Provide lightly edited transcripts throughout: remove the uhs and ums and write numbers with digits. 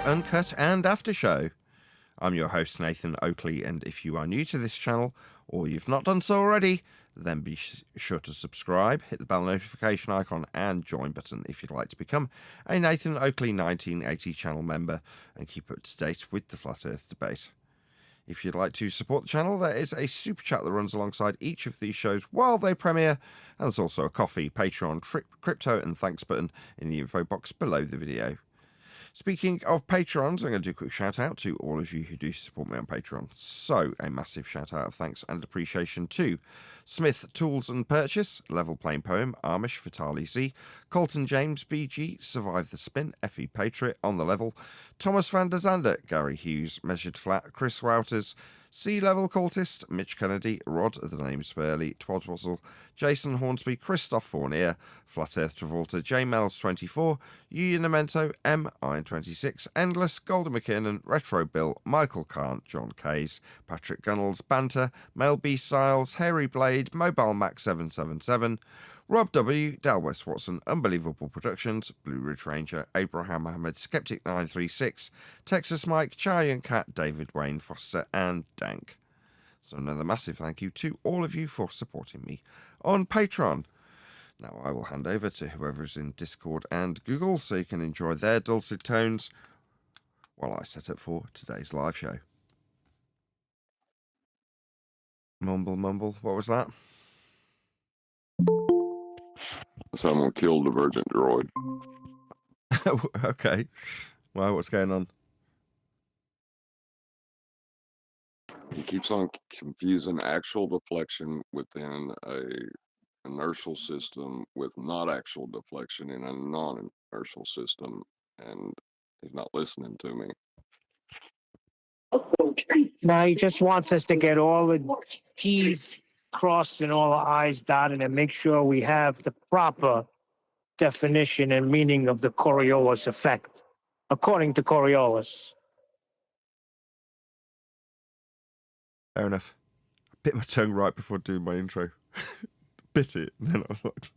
Uncut and After Show. I'm your host, Nathan Oakley, and if you are new to this channel, or you've not done so already, then be sure to subscribe, hit the bell notification icon and join button if you'd like to become a Nathan Oakley 1980 channel member and keep up to date with the Flat Earth debate. If you'd like to support the channel, there is a super chat that runs alongside each of these shows while they premiere, and there's also a coffee, Patreon, crypto and thanks button in the info box below the video. Speaking of Patrons, I'm going to do a quick shout out to all of you who do support me on Patreon. So, a massive shout out of thanks and appreciation to Smith Tools and Purchase, Level Plain Poem, Amish, Vitali Z, Colton James, BG, Survive the Spin, FE Patriot, On the Level, Thomas van der Zander, Gary Hughes, Measured Flat, Chris Wouters, Sea Level Cultist, Mitch Kennedy, Rod, the name Spurley, Twadswazzle, Jason Hornsby, Christoph Fournier, Flat Earth Travolta, J Mel's 24, Yuya Memento, M Iron 26, Endless, Golden McKinnon, Retro Bill, Michael Kahn, John Kays, Patrick Gunnels, Banter, Mel B Styles, Hairy Blade, Mobile Mac 777, Rob W, Dal West Watson, Unbelievable Productions, Blue Ridge Ranger, Abraham Mohammed, Skeptic 936, Texas Mike, Charlie and Cat, David Wayne Foster, and Dank. So another massive thank you to all of you for supporting me on Patreon. Now I will hand over to whoever's in Discord and Google so you can enjoy their dulcet tones while I set up for today's live show. Mumble, mumble, what was that? Someone killed a Divergent droid. Okay. Well, what's going on? He keeps on confusing actual deflection within a inertial system with not actual deflection in a non-inertial system, and he's not listening to me. Now he just wants us to get all the T's crossed and all the I's dotted and make sure we have the proper definition and meaning of the Coriolis effect, according to Coriolis. Fair enough. I bit my tongue right before doing my intro. Bit it, and then I was like,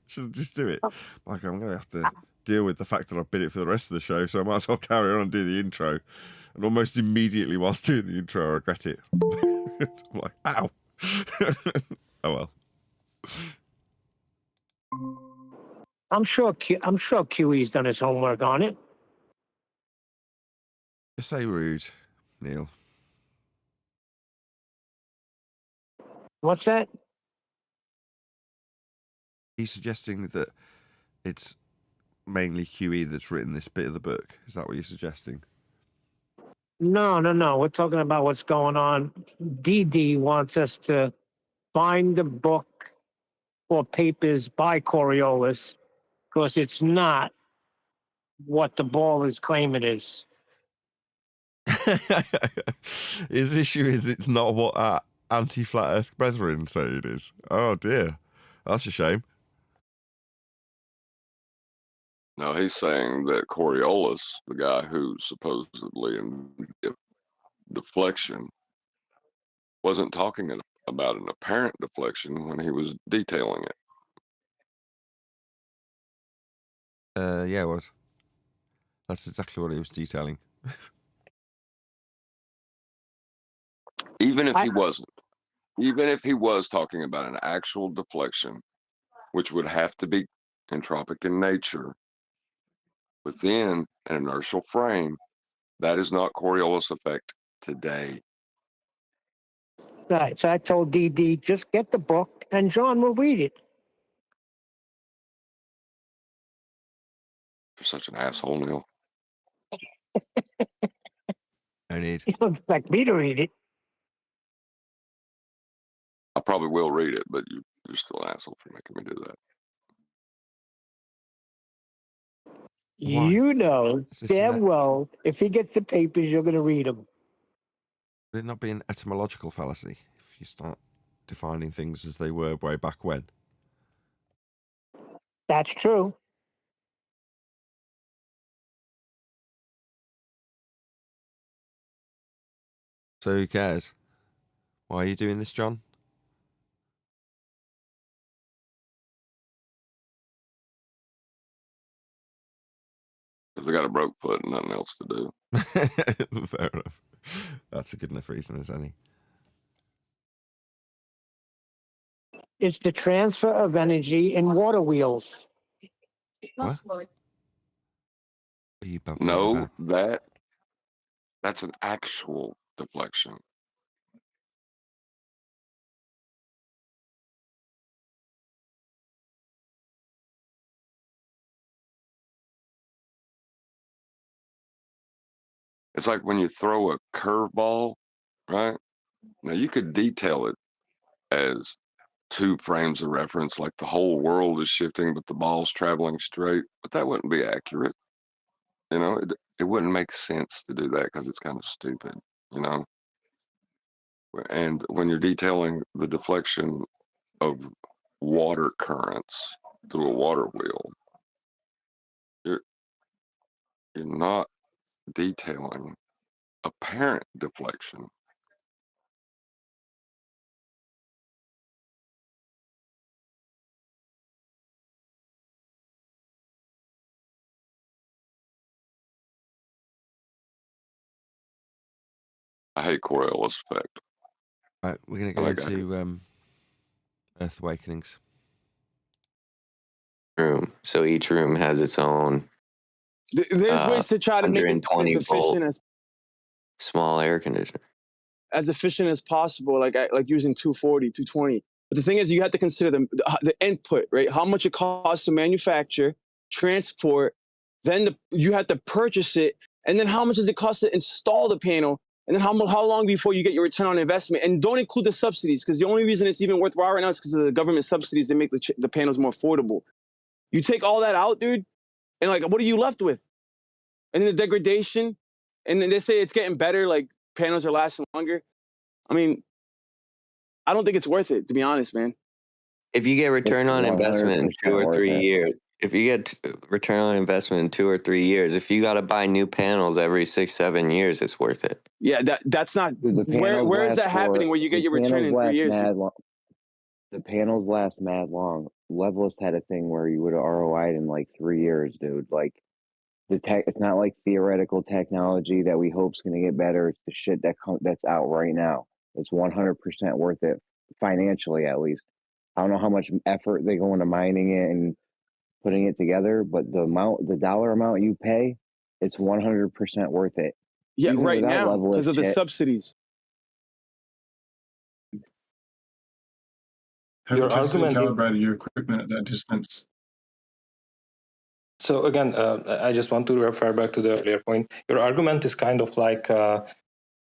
should I just do it? Like, I'm going to have to deal with the fact that I've bit it for the rest of the show, so I might as well carry on and do the intro. And almost immediately whilst doing the intro, I regret it. I'm like, ow. Oh well. I'm sure QE's done his homework on it. You're so rude, Neil. What's that? He's suggesting that it's mainly QE that's written this bit of the book. Is that what you're suggesting? No. We're talking about what's going on. DD wants us to find the book or papers by Coriolis because it's not what the ball is claiming it is. His issue is it's not what our anti-flat earth brethren say it is. Oh dear. That's a shame. No, he's saying that Coriolis, the guy who supposedly invented deflection, wasn't talking about an apparent deflection when he was detailing it. Yeah, it was. That's exactly what he was detailing. Even if he wasn't, even if he was talking about an actual deflection, which would have to be entropic in nature within an inertial frame, that is not Coriolis effect today. Right. So I told DD, just get the book and John will read it. You're such an asshole, Neil. No need. You don't expect me to read it. I probably will read it, but you're still an asshole for making me do that. Why? You know Is this damn well if he gets the papers, you're going to read them. Would it not be an etymological fallacy if you start defining things as they were way back when? That's true. So who cares? Why are you doing this, John? Because they got a broke foot and nothing else to do. Fair enough. That's a good enough reason as any. It's the transfer of energy in water wheels. What? Are you bumping No, about? that's an actual deflection. It's like when you throw a curveball, right? Now you could detail it as 2 frames of reference, like the whole world is shifting, but the ball's traveling straight. But that wouldn't be accurate. You know, it wouldn't make sense to do that because it's kind of stupid, you know? And when you're detailing the deflection of water currents through a water wheel, you're not detailing apparent deflection. I hate Coriolis effect. Right, we're going to go into Earth Awakenings. Room. So each room has its own. There's ways to try to make it as efficient as small air conditioner. As efficient as possible, like using 240, 220. But the thing is, you have to consider the input, right? How much it costs to manufacture, transport, then you have to purchase it, and then how much does it cost to install the panel, and then how long before you get your return on investment? And don't include the subsidies, because the only reason it's even worthwhile right now is because of the government subsidies that make the panels more affordable. You take all that out, dude, and like, what are you left with? And then the degradation, and then they say it's getting better, like panels are lasting longer. I mean, I don't think it's worth it, to be honest, man. If you get return on investment in 2 or 3 years, if you get return on investment in 2 or 3 years, if you got to buy new panels every 6-7 years, it's worth it. Yeah, that's not. Where is that happening? Where you get your return in 3 years? The panels last mad long. Levelist had a thing where you would have ROI'd in like 3 years, dude. Like it's not like theoretical technology that we hope's going to get better. It's the shit that's out right now. It's 100% worth it financially, at least. I don't know how much effort they go into mining it and putting it together, but the dollar amount you pay, it's 100% worth it. Yeah, even right now Levelist because of the shit. subsidies. Have you tested and calibrated your equipment at that distance? So again, I just want to refer back to the earlier point. Your argument is kind of like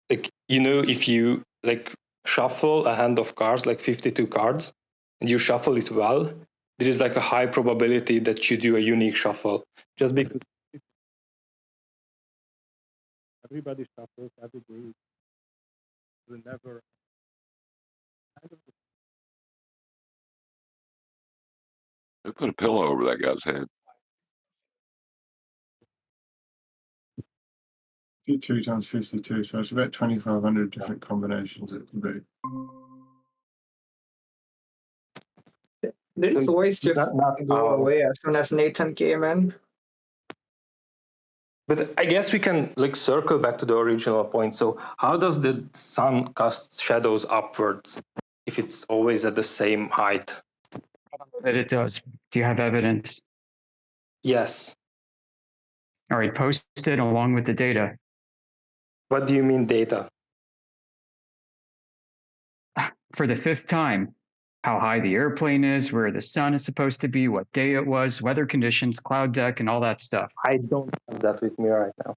if you like shuffle a hand of cards, like 52 cards, and you shuffle it well, there is like a high probability that you do a unique shuffle. Just because everybody shuffles every day, will never. They put a pillow over that guy's head. 2 times 52, so it's about 2,500 different combinations it could be. Did his voice just go away as soon as Nathan came in? But I guess we can like circle back to the original point. So how does the sun cast shadows upwards if it's always at the same height? That it does. Do you have evidence? Yes. All right, post it along with the data. What do you mean data? For the 5th time, how high the airplane is, where the sun is supposed to be, what day it was, weather conditions, cloud deck, and all that stuff. I don't have that with me right now.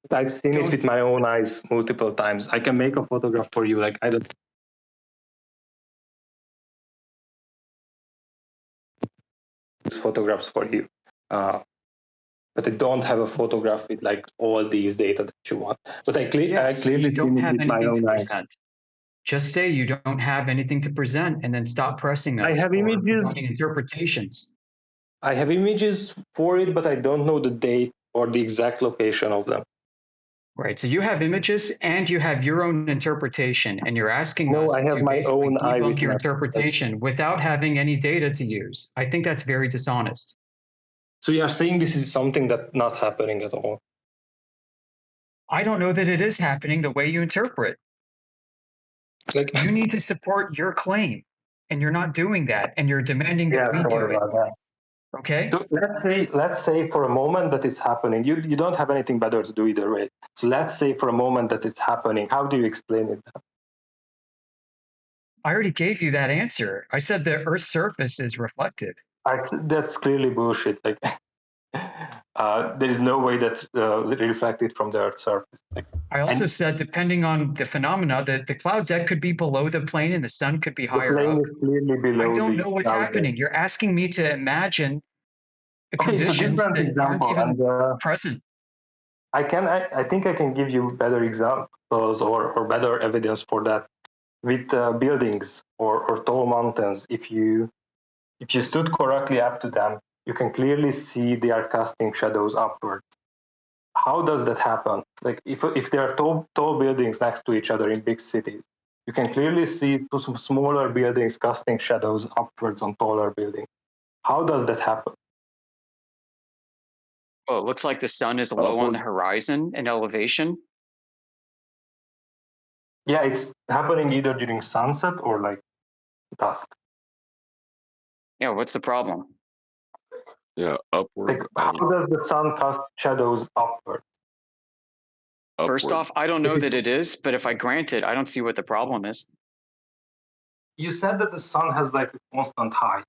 But I've seen it with my own eyes multiple times. I can make a photograph for you. Like I don't use photographs for you. But I don't have a photograph with like all these data that you want. But I clearly don't have with my anything to own eyes. present. Just say you don't have anything to present, and then stop pressing us. I have images. Interpretations. I have images for it, but I don't know the date or the exact location of them. Right. So you have images and you have your own interpretation, and you're asking us I have to my basically own debunk your eyewitness. interpretation without having any data to use. I think that's very dishonest. So you are saying this is something that's not happening at all. I don't know that it is happening the way you interpret. Like You need to support your claim, and you're not doing that, and you're demanding that we do sorry it. about that. Okay? So let's say for a moment that it's happening. You don't have anything better to do either way. So let's say for a moment that it's happening. How do you explain it? I already gave you that answer. I said the Earth's surface is reflective. That's clearly bullshit. Like there is no way that's reflected from the Earth's surface. Like, I also said, depending on the phenomena, that the cloud deck could be below the plane and the sun could be the higher plane up. is clearly below I don't the know what's cloud happening. deck. You're asking me to imagine Okay, so conditions different that aren't example, even and present. I think I can give you better examples or better evidence for that with buildings or tall mountains. If you stood correctly up to them, you can clearly see they are casting shadows upward. How does that happen? Like if there are tall buildings next to each other in big cities, you can clearly see some smaller buildings casting shadows upwards on taller buildings. How does that happen? Well, it looks like the sun is low on the horizon in elevation. Yeah, it's happening either during sunset or like dusk. Yeah, what's the problem? Yeah, upward. Like, how does the sun cast shadows upward? First off, I don't know that it is, but if I grant it, I don't see what the problem is. You said that the sun has like a constant height,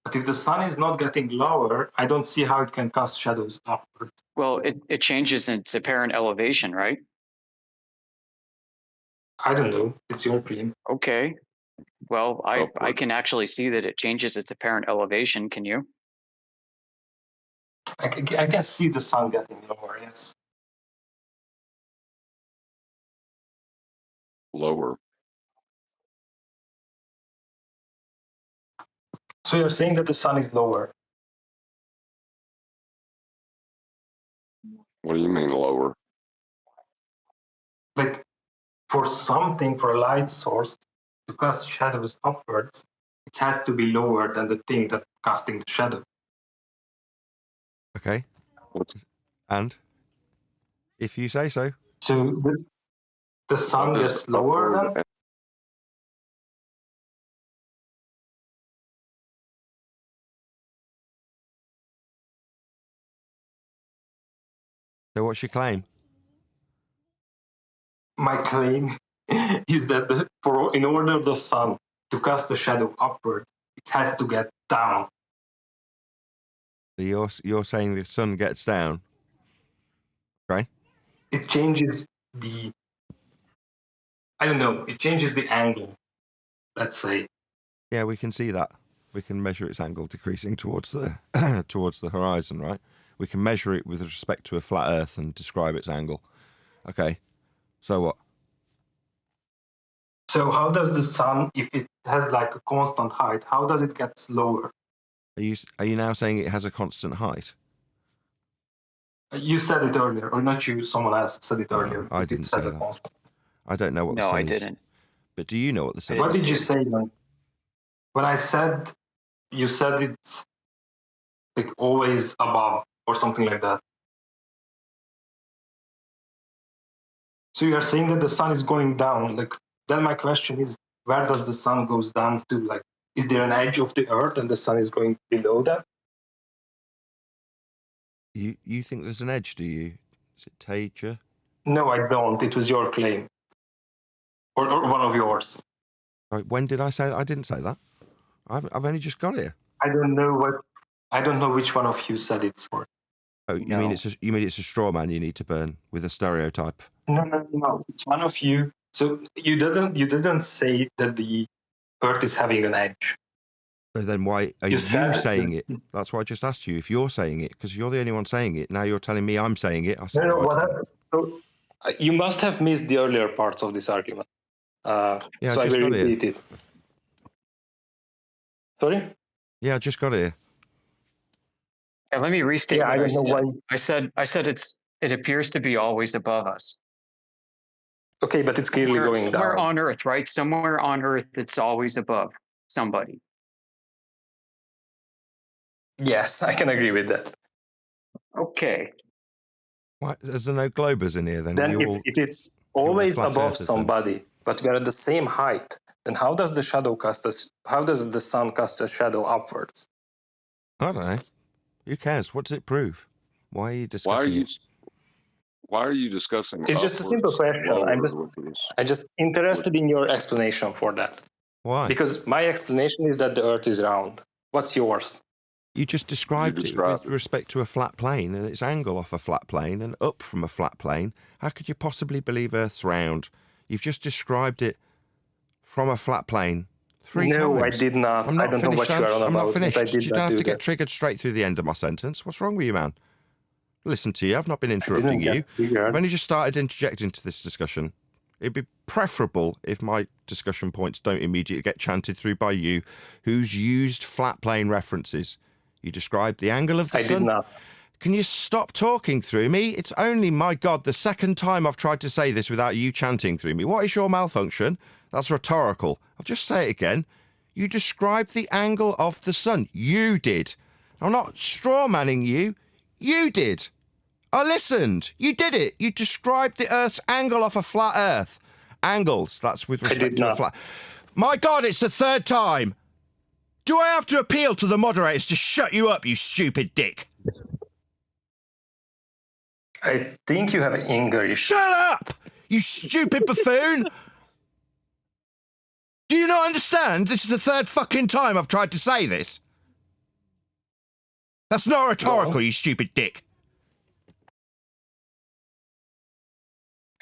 but if the sun is not getting lower, I don't see how it can cast shadows upward. Well, it changes its apparent elevation, right? I don't know. It's your claim. Okay. Well, I can actually see that it changes its apparent elevation. Can you? I can see the sun getting lower, yes. Lower. So you're saying that the sun is lower? What do you mean lower? Like for a light source to cast shadows upwards, it has to be lower than the thing that's casting the shadow. Okay. And if you say so. So the sun gets lower then? So what's your claim? My claim is that in order the sun to cast the shadow upward, it has to get down. So you're saying the sun gets down, right? It changes the angle, let's say. Yeah, we can see that. We can measure its angle decreasing towards the towards the horizon, right? We can measure it with respect to a flat Earth and describe its angle. Okay. So what? So how does the sun, if it has like a constant height, how does it get slower? Are you now saying it has a constant height? You said it earlier, or not you, someone else said it earlier. I didn't say that. Constant. I don't know what the sun is. No, I didn't. But do you know what the sun is? What did you say then? When I said, you said it's like always above or something like that. So you are saying that the sun is going down. Like, then my question is, where does the sun goes down to? Like, is there an edge of the earth and the sun is going below that? You think there's an edge, do you? Is it Tager? No, I don't. It was your claim. Or one of yours. Right, when did I say that? I didn't say that. I've only just got here. I don't know which one of you said it. Sorry. Oh, you mean it's a straw man you need to burn with a stereotype? No. It's one of you. So you didn't say that the earth is having an edge. So then why are you saying it? That's why I just asked you if you're saying it, because you're the only one saying it. Now you're telling me I'm saying it. I said, so you must have missed the earlier parts of this argument. Yeah, so I will repeat it. Sorry? Yeah, I just got here. Yeah, let me restate what I don't know said. I said it appears to be always above us. Okay, but it's clearly going down. Somewhere on Earth, right? Somewhere on Earth, it's always above somebody. Yes, I can agree with that. Okay. Why, is there no globers in here then? Then You if all, it is you're all always flat above earthers then. somebody, but we are at the same height, then how does the shadow cast us? How does the sun cast a shadow upwards? I don't know. Who cares? What does it prove? Why are you discussing it? Why are you discussing? It's just a simple upwards, question. lower with this? I'm just interested in your explanation for that. Why? Because my explanation is that the Earth is round. What's yours? You just described it with respect to a flat plane and its angle off a flat plane and up from a flat plane. How could you possibly believe Earth's round? You've just described it from a flat plane 3 times. No, I did not. I'm not I don't know finished, what you are on I'm about. not finished. I did You not don't have do to get that. triggered straight through the end of my sentence. What's wrong with you, man? Listen to you. I've not been interrupting you. I've only just started interjecting into this discussion. It'd be preferable if my discussion points don't immediately get chanted through by you, who's used flat plane references. You described the angle of the sun. I did not. Can you stop talking through me? It's only, my God, the second time I've tried to say this without you chanting through me. What is your malfunction? That's rhetorical. I'll just say it again. You described the angle of the sun. You did. I'm not straw-manning you. You did. I listened. You did it. You described the Earth's angle off a flat Earth. Angles, that's with respect to a flat... My God, it's the third time. Do I have to appeal to the moderators to shut you up, you stupid dick? I think you have anger issues. Shut up, you stupid buffoon! Do you not understand? This is the third fucking time I've tried to say this. That's not rhetorical, you stupid dick.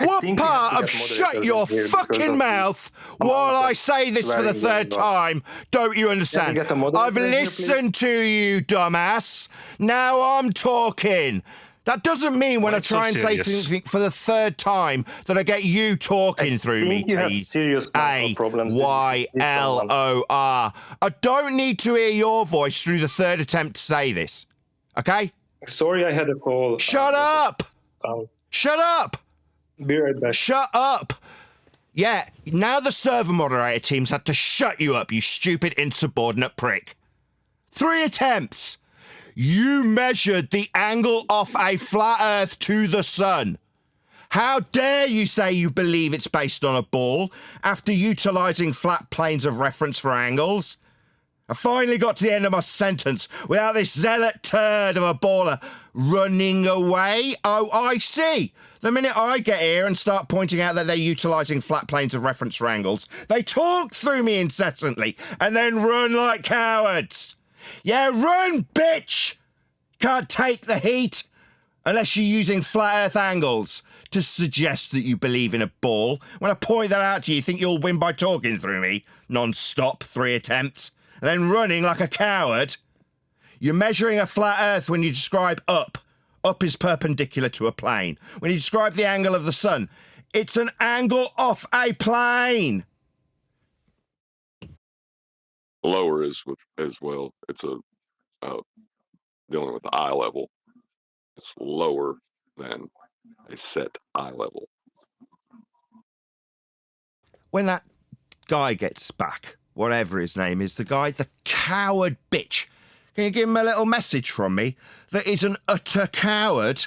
What part of shut your fucking mouth while I say this for the third time don't you understand? I've listened to you, dumbass. Now I'm talking. That doesn't mean when I try and say something for the third time that I get you talking through me. T-A-Y-L-O-R. I don't need to hear your voice through the third attempt to say this. Okay? Sorry, I had a call. Shut up! Shut up! Be right back. Shut up! Yeah, now the server moderator team's had to shut you up, you stupid insubordinate prick. 3 attempts! You measured the angle off a flat Earth to the sun. How dare you say you believe it's based on a ball after utilising flat planes of reference for angles? I finally got to the end of my sentence without this zealot turd of a baller running away. Oh, I see. The minute I get here and start pointing out that they're utilising flat planes of reference for angles, they talk through me incessantly and then run like cowards. Yeah, run, bitch! Can't take the heat unless you're using flat Earth angles to suggest that you believe in a ball. When I point that out to you, you think you'll win by talking through me non-stop, 3 attempts, and then running like a coward. You're measuring a flat Earth when you describe up. Up is perpendicular to a plane. When you describe the angle of the sun, it's an angle off a plane. Lower is with as well. It's a dealing with the eye level. It's lower than a set eye level. When that guy gets back, whatever his name is, the coward bitch, can you give him a little message from me that he's an utter coward?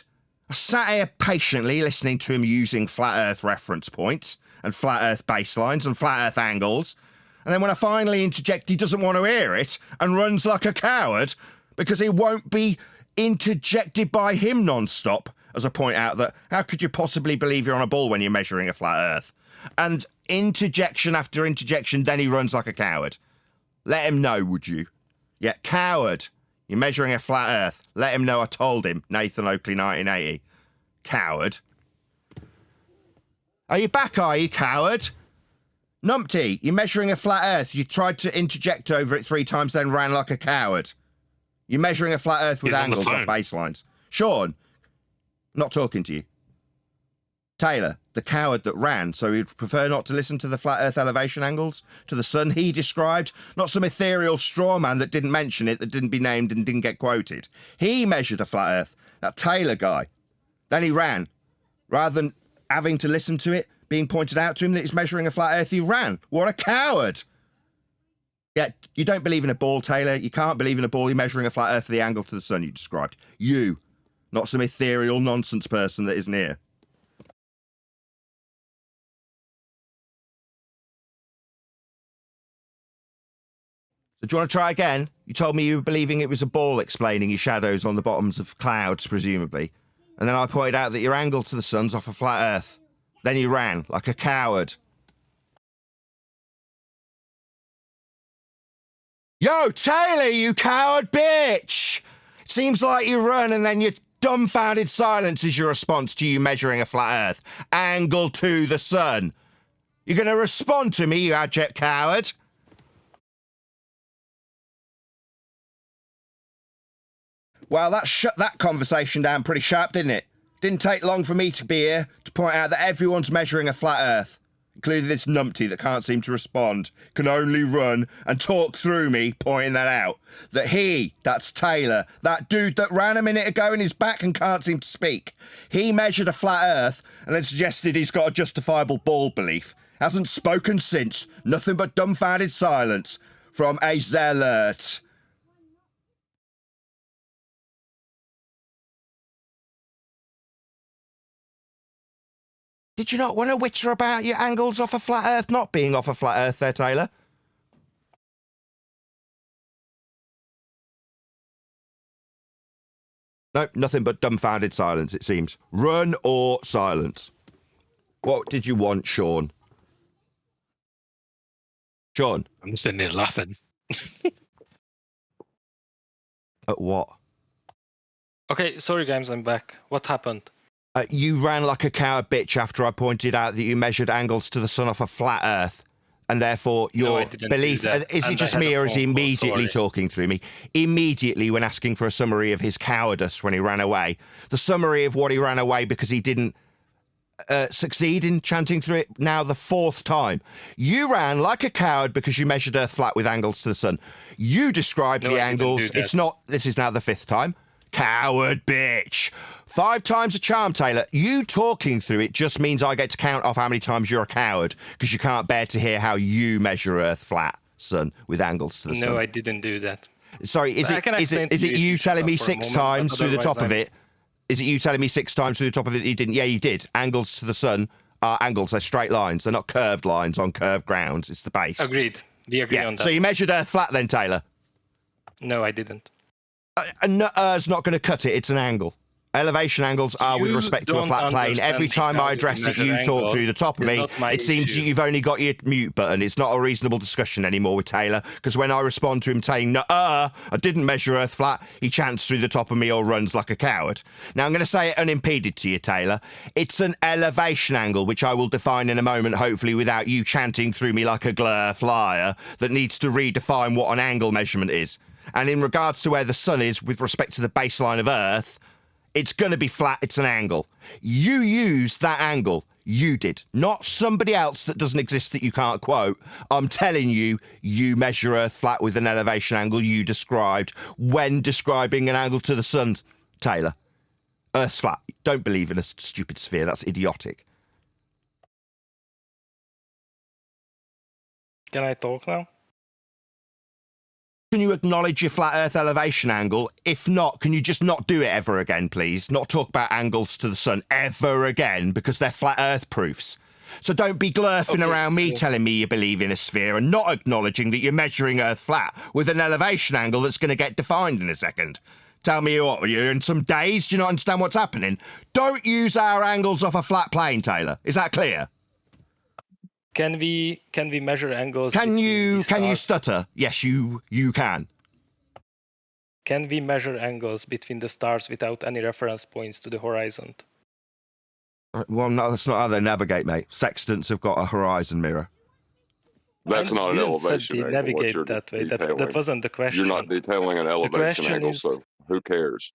I sat here patiently listening to him using flat Earth reference points and flat Earth baselines and flat Earth angles. And then when I finally interject, he doesn't want to hear it and runs like a coward because he won't be interjected by him non-stop, as I point out that how could you possibly believe you're on a ball when you're measuring a flat Earth? And interjection after interjection, then he runs like a coward. Let him know, would you? Yeah, coward. You're measuring a flat Earth. Let him know I told him. Nathan Oakley, 1980. Coward. Are you back, are you, coward? Numpty, you're measuring a flat Earth. You tried to interject over it 3 times, then ran like a coward. You're measuring a flat Earth with angles off baselines. Sean, not talking to you. Taylor, the coward that ran, so he'd prefer not to listen to the flat Earth elevation angles, to the sun he described, not some ethereal straw man that didn't mention it, that didn't be named and didn't get quoted. He measured a flat Earth, that Taylor guy. Then he ran. Rather than having to listen to it, being pointed out to him that he's measuring a flat Earth, he ran. What a coward! Yeah, you don't believe in a ball, Taylor. You can't believe in a ball. You're measuring a flat earth for the angle to the sun you described. You, not some ethereal nonsense person that isn't here. So do you want to try again? You told me you were believing it was a ball explaining your shadows on the bottoms of clouds, presumably. And then I pointed out that your angle to the sun's off a flat earth. Then you ran, like a coward. Yo, Taylor, you coward bitch! Seems like you run and then your dumbfounded silence is your response to you measuring a flat earth. Angle to the sun. You're going to respond to me, you abject coward? Well, that shut that conversation down pretty sharp, didn't it? Didn't take long for me to be here to point out that everyone's measuring a flat earth, including this numpty that can't seem to respond, can only run and talk through me pointing that out. That that's Taylor, that dude that ran a minute ago in his back and can't seem to speak. He measured a flat earth and then suggested he's got a justifiable ball belief. Hasn't spoken since. Nothing but dumbfounded silence from a zealot. Did you not want to witter about your angles off a flat earth not being off a flat earth there, Taylor? Nope, nothing but dumbfounded silence, it seems. Run or silence. What did you want, Sean? Sean? I'm sitting there laughing. At what? Okay, sorry, guys, I'm back. What happened? You ran like a coward bitch after I pointed out that you measured angles to the sun off a flat earth, and therefore your belief... Is it just me or is he immediately talking through me? Immediately when asking for a summary of his cowardice when he ran away. The summary of what he ran away because he didn't succeed in chanting through it now the fourth time. You ran like a coward because you measured Earth flat with angles to the sun. You described the angles. It's not... This is now the fifth time. Coward bitch. 5 times a charm, Taylor. You talking through it just means I get to count off how many times you're a coward because you can't bear to hear how you measure Earth flat, sun, with angles to the sun. No, I didn't do that. Sorry, is it you telling me 6 times through the top of it? Is it you telling me 6 times through the top of it that you didn't? Yeah, you did. Angles to the sun are angles. They're straight lines. They're not curved lines on curved grounds. It's the base. Agreed. We agree on that. So you measured Earth flat then, Taylor? No, I didn't. It's not going to cut it. It's an angle. Elevation angles are with respect to a flat plane. Every time I address it, you talk through the top of me. It seems you've only got your mute button. It's not a reasonable discussion anymore with Taylor, because when I respond to him saying, I didn't measure Earth flat, he chants through the top of me or runs like a coward. Now, I'm going to say it unimpeded to you, Taylor. It's an elevation angle, which I will define in a moment, hopefully without you chanting through me like a glare flyer that needs to redefine what an angle measurement is. And in regards to where the sun is with respect to the baseline of Earth, it's going to be flat. It's an angle. You used that angle. You did. Not somebody else that doesn't exist that you can't quote. I'm telling you, you measure Earth flat with an elevation angle you described when describing an angle to the sun, Taylor. Earth's flat. Don't believe in a stupid sphere. That's idiotic. Can I talk now? Can you acknowledge your flat Earth elevation angle? If not, can you just not do it ever again, please? Not talk about angles to the sun ever again, because they're flat Earth proofs. So don't be glurfing around me telling me you believe in a sphere and not acknowledging that you're measuring Earth flat with an elevation angle that's going to get defined in a second. Tell me what, you're in some daze? Do you not understand what's happening? Don't use our angles off a flat plane, Taylor. Is that clear? Can we measure angles? Can you stutter? Yes, you can. Can we measure angles between the stars without any reference points to the horizon? Well, no, that's not how they navigate, mate. Sextants have got a horizon mirror. That's not an elevation angle. Navigate that way. That wasn't the question. You're not detailing an elevation angle, so who cares?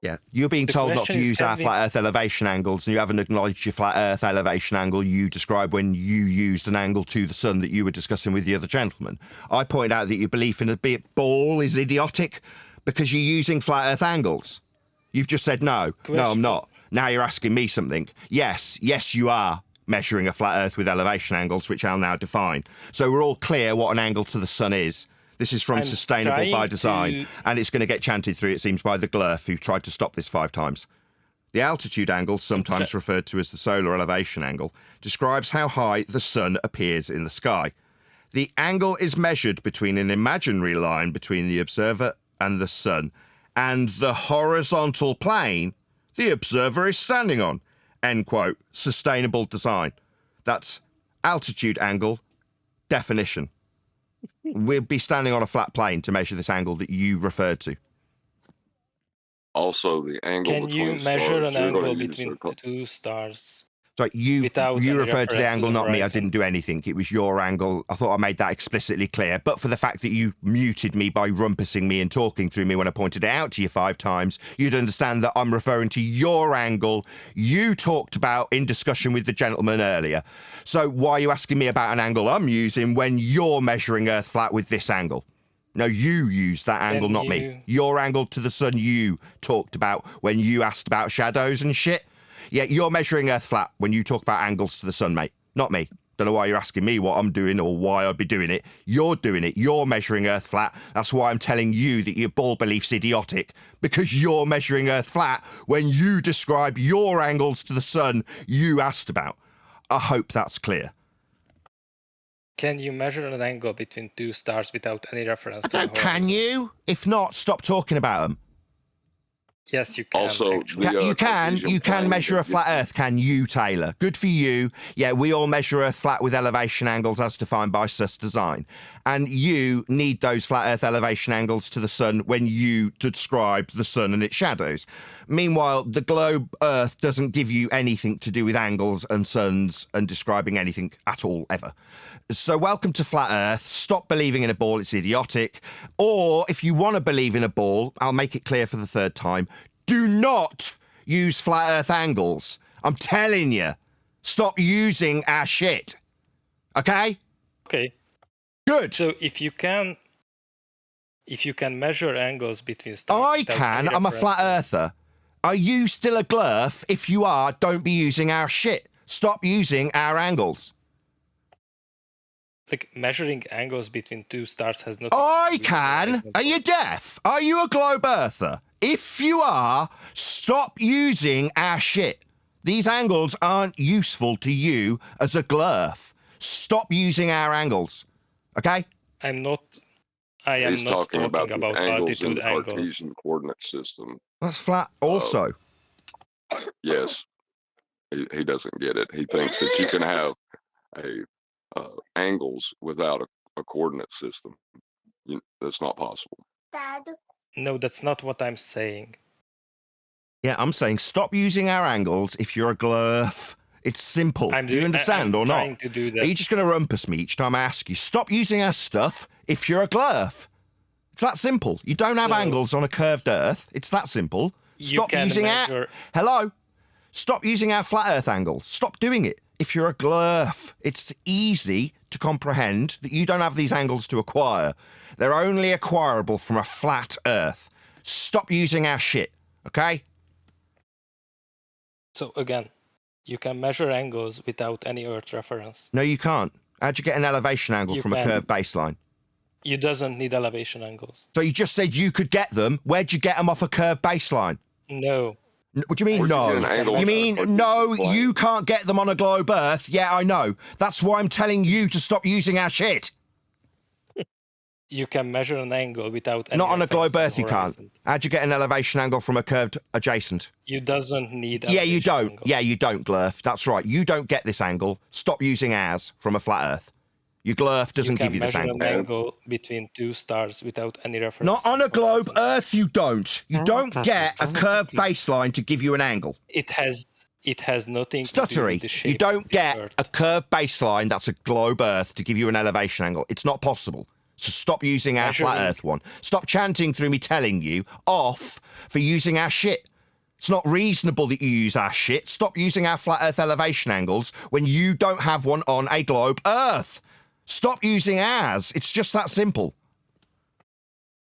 Yeah, you're being told not to use our flat Earth elevation angles, and you haven't acknowledged your flat Earth elevation angle you described when you used an angle to the sun that you were discussing with the other gentleman. I pointed out that your belief in a ball is idiotic because you're using flat Earth angles. You've just said no. No, I'm not. Now you're asking me something. Yes, you are. measuring a flat Earth with elevation angles, which I'll now define. So we're all clear what an angle to the sun is. This is from I'm Sustainable by trying Design, to- and it's going to get chanted through, it seems, by the glurf who tried to stop this 5 times. The altitude angle, sometimes referred to as the solar elevation angle, describes how high the sun appears in the sky. The angle is measured between an imaginary line between the observer and the sun and the horizontal plane the observer is standing on. End quote. Sustainable design. That's altitude angle definition. We'll be standing on a flat plane to measure this angle that you referred to. Also, the angle Can between you measure stars, an you're gonna angle use between two stars? So you Without any referred to the reference angle, to the not me. I horizon. didn't do anything. It was your angle. I thought I made that explicitly clear. But for the fact that you muted me by rumpusing me and talking through me when I pointed it out to you 5 times, you'd understand that I'm referring to your angle you talked about in discussion with the gentleman earlier. So why are you asking me about an angle I'm using when you're measuring Earth flat with this angle? No, you used that angle, not me. Your angle to the sun you talked about when you asked about shadows and shit. Yeah, you're measuring Earth flat when you talk about angles to the sun, mate. Not me. Don't know why you're asking me what I'm doing or why I'd be doing it. You're doing it. You're measuring Earth flat. That's why I'm telling you that your ball belief's idiotic. Because you're measuring Earth flat when you describe your angles to the sun you asked about. I hope that's clear. Can you measure an angle between two stars without any reference to the horizon? Can you? If not, stop talking about them. Yes, you can. Also, actually. You can measure a flat Earth, can you, Taylor? Good for you. Yeah, we all measure Earth flat with elevation angles as defined by SUS design. And you need those flat Earth elevation angles to the sun when you describe the sun and its shadows. Meanwhile, the globe Earth doesn't give you anything to do with angles and suns and describing anything at all, ever. So welcome to Flat Earth. Stop believing in a ball, it's idiotic. Or if you want to believe in a ball, I'll make it clear for the 3rd time, do not use Flat Earth angles. I'm telling you, stop using our shit. Okay? Okay. Good. So if you can measure angles between stars. I without can. any I'm a reference- flat earther. Are you still a glurf? If you are, don't be using our shit. Stop using our angles. Like measuring angles between two stars has nothing. I can. Are you deaf? Are you a globe earther? If you are, stop using our shit. These angles aren't useful to you as a glurf. Stop using our angles. Okay? I am not He's talking talking about the angles in altitude the angles. Cartesian coordinate system. That's flat also. Yes, he doesn't get it. He thinks that you can have angles without a coordinate system. That's not possible. No, that's not what I'm saying. Yeah, I'm saying stop using our angles if you're a glurf. It's simple. Do you understand or not? trying to do that. Are you just going to rumpus me each time I ask you? Stop using our stuff if you're a glurf. It's that simple. You don't have angles on a curved Earth. It's that simple. Stop can using measure- our... Hello? Stop using our flat Earth angles. Stop doing it. If you're a glurf, it's easy to comprehend that you don't have these angles to acquire. They're only acquirable from a flat Earth. Stop using our shit, okay? So again, you can measure angles without any Earth reference. No, you can't. How'd you get an elevation angle You from a can. curved baseline? You doesn't need elevation angles. So you just said you could get them. Where'd you get them off a curved baseline? No. What do you mean, Where'd you get an no? angle You on mean, a no, plane? you can't get them on a globe Earth? Yeah, I know. That's why I'm telling you to stop using our shit. You can measure an angle without any Not on a reference globe to the Earth, you can't. horizon. How'd you get an elevation angle from a curved adjacent? You doesn't need Yeah, you elevation don't. angle. Yeah, you don't, Glurf. That's right. You don't get this angle. Stop using ours from a flat Earth. Your Glurf doesn't give you this You can angle. measure an angle between two stars without any reference. Not to on the a globe horizon. Earth, you don't. You don't get a curved baseline to give you an angle. It has nothing to do Stuttery. with the shape You of don't the get Earth. a curved baseline that's a globe Earth to give you an elevation angle. It's not possible. So stop using our flat Measuring- Earth one. Stop chanting through me telling you off for using our shit. It's not reasonable that you use our shit. Stop using our flat Earth elevation angles when you don't have one on a globe Earth. Stop using ours. It's just that simple.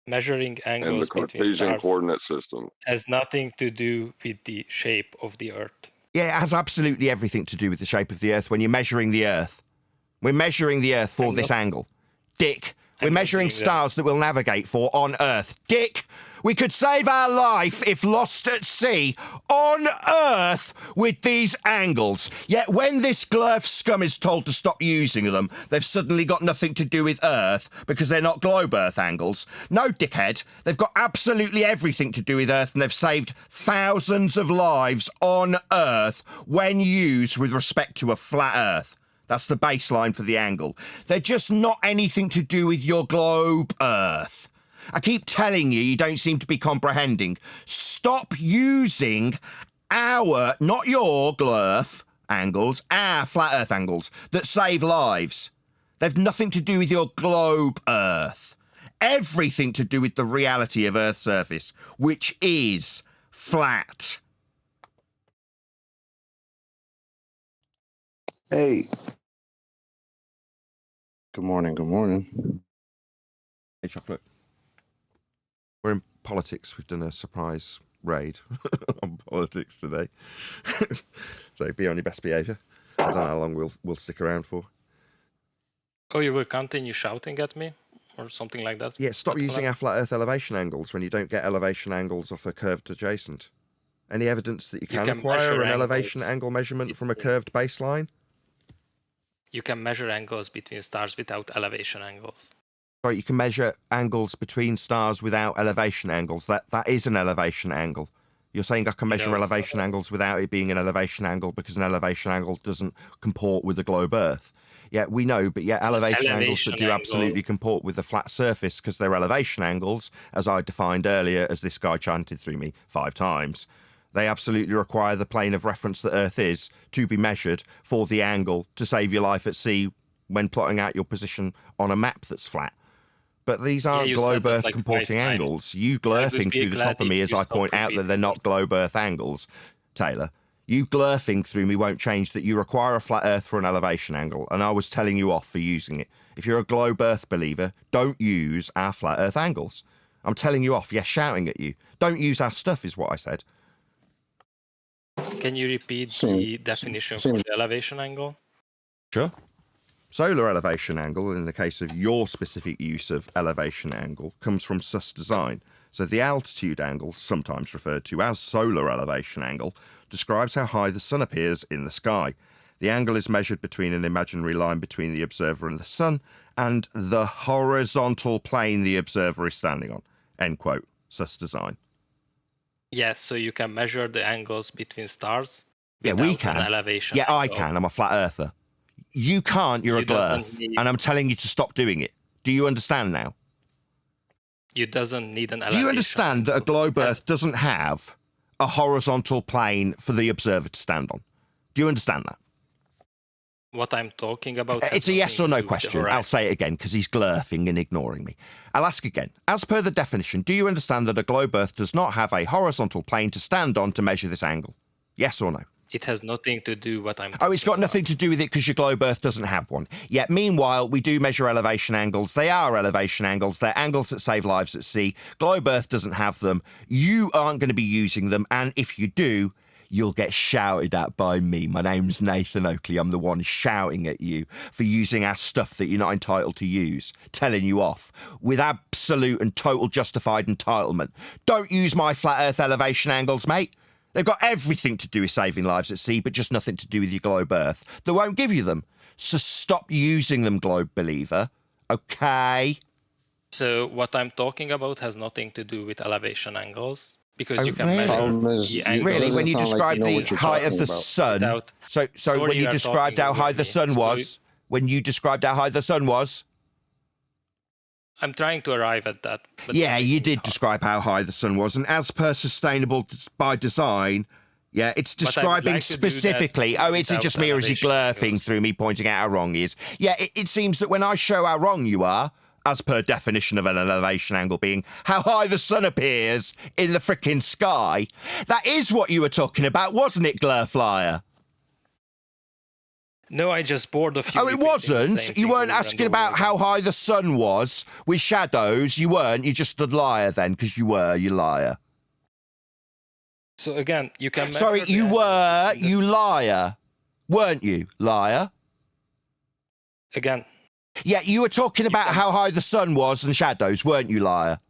Measuring And the angles between Cartesian stars coordinate system. has nothing to do with the shape of the Earth. Yeah, it has absolutely everything to do with the shape of the Earth when you're measuring the Earth. We're measuring the Earth for this angle. Dick, we're measuring stars that we'll navigate for on Earth. Dick, we could save our life if lost at sea on Earth with these angles. Yet when this glurf scum is told to stop using them, they've suddenly got nothing to do with Earth because they're not globe Earth angles. No, dickhead, they've got absolutely everything to do with Earth, and they've saved thousands of lives on Earth when used with respect to a flat Earth. That's the baseline for the angle. They're just not anything to do with your globe Earth. I keep telling you, you don't seem to be comprehending. Stop using our, not your glurf angles, our flat Earth angles that save lives. They've nothing to do with your globe Earth. Everything to do with the reality of Earth's surface, which is flat. Hey. Good morning. Good morning. Hey, Chocolate. We're in politics. We've done a surprise raid on politics today. So be on your best behaviour. I don't know how long we'll stick around for. Oh, you will continue shouting at me? Or something like that? Yeah, stop using our flat Earth elevation angles when you don't get elevation angles off a curved adjacent. Any evidence that you can acquire an elevation angle measurement from a curved baseline? You can measure angles between stars without elevation angles. Sorry, you can measure angles between stars without elevation angles. That is an elevation angle. You're saying I can measure elevation angles without it being an elevation angle because an elevation angle doesn't comport with the globe Earth. Yeah, we know, but yeah, elevation angles that do absolutely comport with the flat surface because they're elevation angles, as I defined earlier, as this guy chanted through me 5 times. They absolutely require the plane of reference that Earth is to be measured for the angle to save your life at sea when plotting out your position on a map that's flat. But these aren't globe Earth comporting angles. You glurfing through the top of me as I point out that they're not globe Earth angles, Taylor. You glurfing through me won't change that you require a flat Earth for an elevation angle, and I was telling you off for using it. If you're a globe Earth believer, don't use our flat Earth angles. I'm telling you off, yes, shouting at you. Don't use our stuff is what I said. Can you repeat the definition for the elevation angle? Sure. Solar elevation angle, in the case of your specific use of elevation angle, comes from sus design. So the altitude angle, sometimes referred to as solar elevation angle, describes how high the sun appears in the sky. The angle is measured between an imaginary line between the observer and the sun and the horizontal plane the observer is standing on. End quote. Sus design. Yes, so you can measure the angles between stars. Yeah, we can. Elevation angle. I can. I'm a flat earther. You can't. You're a glurf. And I'm telling you to stop doing it. Do you understand now? You doesn't need an elevation. Do you understand that a globe Earth doesn't have a horizontal plane for the observer to stand on? Do you understand that? What I'm talking about... It's a yes or no question. I'll say it again because he's glurfing and ignoring me. I'll ask again. As per the definition, do you understand that a globe Earth does not have a horizontal plane to stand on to measure this angle? Yes or no? It has nothing to do what I'm Oh, it's got nothing to do with it because your globe Earth doesn't have one. Yet, meanwhile, we do measure elevation angles. They are elevation angles. They're angles that save lives at sea. Globe Earth doesn't have them. You aren't going to be using them. And if you do, you'll get shouted at by me. My name's Nathan Oakley. I'm the one shouting at you for using our stuff that you're not entitled to use, telling you off with absolute and total justified entitlement. Don't use my flat Earth elevation angles, mate. They've got everything to do with saving lives at sea, but just nothing to do with your globe Earth. They won't give you them. So stop using them, globe believer. Okay? So what I'm talking about has nothing to do with elevation angles. Because you can measure the angles. Really, when you described the height of the sun, so when you described how high the sun was, when you described how high the sun was, I'm trying to arrive at that. Yeah, you did describe how high the sun was, and as per sustainable by design, yeah, it's describing specifically. Oh, is it just me or is he glurfing through me pointing out how wrong he is? Yeah, it seems that when I show how wrong you are, as per definition of an elevation angle being how high the sun appears in the frickin' sky, that is what you were talking about, wasn't it, Glurflyer? No, I just bored of you. Oh, it wasn't? You weren't asking about how high the sun was with shadows. You weren't. You just a liar then, because you were, you liar. So again, you can measure Sorry, the you angles were, between the- you liar. Weren't you, liar? Again, Yeah, you were talking about how high the sun was and shadows, weren't you, liar?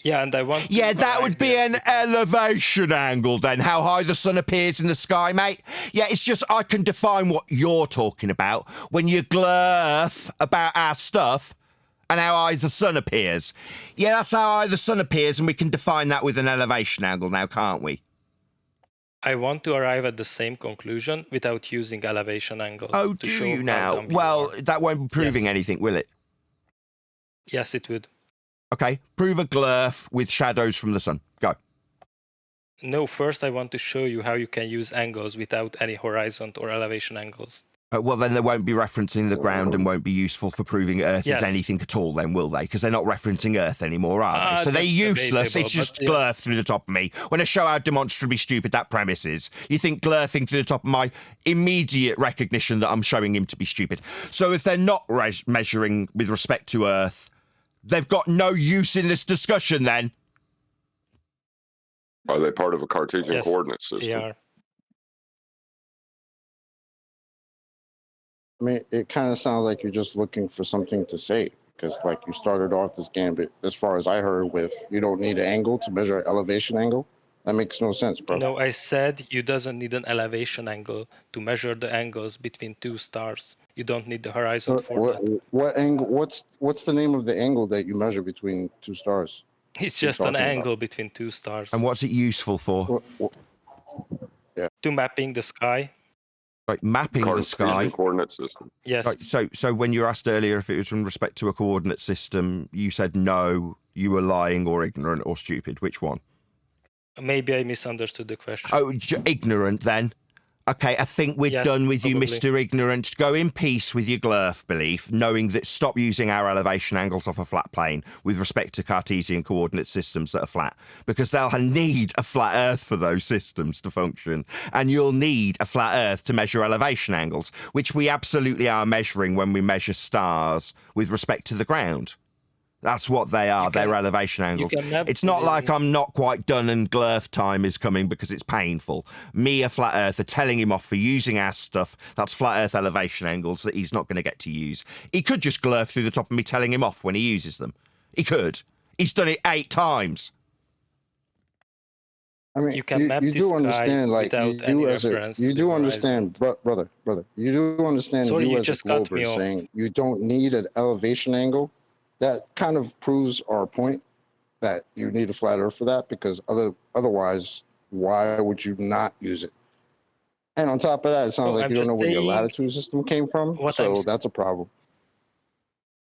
yeah, and I want to Yeah, that would arrive be there an without- elevation angle then, how high the sun appears in the sky, mate. Yeah, it's just I can define what you're talking about when you glurf about our stuff and how high the sun appears. Yeah, that's how high the sun appears, and we can define that with an elevation angle now, can't we? I want to arrive at the same conclusion without using elevation angles. Oh, to do show you how now? dumb you Well, are. that won't be proving Yes. anything, will it? Yes, it would. Okay, prove a glurf with shadows from the sun. Go. No, first I want to show you how you can use angles without any horizon or elevation angles. Well, then they won't be referencing the ground and won't be useful for proving Earth Yes. is anything at all, then, will they? Because they're not referencing Earth anymore, are they? So they're that's useless. debatable, It's just but yeah. glurf through the top of me. When I show how demonstrably stupid that premise is, you think glurfing through the top of my immediate recognition that I'm showing him to be stupid. So if they're not measuring with respect to Earth, they've got no use in this discussion, then. Are they part of a Cartesian Yes, coordinate they system? are. I mean, it kind of sounds like you're just looking for something to say because, like, you started off this gambit, as far as I heard, with you don't need an angle to measure an elevation angle. That makes no sense, bro. No, I said you doesn't need an elevation angle to measure the angles between two stars. You don't need the horizon for that. What angle? What's the name of the angle that you measure between two stars? It's you're just an talking about? angle between two stars. And what's it useful for? To mapping the sky. Like mapping the Cartesian sky. coordinate system. Yes. Right, so when you were asked earlier if it was in respect to a coordinate system, you said no, you were lying or ignorant or stupid. Which one? Maybe I misunderstood the question. Oh, ignorant then. Okay, I think we're Yes, done with you, probably. Mr. Ignorant. Go in peace with your glurf belief, knowing that stop using our elevation angles off a flat plane with respect to Cartesian coordinate systems that are flat, because they'll need a flat Earth for those systems to function, and you'll need a flat Earth to measure elevation angles, which we absolutely are measuring when we measure stars with respect to the ground. That's what they are. They're elevation angles. It's not like I'm not quite done and glurf time is coming because it's painful. Me, a flat earther, telling him off for using our stuff. That's flat earth elevation angles that he's not going to get to use. He could just glurf through the top of me telling him off when he uses them. He could. He's done it 8 times. I mean, You can map you the do sky understand, like, without any you as a, reference you to the do horizon. understand, brother, you do understand Sorry, you you as a just cut glober me off. saying you don't need an elevation angle. That kind of proves our point that you need a flat earth for that, because otherwise, why would you not use it? And on top of that, it sounds No, like I'm you don't just know where your saying latitude system came from, what so I'm- that's a problem.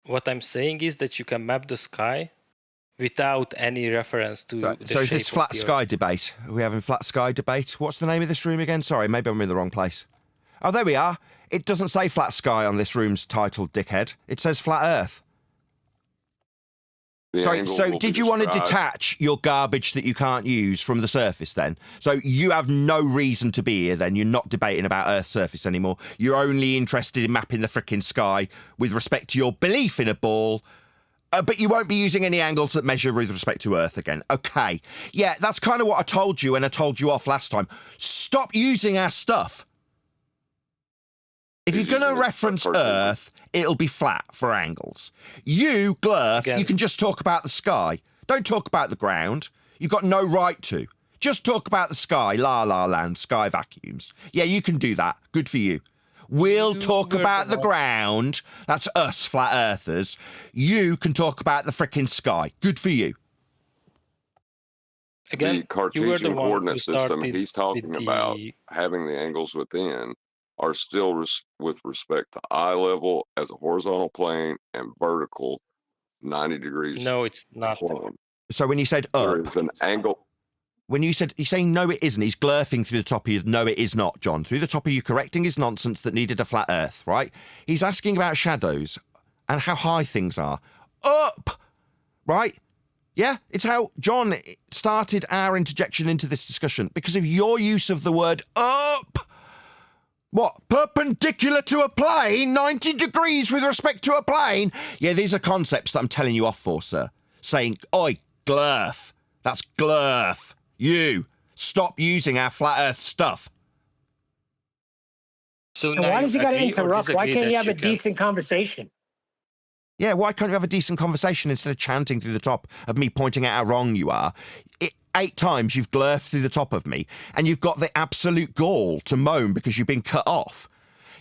What I'm saying is that you can map the sky without any reference to Right, the so is shape this of flat the sky Earth. debate? Are we having flat sky debate? What's the name of this room again? Sorry, maybe I'm in the wrong place. Oh, there we are. It doesn't say flat sky on this room's title, dickhead. It says flat earth. The Sorry, angles so will be did you want to described. detach your garbage that you can't use from the surface then? So you have no reason to be here then. You're not debating about Earth's surface anymore. You're only interested in mapping the frickin' sky with respect to your belief in a ball. But you won't be using any angles that measure with respect to Earth again. Okay. Yeah, that's kind of what I told you when I told you off last time. Stop using our stuff. If you're He's going to using it for reference Cartesian. Earth, it'll be flat for angles. You, glurf, Again. you can just talk about the sky. Don't talk about the ground. You've got no right to. Just talk about the sky, la la land, sky vacuums. Yeah, you can do that. Good for you. We'll You talk were about the the one- ground. That's us, flat earthers. You can talk about the frickin' sky. Good for you. Again, The you were the Cartesian one who coordinate system started he's talking with about, the... having the angles within, are still with respect to eye level as a horizontal plane and vertical 90 degrees No, it's not. plane. So when you said There up, is an angle. when you said, he's saying no, it isn't. He's glurfing through the top of you. No, it is not, John. Through the top of you, correcting his nonsense that needed a flat earth, right? He's asking about shadows and how high things are. Up, right? Yeah, it's how John started our interjection into this discussion because of your use of the word up. What? Perpendicular to a plane? 90 degrees with respect to a plane? Yeah, these are concepts that I'm telling you off for, sir. Saying, oi, glurf. That's glurf. You. Stop using our flat Earth stuff. So And now why you does he got to agree or interrupt? Why disagree can't that you have a can- decent conversation? Yeah, why can't you have a decent conversation instead of chanting through the top of me pointing out how wrong you are? 8 times you've glurfed through the top of me, and you've got the absolute gall to moan because you've been cut off.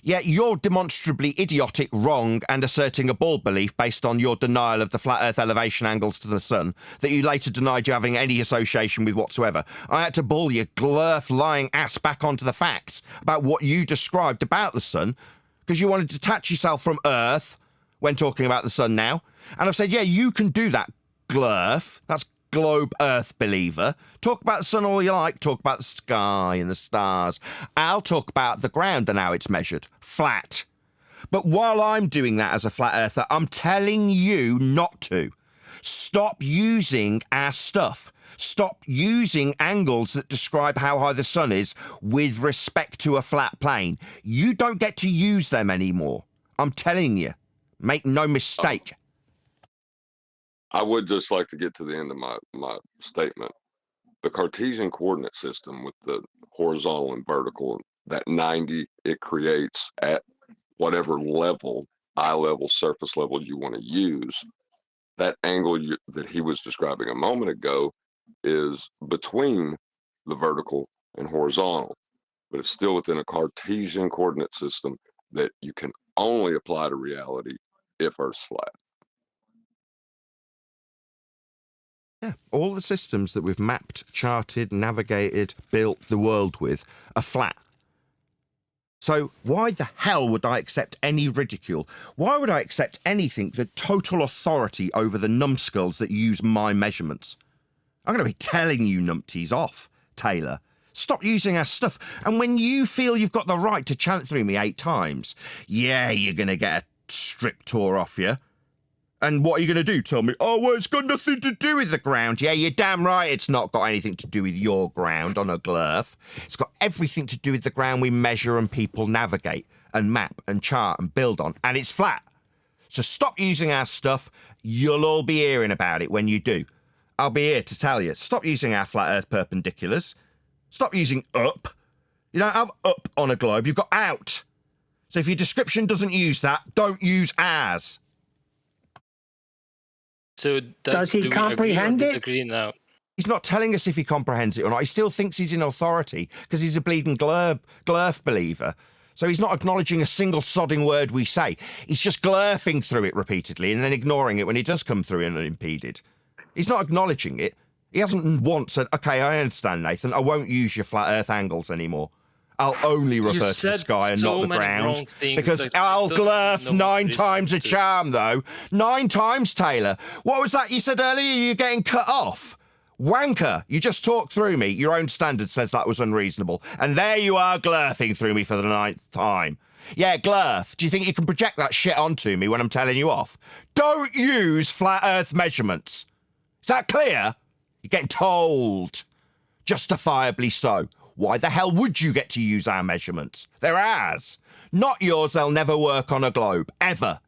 Yet you're demonstrably idiotic, wrong, and asserting a bald belief based on your denial of the flat Earth elevation angles to the sun that you later denied you having any association with whatsoever. I had to bull your glurf lying ass back onto the facts about what you described about the sun because you wanted to detach yourself from Earth when talking about the sun now. And I've said, yeah, you can do that, glurf. That's globe Earth believer. Talk about the sun all you like. Talk about the sky and the stars. I'll talk about the ground and how it's measured. Flat. But while I'm doing that as a flat earther, I'm telling you not to. Stop using our stuff. Stop using angles that describe how high the sun is with respect to a flat plane. You don't get to use them anymore. I'm telling you. Make no mistake. I would just like to get to the end of my statement. The Cartesian coordinate system with the horizontal and vertical, that 90 it creates at whatever level, eye level, surface level you want to use, that angle that he was describing a moment ago is between the vertical and horizontal, but it's still within a Cartesian coordinate system that you can only apply to reality if Earth's flat. Yeah, all the systems that we've mapped, charted, navigated, built the world with are flat. So why the hell would I accept any ridicule? Why would I accept anything that total authority over the numbskulls that use my measurements? I'm going to be telling you numpties off, Taylor. Stop using our stuff. And when you feel you've got the right to chant through me 8 times, yeah, you're going to get a strip tour off you. And what are you going to do? Tell me, oh, well, it's got nothing to do with the ground. Yeah, you're damn right it's not got anything to do with your ground on a glurf. It's got everything to do with the ground we measure and people navigate and map and chart and build on. And it's flat. So stop using our stuff. You'll all be hearing about it when you do. I'll be here to tell you. Stop using our flat Earth perpendiculars. Stop using up. You don't have up on a globe. You've got out. So if your description doesn't use that, don't use ours. So Does he do we comprehend agree or it? disagree now? He's not telling us if he comprehends it or not. He still thinks he's in authority because he's a bleeding glurf believer. So he's not acknowledging a single sodding word we say. He's just glurfing through it repeatedly and then ignoring it when it does come through unimpeded. He's not acknowledging it. He hasn't once said, OK, I understand, Nathan. I won't use your flat Earth angles anymore. I'll only refer to the sky and not the ground. Because I'll glurf 9 times a charm, though. 9 times, Taylor. What was that you said earlier? You're getting cut off. Wanker, you just talked through me. Your own standard says that was unreasonable. And there you are glurfing through me for the 9th time. Yeah, glurf. Do you think you can project that shit onto me when I'm telling you off? Don't use flat Earth measurements. Is that clear? You're getting told. Justifiably so. Why the hell would you get to use our measurements? They're ours. Not yours, they'll never work on a globe. Ever.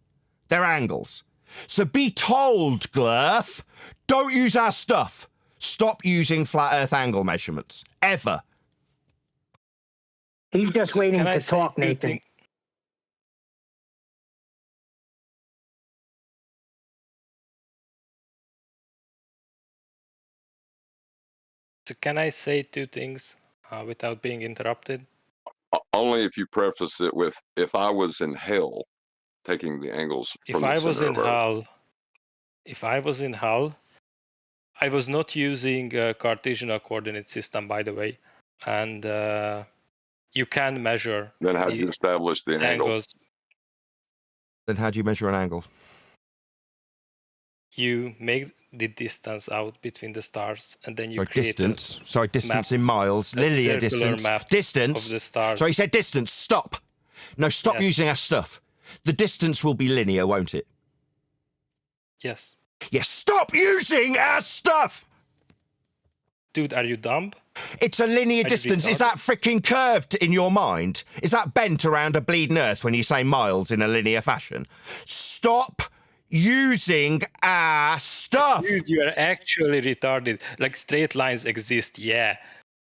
They're angles. So be told, glurf. Don't use our stuff. Stop using flat Earth angle measurements. Ever. He's just waiting to talk, Nathan. So can I say 2 things without being interrupted? Only if you preface it with, if I was in hell, taking the angles from If the I was center in of Earth. hell, I was not using a Cartesian coordinate system, by the way. And you can measure Then how do you establish the angle? angles. Then how do you measure an angle? You make the distance out between the stars, and then you Sorry, create distance. Sorry, distance map, in miles. a Linear circular distance. map Distance. of the stars. Sorry, he said distance. Stop. No, stop Yes. using our stuff. The distance will be linear, won't it? Yes. Yes, stop using our stuff! Dude, are you dumb? It's a linear Are you distance. Is retarded? that freaking curved in your mind? Is that bent around a bleeding earth when you say miles in a linear fashion? Stop using our stuff! Dude, you are actually retarded. Like, straight lines exist, yeah.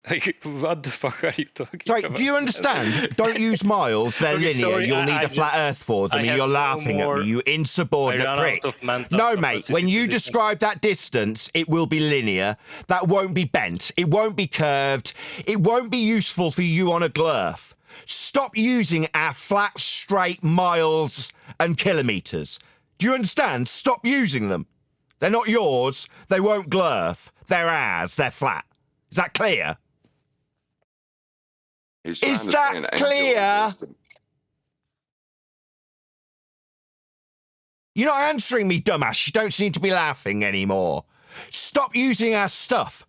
Like, what the fuck are you talking Sorry, about? do you understand? Don't use miles. They're Okay, linear. sorry, You'll need I a flat just- earth for them, I and have you're no laughing at more- me, you I insubordinate ran prick. out of mental No, mate, capacity when to you listen. describe that distance, it will be linear. That won't be bent. It won't be curved. It won't be useful for you on a glurf. Stop using our flat, straight miles and kilometres. Do you understand? Stop using them. They're not yours. They won't glurf. They're ours. They're flat. Is that clear? He's trying Is to that say an angular clear? distance. You're not answering me, dumbass. You don't seem to be laughing anymore. Stop using our stuff.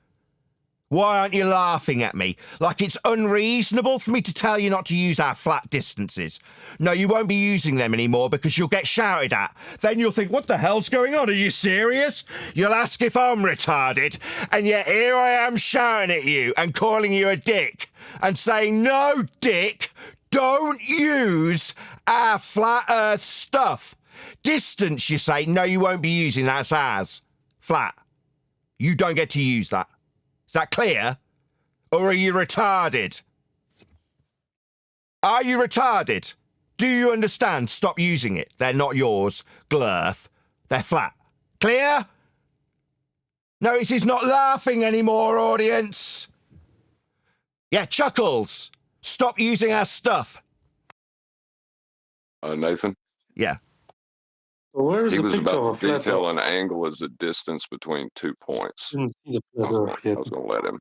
Why aren't you laughing at me? Like it's unreasonable for me to tell you not to use our flat distances. No, you won't be using them anymore because you'll get shouted at. Then you'll think, what the hell's going on? Are you serious? You'll ask if I'm retarded, and yet here I am shouting at you and calling you a dick and saying, no, dick, don't use our flat earth stuff. Distance, you say, no, you won't be using that. That's ours. Flat. You don't get to use that. Is that clear? Or are you retarded? Are you retarded? Do you understand? Stop using it. They're not yours. Glurf. They're flat. Clear? Notice he's not laughing anymore, audience. Yeah, Chuckles. Stop using our stuff. Nathan? Yeah. Where's He the was picture about of a to flat detail earth? an angle as a distance between 2 points. Didn't see the I flat was earth yet. going to let him.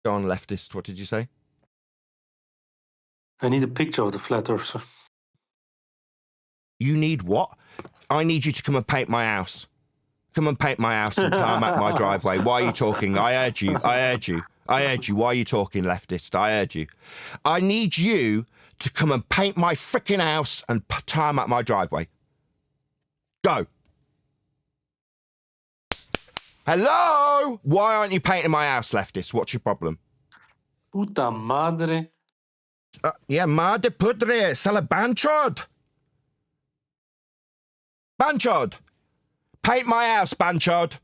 Go on, leftist. What did you say? I need a picture of the flat earth, sir. You need what? I need you to come and paint my house. Come and paint my house and tarmac my driveway. Why are you talking? I heard you. I heard you. I heard you. Why are you talking, leftist? I heard you. I need you to come and paint my freaking house and tarmac my driveway. Go. Hello? Why aren't you painting my house, leftist? What's your problem? Puta madre. Yeah, madre pudre, sala banchod. Banchod. Paint my house, Banchod.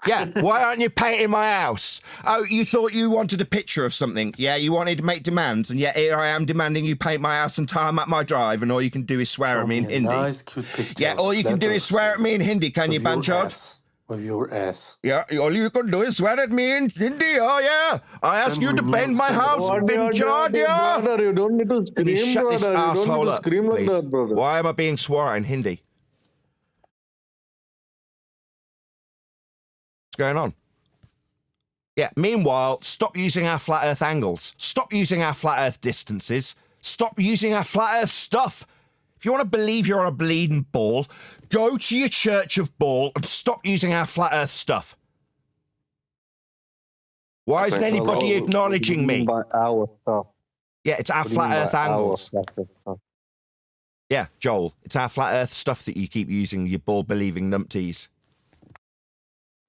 Yeah, why aren't you painting my house? Oh, you thought you wanted a picture of something. Yeah, you wanted to make demands, and yet here I am demanding you paint my house and tarmac my drive, and all you can do is swear at me in Hindi. Nice, cute picture. Yeah, all you can do is swear at me in Hindi, can you, Banchod? With your ass. Yeah, all you can do is swear at me in Hindi. Oh, yeah. I ask you to paint my house, Banchod, yeah. Brother, you don't need to scream, Can you shut this brother. You don't asshole need to up, scream like please? that, brother. Why am I being swore at in Hindi? What's going on? Yeah, meanwhile, stop using our flat earth angles. Stop using our flat earth distances. Stop using our flat earth stuff. If you want to believe you're on a bleeding ball, go to your church of ball and stop using our flat earth stuff. Why isn't anybody acknowledging me? By our stuff. Yeah, it's our What do you mean flat earth by our angles. flat earth stuff? Yeah, Joel, it's our flat earth stuff that you keep using, you ball-believing numpties.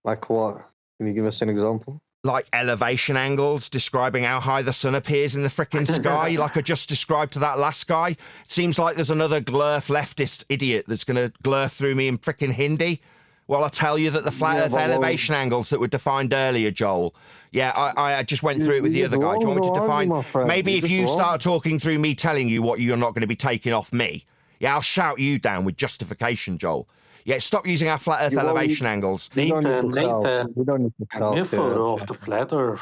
Like what? Can you give us an example? Like elevation angles, describing how high the sun appears in the frickin' sky, like I just described to that last guy. Seems like there's another glurf leftist idiot that's going to glurf through me in frickin' Hindi. Well, I tell you that the flat earth elevation angles that were defined earlier, Joel. Yeah, I just went through it with the other guy. Do you want me to define? Maybe if you start talking through me telling you what you're not going to be taking off me, yeah, I'll shout you down with justification, Joel. Yeah, stop using our flat earth elevation angles. Nathan, We don't need to I'm here for of the flat earth.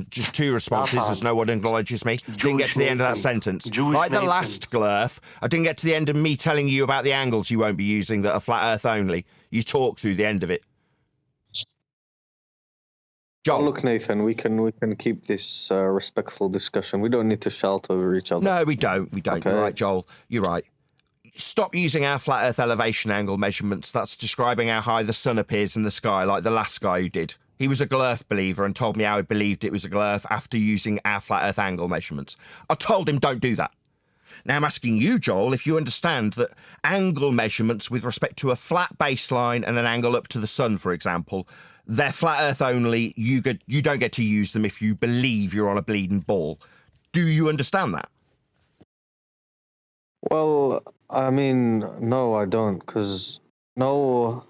Just two responses as no one acknowledges me. Didn't get to the end of that sentence. Like the last glurf, I didn't get to the end of me telling you about the angles you won't be using that are flat earth only. You talk through the end of it. Joel. Oh, look, Nathan, we can keep this respectful discussion. We don't need to shout over each other. No, we don't. We don't. Okay. You're right, Joel. You're right. Stop using our flat earth elevation angle measurements. That's describing how high the sun appears in the sky, like the last guy who did. He was a glurf believer and told me how he believed it was a glurf after using our flat earth angle measurements. I told him don't do that. Now I'm asking you, Joel, if you understand that angle measurements with respect to a flat baseline and an angle up to the sun, for example, they're flat earth only. You don't get to use them if you believe you're on a bleeding ball. Do you understand that? Well, I mean, no, I don't, because no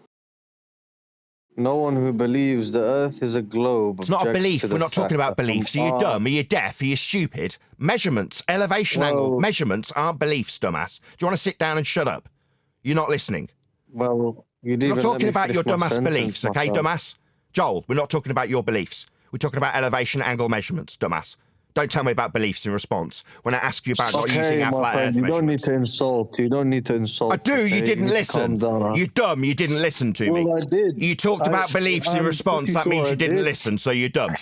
No one who believes the Earth is a globe. It's not a objects belief. to the We're not talking fact about that from beliefs. Are you our- dumb? Are you deaf? Are you stupid? Measurements, elevation angle, measurements aren't beliefs, dumbass. Do you want to sit down and shut up? You're not listening. Well, you didn't We're not even let talking me about finish your my dumbass sentence, beliefs, my okay, friend. dumbass? Joel, we're not talking about your beliefs. We're talking about elevation angle measurements, dumbass. Don't tell me about beliefs in response when I ask you about not using our my flat friend, Earth you measurements. don't need to insult. You don't need to insult. I do. You okay? didn't need to listen. calm down, huh? You're dumb. You didn't listen to me. Well, I did. You talked about beliefs in I'm response. pretty That means sure you I didn't did. listen, so you're dumb.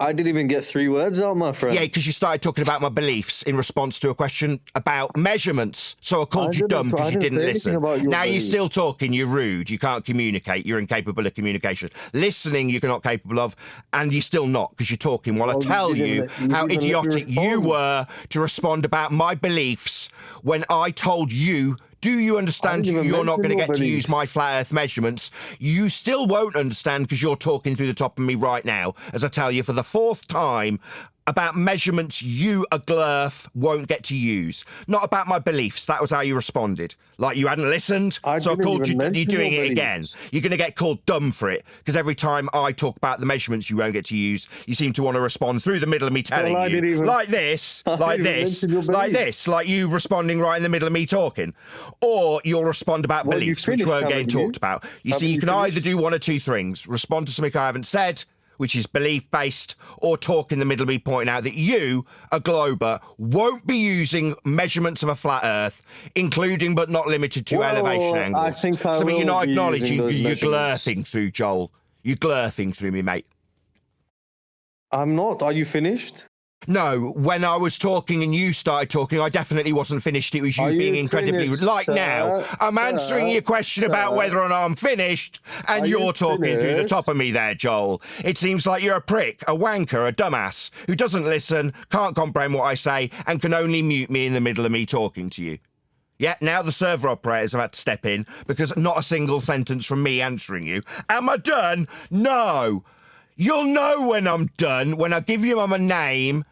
I didn't even get 3 words out, my friend. Yeah, because you started talking about my beliefs in response to a question about measurements. So I called you dumb because you didn't listen. Now you're still talking. You're rude. You can't communicate. You're incapable of communication. Listening, you're not capable of, and you're still not because you're talking while I tell you how idiotic you were to respond about my beliefs when I told you. Do you understand you're not going to get to use my flat Earth measurements? You still won't understand because you're talking through the top of me right now, as I tell you for the 4th time about measurements you, a glurf, won't get to use. Not about my beliefs. That was how you responded. Like you hadn't listened, so I called you. You're doing it again. You're going to get called dumb for it because every time I talk about the measurements you won't get to use, you seem to want to respond through the middle of me telling you. Like this, like this, like this, like you responding right in the middle of me talking. Or you'll respond about beliefs, which won't get talked about. You see, you can either do one or two things. Respond to something I haven't said, which is belief-based, or talk in the middle of me pointing out that you, a glober, won't be using measurements of a flat Earth, including but not limited to elevation angles. I think I Something will you're not be acknowledging. using those You're measurements. glurfing through, Joel. You're glurfing through me, mate. I'm not. Are you finished? No, when I was talking and you started talking, I definitely wasn't finished. It was you being incredibly rude. Like now, I'm answering your question about whether or not I'm finished, and you're talking through the top of me there, Joel. It seems like you're a prick, a wanker, a dumbass, who doesn't listen, can't comprehend what I say, and can only mute me in the middle of me talking to you. Yeah, now the server operators have had to step in, because not a single sentence from me answering you. Am I done? No. You'll know when I'm done, when I give you my name,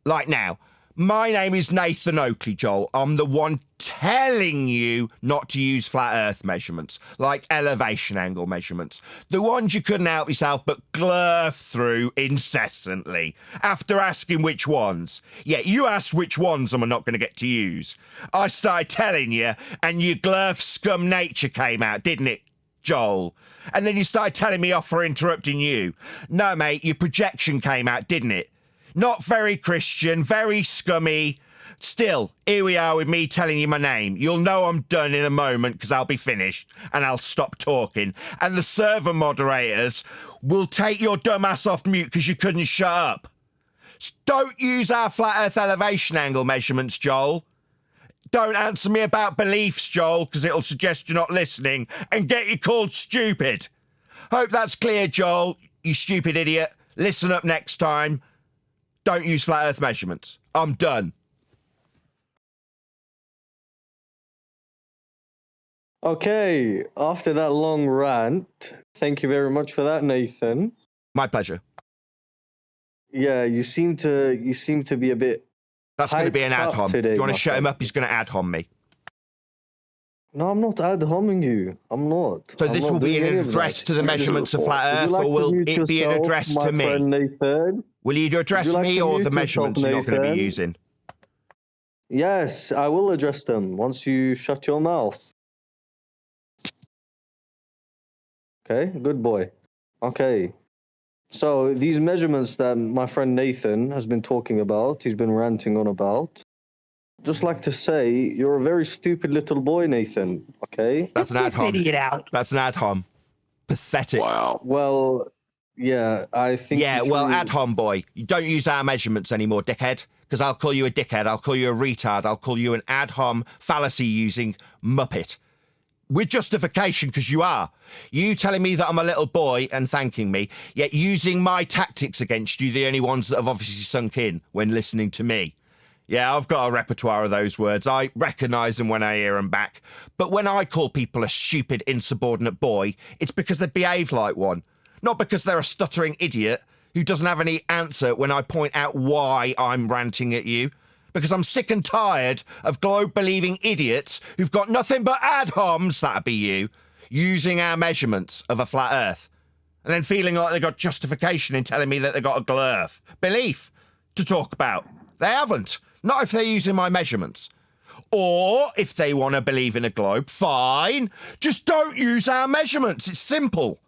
like now. My name is Nathan Oakley, Joel. I'm the one telling you not to use flat Earth measurements, like elevation angle measurements. The ones you couldn't help yourself but glurf through incessantly, after asking which ones. Yeah, you asked which ones I'm not going to get to use. I started telling you, and your glurf scum nature came out, didn't it, Joel? And then you started telling me off for interrupting you. No, mate, your projection came out, didn't it? Not very Christian, very scummy. Still, here we are with me telling you my name. You'll know I'm done in a moment because I'll be finished and I'll stop talking. And the server moderators will take your dumb ass off mute because you couldn't shut up. Don't use our flat Earth elevation angle measurements, Joel. Don't answer me about beliefs, Joel, because it'll suggest you're not listening and get you called stupid. Hope that's clear, Joel, you stupid idiot. Listen up next time. Don't use flat Earth measurements. I'm done. Okay, after that long rant, thank you very much for that, Nathan. My pleasure. Yeah, you seem to be a bit. That's going to be an ad hom. Do you want to shut him up? He's going to ad hom me. No, I'm not ad homing you. I'm not. So this will be an address to the measurements of flat Earth, or will it be an address to me? Nathan? Will you address me or the measurements you're not going to be using? Yes, I will address them once you shut your mouth. Okay, good boy. Okay. So these measurements that my friend Nathan has been talking about, he's been ranting on about. Just like to say, you're a very stupid little boy, Nathan. Okay? That's an ad hom. That's an ad hom. Pathetic. Wow. Well, yeah, I think. Yeah, well, ad hom boy. You don't use our measurements anymore, dickhead. Because I'll call you a dickhead. I'll call you a retard. I'll call you an ad hom fallacy using muppet. With justification, because you are. You telling me that I'm a little boy and thanking me, yet using my tactics against you, the only ones that have obviously sunk in when listening to me. Yeah, I've got a repertoire of those words. I recognise them when I hear them back. But when I call people a stupid, insubordinate boy, it's because they behave like one. Not because they're a stuttering idiot who doesn't have any answer when I point out why I'm ranting at you. Because I'm sick and tired of globe-believing idiots who've got nothing but ad homs, that'd be you, using our measurements of a flat Earth, and then feeling like they got justification in telling me that they got a glurf belief to talk about. They haven't. Not if they're using my measurements. Or if they want to believe in a globe, fine. Just don't use our measurements. It's simple.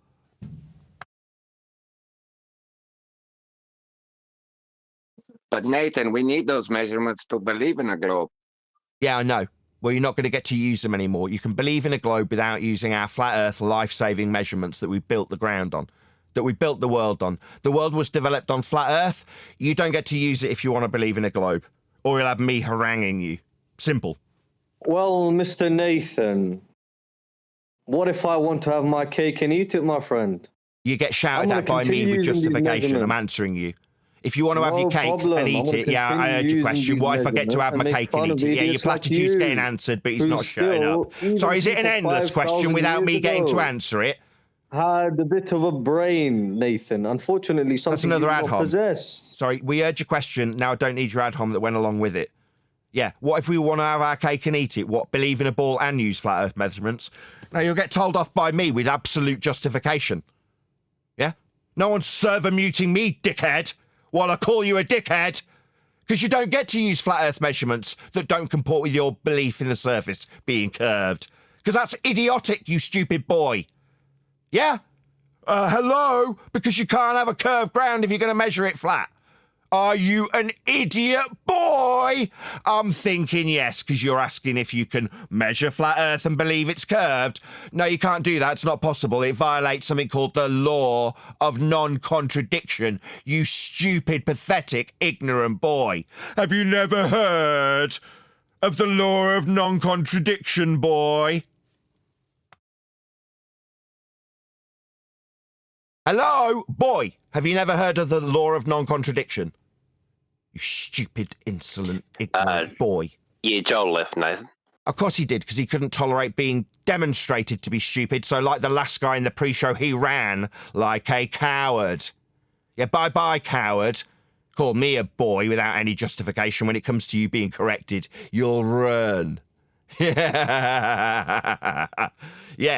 But Nathan, we need those measurements to believe in a globe. Yeah, I know. Well, you're not going to get to use them anymore. You can believe in a globe without using our flat Earth life-saving measurements that we built the ground on, that we built the world on. The world was developed on flat Earth. You don't get to use it if you want to believe in a globe, or you'll have me haranguing you. Simple. Well, Mr. Nathan, what if I want to have my cake and eat it, my friend? You get shouted I'm at gonna by me continue with using these justification. I'm measurements. answering you. If you want to have No your cake problem. and I'm eat gonna it, yeah, I continue heard your using question. these What if I get to measurements have my and make cake fun and of eat it? Yeah, your idiots like platitude's you, getting answered, but he's who not shutting up. still, Sorry, is it an even endless question 5,000 without me years getting to ago, answer it? had a bit of a brain, Nathan. Unfortunately, That's something you another do ad not hom. possess. Sorry, we heard your question. Now I don't need your ad hom that went along with it. Yeah, what if we want to have our cake and eat it? What, believe in a ball and use flat Earth measurements? Now you'll get told off by me with absolute justification. Yeah? No one's server muting me, dickhead, while I call you a dickhead. Because you don't get to use flat Earth measurements that don't comport with your belief in the surface being curved. Because that's idiotic, you stupid boy. Yeah? Hello? Because you can't have a curved ground if you're going to measure it flat. Are you an idiot boy? I'm thinking yes, because you're asking if you can measure flat Earth and believe it's curved. No, you can't do that. It's not possible. It violates something called the law of non-contradiction. You stupid, pathetic, ignorant boy. Have you never heard of the law of non-contradiction, boy? Hello? Boy, have you never heard of the law of non-contradiction? You stupid, insolent, ignorant boy. Yeah, Joel left, Nathan. Of course he did, because he couldn't tolerate being demonstrated to be stupid, so like the last guy in the pre-show, he ran like a coward. Yeah, bye-bye, coward. Call me a boy without any justification when it comes to you being corrected. You'll run. Yeah,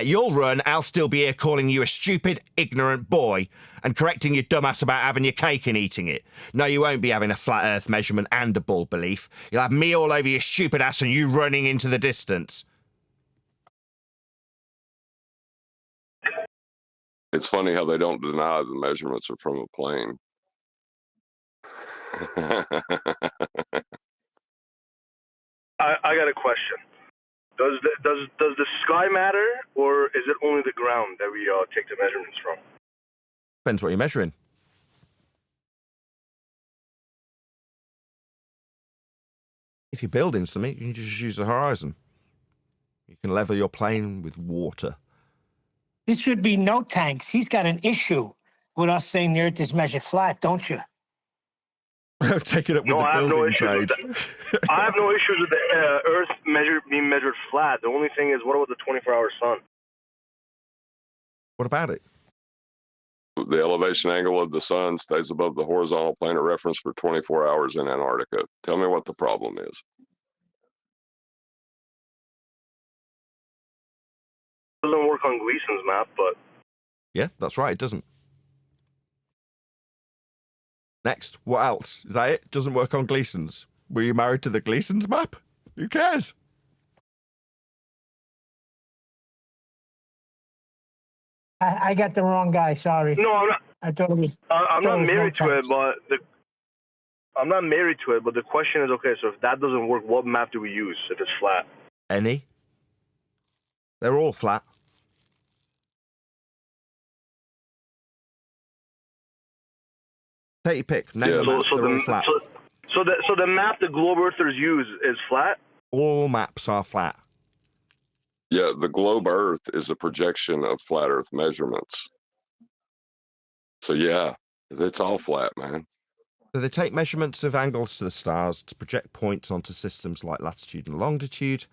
you'll run. I'll still be here calling you a stupid, ignorant boy and correcting your dumbass about having your cake and eating it. No, you won't be having a flat Earth measurement and a ball belief. You'll have me all over your stupid ass and you running into the distance. It's funny how they don't deny the measurements are from a plane. I got a question. Does the sky matter, or is it only the ground that we take the measurements from? Depends what you're measuring. If you're building something, you can just use the horizon. You can level your plane with water. This should be no tanks. He's got an issue with us saying the Earth is measured flat, don't you? Take it up with No, I the have no building issues trade. with that. I have no issues with the Earth being measured flat. The only thing is, what about the 24-hour sun? What about it? The elevation angle of the sun stays above the horizontal plane of reference for 24 hours in Antarctica. Tell me what the problem is. It doesn't work on Gleason's map, but... Yeah, that's right, it doesn't. Next, what else? Is that it? Doesn't work on Gleason's. Were you married to the Gleason's map? Who cares? I got the wrong guy, sorry. No, I'm not. I thought it was... I'm not was married no to it, tanks. but I'm not married to it, but the question is, okay, so if that doesn't work, what map do we use if it's flat? Any? They're all flat. Take your pick. Name the maps, they're all flat. So the map the globe earthers use is flat? All maps are flat. Yeah, the globe Earth is a projection of flat Earth measurements. So yeah, it's all flat, man. So they take measurements of angles to the stars to project points onto systems like latitude and longitude.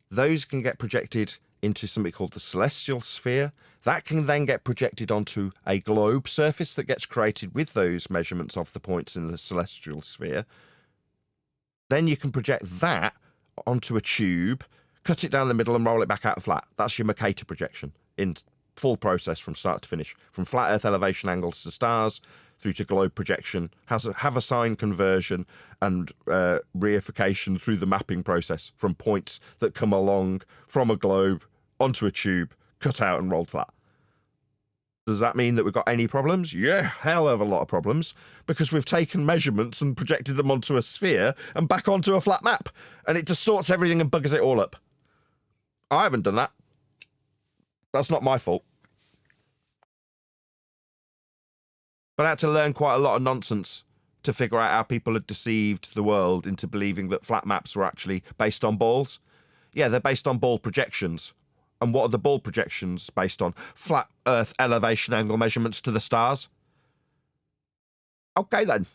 Those can get projected into something called the celestial sphere. That can then get projected onto a globe surface that gets created with those measurements of the points in the celestial sphere. Then you can project that onto a tube, cut it down the middle and roll it back out flat. That's your Mercator projection. in full process from start to finish, from flat Earth elevation angles to stars, through to globe projection, have a sign conversion and reification through the mapping process from points that come along from a globe onto a tube, cut out and rolled flat. Does that mean that we've got any problems? Yeah, hell of a lot of problems, because we've taken measurements and projected them onto a sphere and back onto a flat map, and it distorts everything and buggers it all up. I haven't done that. That's not my fault. But I had to learn quite a lot of nonsense to figure out how people had deceived the world into believing that flat maps were actually based on balls. Yeah, they're based on ball projections. And what are the ball projections based on? Flat Earth elevation angle measurements to the stars. Okay, then.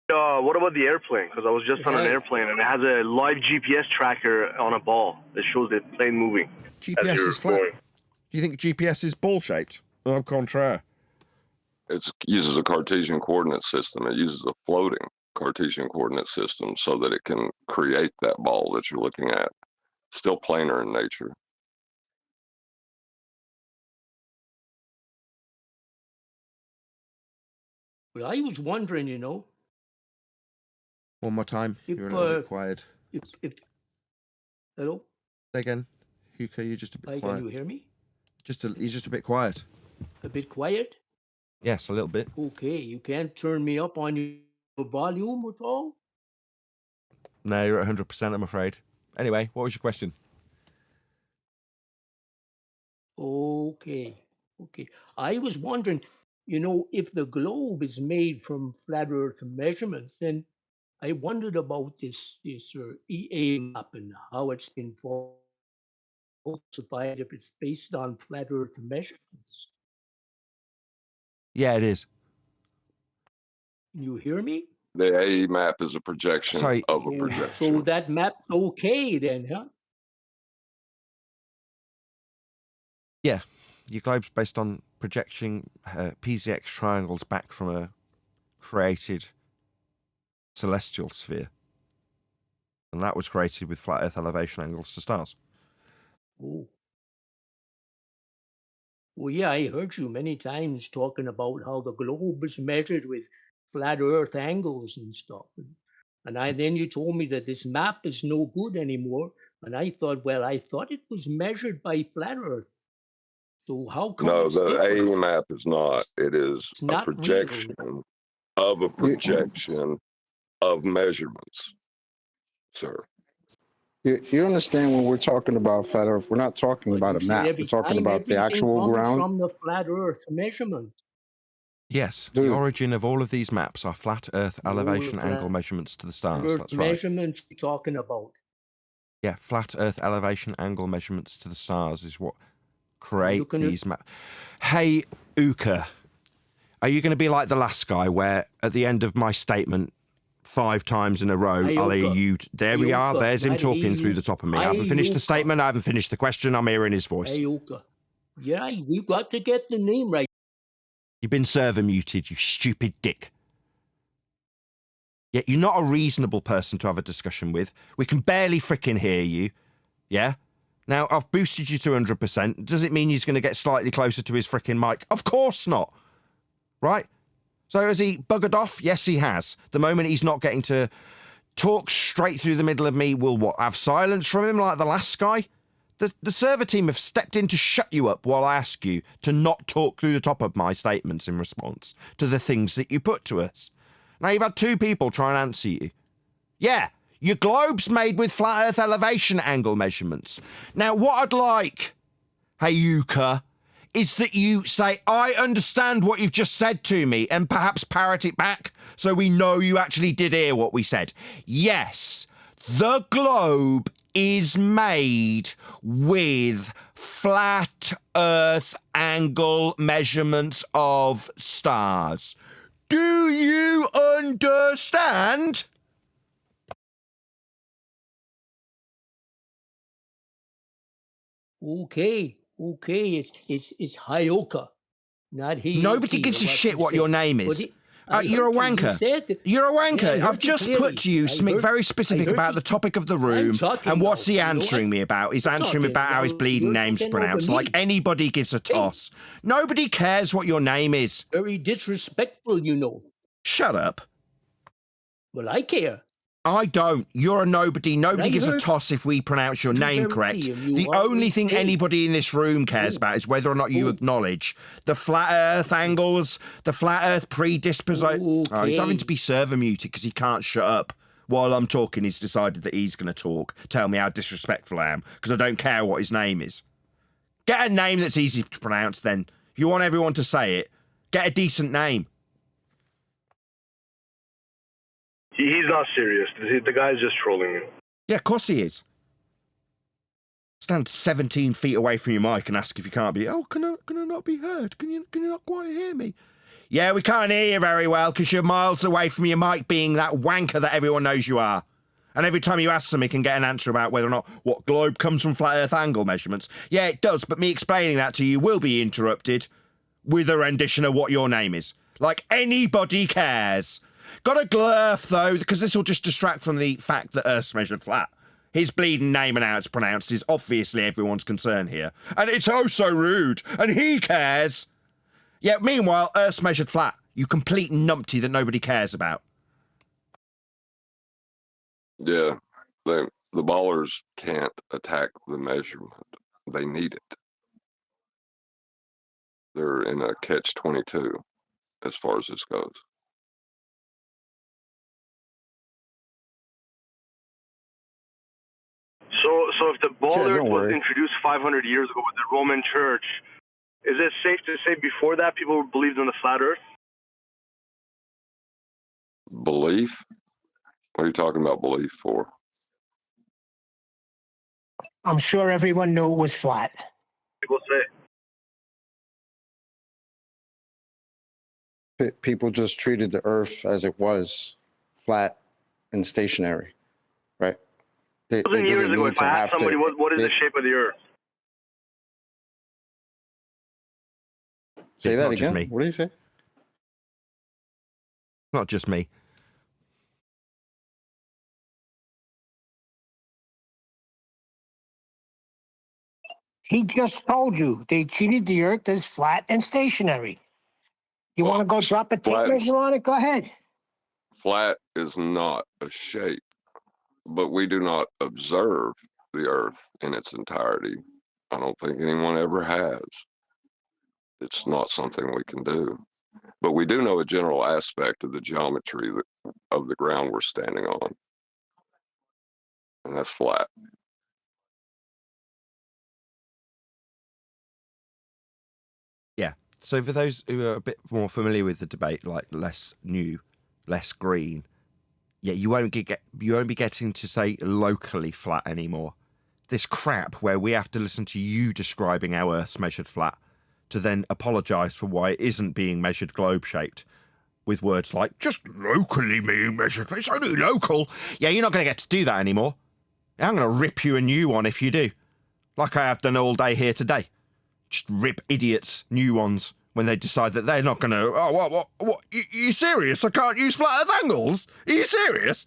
What about the airplane? Because I was just on an airplane and it has a live GPS tracker on a ball that shows the plane moving. GPS is flat. Do you think GPS is ball-shaped? Au contraire. It uses a Cartesian coordinate system. It uses a floating Cartesian coordinate system so that it can create that ball that you're looking at. Still planar in nature. Well, I was wondering, One more time. If, You're a little bit quiet. Hello? Say again. Huka, you're just a bit quiet. Can you hear me? He's just a bit quiet. A bit quiet? Yes, a little bit. Okay, you can't turn me up on your volume at all? No, you're at 100%, I'm afraid. Anyway, what was your question? Okay. I was wondering, if the globe is made from flat Earth measurements, then I wondered about this EA map and how it's been falsified if it's based on flat Earth measurements. Yeah, it is. You hear me? The AE map is a projection of a projection. So that map's okay then, huh? Yeah, your globe's based on projecting PZX triangles back from a created celestial sphere. And that was created with flat Earth elevation angles to stars. Oh. Well, yeah, I heard you many times talking about how the globe is measured with flat Earth angles and stuff. And then you told me that this map is no good anymore. And I thought, well, I thought it was measured by flat Earth. So how come No, it's the different? AE map is not. It is It's a not projection real. of a projection of measurements, sir. You understand when we're talking about flat Earth, we're not talking about a You said map. We're every talking time about the everything actual comes ground. from the flat Earth measurement. Yes, Dude. the origin of all of these maps are flat Earth elevation angle measurements to the stars. Earth That's right. measurements you're talking about. Yeah, flat Earth elevation angle measurements to the stars is what create these maps. Hey, Uka, are you going to be like the last guy where at the end of my statement 5 times in a row, Hey, I'll hear Uka. you... There we are, there's him Not talking hey, through the top of me. I haven't hey, finished the Uka. statement, I haven't finished the question, I'm hearing his voice. Hey, Uka. Yeah, we got to get the name right. You've been server muted, you stupid dick. Yeah, you're not a reasonable person to have a discussion with. We can barely fricking hear you. Yeah? Now, I've boosted you to 100%. Does it mean he's going to get slightly closer to his fricking mic? Of course not. Right? So has he buggered off? Yes, he has. The moment he's not getting to talk straight through the middle of me, will what? Have silence from him like the last guy? The server team have stepped in to shut you up while I ask you to not talk through the top of my statements in response to the things that you put to us. Now, you've had 2 people try and answer you. Yeah, your globe's made with flat Earth elevation angle measurements. Now, what I'd like, hey, Yuka, is that you say, I understand what you've just said to me, and perhaps parrot it back so we know you actually did hear what we said. Yes, the globe is made with flat Earth angle measurements of stars. Do you understand? Okay, it's Hyoka, not he. Nobody gives a shit what your name is. You're a heard you. You wanker. said- You're a wanker. Yeah, I I've heard you just clearly. put to you I something heard- very I specific heard about you- the topic of the room, talking and what's he about, answering me about? He's answering me about how his about bleeding you're name's talking over pronounced. me. Like anybody gives a toss. Nobody cares what your name is. Very disrespectful, you know. Shut up. Well, I care. I don't. You're a nobody. Nobody I gives a heard toss if we pronounce your you name very correct. and you The always only thing say- anybody in this room cares about is whether or not you acknowledge the flat earth angles, the flat earth predisposition. Oh, he's having to be server muted because he can't shut up. While I'm talking, he's decided that he's going to talk. Tell me how disrespectful I am because I don't care what his name is. Get a name that's easy to pronounce then. If you want everyone to say it, get a decent name. He's not serious. The guy's just trolling you. Yeah, of course he is. Stand 17 feet away from your mic and ask if you can't be. Oh, can I not be heard? Can you not quite hear me? Yeah, we can't hear you very well because you're miles away from your mic being that wanker that everyone knows you are. And every time you ask them, you can get an answer about whether or not what globe comes from flat earth angle measurements. Yeah, it does, but me explaining that to you will be interrupted with a rendition of what your name is. Like anybody cares. Got a glurf, though, because this will just distract from the fact that Earth's measured flat. His bleeding name and how it's pronounced is obviously everyone's concern here. And it's oh so rude, and he cares. Yeah, meanwhile, Earth's measured flat. You complete numpty that nobody cares about. Yeah, the ballers can't attack the measurement. They need it. They're in a catch-22 as far as this goes. So if the ball Yeah, earth don't was worry. introduced 500 years ago with the Roman Church, is it safe to say before that people believed in the flat Earth? Belief? What are you talking about belief for? I'm sure everyone knew it was flat. People say. People just treated the Earth as it was, flat and stationary, right? They 1,000 years didn't ago, need if to I have asked somebody to. what is the shape of the Earth, Say It's that not just again. me. What do you say? Not just me. He just told you they treated the Earth as flat and stationary. You want to go drop a tape Flat. measure on it? Go ahead. Flat is not a shape, but we do not observe the Earth in its entirety. I don't think anyone ever has. It's not something we can do. But we do know a general aspect of the geometry of the ground we're standing on. And that's flat. Yeah. So for those who are a bit more familiar with the debate, like less new, less green, yeah, you won't be getting to say locally flat anymore. This crap where we have to listen to you describing how Earth's measured flat to then apologise for why it isn't being measured globe-shaped with words like, just locally being measured, it's only local. Yeah, you're not going to get to do that anymore. I'm going to rip you a new one if you do. Like I have done all day here today. Just rip idiots new ones when they decide that they're not going to... Oh, what? You serious? I can't use flat earth angles? Are you serious?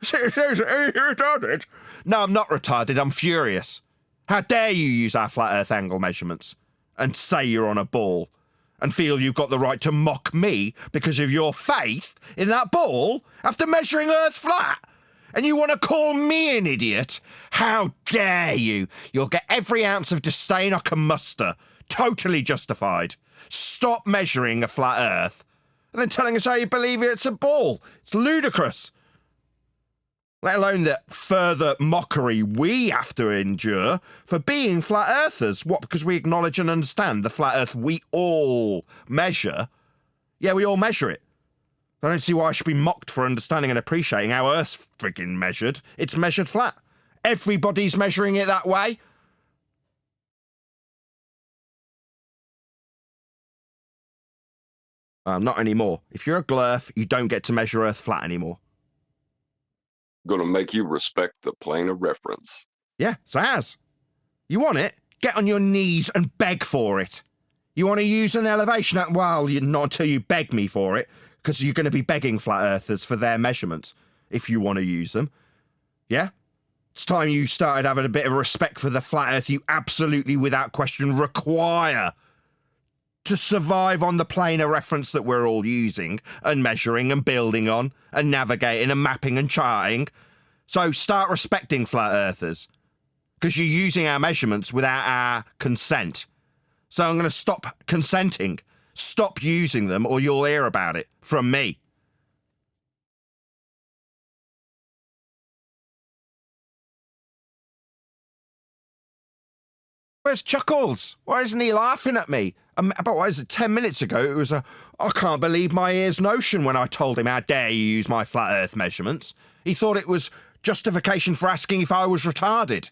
Seriously, are you retarded? No, I'm not retarded. I'm furious. How dare you use our flat earth angle measurements and say you're on a ball and feel you've got the right to mock me because of your faith in that ball after measuring Earth flat? And you want to call me an idiot? How dare you? You'll get every ounce of disdain I can muster. Totally justified. Stop measuring a flat Earth and then telling us how you believe it's a ball. It's ludicrous. Let alone the further mockery we have to endure for being flat earthers. What, because we acknowledge and understand the flat earth we all measure? Yeah, we all measure it. I don't see why I should be mocked for understanding and appreciating how Earth's frigging measured. It's measured flat. Everybody's measuring it that way. Not anymore. If you're a glurf, you don't get to measure Earth flat anymore. Going to make you respect the plane of reference. Yeah, Zaz. You want it? Get on your knees and beg for it. You want to use an elevation? Well, not until you beg me for it, because you're going to be begging flat earthers for their measurements if you want to use them. Yeah? It's time you started having a bit of respect for the flat earth you absolutely, without question, require to survive on the plane of reference that we're all using and measuring and building on and navigating and mapping and charting. So start respecting flat earthers, because you're using our measurements without our consent. So I'm going to stop consenting. Stop using them, or you'll hear about it from me. Where's Chuckles? Why isn't he laughing at me? About, what is it, 10 minutes ago, it was a, I can't believe my ears notion when I told him, how dare you use my flat earth measurements. He thought it was justification for asking if I was retarded.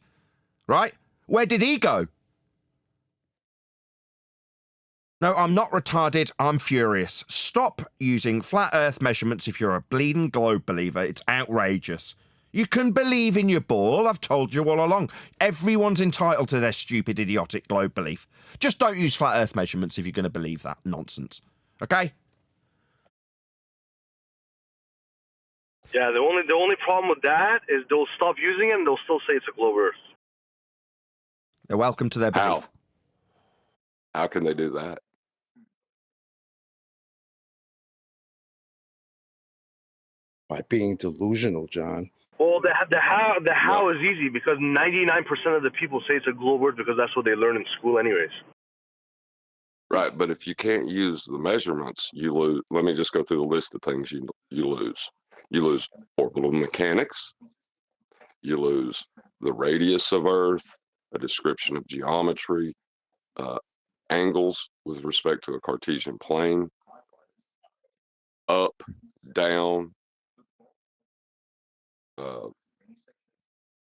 Right? Where did he go? No, I'm not retarded, I'm furious. Stop using flat earth measurements if you're a bleeding globe believer. It's outrageous. You can believe in your ball, I've told you all along. Everyone's entitled to their stupid, idiotic globe belief. Just don't use flat earth measurements if you're going to believe that nonsense. Okay? Yeah, the only problem with that is they'll stop using it and they'll still say it's a globe Earth. They're welcome to their belief. How can they do that? By being delusional, John. Well, the how is easy, because 99% of the people say it's a globe Earth because that's what they learn in school anyways. Right, but if you can't use the measurements, you lose. Let me just go through the list of things you lose. You lose orbital mechanics. You lose the radius of Earth, a description of geometry, angles with respect to a Cartesian plane, up, down,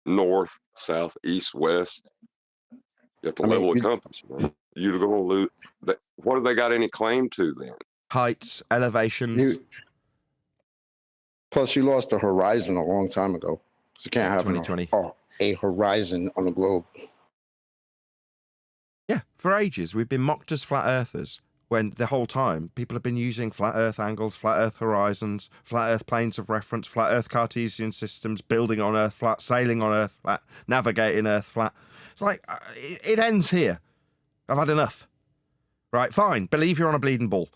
north, south, east, west. You have to level the compass. You're going to lose. What have they got any claim to then? Heights, elevations. Plus, you lost the horizon a long time ago. So you can't have 2020. A horizon on the globe. Yeah, for ages we've been mocked as flat earthers, when the whole time people have been using flat earth angles, flat earth horizons, flat earth planes of reference, flat earth Cartesian systems, building on earth flat, sailing on earth flat, navigating earth flat. It's like, it ends here. I've had enough. Right, fine, believe you're on a bleeding ball,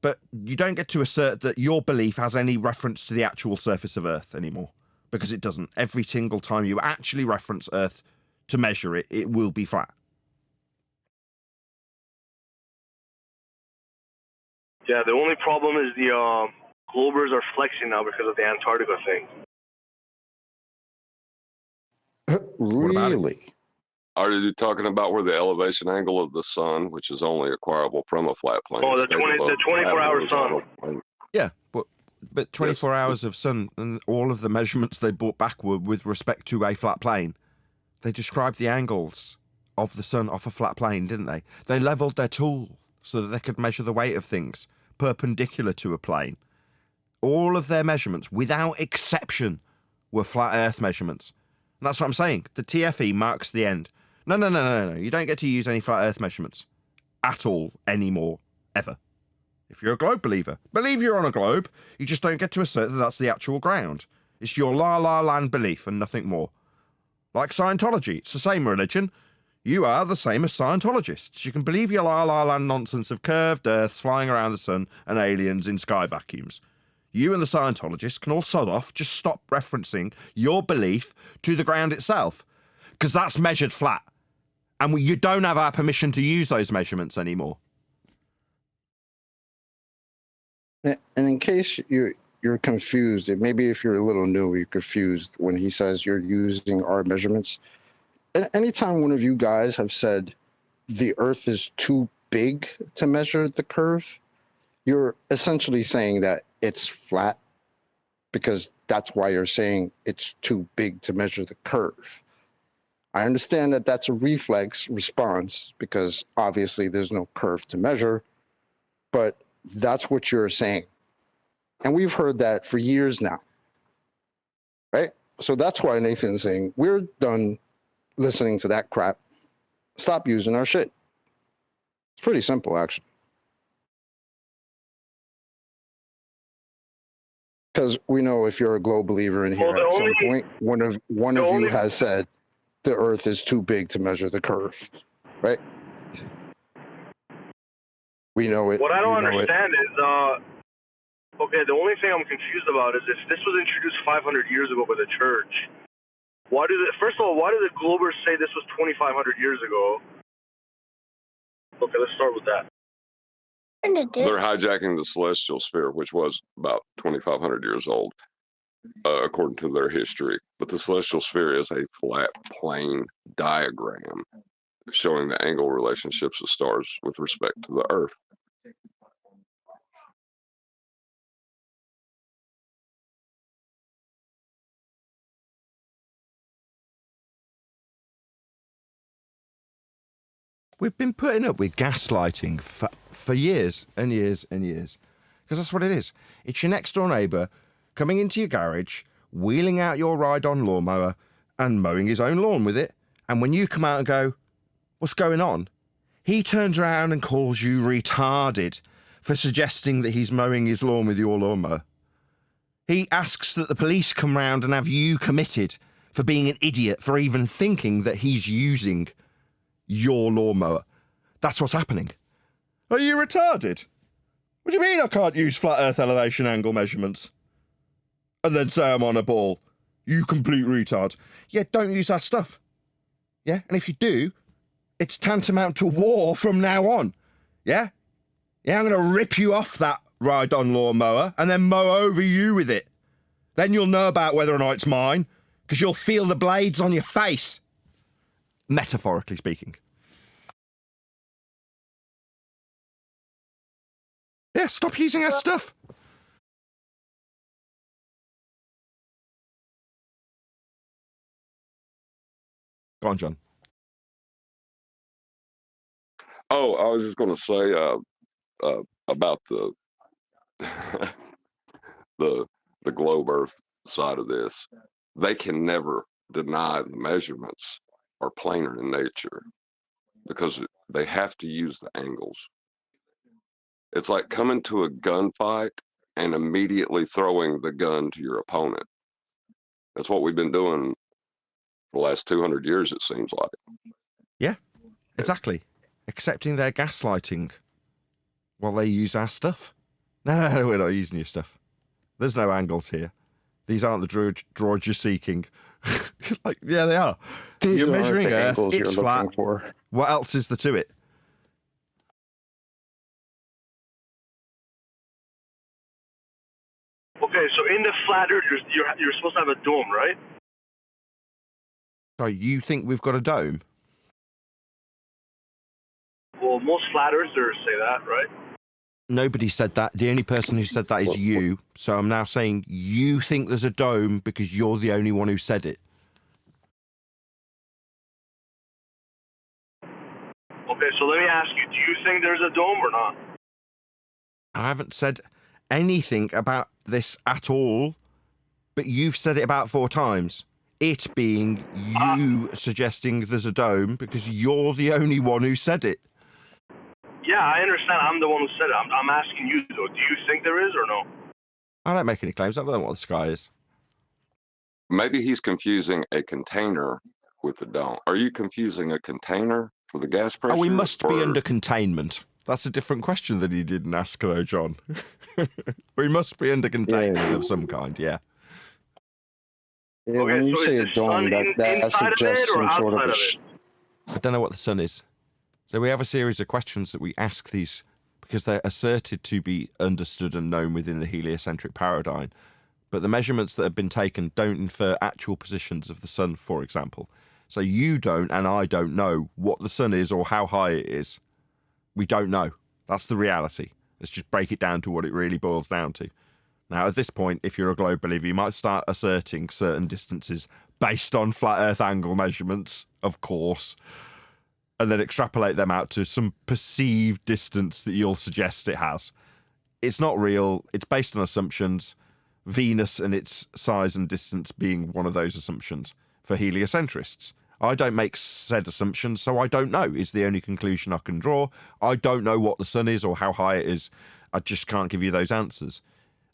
but you don't get to assert that your belief has any reference to the actual surface of Earth anymore, because it doesn't. Every single time you actually reference Earth to measure it, it will be flat. Yeah, the only problem is the globers are flexing now because of the Antarctica thing. Really? Are you talking about where the elevation angle of the sun, which is only acquirable from a flat plane? Oh, the 24-hour sun. Yeah, but 24 hours of sun, and all of the measurements they brought back were with respect to a flat plane. They described the angles of the sun off a flat plane, didn't they? They leveled their tool so that they could measure the weight of things perpendicular to a plane. All of their measurements, without exception, were flat Earth measurements. And that's what I'm saying. The TFE marks the end. No. You don't get to use any flat Earth measurements at all anymore, ever. If you're a globe believer, believe you're on a globe. You just don't get to assert that that's the actual ground. It's your la-la land belief and nothing more. Like Scientology, it's the same religion. You are the same as Scientologists. You can believe your la-la land nonsense of curved Earths flying around the sun and aliens in sky vacuums. You and the Scientologists can all sod off, just stop referencing your belief to the ground itself, because that's measured flat. And you don't have our permission to use those measurements anymore. And in case you're confused, maybe if you're a little new, you're confused when he says you're using our measurements. Anytime one of you guys have said the Earth is too big to measure the curve, you're essentially saying that it's flat, because that's why you're saying it's too big to measure the curve. I understand that that's a reflex response, because obviously there's no curve to measure, but that's what you're saying. And we've heard that for years now, right? So that's why Nathan's saying, we're done listening to that crap. Stop using our shit. It's pretty simple, actually. because we know if you're a globe believer in here at some point, one of you has said the Earth is too big to measure the curve, right? We know it. What I don't you know understand is, okay, the only thing I'm confused about is if this was introduced 500 years ago by the church, first of all, why do the Globers say this was 2,500 years ago? Okay, let's start with that. They're hijacking the celestial sphere, which was about 2,500 years old, according to their history. But the celestial sphere is a flat plane diagram showing the angle relationships of stars with respect to the Earth. We've been putting up with gaslighting for years and years and years. Because that's what it is. It's your next door neighbour coming into your garage, wheeling out your ride-on lawnmower and mowing his own lawn with it. And when you come out and go, what's going on? He turns around and calls you retarded for suggesting that he's mowing his lawn with your lawnmower. He asks that the police come round and have you committed for being an idiot for even thinking that he's using your lawnmower. That's what's happening. Are you retarded? What do you mean I can't use flat earth elevation angle measurements? And then say I'm on a ball. You complete retard. Yeah, don't use that stuff. Yeah, and if you do, it's tantamount to war from now on. Yeah? Yeah, I'm going to rip you off that ride-on lawnmower and then mow over you with it. Then you'll know about whether or not it's mine, because you'll feel the blades on your face. Metaphorically speaking. Yeah, stop using our stuff. Go on, John. Oh, I was just going to say about the the globe Earth side of this. They can never deny the measurements are planar in nature because they have to use the angles. It's like coming to a gunfight and immediately throwing the gun to your opponent. That's what we've been doing for the last 200 years, it seems like. Yeah, exactly. Accepting their gaslighting while they use our stuff. No, we're not using your stuff. There's no angles here. These aren't the droids you're seeking. Like, yeah, they are. These you're aren't measuring the Earth, angles it's you're flat. looking for. What else is there to it? Okay, so in the flat Earth, you're supposed to have a dome, right? Sorry, you think we've got a dome? Well, most flat earthers say that, right? Nobody said that. The only person who said that is you. So I'm now saying you think there's a dome because you're the only one who said it. Okay, so let me ask you, do you think there's a dome or not? I haven't said anything about this at all, but you've said it about 4 times. It being you suggesting there's a dome because you're the only one who said it. Yeah, I understand. I'm the one who said it. I'm asking you, though. Do you think there is or no? I don't make any claims. I don't know what the sky is. Maybe he's confusing a container with the dome. Are you confusing a container for the gas pressure? Oh, we must be under containment. That's a different question that he didn't ask, though, John. We must be under containment of some kind, yeah. Yeah, when you say a dome, that suggests some sort of I don't know what the sun is. So we have a series of questions that we ask these because they're asserted to be understood and known within the heliocentric paradigm. But the measurements that have been taken don't infer actual positions of the sun, for example. So you don't and I don't know what the sun is or how high it is. We don't know. That's the reality. Let's just break it down to what it really boils down to. Now, at this point, if you're a globe believer, you might start asserting certain distances based on flat Earth angle measurements, of course, and then extrapolate them out to some perceived distance that you'll suggest it has. It's not real. It's based on assumptions, Venus and its size and distance being one of those assumptions for heliocentrists. I don't make said assumptions, so I don't know, is the only conclusion I can draw. I don't know what the sun is or how high it is. I just can't give you those answers.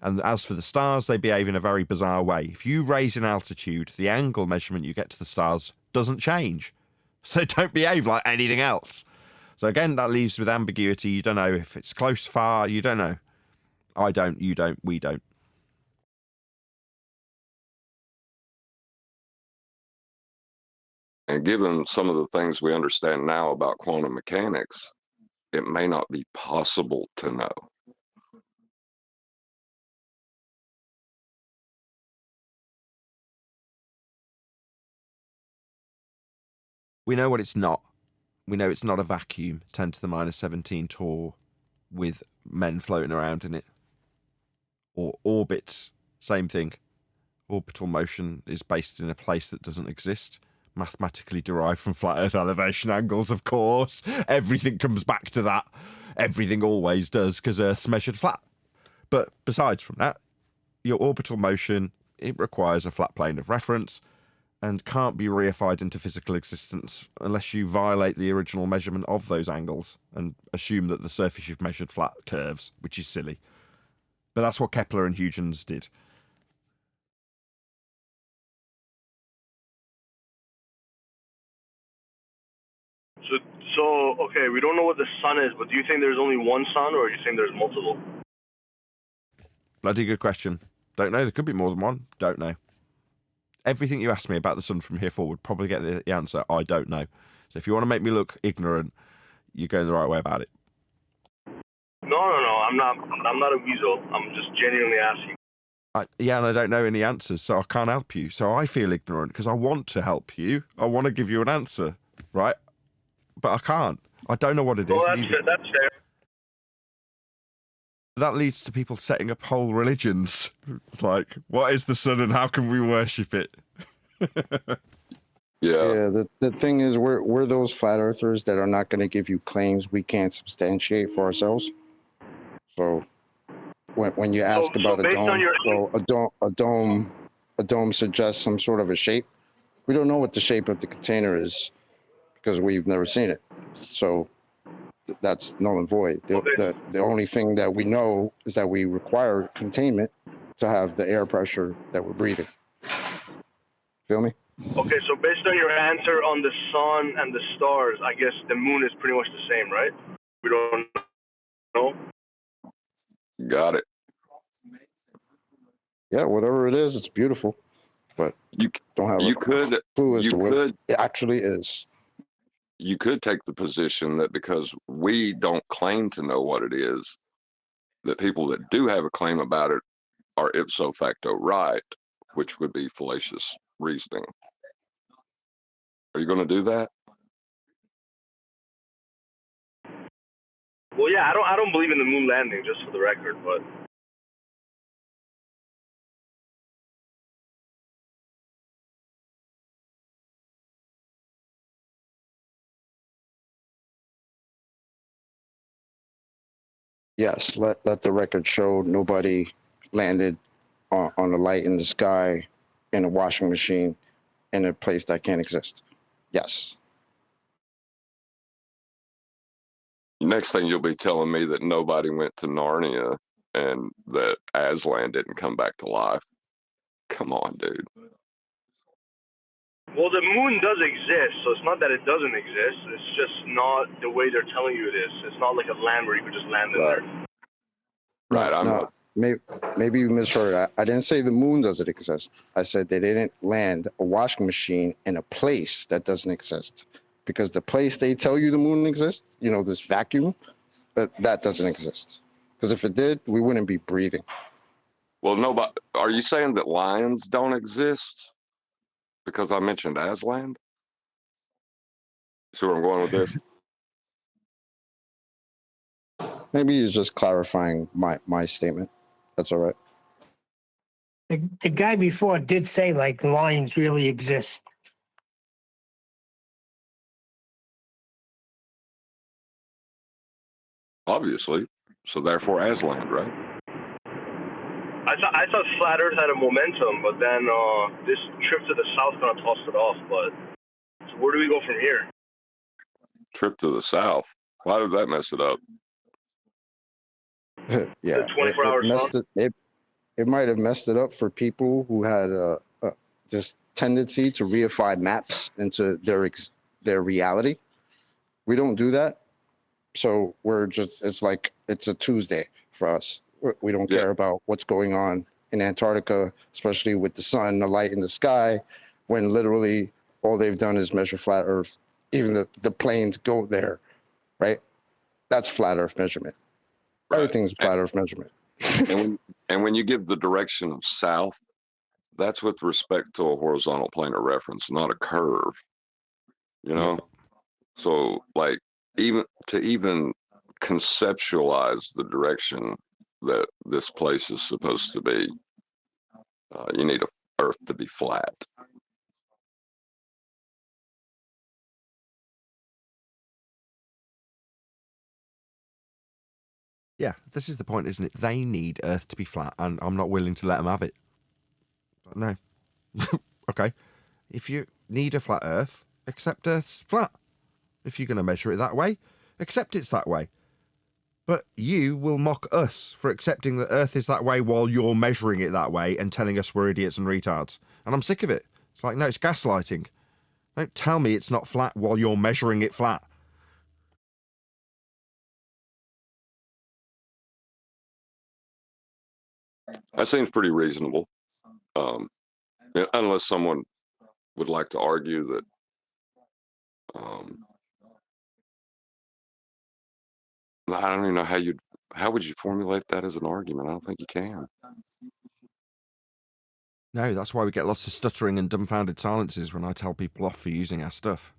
And as for the stars, they behave in a very bizarre way. If you raise in altitude, the angle measurement you get to the stars doesn't change. So they don't behave like anything else. So again, that leaves with ambiguity. You don't know if it's close, far. You don't know. I don't, you don't, we don't. And given some of the things we understand now about quantum mechanics, it may not be possible to know. We know what it's not. We know it's not a vacuum, 10 to the minus 17 Tor, with men floating around in it. Or orbits, same thing. Orbital motion is based in a place that doesn't exist. Mathematically derived from flat Earth elevation angles, of course. Everything comes back to that. Everything always does, because Earth's measured flat. But besides from that, your orbital motion, it requires a flat plane of reference and can't be reified into physical existence unless you violate the original measurement of those angles and assume that the surface you've measured flat curves, which is silly. But that's what Kepler and Huygens did. So okay, we don't know what the sun is, but do you think there's only one sun, or do you think there's multiple? Bloody good question. Don't know. There could be more than one. Don't know. Everything you ask me about the sun from here forward, probably get the answer, I don't know. So if you want to make me look ignorant, you're going the right way about it. No, I'm not a weasel. I'm just genuinely asking. Yeah, and I don't know any answers, so I can't help you. So I feel ignorant because I want to help you. I want to give you an answer, right? But I can't. I don't know what it is. That's fair. That leads to people setting up whole religions. It's like, what is the sun and how can we worship it? Yeah. The thing is, we're those flat earthers that are not going to give you claims we can't substantiate for ourselves. So when you ask about a dome, a dome suggests some sort of a shape. We don't know what the shape of the container is because we've never seen it. So that's null and void. The only thing that we know is that we require containment to have the air pressure that we're breathing. Feel me? Okay, so based on your answer on the sun and the stars, I guess the moon is pretty much the same, right? We don't know. Got it. Yeah, whatever it is, it's beautiful, but you don't have a clue as to what it actually is. You could take the position that because we don't claim to know what it is, that people that do have a claim about it are ipso facto right, which would be fallacious reasoning. Are you going to do that? Well, yeah, I don't believe in the moon landing, just for the record, but. Yes, let the record show nobody landed on a light in the sky in a washing machine in a place that can't exist. Yes. Next thing you'll be telling me that nobody went to Narnia and that Aslan didn't come back to life. Come on, dude. Well, the moon does exist, so it's not that it doesn't exist. It's just not the way they're telling you it is. It's not like a land where you could just land in there. Right. No, maybe you misheard. I didn't say the moon doesn't exist. I said they didn't land a washing machine in a place that doesn't exist. Because the place they tell you the moon exists, this vacuum, that doesn't exist. Because if it did, we wouldn't be breathing. Well, no, but are you saying that lions don't exist? Because I mentioned Aslan? See where I'm going with this? Maybe he's just clarifying my statement. That's all right. The guy before did say, like, lions really exist. Obviously. So therefore Aslan, right? I thought flat Earth had a momentum, but then this trip to the south kind of tossed it off. But so where do we go from here? Trip to the south. Why did that mess it up? Yeah, the 24-hour sun? it might have messed it up for people who had this tendency to reify maps into their reality. We don't do that. So we're just, it's like, it's a Tuesday for us. We don't care about what's going on in Antarctica, especially with the sun, the light in the sky, when literally all they've done is measure flat Earth. Even the planes go there, right? That's flat Earth measurement. Right. Everything's flat Earth measurement. and when you give the direction of south, that's with respect to a horizontal plane of reference, not a curve. You know? So like even conceptualize the direction that this place is supposed to be, you need Earth to be flat. Yeah, this is the point, isn't it? They need Earth to be flat, and I'm not willing to let them have it. No. Okay. If you need a flat Earth, accept Earth's flat. If you're going to measure it that way, accept it's that way. But you will mock us for accepting that Earth is that way while you're measuring it that way and telling us we're idiots and retards. And I'm sick of it. It's like, no, it's gaslighting. Don't tell me it's not flat while you're measuring it flat. That seems pretty reasonable. Unless someone would like to argue that I don't even know how would you formulate that as an argument? I don't think you can. No, that's why we get lots of stuttering and dumbfounded silences when I tell people off for using our stuff.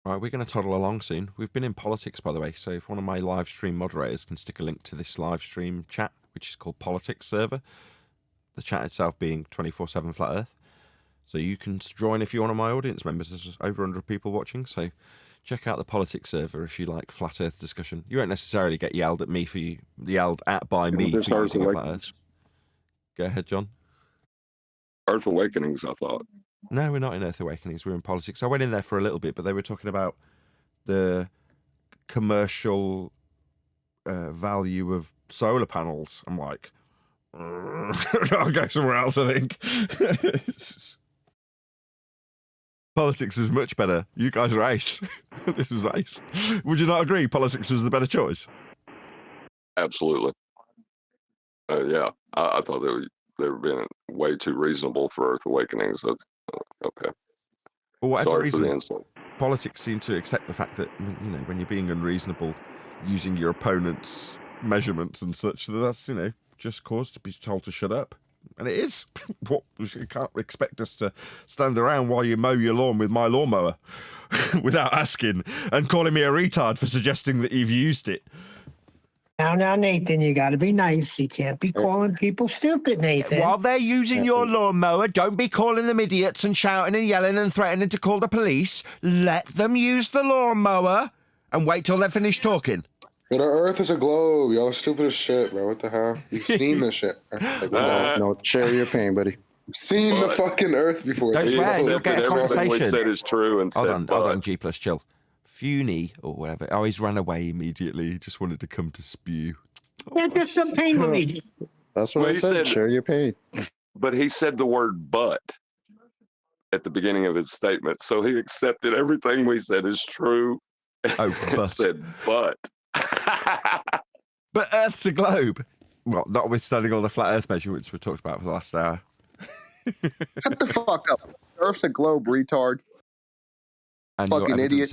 Right, we're going to toddle along soon. We've been in politics, by the way, so if one of my live stream moderators can stick a link to this live stream chat, which is called Politics Server, the chat itself being 24/7 Flat Earth. So you can join if you're one of my audience members. There's over 100 people watching, so check out the Politics Server if you like Flat Earth discussion. You won't necessarily get yelled at me for yelled at by me for using a Flat Earth. Go ahead, John. Earth Awakenings, I thought. No, we're not in Earth Awakenings. We're in politics. I went in there for a little bit, but they were talking about the commercial value of solar panels. I'm like, I'll go somewhere else, I think. Politics was much better. You guys are ace. This was ace. Would you not agree? Politics was the better choice. Absolutely. Yeah, I thought they were being way too reasonable for Earth Awakenings. That's okay. Well, whatever Sorry reason, for the insult. Politics seem to accept the fact that, you know, when you're being unreasonable, using your opponent's measurements and such, that's, you know, just cause to be told to shut up. And it is. What, you can't expect us to stand around while you mow your lawn with my lawnmower without asking and calling me a retard for suggesting that you've used it. Now, Nathan, you got to be nice. You can't be calling people stupid, Nathan. While they're using your lawnmower, don't be calling them idiots and shouting and yelling and threatening to call the police. Let them use the lawnmower and wait till they're finished talking. But our Earth is a globe. Y'all are stupid as shit, bro. What the hell? You've seen this shit. Like, no, share your pain, buddy. Seen the fucking Earth before. Don't swear, you'll get a conversation. Everything we said is true and Hold on, G plus chill. Funi or whatever. Oh, he's ran away immediately. He just wanted to come to spew. That's just some pain relief. That's what I said. Share your pain. But he said the word "but" at the beginning of his statement, so he accepted everything we said is true. Oh, but said "but." But Earth's a globe. Well, notwithstanding all the flat Earth measurements we talked about for the last hour. Shut the fuck up. Earth's a globe, retard. And fucking idiot.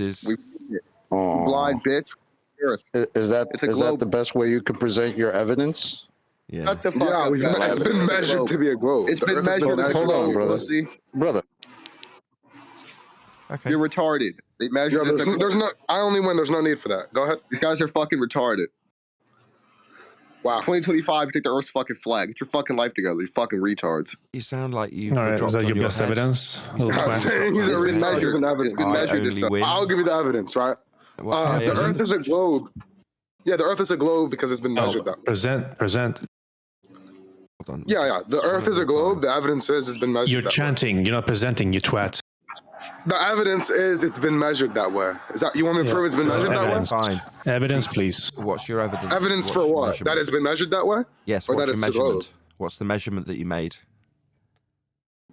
Blind bitch. Earth. Is that the best way you can present your evidence? Yeah. Shut the fuck up. It's been measured to be a globe. It's been measured as a globe, pussy. Brother. Okay. You're retarded. They measure this. There's no. I only win. There's no need for that. Go ahead. These guys are fucking retarded. Wow. 2025, you take the Earth's fucking flag. Get your fucking life together, you fucking retards. You sound like you. Is that your best evidence? I'm saying he's a measures and evidence. I'll give you the evidence, right? The Earth is a globe. Yeah, the Earth is a globe because it's been measured that way. Present. Yeah. The Earth is a globe. The evidence says it's been measured. You're chanting. You're not presenting, you twat. The evidence is it's been measured that way. Is that you want me to prove it's been measured that way? Fine. Evidence, please. What's your evidence? Evidence for what? That it's been measured that way? Yes. Or What's that your it's the globe? measurement? What's the measurement that you made?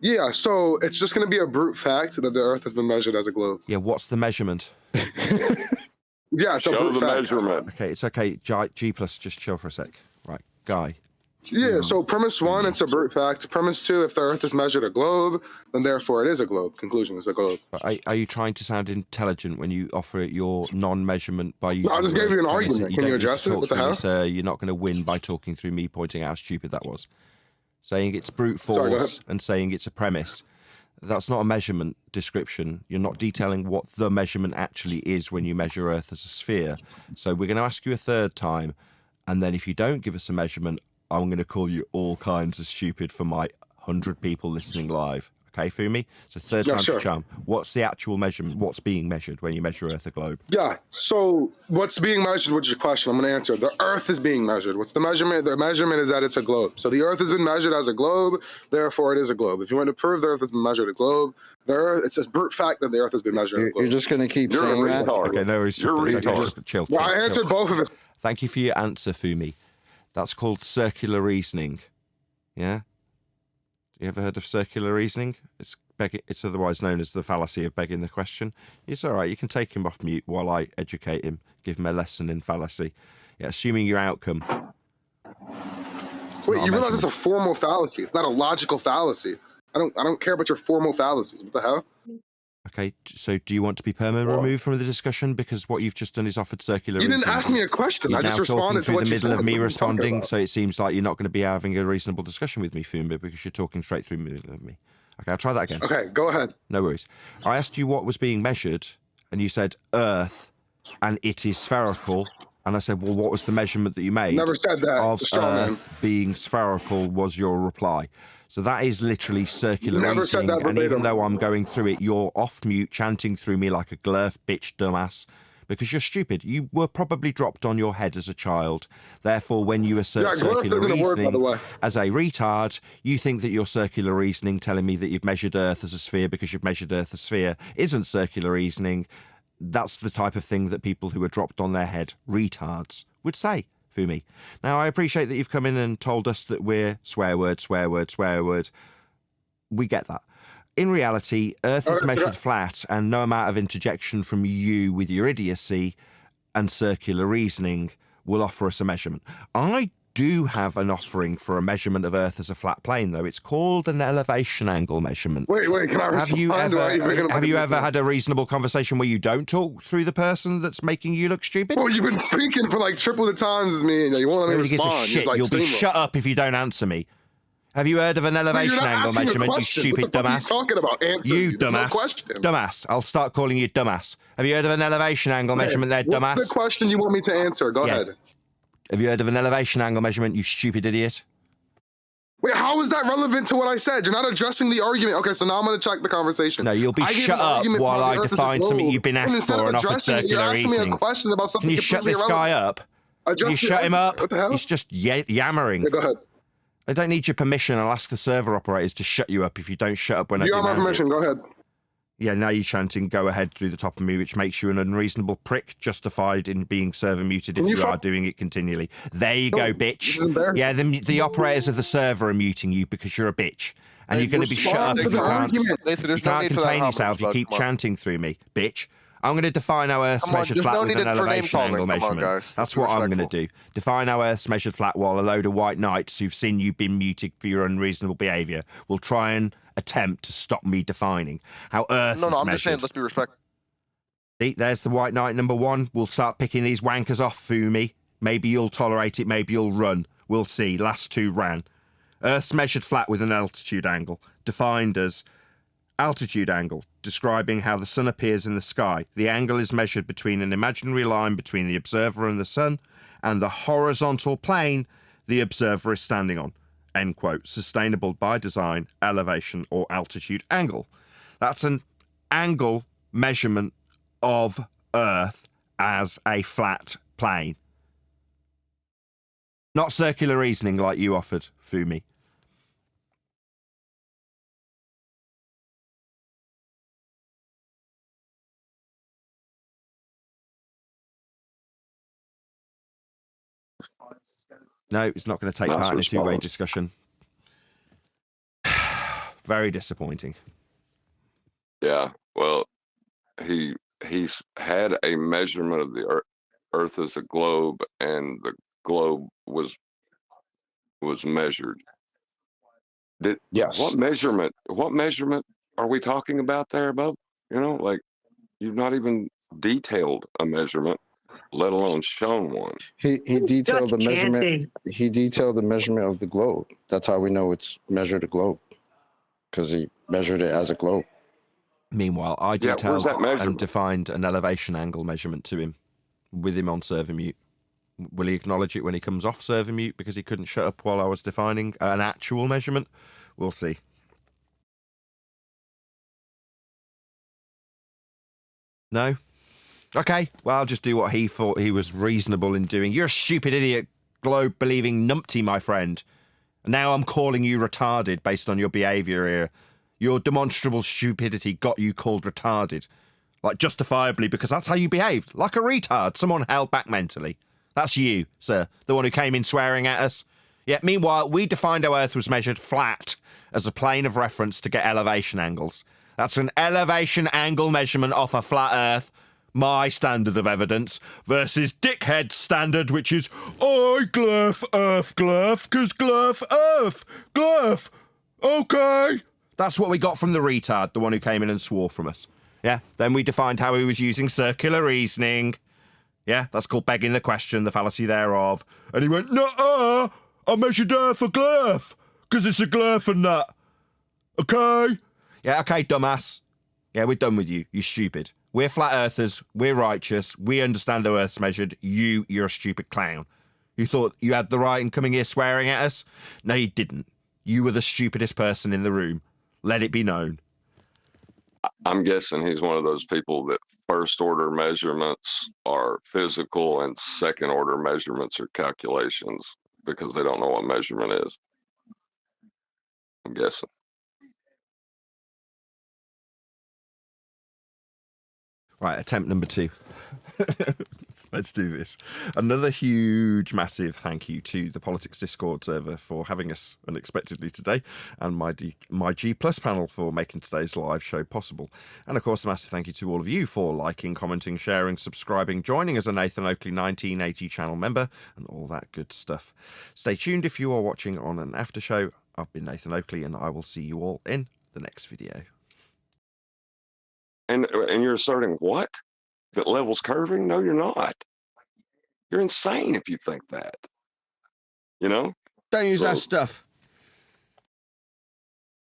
Yeah, so it's just going to be a brute fact that the Earth has been measured as a globe. Yeah. What's the measurement? Yeah, it's a Show brute the fact. measurement. Okay, it's okay. G plus, just chill for a sec. Right, Guy. Yeah, so premise 1, it's a brute fact. Premise 2, if the Earth is measured a globe, then therefore it is a globe. Conclusion, it's a globe. Are you trying to sound intelligent when you offer your non-measurement by using? No, I just gave you an argument. Can you address it? What the hell? You're not going to win by talking through me pointing out how stupid that was. Saying it's brute force and saying it's a premise. That's not a measurement description. You're not detailing what the measurement actually is when you measure Earth as a sphere. So we're going to ask you a third time, and then if you don't give us a measurement, I'm going to call you all kinds of stupid for my 100 people listening live. Okay, Fumi? So third time's the charm. What's the actual measurement? What's being measured when you measure Earth a globe? Yeah, so what's being measured? What's your question? I'm going to answer. The Earth is being measured. What's the measurement? The measurement is that it's a globe. So the Earth has been measured as a globe, therefore it is a globe. If you want to prove the Earth has been measured a globe, it's a brute fact that the Earth has been measured a globe. You're just going to keep saying that? Okay, no worries. Chill. Well, I answered both of it. Thank you for your answer, Fumi. That's called circular reasoning. Yeah? You ever heard of circular reasoning? It's otherwise known as the fallacy of begging the question. It's all right. You can take him off mute while I educate him, give him a lesson in fallacy. Yeah, assuming your outcome. Wait, you realize it's a formal fallacy. It's not a logical fallacy. I don't care about your formal fallacies. What the hell? Okay, so do you want to be permanently removed from the discussion because what you've just done is offered circular reasoning? You didn't ask me a question. I just responded to what you said. You're now talking through the middle of me responding, so it seems like you're not going to be having a reasonable discussion with me, Fumba, because you're talking straight through the middle of me. Okay, I'll try that again. Okay, go ahead. No worries. I asked you what was being measured, and you said Earth, and it is spherical. And I said, well, what was the measurement that you made? Never said that. Of it's a straw Earth being spherical was your reply. So that is literally circular reasoning. And even though I'm going through it, you're off mute, chanting through me like a glurf bitch dumbass. Because you're stupid. You were probably dropped on your head as a child. Therefore, when you assert circular reasoning as a retard, you think that your circular reasoning telling me that you've measured Earth as a sphere because you've measured Earth as a sphere isn't circular reasoning. That's the type of thing that people who are dropped on their head, retards, would say, Fumi. Now, I appreciate that you've come in and told us that we're swear word, swear word, swear word. We get that. In reality, Earth is measured flat, and no amount of interjection from you with your idiocy and circular reasoning will offer us a measurement. I do have an offering for a measurement of Earth as a flat plane, though. It's called an elevation angle measurement. Wait, can I respond? Have you ever had a reasonable conversation where you don't talk through the person that's making you look stupid? Well, you've been speaking for like triple the times as me, and you won't let me respond. You'll be shut up if you don't answer me. Have you heard of an elevation angle measurement, you stupid dumbass? What are you talking about? Answer you dumbass. Dumbass. I'll start calling you dumbass. Have you heard of an elevation angle measurement there, dumbass? What's the question you want me to answer? Go ahead. Have you heard of an elevation angle measurement, you stupid idiot? Wait, how is that relevant to what I said? You're not addressing the argument. Okay, so now I'm going to check the conversation. No, you'll be shut up while I define something you've been asked for and offered circular reasoning. You're asking me a question about something. Can you shut this guy up? Can you shut him up? What the hell? He's just yammering. Yeah, go ahead. I don't need your permission. I'll ask the server operators to shut you up if you don't shut up when I demand it. You have my permission. Go ahead. Yeah, now you're chanting go ahead through the top of me, which makes you an unreasonable prick, justified in being server muted if you are doing it continually. There you go, bitch. Yeah, the operators of the server are muting you because you're a bitch. And you're going to be shut up if you can't contain yourself. You keep chanting through me, bitch. I'm going to define how Earth's measured flat with an elevation angle measurement. That's what I'm going to do. Define how Earth's measured flat while a load of white knights who've seen you been muted for your unreasonable behaviour will try and attempt to stop me defining how Earth is measured. I'm just saying, let's be respectful. See, there's the white knight number one. We'll start picking these wankers off, Fumi. Maybe you'll tolerate it, maybe you'll run. We'll see. Last two ran. Earth's measured flat with an altitude angle, defined as altitude angle, describing how the sun appears in the sky. The angle is measured between an imaginary line between the observer and the sun and the horizontal plane the observer is standing on. End quote. Sustainable by design, elevation, or altitude angle. That's an angle measurement of Earth as a flat plane. Not circular reasoning like you offered, Fumi. No, it's not going to take Nice part in a two-way response. discussion. Very disappointing. Yeah. Well, he's had a measurement of the Earth as a globe, and the globe was measured. Yes. What measurement are we talking about there, Bob? You know, like, you've not even detailed a measurement, let alone shown one. He detailed the measurement. chanting. He detailed the measurement of the globe. That's how we know it's measured a globe, because he measured it as a globe. Meanwhile, I Yeah, where's detailed that and measurement? defined an elevation angle measurement to him with him on server mute. Will he acknowledge it when he comes off server mute because he couldn't shut up while I was defining an actual measurement? We'll see. No? Okay, well, I'll just do what he thought he was reasonable in doing. You're a stupid idiot, globe-believing numpty, my friend. And now I'm calling you retarded based on your behaviour here. Your demonstrable stupidity got you called retarded. Like, justifiably, because that's how you behaved. Like a retard, someone held back mentally. That's you, sir, the one who came in swearing at us. Yet, meanwhile, we defined how Earth was measured flat as a plane of reference to get elevation angles. That's an elevation angle measurement off a flat Earth, my standard of evidence, versus dickhead's standard, which is, I glurf Earth glurf, 'cause glurf Earth, glurf, okay. That's what we got from the retard, the one who came in and swore from us. Yeah, then we defined how he was using circular reasoning. Yeah, that's called begging the question, the fallacy thereof. And he went, nuh-uh, I measured Earth for glurf, 'cause it's a glurf and that. Okay? Yeah, okay, dumbass. Yeah, we're done with you, you stupid. We're flat earthers, we're righteous, we understand how Earth's measured, you're a stupid clown. You thought you had the right in coming here swearing at us? No, you didn't. You were the stupidest person in the room. Let it be known. I'm guessing he's one of those people that first order measurements are physical and second order measurements are calculations because they don't know what measurement is. I'm guessing. Right, attempt number 2. Let's do this. Another huge, massive thank you to the Politics Discord server for having us unexpectedly today, and my G Plus panel for making today's live show possible. And of course, a massive thank you to all of you for liking, commenting, sharing, subscribing, joining as a Nathan Oakley 1980 channel member, and all that good stuff. Stay tuned if you are watching on an after show. I've been Nathan Oakley, and I will see you all in the next video. And you're asserting what? That level's curving? No, you're not. You're insane if you think that. You know? Don't use that stuff.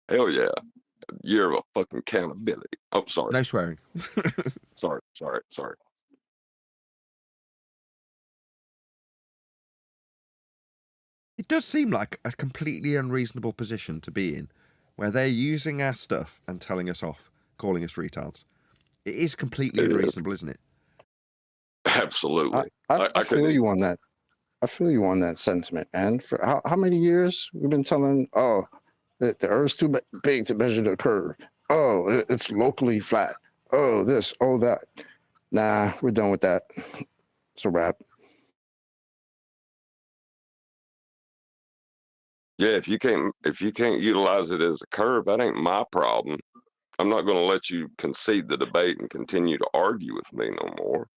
Hell yeah. Year of a fucking accountability. Oh, sorry. No swearing. Sorry. It does seem like a completely unreasonable position to be in, where they're using our stuff and telling us off, calling us retards. It is completely unreasonable, isn't it? Absolutely. I feel you on that. I feel you on that sentiment, man. For how many years we've been telling, the Earth's too big to measure the curve. Oh, it's locally flat. Oh, this, oh, that. Nah, we're done with that. It's a wrap. Yeah, if you can't utilize it as a curve, that ain't my problem. I'm not going to let you concede the debate and continue to argue with me no more.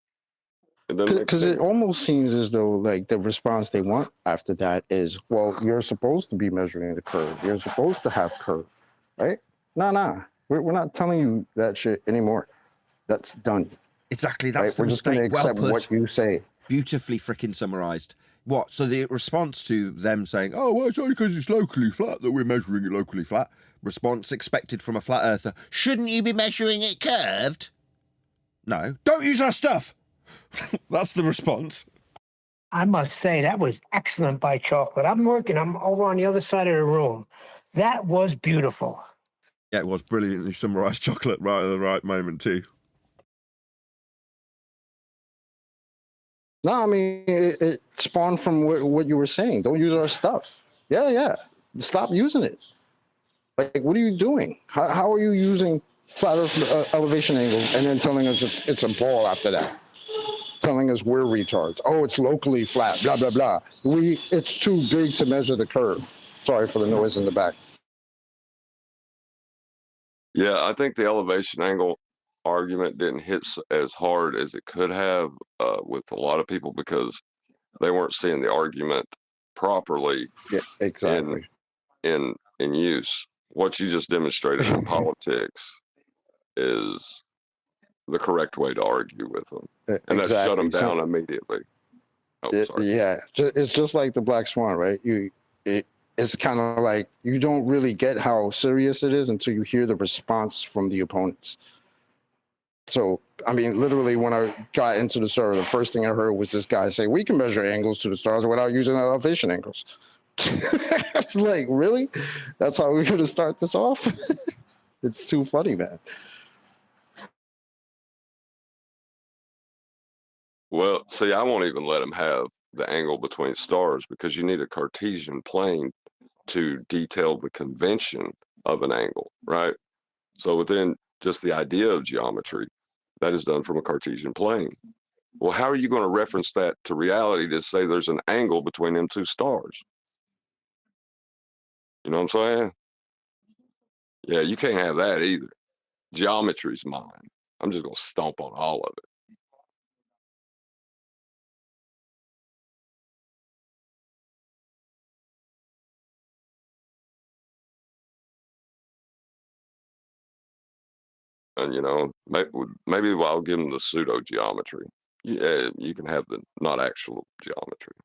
Because it almost seems as though like the response they want after that is, well, you're supposed to be measuring the curve. You're supposed to have curve, right? Nah. We're not telling you that shit anymore. That's done. Exactly. That's right? the We're just going to mistake. accept what you say. Beautifully freaking summarized. What? So the response to them saying, oh, well, it's only because it's locally flat that we're measuring it locally flat. Response expected from a flat earther. Shouldn't you be measuring it curved? No. Don't use our stuff. That's the response. I must say, that was excellent by Chocolate. I'm over on the other side of the room. That was beautiful. Yeah, it was brilliantly summarized, Chocolate, right at the right moment, too. No, I mean, it spawned from what you were saying. Don't use our stuff. Yeah. Stop using it. Like, what are you doing? How are you using flat Earth elevation angles and then telling us it's a ball after that? telling us we're retards. Oh, it's locally flat, blah, blah, blah. It's too big to measure the curve. Sorry for the noise in the back. Yeah, I think the elevation angle argument didn't hit as hard as it could have with a lot of people because they weren't seeing the argument properly. Yeah, exactly. In use. What you just demonstrated in politics is the correct way to argue with them, and that shut them down immediately. Yeah, it's just like the black swan, right? It's kind of like you don't really get how serious it is until you hear the response from the opponents. So, I mean, literally, when I got into the server, the first thing I heard was this guy say, "We can measure angles to the stars without using elevation angles." It's like, really? That's how we're going to start this off? It's too funny, man. Well, see, I won't even let them have the angle between stars because you need a Cartesian plane to detail the convention of an angle, right? So within just the idea of geometry, that is done from a Cartesian plane. Well, how are you going to reference that to reality to say there's an angle between them two stars? You know what I'm saying? Yeah, you can't have that either. Geometry's mine. I'm just going to stomp on all of it. And, you know, maybe I'll give them the pseudo geometry. Yeah, you can have the not actual geometry.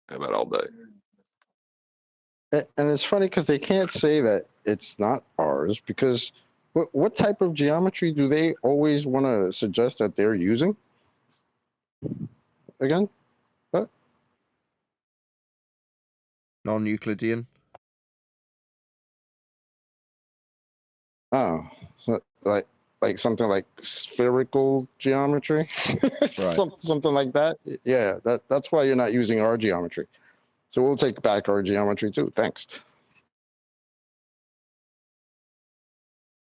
Have that all day. And it's funny because they can't say that it's not ours because what type of geometry do they always want to suggest that they're using? Again? What? Non-Euclidean. Oh, so like something like spherical geometry, something like that. Yeah, that's why you're not using our geometry. So we'll take back our geometry too. Thanks.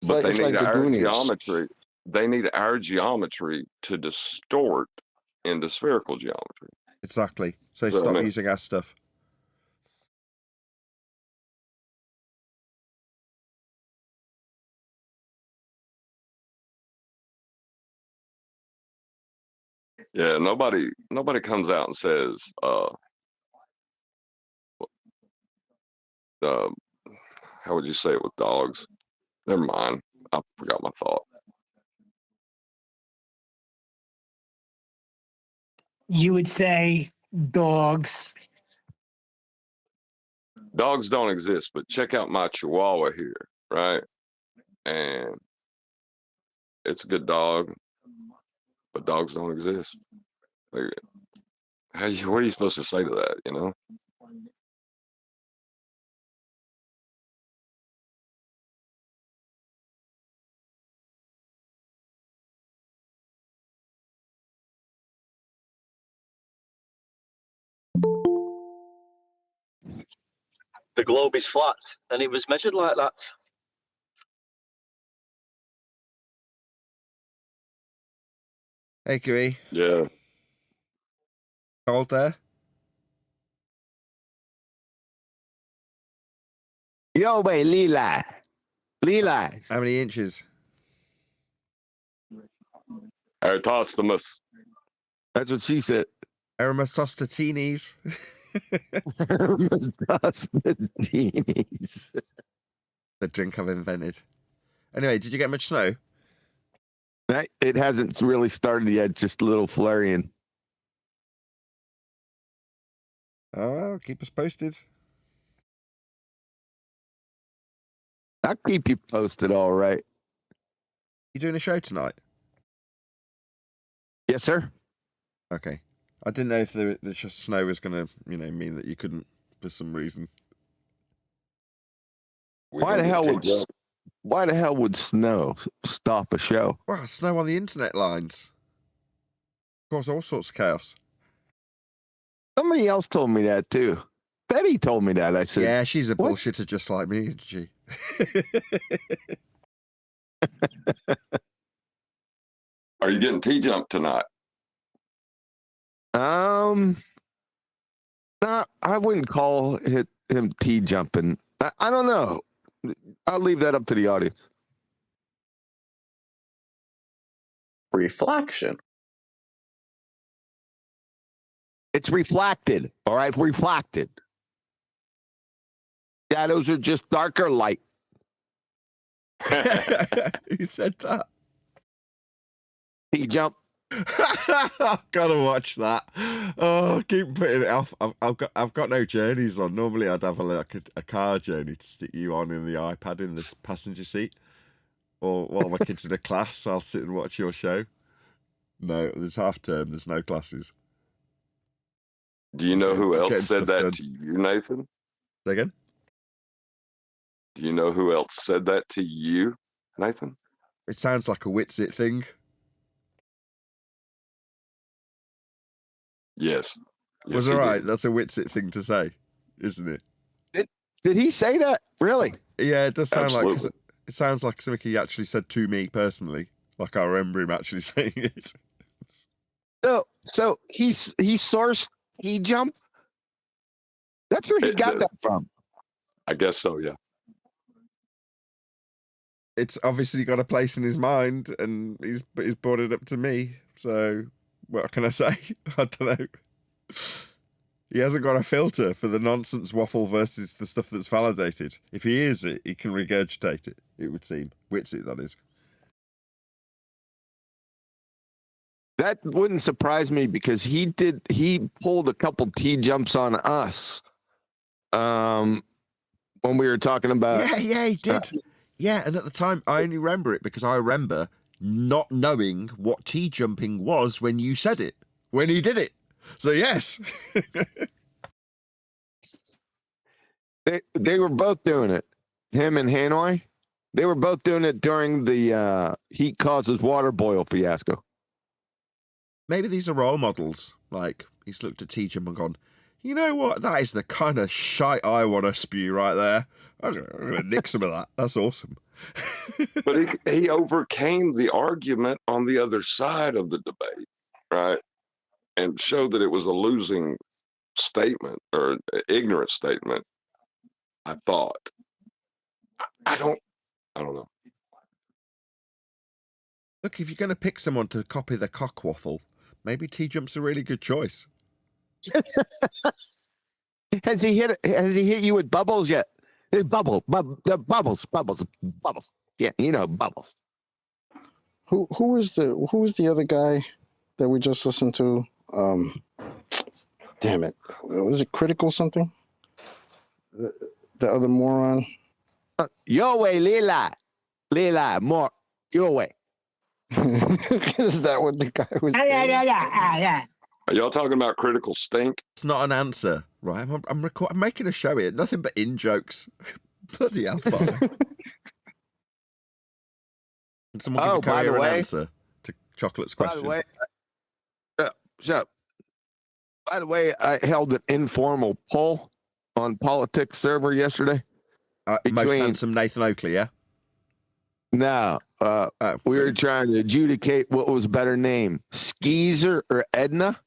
But they need like the our Goonies. geometry. They need our geometry to distort into spherical geometry. Exactly. So So, I stop mean- using our stuff. Yeah, nobody comes out and says, how would you say it with dogs? Never mind. I forgot my thought. You would say dogs. Dogs don't exist, but check out my Chihuahua here, right? And it's a good dog, but dogs don't exist. Like, what are you supposed to say to that, you know? The globe is flat, and it was measured like that. Hey, QE. Yeah. Cold there? Yo, wait, Leela. How many inches? Eratosthenes. That's what she said. Eratosthenes. Eratosthenes. The drink I've invented. Anyway, did you get much snow? It hasn't really started yet, just a little flurrying. Oh, well, keep us posted. I'll keep you posted, all right. You doing a show tonight? Yes, sir. Okay. I didn't know if the snow was going to, mean that you couldn't for some reason. Why the hell would snow stop a show? Well, snow on the internet lines. Cause all sorts of chaos. Somebody else told me that too. Betty told me that. I said, yeah, she's a what? bullshitter just like me, isn't she? Are you getting T-jump tonight? No, I wouldn't call him T-jumping. I don't know. I'll leave that up to the audience. Reflection. It's reflected. All right, reflected. Shadows are just darker light. Who said that? T-jump. I've got to watch that. Oh, keep putting it off. I've got no journeys on. Normally, I'd have a car journey to stick you on in the iPad in this passenger seat, or while my kids in a class, I'll sit and watch your show. No, there's half term. There's no classes. Do you know who else Getting said stuff that done. to you, Nathan? Say again? Do you know who else said that to you, Nathan? It sounds like a Witsit thing. Yes. Was he all right. did. That's a Witsit thing to say, isn't it? Did he say that? Really? Yeah, it does sound like. Absolutely. It sounds like something he actually said to me personally. Like I remember him actually saying it. So he sourced T-jump. That's where he got that from. I guess so. Yeah. It's obviously got a place in his mind, and he's brought it up to me. So what can I say? I don't know. He hasn't got a filter for the nonsense waffle versus the stuff that's validated. If he hears it, he can regurgitate it. It would seem Witsit, that is. That wouldn't surprise me because he pulled a couple T-jumps on us when we were talking about. Yeah, he did. Yeah, and at the time, I only remember it because I remember not knowing what T-jumping was when you said it, when he did it. So, yes. They were both doing it. Him and Hanoi. They were both doing it during the heat causes water boil fiasco. Maybe these are role models. Like, he's looked at T-jump and gone, you know what? That is the kind of shite I want to spew right there. I'm going to nick some of that. That's awesome. But he overcame the argument on the other side of the debate, right? And showed that it was a losing statement or an ignorant statement. I thought. I don't know. Look, if you're going to pick someone to copy the cock waffle, maybe T-jump's a really good choice. Has he hit you with bubbles yet? Bubbles. Yeah, you know, bubbles. Who was the other guy that we just listened to? Damn it. Was it Critical something? The other moron? Your way, Lila, more your way. Is that what the guy was saying? Yeah. Are y'all talking about critical stink? It's not an answer, right? I'm making a show here. Nothing but in-jokes. Bloody hellfire. Can someone give a coherent answer to Chocolate's question? By the way, I held an informal poll on politics server yesterday. Most handsome Nathan Oakley, yeah? No, we were trying to adjudicate what was a better name, Skeezer or Edna,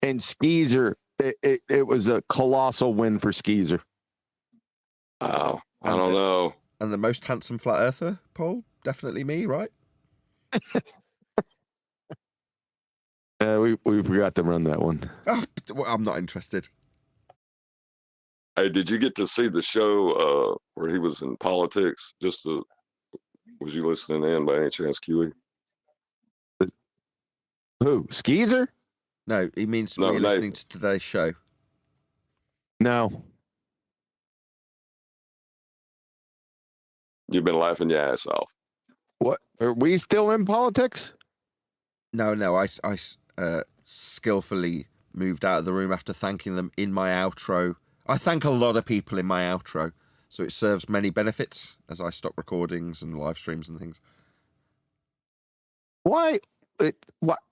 and Skeezer. It was a colossal win for Skeezer. Oh, I don't know. And the most handsome flat earther, Paul? Definitely me, right? We forgot to run that one. Oh, I'm not interested. Hey, did you get to see the show where he was in politics? Was you listening in by any chance, QE? Who? Skeezer? No, he means were you listening to today's show? No. You've been laughing your ass off. What? Are we still in politics? No. I skillfully moved out of the room after thanking them in my outro. I thank a lot of people in my outro, so it serves many benefits as I stop recordings and live streams and things. Why?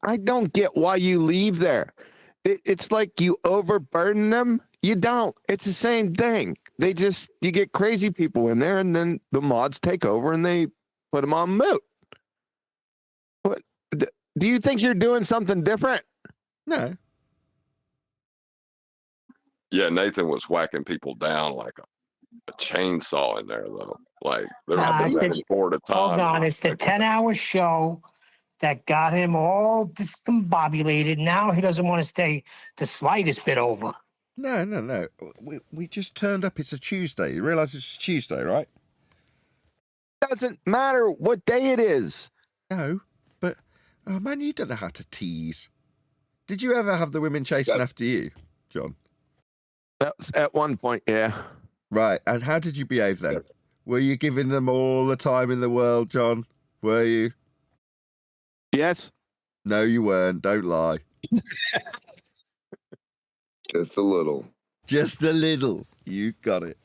I don't get why you leave there. It's like you overburden them. You don't. It's the same thing. You get crazy people in there, and then the mods take over and they put them on mute. Do you think you're doing something different? No. Yeah, Nathan was whacking people down like a chainsaw in there, though. Like there was Nah, back and forth at a hold time. on. It's the 10-hour show that got him all discombobulated. Now he doesn't want to stay the slightest bit over. No. We just turned up. It's a Tuesday. You realise it's a Tuesday, right? Doesn't matter what day it is. No, but oh man, you don't know how to tease. Did you ever have the women chasing after you, John? That's at one point, yeah. Right, and how did you behave then? Were you giving them all the time in the world, John? Were you? Yes. No, you weren't. Don't lie. Just a little. Just a little. You got it.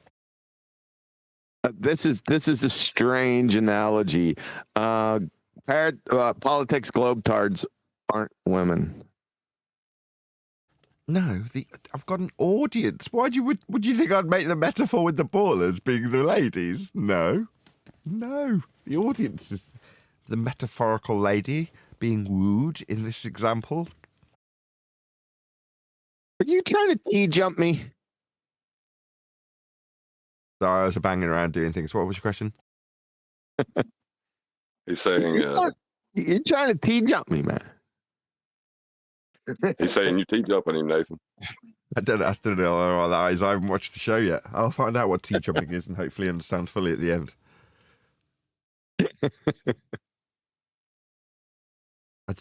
This is a strange analogy. Politics globetards aren't women. No, I've got an audience. Would you think I'd make the metaphor with the ballers being the ladies? No. The audience is the metaphorical lady being wooed in this example. Are you trying to jump me? Sorry, I was banging around doing things. What was your question? He's saying you're trying to jump me, man. He's saying you jumping him, Nathan. I don't know what that is. I haven't watched the show yet. I'll find out what jumping is and hopefully understand fully at the end.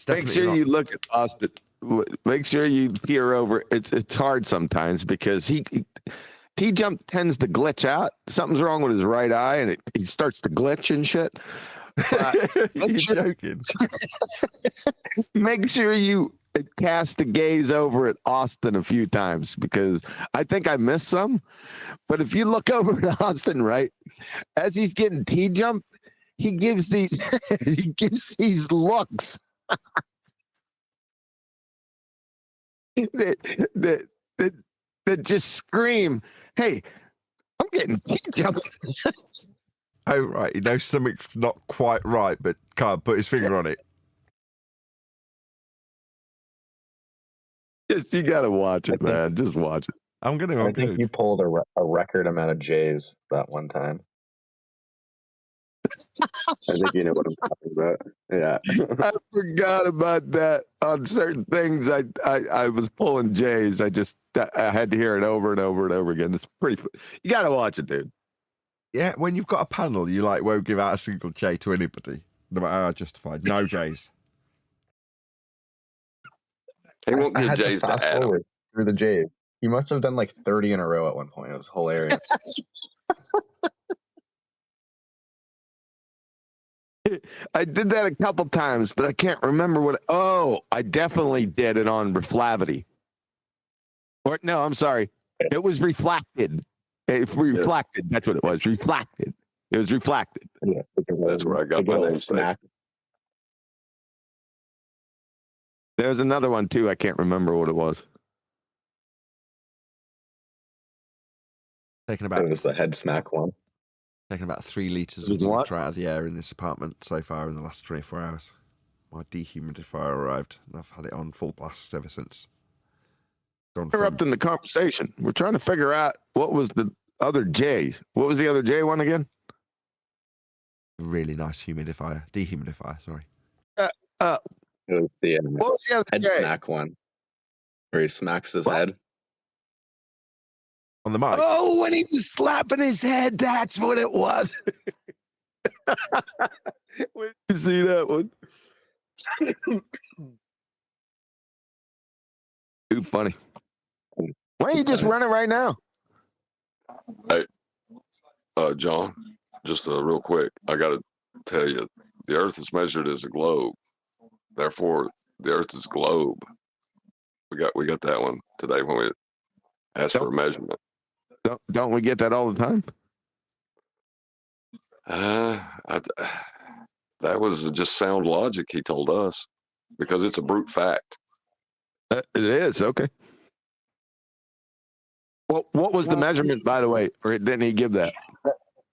Make sure you look at Austin. Make sure you peer over. It's hard sometimes because T-jump tends to glitch out. Something's wrong with his right eye, and he starts to glitch and shit. You're joking. Make sure you cast a gaze over at Austin a few times because I think I missed some. But if you look over at Austin, right, as he's getting T-jumped, he gives these looks that just scream, "Hey, I'm getting T-jumped." Oh, right. He knows something's not quite right, but can't put his finger on it. You gotta watch it, man. Just watch it. I'm gonna. I think you pulled a record amount of J's that one time. I think you know what I'm talking about. Yeah. I forgot about that. On certain things, I was pulling J's. I had to hear it over and over and over again. It's pretty. You gotta watch it, dude. Yeah, when you've got a panel, you won't give out a single J to anybody, no matter how justified. No J's. He won't I give had J's to fast to Adam. forward through the J's. He must have done like 30 in a row at one point. It was hilarious. I did that a couple times, but I can't remember what. I definitely did it on Reflavity. Or no, I'm sorry. It was reflected. If reflected, that's what it was. Reflected. It was reflected. Yeah, that's where I got my name snack. There's another one too. I can't remember what it was. Taking about. It was the head smack one. Taking about 3 litres of water out of the air in this apartment so far in the last 24 hours. My dehumidifier arrived, and I've had it on full blast ever since. Interrupting the conversation. We're trying to figure out what was the other J. What was the other J one again? Really nice dehumidifier. Sorry. It was the what was the other head J? smack one, where he smacks his head on the mic. Oh, when he was slapping his head, that's what it was. When did you see that one? Too funny. Why don't you just run it right now? Hey, John, just real quick, I got to tell you, the Earth is measured as a globe. Therefore, the Earth is globe. We got that one today when we asked for a measurement. Don't we get that all the time? That was just sound logic he told us because it's a brute fact. It is, okay. Well, what was the measurement, by the way? Or didn't he give that?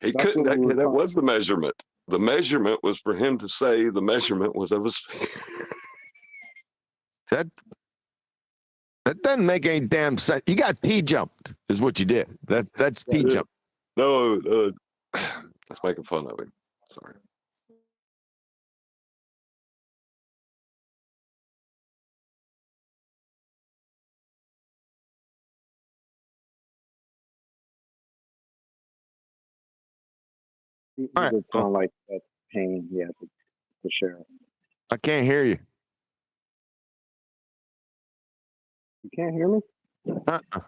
He couldn't. That was the measurement. The measurement was for him to say the measurement was of a sphere. that doesn't make any damn sense. You got T-jumped, is what you did. That's T-jump. No, that's making fun of him. Sorry. He All right, does sound like that pain he had to share. I can't hear you. You can't hear me? Uh-uh.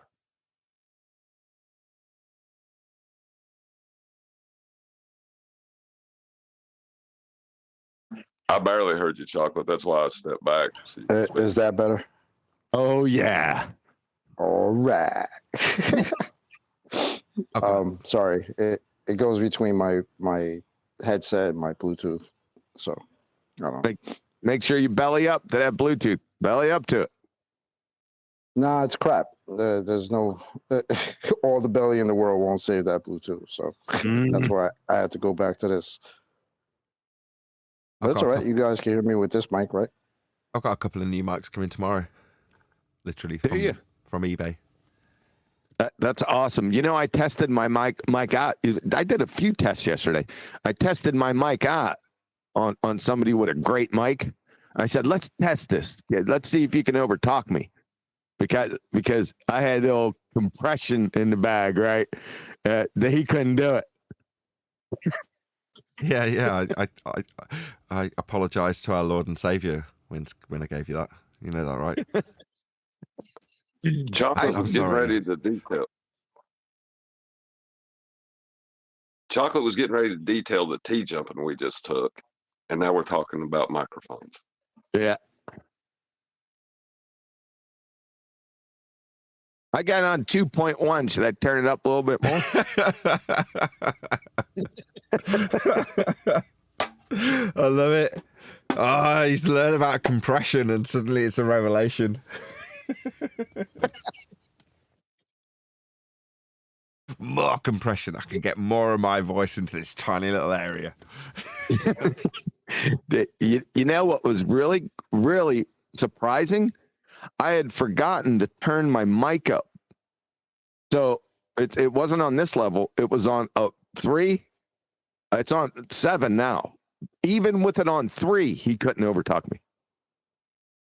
I barely heard you, Chocolate. That's why I stepped back. So Is that better? Oh yeah. All right. Sorry. It goes between my headset and my Bluetooth. So I don't know. Make sure you belly up to that Bluetooth. Belly up to it. Nah, it's crap. There's no all the belly in the world won't save that Bluetooth. So that's why I had to go back to this. That's all right. You guys can hear me with this mic, right? I've got a couple of new mics coming tomorrow. Literally from eBay. That's awesome. You know, I tested my mic out. I did a few tests yesterday. I tested my mic out on somebody with a great mic. I said, let's test this. Yeah, let's see if you can overtalk me. Because I had the old compression in the bag, right? That he couldn't do it. Yeah. I apologize to our Lord and Savior when I gave you that. You know that, right? Chocolate was getting ready to detail. Chocolate was getting ready to detail the T-jumping we just took, and now we're talking about microphones. Yeah. I got on 2.1. Should I turn it up a little bit more? I love it. Oh, he's learned about compression and suddenly it's a revelation. More compression. I can get more of my voice into this tiny little area. You know what was really, really surprising? I had forgotten to turn my mic up. So it wasn't on this level. It was on 3. It's on 7 now. Even with it on 3, he couldn't overtalk me.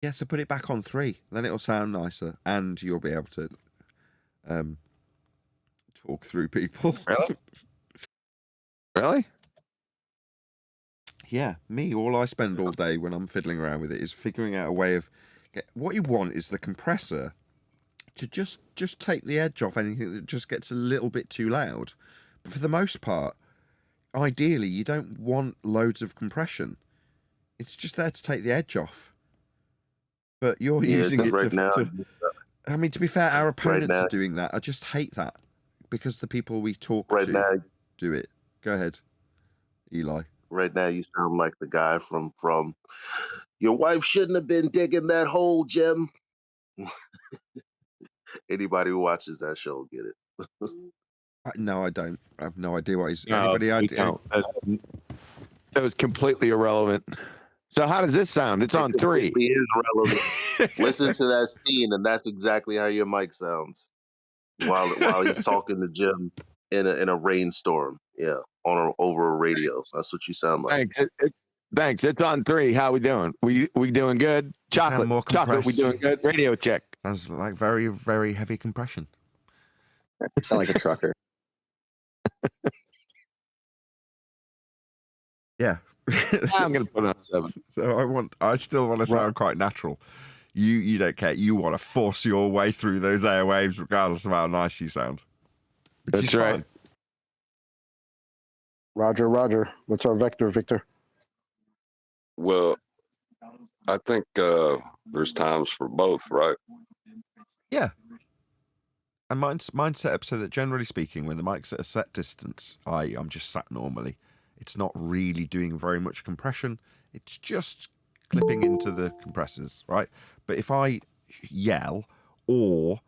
Yeah, so put it back on 3. Then it'll sound nicer and you'll be able to talk through people. Really? Really? Yeah, me. All I spend all day when I'm fiddling around with it is figuring out a way of... What you want is the compressor to just take the edge off anything that just gets a little bit too loud. But for the most part, ideally, you don't want loads of compression. It's just there to take the edge off. But you're using it to... I mean, to be fair, our opponents are doing that. I just hate that. Because the people we talk to do it. Go ahead, Eli. Right now, you sound like the guy from Your Wife Shouldn't Have Been Digging That Hole, Jim. Anybody who watches that show get it. No, I don't. I have no idea what he's... No, Anybody? That was completely irrelevant. So how does this sound? It's on 3. It is relevant. Listen to that scene, and that's exactly how your mic sounds while he's talking to Jim in a rainstorm. Yeah, over a radio. That's what you sound like. Thanks. Thanks. It's on 3. How we doing? We doing good? Chocolate. We doing good? Radio check. Sounds like very, very heavy compression. You sound like a trucker. Yeah. I'm going to put it on 7. So I still want to sound quite natural. You don't care. You want to force your way through those airwaves regardless of how nice you sound. That's right. Fine. Roger. What's our vector, Victor? Well, I think there's times for both, right? Yeah. And mine's set up so that generally speaking, when the mic's at a set distance, I'm just sat normally. It's not really doing very much compression. It's just clipping into the compressors, right? But if I yell or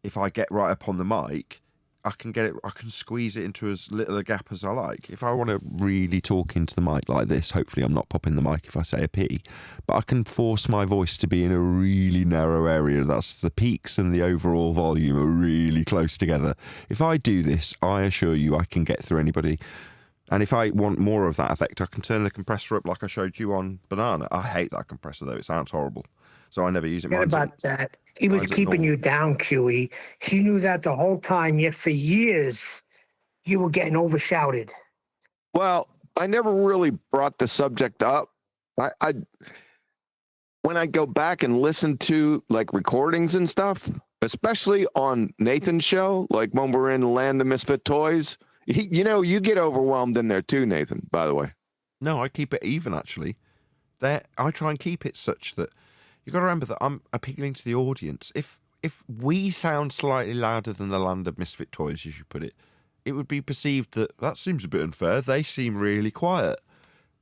if I get right up on the mic, I can get it. I can squeeze it into as little a gap as I like. If I want to really talk into the mic like this, hopefully I'm not popping the mic if I say a P, but I can force my voice to be in a really narrow area. That's the peaks and the overall volume are really close together. If I do this, I assure you I can get through anybody. And if I want more of that effect, I can turn the compressor up like I showed you on Banana. I hate that compressor though. It sounds horrible. So I never use it. Forget about that. He was keeping you down, QE. He knew that the whole time, yet for years, you were getting overshouted. Well, I never really brought the subject up. I when I go back and listen to like recordings and stuff, especially on Nathan's show, like when we're in Land of Misfit Toys, you get overwhelmed in there too, Nathan, by the way. No, I keep it even, actually. I try and keep it such that you've got to remember that I'm appealing to the audience. If we sound slightly louder than the Land of Misfit Toys, as you put it, it would be perceived that seems a bit unfair. They seem really quiet.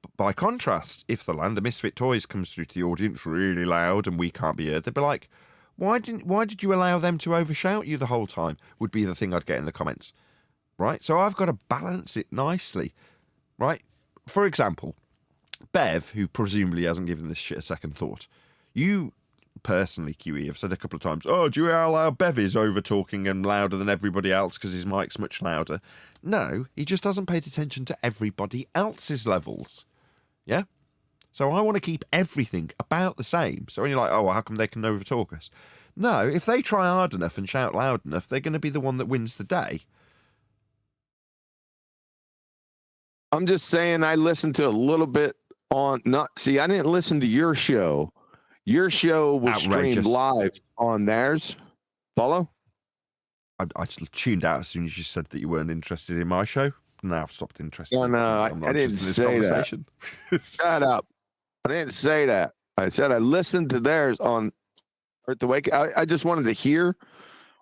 But by contrast, if the Land of Misfit Toys comes through to the audience really loud and we can't be heard, they'd be like, why did you allow them to overshout you the whole time? Would be the thing I'd get in the comments. Right? So I've got to balance it nicely. Right? For example, Bev, who presumably hasn't given this shit a second thought, you personally, QE, have said a couple of times, oh, do you allow Bev is over talking and louder than everybody else because his mic's much louder? No, he just hasn't paid attention to everybody else's levels. Yeah? So I want to keep everything about the same. So when you're like, oh, well, how come they can over talk us? No, if they try hard enough and shout loud enough, they're going to be the one that wins the day. I'm just saying I listened to a little bit I didn't listen to your show. Your show was streamed live on theirs. Follow? I tuned out as soon as you said that you weren't interested in my show. Now I've stopped interested. No, I didn't say that. Shut up. I didn't say that. I said I listened to theirs on Earth Awake. I just wanted to hear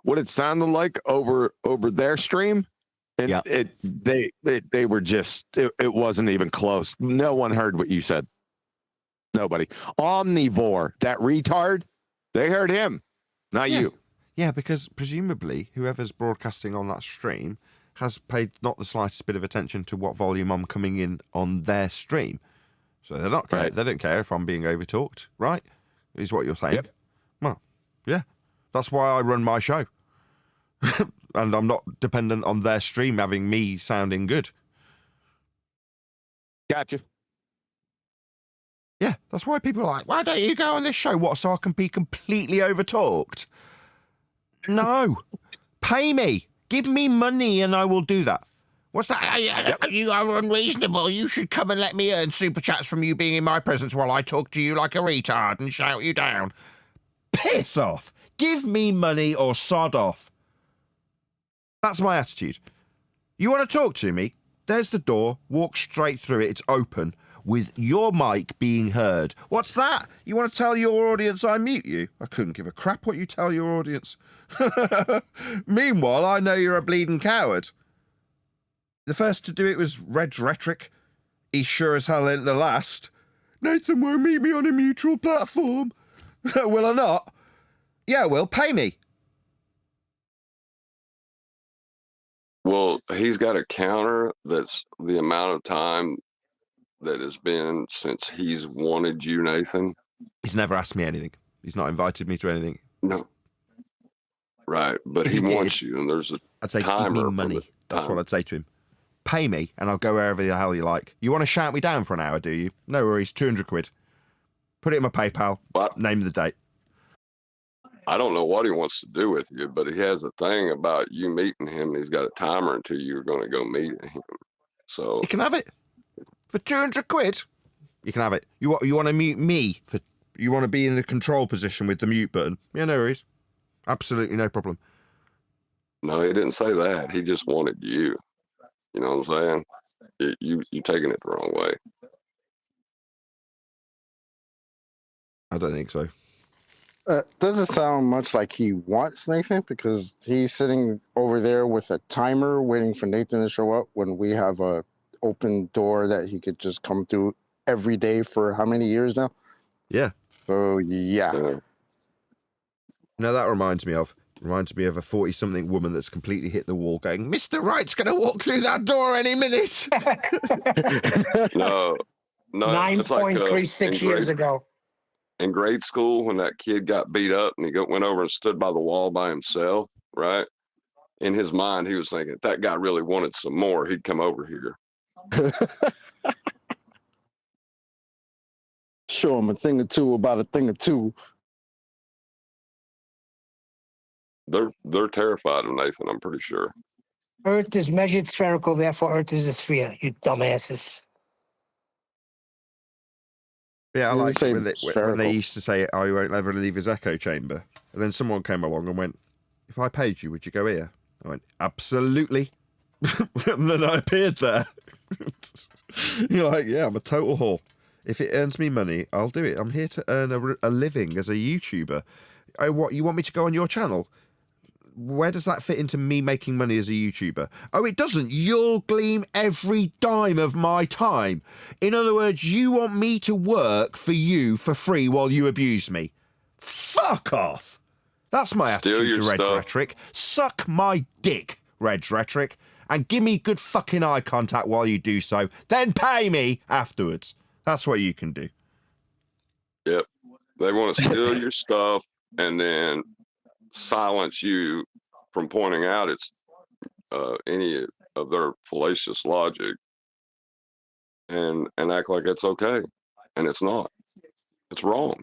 what it sounded like over their stream. And they were just, it wasn't even close. No one heard what you said. Nobody. Omnivore, that retard, they heard him, not you. Yeah, because presumably whoever's broadcasting on that stream has paid not the slightest bit of attention to what volume I'm coming in on their stream. So they're not care. They don't care if I'm being overtalked, right? Is what you're saying. Yep. Well, yeah. That's why I run my show. And I'm not dependent on their stream having me sounding good. Gotcha. Yeah, that's why people are like, why don't you go on this show? What, so I can be completely overtalked? No. Pay me. Give me money and I will do that. What's that? You are unreasonable. You should come and let me earn super chats from you being in my presence while I talk to you like a retard and shout you down. Piss off. Give me money or sod off. That's my attitude. You want to talk to me? There's the door. Walk straight through it. It's open with your mic being heard. What's that? You want to tell your audience I mute you? I couldn't give a crap what you tell your audience. Meanwhile, I know you're a bleeding coward. The first to do it was Red's Rhetoric. He sure as hell ain't the last. Nathan won't meet me on a mutual platform. Will I not? Yeah, will. Pay me. Well, he's got a counter that's the amount of time that has been since he's wanted you, Nathan. He's never asked me anything. He's not invited me to anything. No. Right, but he wants you, and there's a I'd say, timer. give me money. That's what I'd say to him. Pay me, and I'll go wherever the hell you like. You want to shout me down for an hour, do you? No worries, 200 quid. Put it in my PayPal. What? Name the date. I don't know what he wants to do with you, but he has a thing about you meeting him. And he's got a timer until you're going to go meet him. So you can have it for 200 quid. You can have it. You want to mute me? You want to be in the control position with the mute button? Yeah, no worries. Absolutely no problem. No, he didn't say that. He just wanted you. You know what I'm saying? You're taking it the wrong way. I don't think so. Doesn't sound much like he wants Nathan, because he's sitting over there with a timer waiting for Nathan to show up when we have a open door that he could just come through every day for how many years now? Yeah. So, yeah. Now that reminds me of, Reminds me of a 40-something woman that's completely hit the wall going, Mr. Wright's going to walk through that door any minute. No, it's like 9.36 years ago. in grade school when that kid got beat up and went over and stood by the wall by himself, right? In his mind, he was thinking, if that guy really wanted some more, he'd come over here. Show him a thing or two about a thing or two. They're terrified of Nathan, I'm pretty sure. Earth is measured spherical, therefore Earth is a sphere, you dumbasses. Yeah, I You like say when they spherical. used to say, oh, he won't ever leave his echo chamber. And then someone came along and went, if I paid you, would you go here? I went, absolutely. And then I appeared there. You're like, yeah, I'm a total whore. If it earns me money, I'll do it. I'm here to earn a living as a YouTuber. Oh, what, you want me to go on your channel? Where does that fit into me making money as a YouTuber? Oh, it doesn't. You'll glean every dime of my time. In other words, you want me to work for you for free while you abuse me. Fuck off. That's my attitude to Red's Rhetoric. Suck my dick, Red's Rhetoric, and give me good fucking eye contact while you do so. Then pay me afterwards. That's what you can do. Yep. They want to steal your stuff and then silence you from pointing out any of their fallacious logic and act like it's okay. And it's not. It's wrong.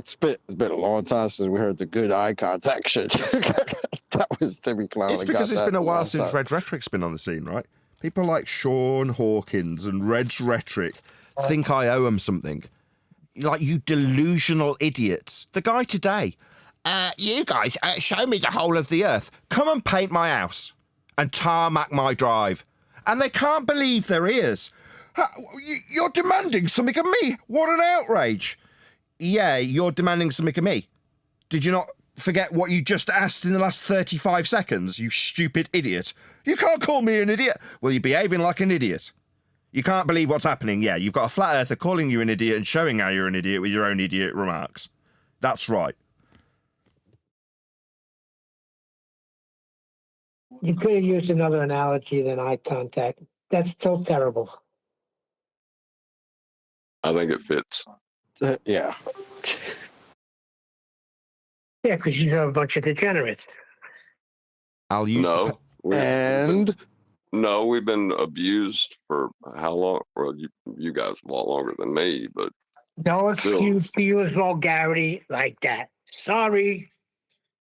It's been a long time since we heard the good eye contact shit. That was Timmy Clown. It's because it's been a while since Red's Rhetoric's been on the scene, right? People like Sean Hawkins and Red's Rhetoric think I owe them something. Like, you delusional idiots. The guy today, you guys, show me the whole of the earth. Come and paint my house and tarmac my drive. And they can't believe their ears. You're demanding something of me. What an outrage. Yeah, you're demanding something of me. Did you not forget what you just asked in the last 35 seconds, you stupid idiot? You can't call me an idiot. Well, you're behaving like an idiot. You can't believe what's happening. Yeah, you've got a flat earther calling you an idiot and showing how you're an idiot with your own idiot remarks. That's right. You could have used another analogy than eye contact. That's still terrible. I think it fits. Yeah. Yeah, because you're a bunch of degenerates. I'll use No, we've been abused for how long? Well, you guys a lot longer than me, but No excuse to use vulgarity like that. Sorry.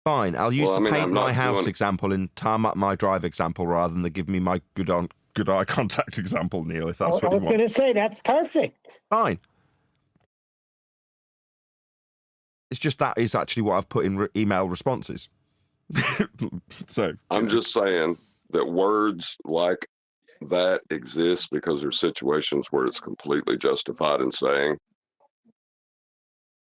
Fine, I'll use the paint I'm my not house doing- example and tarmac my drive example rather than the give me my good eye contact example, Neil, if that's I what you was want. going to say, that's perfect. Fine. It's just that is actually what I've put in email responses. So I'm just saying that words like that exist because there's situations where it's completely justified in saying.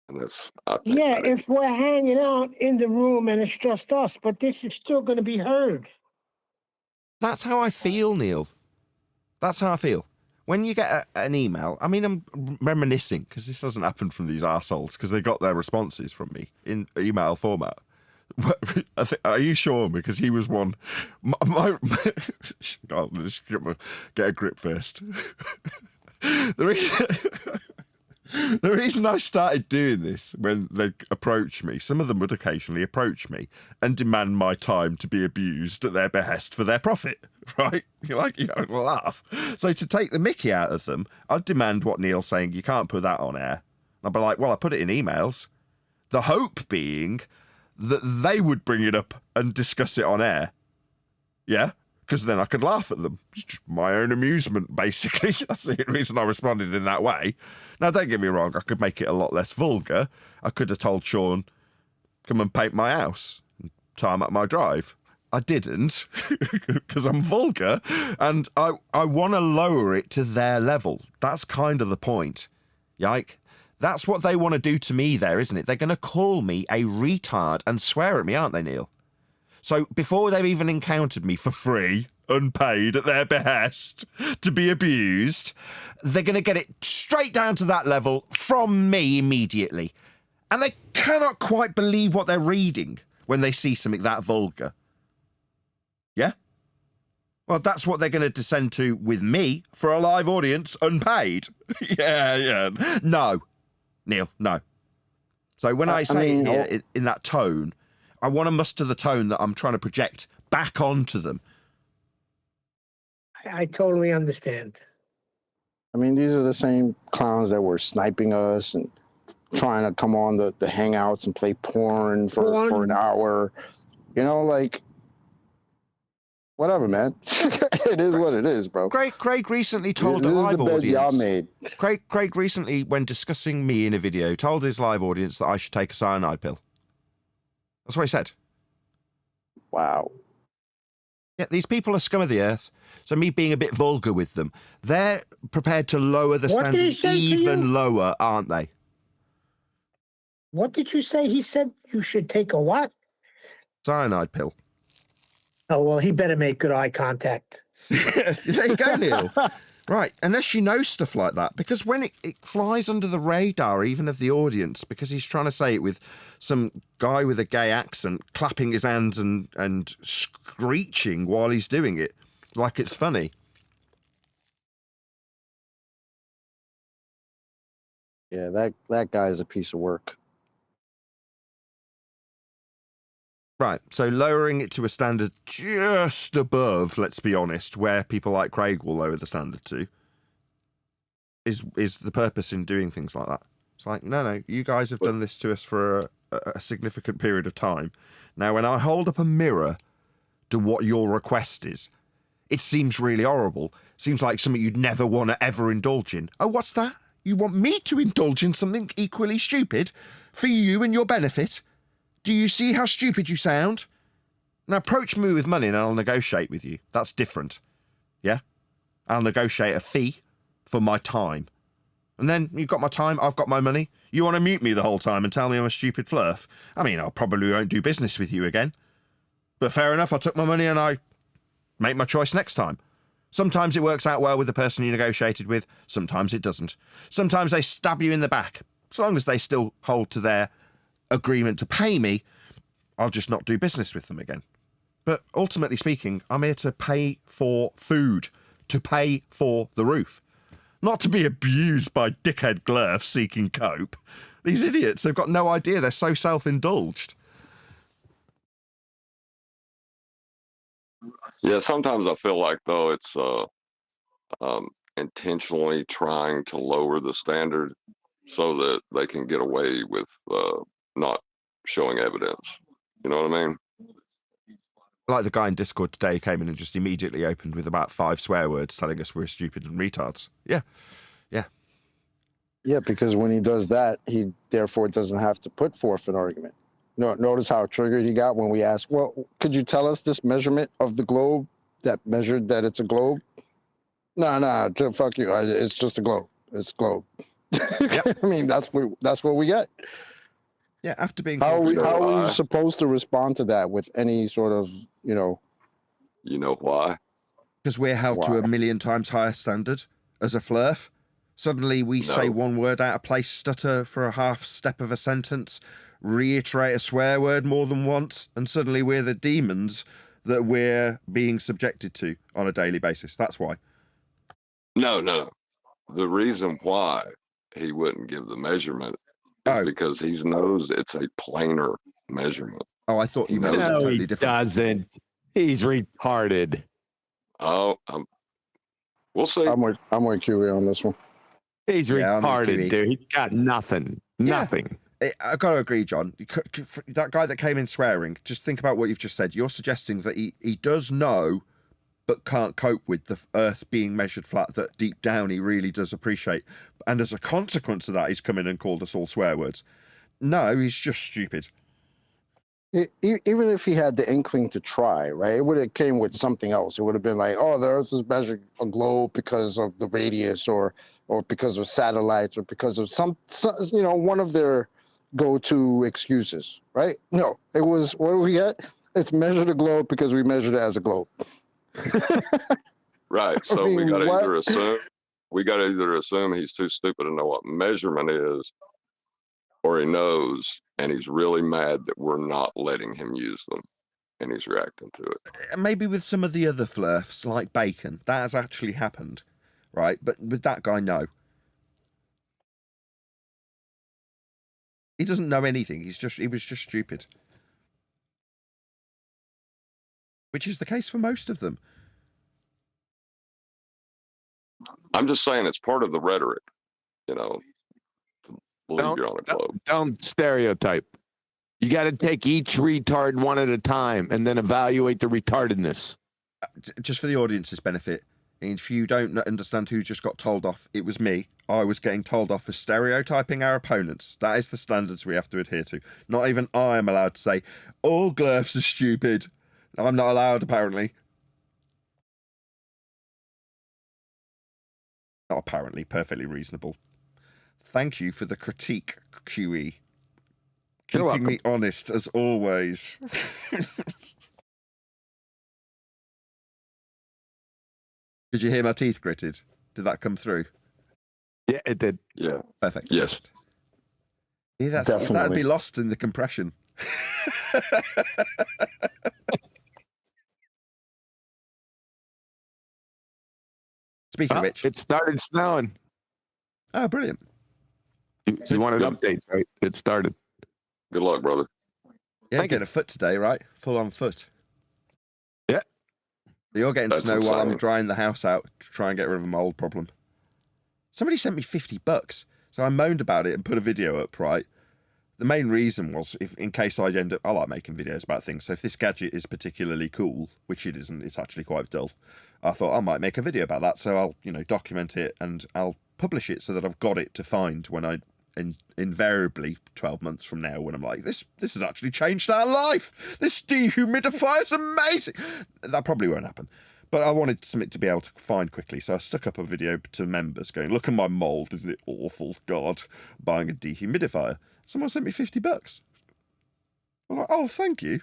And that's, I think, Yeah, if we're hanging out in the room and it's just us, but this is still going to be heard. That's how I feel, Neil. That's how I feel. When you get an email, I mean, I'm reminiscing because this doesn't happen from these arseholes because they got their responses from me in email format. Are you sure? Because he was one. Oh, let's get a grip first. The reason I started doing this when they approach me, some of them would occasionally approach me and demand my time to be abused at their behest for their profit, right? You don't laugh. So to take the mickey out of them, I'd demand what Neil's saying, you can't put that on air. I'd be like, well, I put it in emails. The hope being that they would bring it up and discuss it on air. Yeah? Because then I could laugh at them. It's just my own amusement, basically. That's the reason I responded in that way. Now, don't get me wrong, I could make it a lot less vulgar. I could have told Sean, come and paint my house and tarmac my drive. I didn't, because I'm vulgar, and I want to lower it to their level. That's kind of the point. Yike. That's what they want to do to me there, isn't it? They're going to call me a retard and swear at me, aren't they, Neil? So before they've even encountered me for free, unpaid at their behest, to be abused, they're going to get it straight down to that level from me immediately. And they cannot quite believe what they're reading when they see something that vulgar. Yeah? Well, that's what they're going to descend to with me for a live audience, unpaid. Yeah. No, Neil, no. So when I say it here in that tone, I want to muster the tone that I'm trying to project back onto them. I totally understand. I mean, these are the same clowns that were sniping us and trying to come on the hangouts and play porn for an hour. You know, like, whatever, man. It is what it is, bro. Craig recently told a live audience. Craig recently, when discussing me in a video, told his live audience that I should take a cyanide pill. That's what he said. Wow. Yeah, these people are scum of the earth. So me being a bit vulgar with them, they're prepared to lower the standard even lower, aren't they? What did you say? He said you should take a what? Cyanide pill. Oh, well, he better make good eye contact. There you go, Neil. Right, unless you know stuff like that, because when it flies under the radar, even of the audience, because he's trying to say it with some guy with a gay accent, clapping his hands and screeching while he's doing it, like it's funny. Yeah, that guy is a piece of work. Right, so lowering it to a standard just above, let's be honest, where people like Craig will lower the standard to, is the purpose in doing things like that. It's like, no, you guys have done this to us for a significant period of time. Now, when I hold up a mirror to what your request is, it seems really horrible. Seems like something you'd never want to ever indulge in. Oh, what's that? You want me to indulge in something equally stupid for you and your benefit? Do you see how stupid you sound? Now approach me with money and I'll negotiate with you. That's different. Yeah? I'll negotiate a fee for my time. And then you've got my time, I've got my money. You want to mute me the whole time and tell me I'm a stupid flirt? I mean, I probably won't do business with you again. But fair enough, I took my money and I make my choice next time. Sometimes it works out well with the person you negotiated with. Sometimes it doesn't. Sometimes they stab you in the back. As long as they still hold to their agreement to pay me, I'll just not do business with them again. But ultimately speaking, I'm here to pay for food, to pay for the roof, not to be abused by dickhead glurfs seeking cope. These idiots, they've got no idea. They're so self-indulged. Yeah, sometimes I feel like, though, it's intentionally trying to lower the standard so that they can get away with not showing evidence. You know what I mean? Like the guy in Discord today who came in and just immediately opened with about 5 swear words telling us we're stupid and retards. Yeah. Yeah, because when he does that, he therefore doesn't have to put forth an argument. No, notice how triggered he got when we asked, well, could you tell us this measurement of the globe that measured that it's a globe? Nah, fuck you. It's just a globe. It's a globe. Yep. I mean, that's what we get. Yeah, after being how are we supposed to respond to that with any sort of, You know why? Because we're held to a million times higher standard as a flurf. Suddenly we say one word out of place, stutter for a half step of a sentence, reiterate a swear word more than once, and suddenly we're the demons that we're being subjected to on a daily basis. That's why. No. The reason why he wouldn't give the measurement is because he knows it's a planar measurement. Oh, I thought he meant something totally different. Doesn't. He's retarded. Oh, we'll see. I'm with QE on this one. He's retarded, dude. He's got nothing. Nothing. Yeah. I've got to agree, John. That guy that came in swearing, just think about what you've just said. You're suggesting that he does know but can't cope with the Earth being measured flat, that deep down he really does appreciate. And as a consequence of that, he's come in and called us all swear words. No, he's just stupid. Even if he had the inkling to try, right, it would have came with something else. It would have been like, oh, the Earth is measured a globe because of the radius or because of satellites or because of some one of their go-to excuses, right? No, it was, what do we get? It's measured a globe because we measured it as a globe. Right. So we got to either assume he's too stupid to know what measurement is, or he knows, and he's really mad that we're not letting him use them, and he's reacting to it. Maybe with some of the other flirfs, like Bacon, that has actually happened, right? But with that guy, no. He doesn't know anything. He was just stupid. Which is the case for most of them. I'm just saying it's part of the rhetoric, you know, to believe you're on a globe. Don't stereotype. You got to take each retard one at a time and then evaluate the retardedness. Just for the audience's benefit, if you don't understand who just got told off, it was me. I was getting told off for stereotyping our opponents. That is the standards we have to adhere to. Not even I am allowed to say, all glurfs are stupid. I'm not allowed, apparently. Not apparently, perfectly reasonable. Thank you for the critique, QE. Keeping me honest, as always. Did you hear my teeth gritted? Did that come through? Yeah, it did. Yeah. Perfect. Yes. Yeah, that'd be lost in the compression. Speaking of which, it started snowing. Oh, brilliant. You wanted updates, right? It started. Good luck, brother. Yeah, getting a foot today, right? Full on foot. Yeah. You're getting That's snow while I'm insane. drying the house out to try and get rid of a mold problem. Somebody sent me $50, so I moaned about it and put a video up, right? The main reason was, in case I end up, I like making videos about things, so if this gadget is particularly cool, which it isn't, it's actually quite dull, I thought I might make a video about that, so I'll, document it and I'll publish it so that I've got it to find when I, invariably 12 months from now, when I'm like, this has actually changed our life. This dehumidifier is amazing. That probably won't happen. But I wanted something to be able to find quickly, so I stuck up a video to members going, look at my mold, isn't it awful? God, buying a dehumidifier. Someone sent me $50. I'm like, oh, thank you.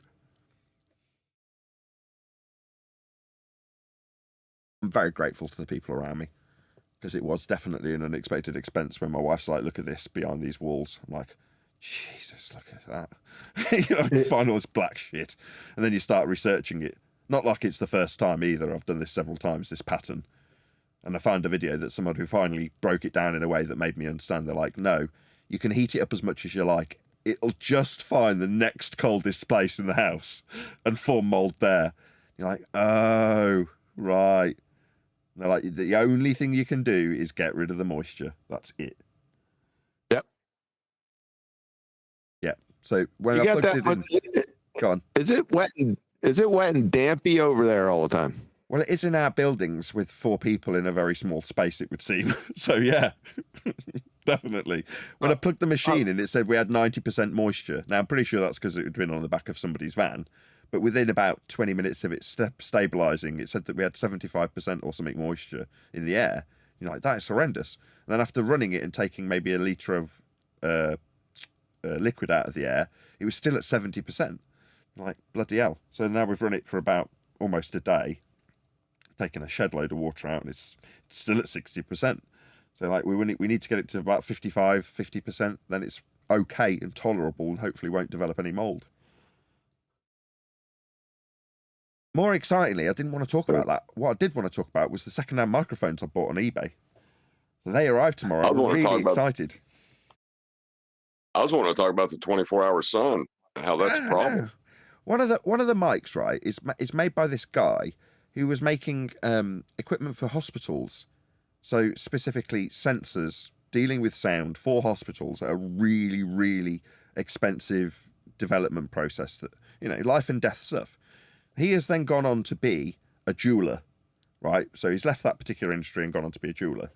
I'm very grateful to the people around me, because it was definitely an unexpected expense when my wife's like, look at this behind these walls. I'm like, Jesus, look at that. You find all this black shit. And then you start researching it. Not like it's the first time either. I've done this several times, this pattern. And I found a video that someone who finally broke it down in a way that made me understand. They're like, no, you can heat it up as much as you like. It'll just find the next coldest place in the house and form mold there. You're like, oh, right. And they're like, the only thing you can do is get rid of the moisture. That's it. Yep. Yeah. So when I plugged it in, go on. Is it wet and dampy over there all the time? Well, it is in our buildings with 4 people in a very small space, it would seem. So yeah, definitely. When I plugged the machine in, it said we had 90% moisture. Now I'm pretty sure that's because it had been on the back of somebody's van. But within about 20 minutes of it stabilizing, it said that we had 75% or something moisture in the air. You're like, that is horrendous. And then after running it and taking maybe a litre of liquid out of the air, it was still at 70%. Like, bloody hell. So now we've run it for about almost a day, taken a shed load of water out, and it's still at 60%. So like we need to get it to about 50%, then it's okay and tolerable and hopefully won't develop any mold. More excitingly, I didn't want to talk about that. What I did want to talk about was the second-hand microphones I bought on eBay. So they arrive tomorrow. I'm really excited. I was wanting to talk about the 24-hour sun and how that's a problem. One of the mics, right, is made by this guy who was making equipment for hospitals. So specifically sensors dealing with sound for hospitals at a really, really expensive development process that, life and death stuff. He has then gone on to be a jeweler, right? So he's left that particular industry and gone on to be a jeweler,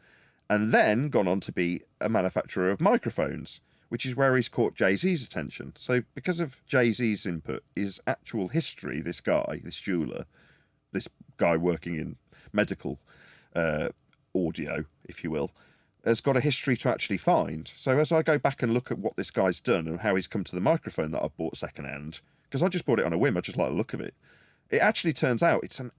and then gone on to be a manufacturer of microphones, which is where he's caught Jay-Z's attention. So because of Jay-Z's input, his actual history, this guy, this jeweler, this guy working in medical audio, if you will, has got a history to actually find. So as I go back and look at what this guy's done and how he's come to the microphone that I bought secondhand, because I just bought it on a whim, I just like the look of it. It actually turns out it's an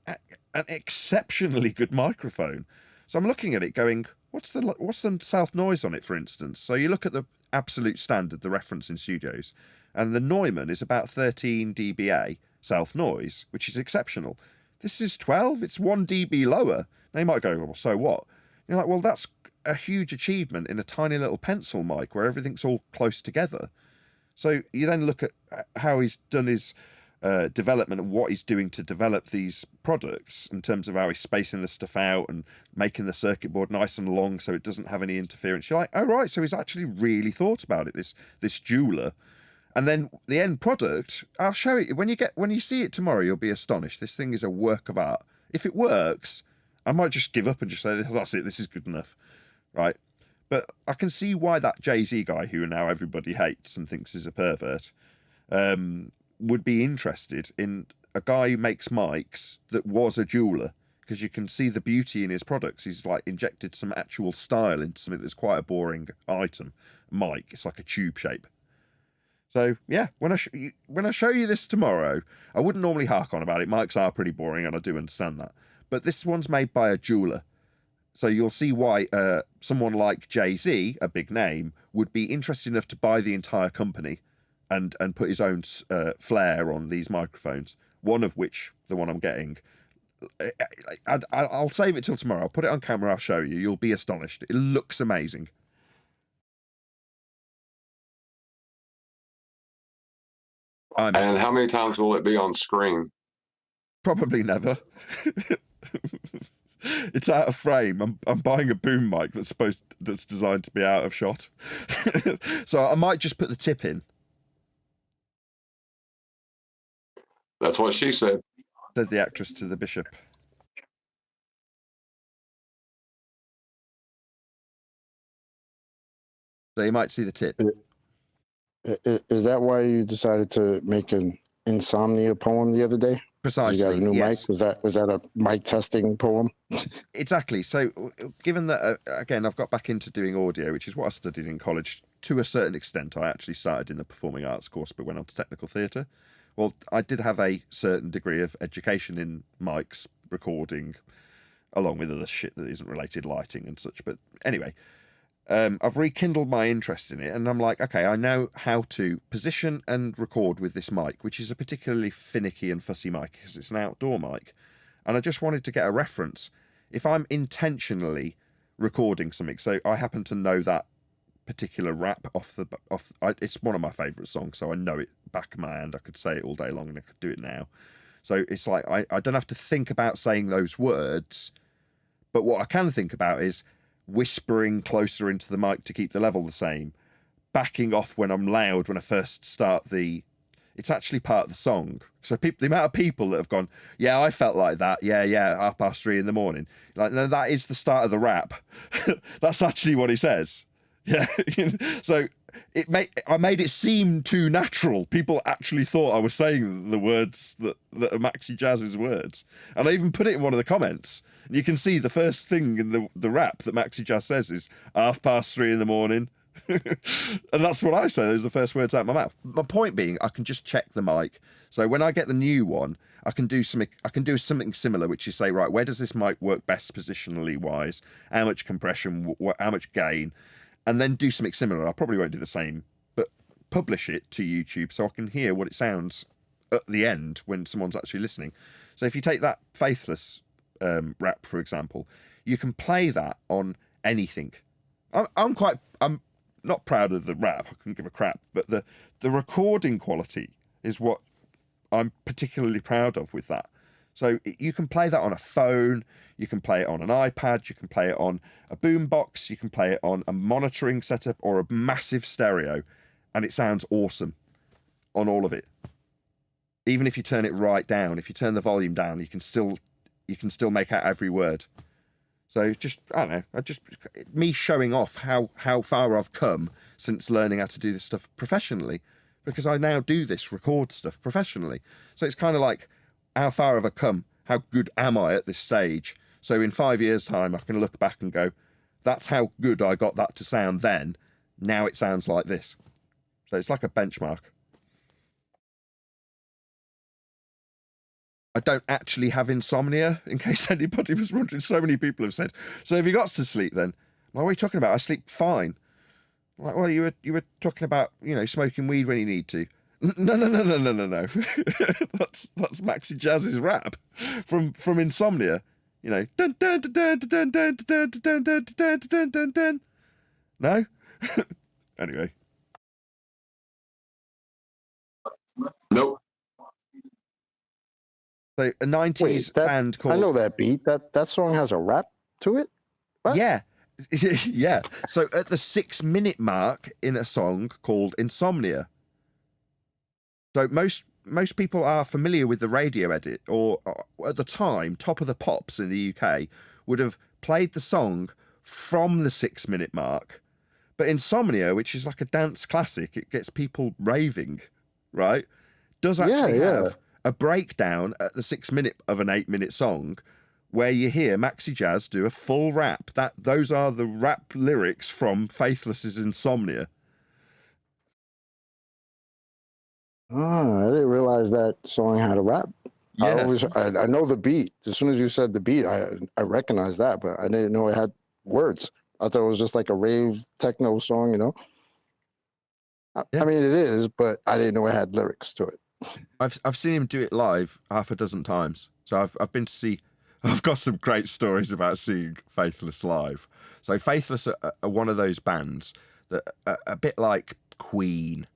exceptionally good microphone. So I'm looking at it going, what's the south noise on it, for instance? So you look at the absolute standard, the reference in studios. And the Neumann is about 13 dBA self-noise, which is exceptional. This is 12, it's 1 dB lower. Now you might go, well, so what? You're like, well, that's a huge achievement in a tiny little pencil mic where everything's all close together. So you then look at how he's done his development and what he's doing to develop these products in terms of how he's spacing the stuff out and making the circuit board nice and long so it doesn't have any interference. You're like, oh right, so he's actually really thought about it, this jeweler. And then the end product, I'll show it when you see it tomorrow. You'll be astonished. This thing is a work of art. If it works, I might just give up and just say, that's it, this is good enough, right? But I can see why that Jay-Z guy, who now everybody hates and thinks is a pervert, would be interested in a guy who makes mics that was a jeweler, because you can see the beauty in his products. He's like injected some actual style into something that's quite a boring item. Mic, it's like a tube shape. So yeah, when I show you this tomorrow, I wouldn't normally hark on about it. Mics are pretty boring, and I do understand that. But this one's made by a jeweler. So you'll see why someone like Jay-Z, a big name, would be interested enough to buy the entire company and put his own flair on these microphones, one of which, the one I'm getting, I'll save it till tomorrow. I'll put it on camera, I'll show you. You'll be astonished. It looks amazing. And how many times will it be on screen? Probably never. It's out of frame. I'm buying a boom mic that's designed to be out of shot. So I might just put the tip in. That's what she said. Said the actress to the bishop. So you might see the tip. Is that why you decided to make an insomnia poem the other day? Precisely. You got a new yes. mic? Was that a mic testing poem? Exactly. So given that, again, I've got back into doing audio, which is what I studied in college to a certain extent. I actually started in the performing arts course, but went on to technical theatre. Well, I did have a certain degree of education in mics, recording, along with other shit that isn't related, lighting and such. But anyway, I've rekindled my interest in it, and I'm like, okay, I know how to position and record with this mic, which is a particularly finicky and fussy mic because it's an outdoor mic. And I just wanted to get a reference. If I'm intentionally recording something, so I happen to know that particular rap it's one of my favourite songs, so I know it back of my hand. I could say it all day long and I could do it now. So it's like I don't have to think about saying those words, but what I can think about is whispering closer into the mic to keep the level the same, backing off when I'm loud when I first start it's actually part of the song. So the amount of people that have gone, yeah, I felt like that, yeah, 3:30 in the morning. Like, no, that is the start of the rap. That's actually what he says. Yeah. So I made it seem too natural. People actually thought I was saying the words that are Maxi Jazz's words. And I even put it in one of the comments. And you can see the first thing in the rap that Maxi Jazz says is 3:30 in the morning. And that's what I say. Those are the first words out of my mouth. My point being, I can just check the mic. So when I get the new one, I can do something similar, which is say, right, where does this mic work best positionally wise? How much compression? How much gain? And then do something similar. I probably won't do the same, but publish it to YouTube so I can hear what it sounds at the end when someone's actually listening. So if you take that Faithless rap, for example, you can play that on anything. I'm not proud of the rap. I couldn't give a crap, but the recording quality is what I'm particularly proud of with that. So you can play that on a phone, you can play it on an iPad, you can play it on a boombox, you can play it on a monitoring setup or a massive stereo, and it sounds awesome on all of it. Even if you turn it right down, if you turn the volume down, you can still make out every word. So I don't know, me showing off how far I've come since learning how to do this stuff professionally, because I now do this record stuff professionally. So it's kind of like, how far have I come? How good am I at this stage? So in 5 years' time, I can look back and go, that's how good I got that to sound then. Now it sounds like this. So it's like a benchmark. I don't actually have insomnia, in case anybody was wondering. So many people have said, so have you got to sleep then? What are you talking about? I sleep fine. Like, well, you were talking about, you know, smoking weed when you need to. No. That's Maxi Jazz's rap from Insomnia. You know, dun dun dun dun dun dun dun dun dun dun dun dun dun. No. Anyway. Nope. So a 90s band called. I know that beat. That song has a rap to it. What? Yeah. Yeah. So at the 6-minute mark in a song called Insomnia. So most people are familiar with the radio edit, or at the time, Top of the Pops in the UK would have played the song from the 6-minute mark. But Insomnia, which is like a dance classic, it gets people raving, right? Does actually have a breakdown at the 6-minute of an 8-minute song where you hear Maxi Jazz do a full rap. Those are the rap lyrics from Faithless's Insomnia. Oh, I didn't realize that song had a rap. Yeah. I know the beat. As soon as you said the beat, I recognized that, but I didn't know it had words. I thought it was just like a rave techno song, you know? I mean, it is, but I didn't know it had lyrics to it. I've seen him do it live half a dozen times. So I've been to see. I've got some great stories about seeing Faithless live. So Faithless are one of those bands that are a bit like Queen,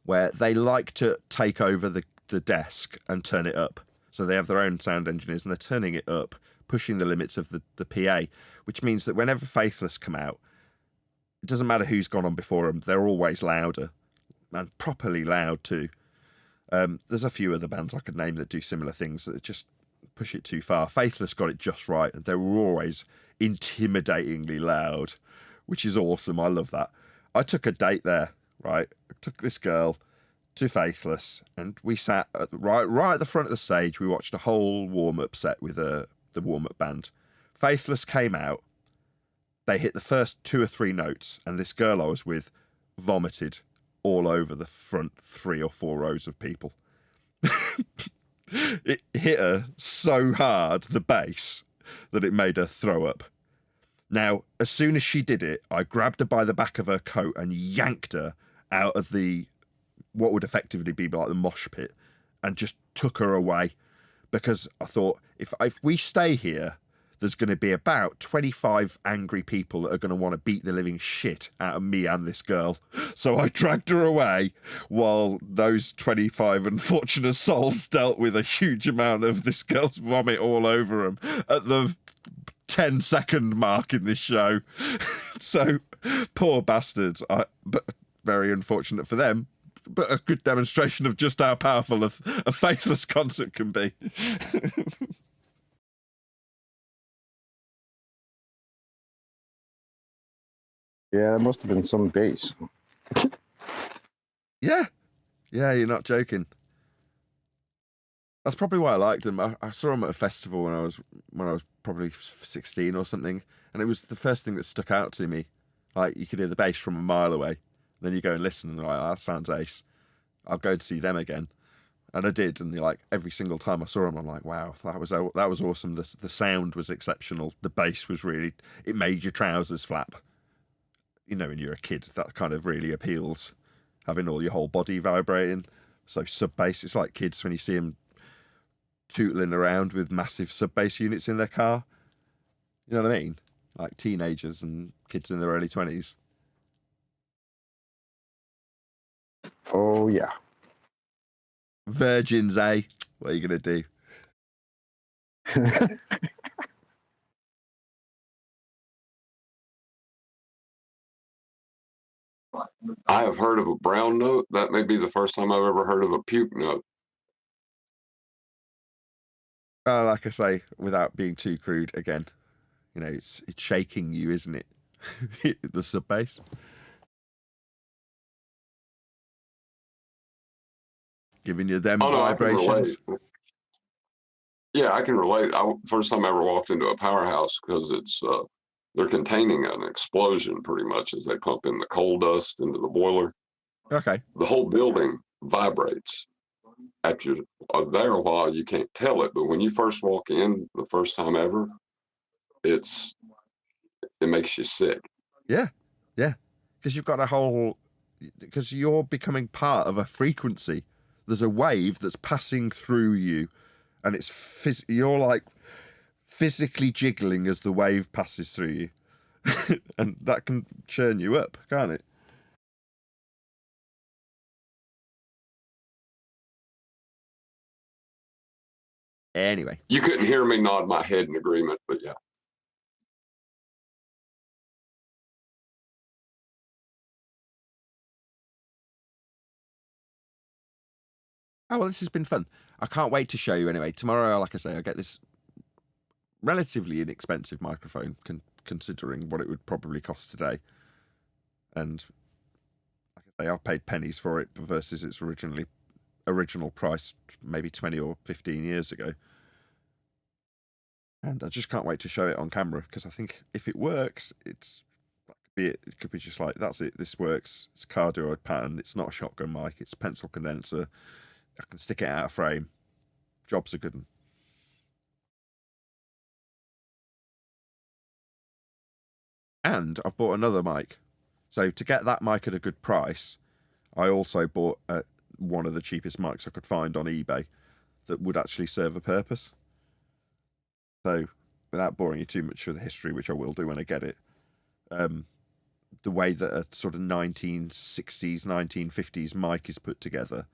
where they like to take over the desk and turn it up. So they have their own sound engineers and they're turning it up, pushing the limits of the PA, which means that whenever Faithless come out, it doesn't matter who's gone on before them, they're always louder, and properly loud too. There's a few other bands I could name that do similar things that just push it too far. Faithless got it just right. They were always intimidatingly loud, which is awesome. I love that. I took a date there, right? I took this girl to Faithless, and we sat right at the front of the stage. We watched a whole warm-up set with the warm-up band. Faithless came out. They hit the first 2 or 3 notes, and this girl I was with vomited all over the front 3 or 4 rows of people. It hit her so hard, the bass, that it made her throw up. Now, as soon as she did it, I grabbed her by the back of her coat and yanked her out of what would effectively be like the mosh pit, and just took her away, because I thought, if we stay here, there's going to be about 25 angry people that are going to want to beat the living shit out of me and this girl. So I dragged her away while those 25 unfortunate souls dealt with a huge amount of this girl's vomit all over them at the 10-second mark in this show. So poor bastards. But very unfortunate for them, but a good demonstration of just how powerful a Faithless concert can be. Yeah, it must have been some bass. Yeah, you're not joking. That's probably why I liked them. I saw them at a festival when I was probably 16 or something, and it was the first thing that stuck out to me. Like, you could hear the bass from a mile away. Then you go and listen, and you're like, that sounds ace. I'll go and see them again. And I did, and like every single time I saw them, I'm like, wow, that was awesome. The sound was exceptional. The bass was it made your trousers flap. You know, when you're a kid, that kind of really appeals, having all your whole body vibrating. So sub bass, it's like kids when you see them tootling around with massive sub bass units in their car. You know what I mean? Like teenagers and kids in their early 20s. Oh, yeah. Virgins, eh? What are you going to do? I have heard of a brown note. That may be the first time I've ever heard of a puke note. Like I say, without being too crude, again, you know, it's shaking you, isn't it? The sub bass. Giving you them vibrations. I can relate. First time I ever walked into a powerhouse, because it's they're containing an explosion pretty much as they pump in the coal dust into the boiler. Okay. The whole building vibrates. After you're there a while, you can't tell it, but when you first walk in the first time ever, it makes you sick. Yeah, because because you've got a whole, because you're becoming part of a frequency. There's a wave that's passing through you, and it's you're like physically jiggling as the wave passes through you. And that can churn you up, can't it? Anyway. You couldn't hear me nod my head in agreement, but yeah. Oh, well, this has been fun. I can't wait to show you anyway. Tomorrow, like I say, I get this relatively inexpensive microphone, considering what it would probably cost today. And like I say, I've paid pennies for it versus its original price maybe 20 or 15 years ago. And I just can't wait to show it on camera, because I think if it works, it could be just like, that's it, this works. It's a cardioid pattern. It's not a shotgun mic. It's a pencil condenser. I can stick it out of frame. Job's a good one. And I've bought another mic. So to get that mic at a good price, I also bought one of the cheapest mics I could find on eBay that would actually serve a purpose. So without boring you too much with the history, which I will do when I get it, the way that a sort of 1960s, 1950s mic is put together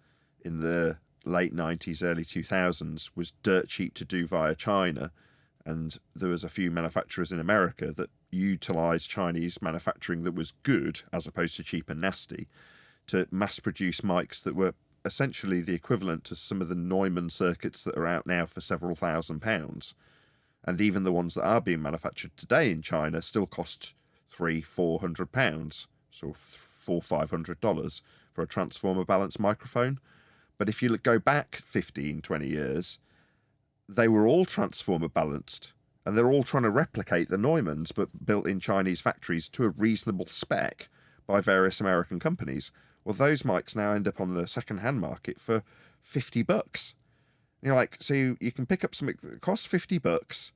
in the late 90s, early 2000s was dirt cheap to do via China. And there was a few manufacturers in America that utilised Chinese manufacturing that was good, as opposed to cheap and nasty, to mass produce mics that were essentially the equivalent to some of the Neumann circuits that are out now for several £1,000s. And even the ones that are being manufactured today in China still cost £300-400, so $400-500 for a transformer balanced microphone. But if you go back 15-20 years, they were all transformer balanced, and they're all trying to replicate the Neumanns, but built in Chinese factories to a reasonable spec by various American companies. Well, those mics now end up on the second-hand market for $50. You're like, so you can pick up something that costs $50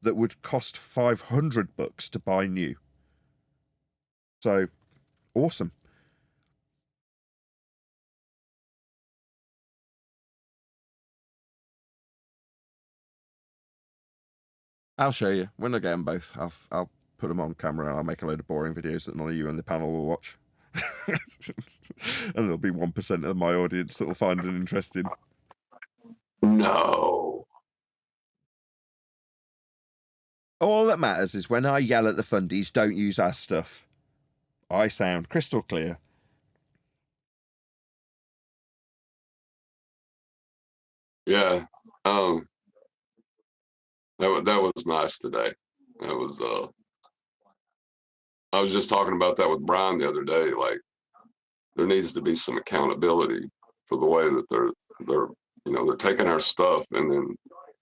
that would cost $500 to buy new. So, awesome. I'll show you. When I get them both, I'll put them on camera and I'll make a load of boring videos that none of you in the panel will watch. And there'll be 1% of my audience that will find it interesting. No. All that matters is when I yell at the fundies, don't use our stuff, I sound crystal clear. Yeah. That was nice today. That was I was just talking about that with Brian the other day. Like, there needs to be some accountability for the way that they're taking our stuff and then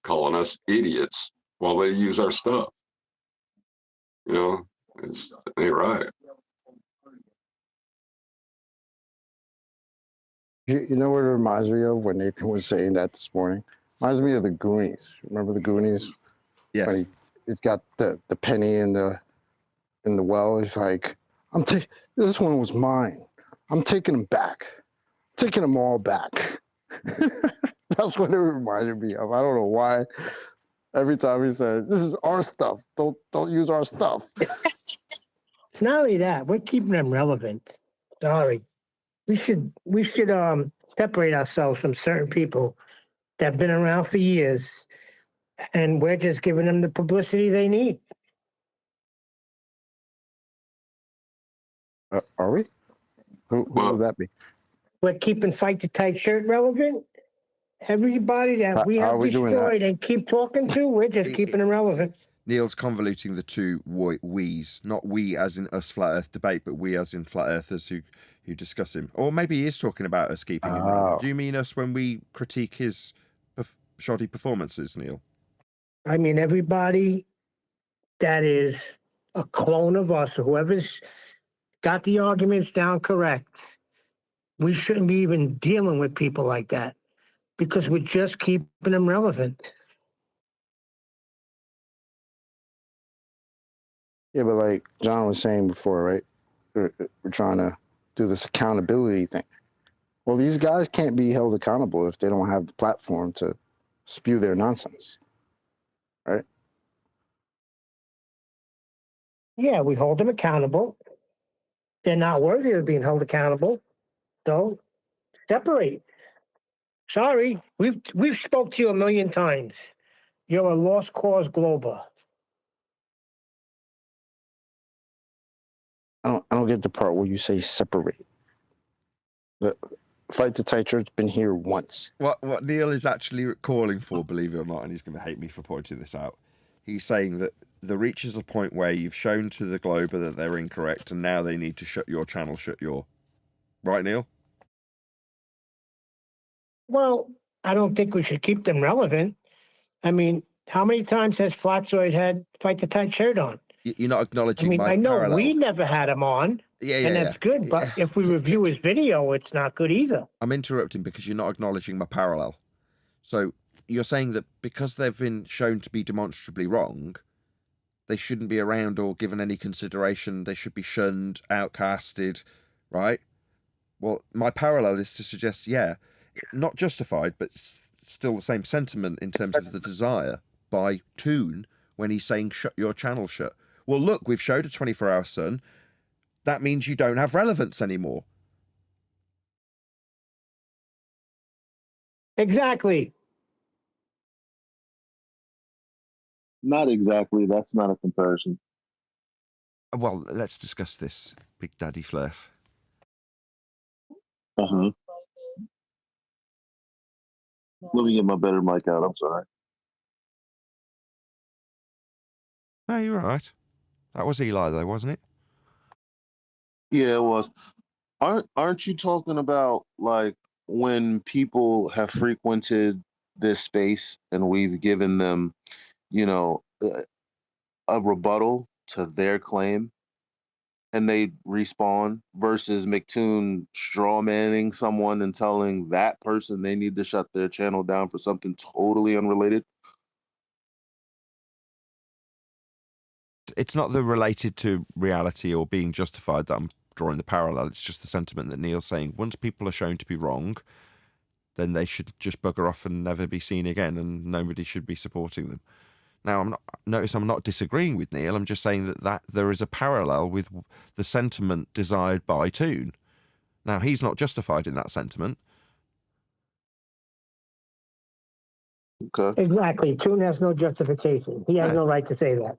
calling us idiots while they use our stuff. It ain't right. You know what it reminds me of when Nathan was saying that this morning? Reminds me of the Goonies. Remember the Goonies? Yes. When he's got the penny in the well. He's like, this one was mine. I'm taking them back. Taking them all back. That's what it reminded me of. I don't know why. Every time he said, "This is our stuff. Don't use our stuff." Not only that, we're keeping them relevant. Sorry. We should separate ourselves from certain people that have been around for years, and we're just giving them the publicity they need. Are we? Who would that be? We're keeping Fight the Tight Shirt relevant. Everybody that we have destroyed and keep talking to, we're just keeping them relevant. Neil's convoluting the two we's, not we as in us flat earth debate, but we as in flat earthers who discuss him. Or maybe he is talking about us keeping him relevant. Do you mean us when we critique his shoddy performances, Neil? I mean, everybody that is a clone of us, or whoever's got the arguments down correct, we shouldn't be even dealing with people like that because we're just keeping them relevant. Yeah, but like John was saying before, right? we're trying to do this accountability thing. Well, these guys can't be held accountable if they don't have the platform to spew their nonsense, right? Yeah, we hold them accountable. They're not worthy of being held accountable. So separate. Sorry, we've spoke to you a million times. You're a lost cause global. I don't get the part where you say separate. The Fight the Tight Church's been here once. What Neil is actually calling for, believe it or not, and he's going to hate me for pointing this out, he's saying that there reaches a point where you've shown to the Glober that they're incorrect, and now they need to shut your channel, Right, Neil? Well, I don't think we should keep them relevant. I mean, how many times has Flatzoid had Fight the Tight Shirt on? You're not acknowledging my I know parallel. we never had him on, and that's good, but if we review his video, it's not good either. I'm interrupting because you're not acknowledging my parallel. So you're saying that because they've been shown to be demonstrably wrong, they shouldn't be around or given any consideration. They should be shunned, outcasted, right? Well, my parallel is to suggest, yeah, not justified, but still the same sentiment in terms of the desire by Toon when he's saying shut your channel shut. Well, look, we've showed a 24-hour sun. That means you don't have relevance anymore. Exactly. Not exactly. That's not a comparison. Well, let's discuss this, Big Daddy Flurf. Uh-huh. Let me get my better mic out. I'm sorry. No, you're right. That was Eli, though, wasn't it? Yeah, it was. Aren't you talking about like when people have frequented this space and we've given them, you know, a rebuttal to their claim and they respawn versus McToon strawmanning someone and telling that person they need to shut their channel down for something totally unrelated? It's not the related to reality or being justified that I'm drawing the parallel. It's just the sentiment that Neil's saying. Once people are shown to be wrong, then they should just bugger off and never be seen again, and nobody should be supporting them. Now, I'm not disagreeing with Neil. I'm just saying that there is a parallel with the sentiment desired by Toon. Now, he's not justified in that sentiment. Okay. Exactly. Toon has no justification. He has no right to say that.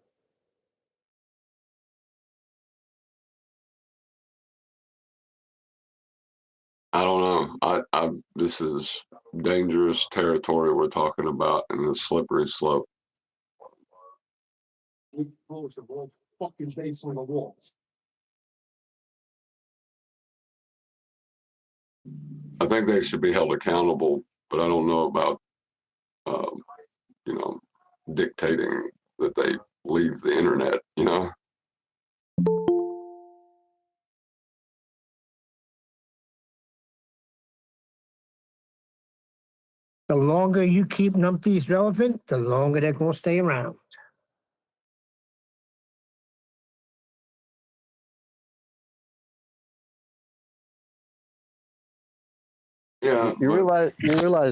I don't know. This is dangerous territory we're talking about, and a slippery slope. Fucking base on the walls. I think they should be held accountable, but I don't know about, dictating that they leave the internet, The longer you keep numpties relevant, the longer they're going to stay around. Yeah. You realize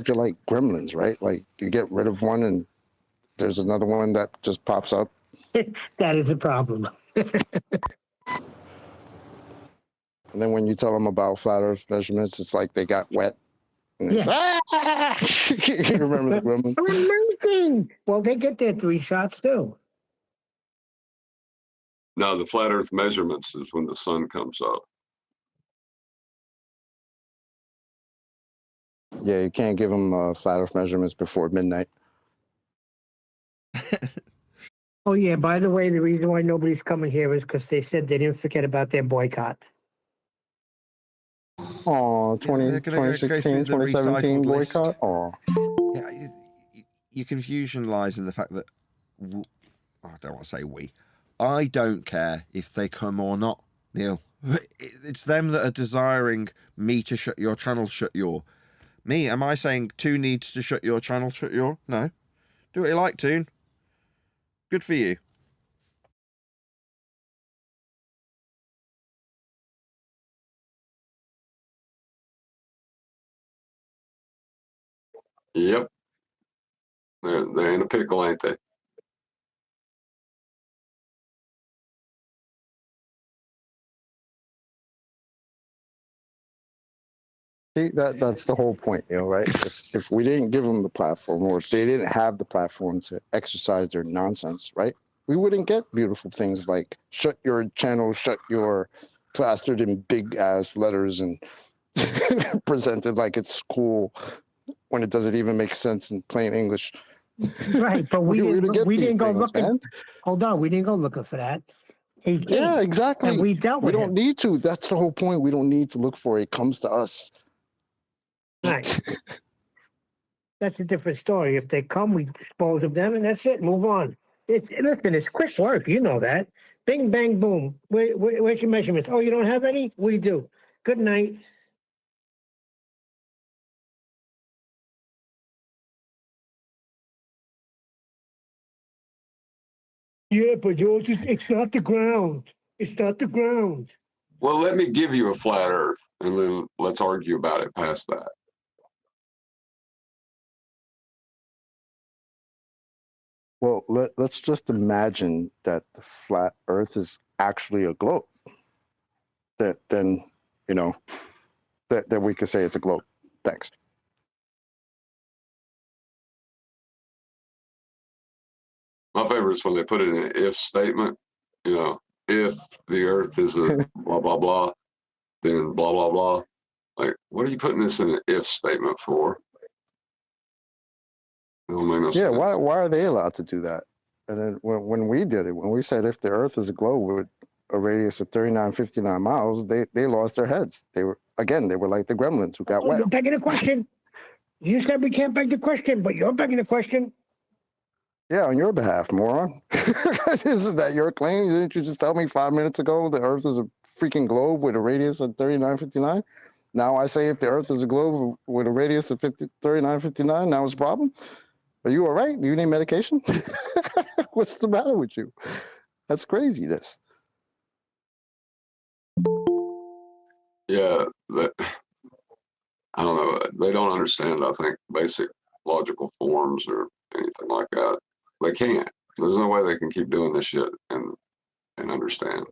they're like gremlins, right? Like you get rid of one and there's another one that just pops up. That is a problem. And then when you tell them about flat Earth measurements, it's like they got wet. And Yeah. you remember the gremlins? Amazing. Well, they get their 3 shots too. No, the flat Earth measurements is when the sun comes up. Yeah, you can't give them flat Earth measurements before midnight. Oh, yeah. By the way, the reason why nobody's coming here is because they said they didn't forget about their boycott. Oh, 2016, 2017 boycott? Oh. Yeah, your confusion lies in the fact that, I don't want to say we, I don't care if they come or not, Neil. It's them that are desiring me to shut your channel, Me, am I saying Toon needs to shut your channel, No. Do what you like, Toon. Good for you. Yep. They're in a pickle, ain't they? See, that's the whole point, right? If we didn't give them the platform, or if they didn't have the platform to exercise their nonsense, right, we wouldn't get beautiful things like shut your channel, shut your, plastered in big ass letters and presented like it's cool when it doesn't even make sense in plain English. Right, but we wouldn't didn't. get We these didn't go things, looking. man. Hold on, we didn't go looking for that. He came, Yeah, exactly. and we dealt We with don't him. need to. That's the whole point. We don't need to look for it. It comes to us. Right. That's a different story. If they come, we dispose of them, and that's it. Move on. Listen, it's quick work. You know that. Bing, bang, boom. Where's your measurements? Oh, you don't have any? We do. Good night. Yeah, but it's not the ground. It's not the ground. Well, let me give you a flat Earth, and then let's argue about it past that. Well, let's just imagine that the flat Earth is actually a globe. Then, that we could say it's a globe. Thanks. My favorite is when they put it in an if statement. If the Earth is a blah blah blah, then blah blah blah. Like, what are you putting this in an if statement for? It don't make no Yeah, sense. why are they allowed to do that? And then when we did it, when we said if the Earth is a globe with a radius of 3959 miles, they lost their heads. They were like the gremlins who got wet. You're begging a question. You said we can't beg the question, but you're begging the question. Yeah, on your behalf, moron. Isn't that your claim? Didn't you just tell me 5 minutes ago the Earth is a freaking globe with a radius of 3959? Now I say if the Earth is a globe with a radius of 3959, now it's a problem? Are you all right? Do you need medication? What's the matter with you? That's craziness. Yeah, I don't know. They don't understand, I think, basic logical forms or anything like that. They can't. There's no way they can keep doing this shit and understand.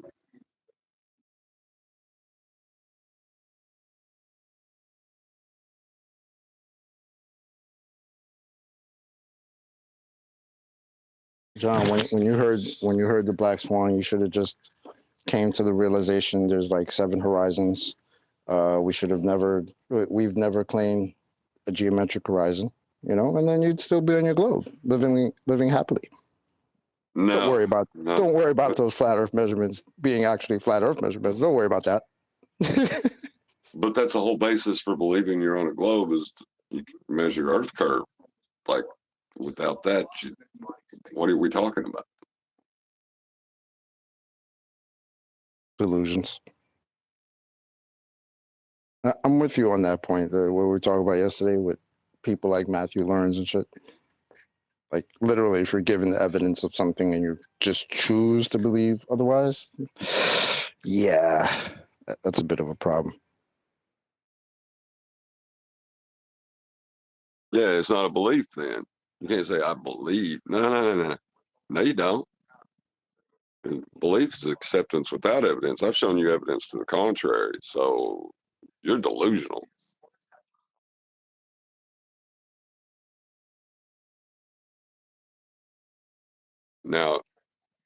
John, when you heard the Black Swan, you should have just came to the realization there's like 7 horizons. We've never claimed a geometric horizon, and then you'd still be on your globe, living happily. No, don't worry about those flat Earth measurements being actually flat Earth measurements. Don't worry about that. But that's the whole basis for believing you're on a globe is you can measure Earth curve. Like, without that, what are we talking about? Delusions. I'm with you on that point. What we were talking about yesterday with people like Matthew Lawrence and shit. Like, literally, if you're given the evidence of something and you just choose to believe otherwise, yeah, that's a bit of a problem. Yeah, it's not a belief then. You can't say, I believe. No. No, you don't. And belief is acceptance without evidence. I've shown you evidence to the contrary. So you're delusional. Now,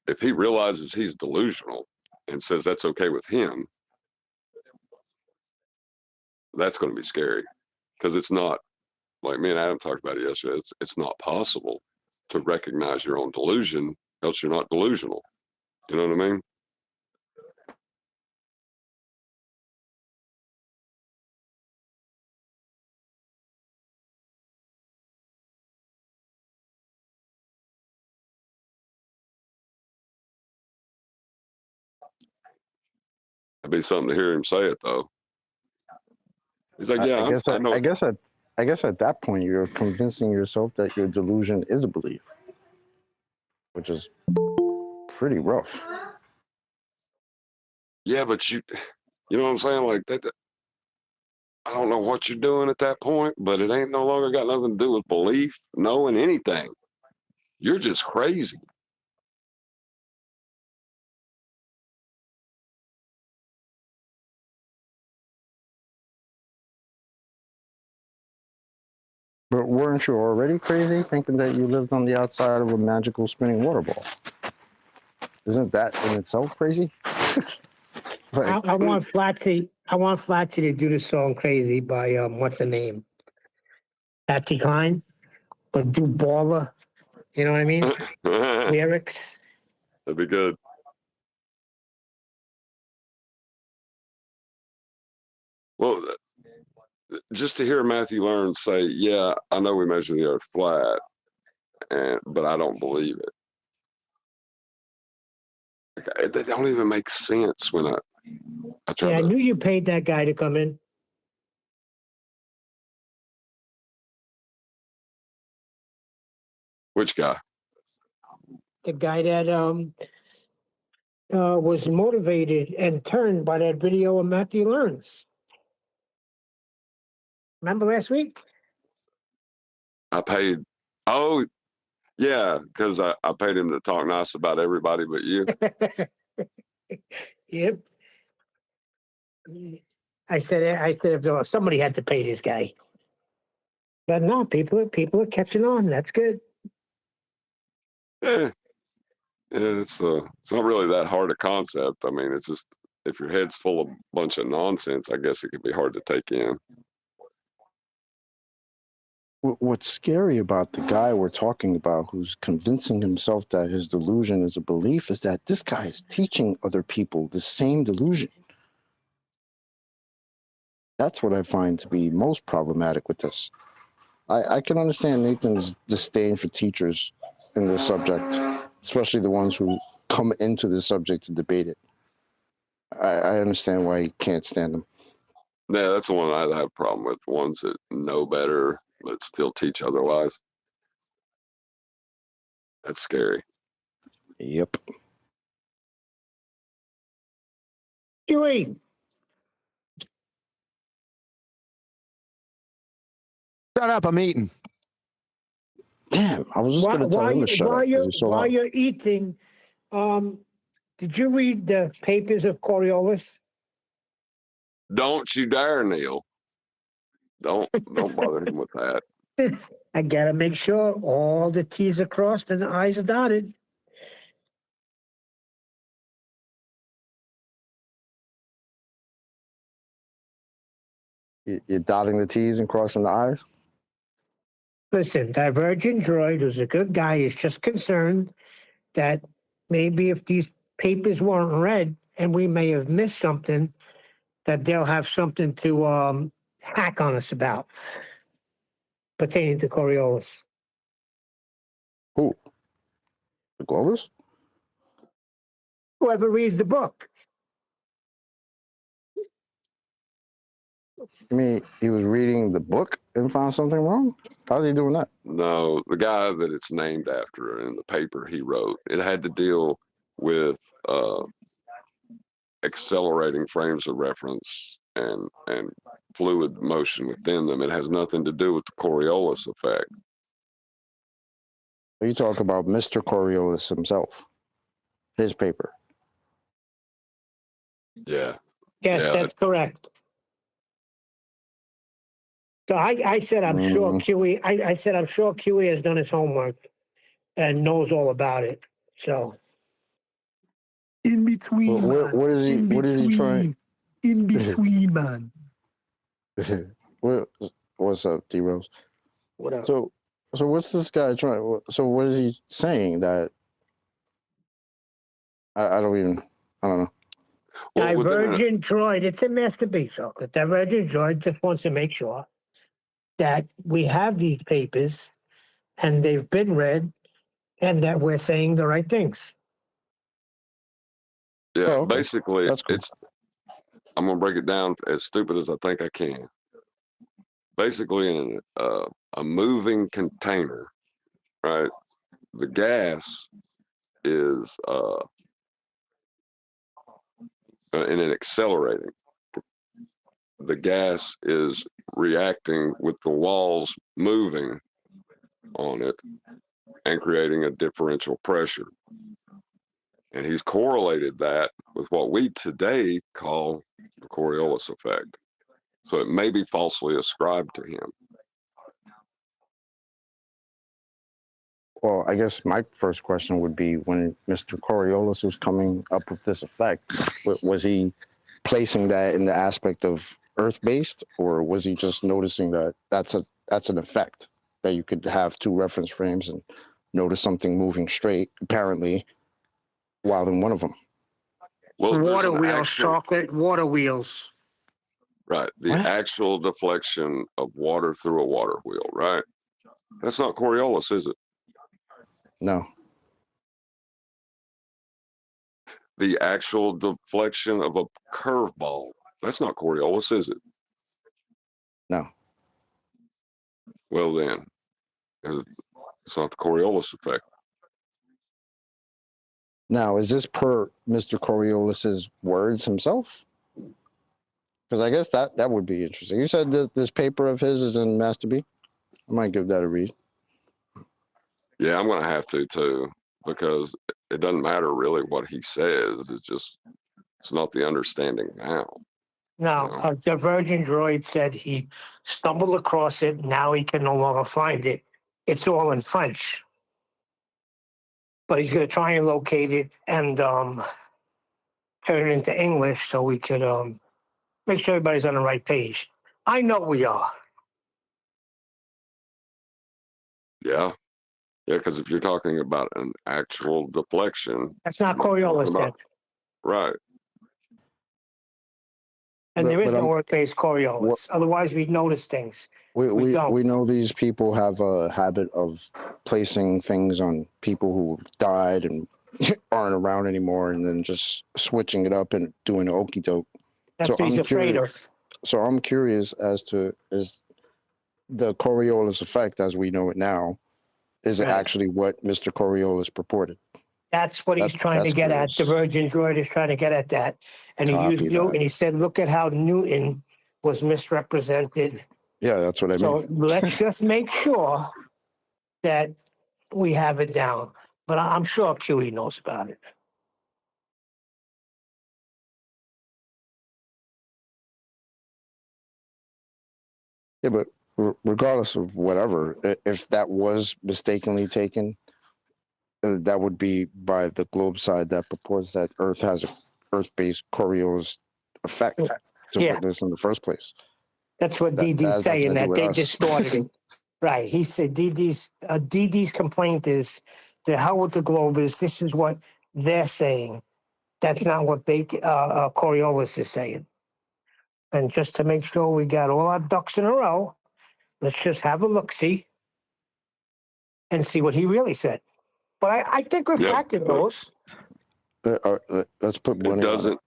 if he realizes he's delusional and says that's okay with him, that's going to be scary because it's not, like me and Adam talked about it yesterday, it's not possible to recognize your own delusion, else you're not delusional. You know what I mean? That'd be something to hear him say it, though. He's like, yeah, I know. I guess at that point you're convincing yourself that your delusion is a belief, which is pretty rough. Yeah, but you know what I'm saying? Like that. I don't know what you're doing at that point, but it ain't no longer got nothing to do with belief, knowing anything. You're just crazy. But weren't you already crazy thinking that you lived on the outside of a magical spinning water ball? Isn't that in itself crazy? I want Flatsy. I want Flatsy to do the song "Crazy" by what's the name? Patsy Cline, but do baller. You know what I mean? Lyrics. That'd be good. Well, just to hear Matthew Learn say, "Yeah, I know we measure the Earth flat, but I don't believe it." That don't even make sense when I try Yeah, I to. knew you paid that guy to come in. Which guy? The guy that was motivated and turned by that video of Matthew Learns. Remember last week? I paid. Oh, yeah, because I paid him to talk nice about everybody but you. Yep. I said if somebody had to pay this guy. But no, people are catching on. That's good. Yeah, it's not really that hard a concept. I mean, it's just if your head's full of a bunch of nonsense, I guess it could be hard to take in. What's scary about the guy we're talking about who's convincing himself that his delusion is a belief is that this guy is teaching other people the same delusion. That's what I find to be most problematic with this. I can understand Nathan's disdain for teachers in this subject, especially the ones who come into this subject to debate it. I understand why he can't stand them. Yeah, that's the one I have a problem with. Ones that know better but still teach otherwise. That's scary. Yep. Huey. Shut up! I'm eating. Damn, I was just going to tell him to shut up. While you're eating, did you read the papers of Coriolis? Don't you dare, Neil. Don't bother him with that. I gotta make sure all the T's are crossed and the I's are dotted. You're dotting the T's and crossing the I's? Listen, Divergent Droid, who's a good guy, is just concerned that maybe if these papers weren't read and we may have missed something, that they'll have something to hack on us about pertaining to Coriolis. Who? The Globers? Whoever reads the book. You mean he was reading the book and found something wrong? How's he doing that? No, the guy that it's named after in the paper he wrote, it had to deal with accelerating frames of reference and fluid motion within them. It has nothing to do with the Coriolis effect. Are you talking about Mr. Coriolis himself? His paper? Yeah. Yes, yeah, that's correct. So I said I'm sure QE. I said I'm sure QE has done his homework and knows all about it. So in between, what is he? What is he trying? In between, man. What's up, D Rose? What up? So what's this guy trying? So what is he saying that? I don't know. Divergent Droid, it's a masterpiece. So the Divergent Droid just wants to make sure that we have these papers and they've been read and that we're saying the right things. Yeah, Oh, okay. basically, That's cool. I'm going to break it down as stupid as I think I can. Basically, in a moving container, right, the gas is in an accelerating the gas is reacting with the walls moving on it and creating a differential pressure. And he's correlated that with what we today call the Coriolis effect. So it may be falsely ascribed to him. Well, I guess my first question would be, when Mr. Coriolis was coming up with this effect, was he placing that in the aspect of Earth-based, or was he just noticing that that's an effect, that you could have two reference frames and notice something moving straight, apparently, while in one of them? Well, water wheels, chocolate, water wheels. Right. The actual deflection of water through a water wheel, right? That's not Coriolis, is it? No. The actual deflection of a curveball, that's not Coriolis, is it? No. Well then, it's not the Coriolis effect. Now, is this per Mr. Coriolis's words himself? Because I guess that would be interesting. You said that this paper of his is in Master B? I might give that a read. Yeah, I'm going to have to too, because it doesn't matter really what he says. It's not the understanding now. Now, a divergent droid said he stumbled across it. Now he can no longer find it. It's all in French. But he's going to try and locate it and turn it into English so we could make sure everybody's on the right page. I know we are. Yeah. Yeah, because if you're talking about an actual deflection. That's not Coriolis then. Right. And there is no Earth-based Coriolis. Otherwise, we'd notice things. We don't. know these people have a habit of placing things on people who died and aren't around anymore, and then just switching it up and doing an okey doke. That's what he's afraid of. So I'm curious as to, is the Coriolis effect, as we know it now, is it actually what Mr. Coriolis purported? That's what he's trying to get at. Divergent droid is trying to get at that. And he used Newton. He said, look at how Newton was misrepresented. Yeah, that's what I mean. So let's just make sure that we have it down. But I'm sure QE knows about it. Yeah, but regardless of whatever, if that was mistakenly taken, that would be by the globe side that purports that Earth has a Earth-based Coriolis effect to put this in the first place. That's what DD's saying, that they distorted it. Right. He said DD's complaint is, the hell with the globe is, this is what they're saying. That's not what Coriolis is saying. And just to make sure we got all our ducks in a row, let's just have a look-see and see what he really said. But I think we're cracking those. Let's put money on it.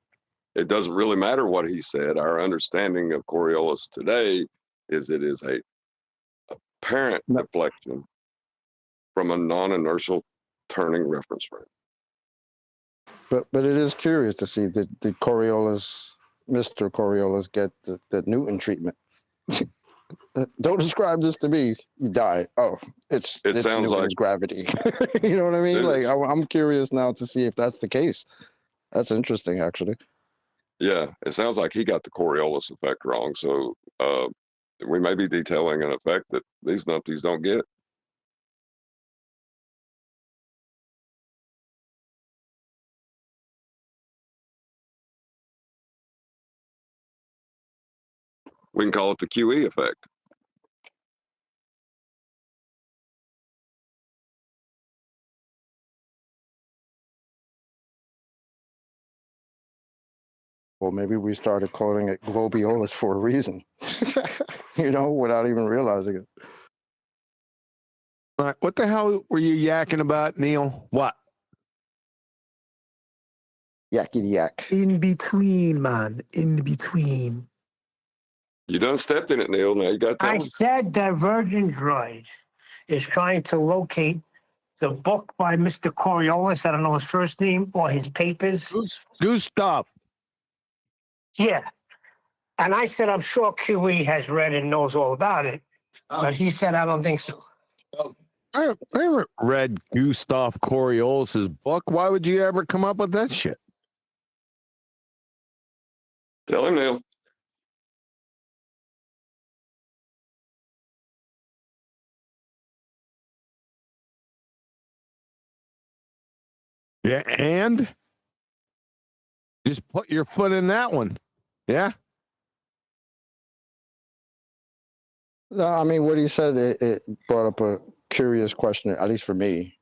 It doesn't really matter what he said. Our understanding of Coriolis today is it is a apparent deflection from a non-inertial turning reference frame. But it is curious to see that the Coriolis, Mr. Coriolis, get the Newton treatment. Don't describe this to me. You die. Oh, it sounds Newton's like gravity. You know what I mean? Like I'm curious now to see if that's the case. That's interesting, actually. Yeah, it sounds like he got the Coriolis effect wrong. So we may be detailing an effect that these numpties don't get. We can call it the QE effect. Well, maybe we started calling it Globiolis for a reason, you know, without even realizing it. All right, what the hell were you yakking about, Neil? What? Yakety yak. In between, man. In between. You done stepped in it, Neil. Now you got to tell I him. said Divergent Droid is trying to locate the book by Mr. Coriolis. I don't know his first name or his papers. Gustav. Yeah. And I said, I'm sure QE has read and knows all about it. But he said, I don't think so. I haven't read Gustav Coriolis' book. Why would you ever come up with that shit? Tell him, Neil. Yeah, and just put your foot in that one. Yeah. No, I mean what he said. It brought up a curious question, at least for me.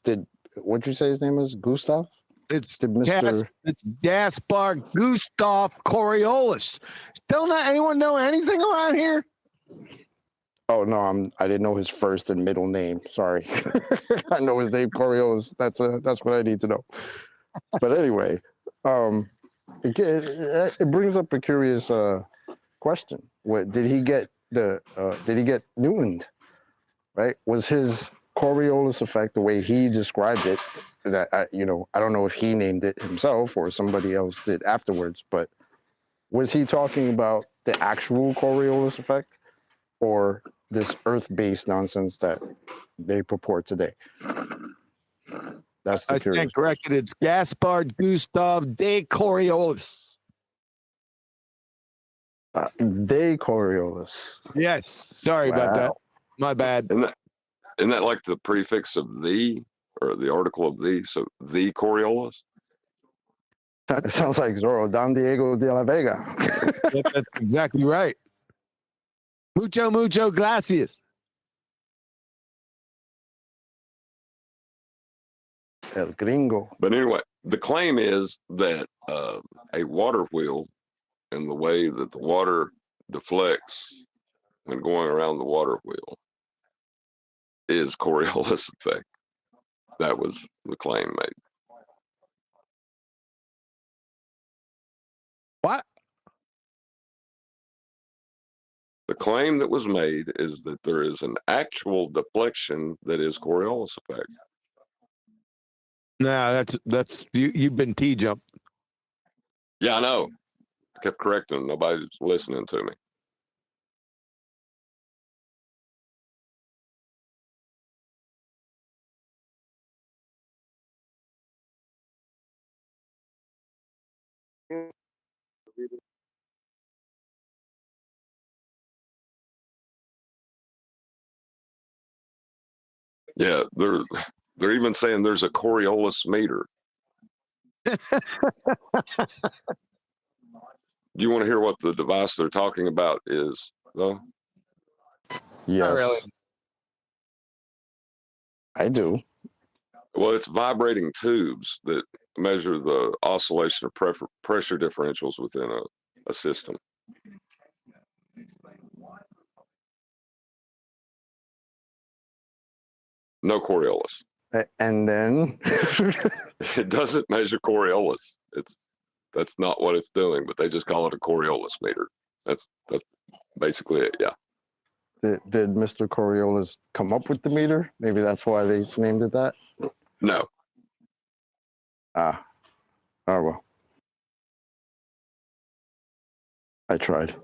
Did what'd you say his name is? Gustav? It's Mr. It's Gaspar Gustav Coriolis. Still not anyone know anything around here? Oh no, I didn't know his first and middle name. Sorry, I know his name Coriolis. That's what I need to know. But anyway, it brings up a curious question. What did he get Newtoned? Right? Was his Coriolis effect the way he described it? That I don't know if he named it himself or somebody else did afterwards. But was he talking about the actual Coriolis effect, or this Earth-based nonsense that they purport today? That's the I curious. stand corrected. It's Gaspar Gustav de Coriolis. De Coriolis. Yes. Sorry about that. My bad. Isn't that like the prefix of the, or the article of the? So the Coriolis? It sounds like Zorro, Don Diego de la Vega. That's exactly right. Mucho gracias. El Gringo. But anyway, the claim is that a water wheel and the way that the water deflects when going around the water wheel is Coriolis effect. That was the claim made. What? The claim that was made is that there is an actual deflection that is Coriolis effect. No, that's you've been T-jumped. Yeah, I know. I kept correcting them. Nobody's listening to me. Yeah, they're even saying there's a Coriolis meter. Do you want to hear what the device they're talking about is, though? Yes. Not really. I do. Well, it's vibrating tubes that measure the oscillation of pressure differentials within a system. No Coriolis. And then It doesn't measure Coriolis. That's not what it's doing, but they just call it a Coriolis meter. That's basically it. Yeah. Did Mr. Coriolis come up with the meter? Maybe that's why they named it that. No. Oh well. I tried.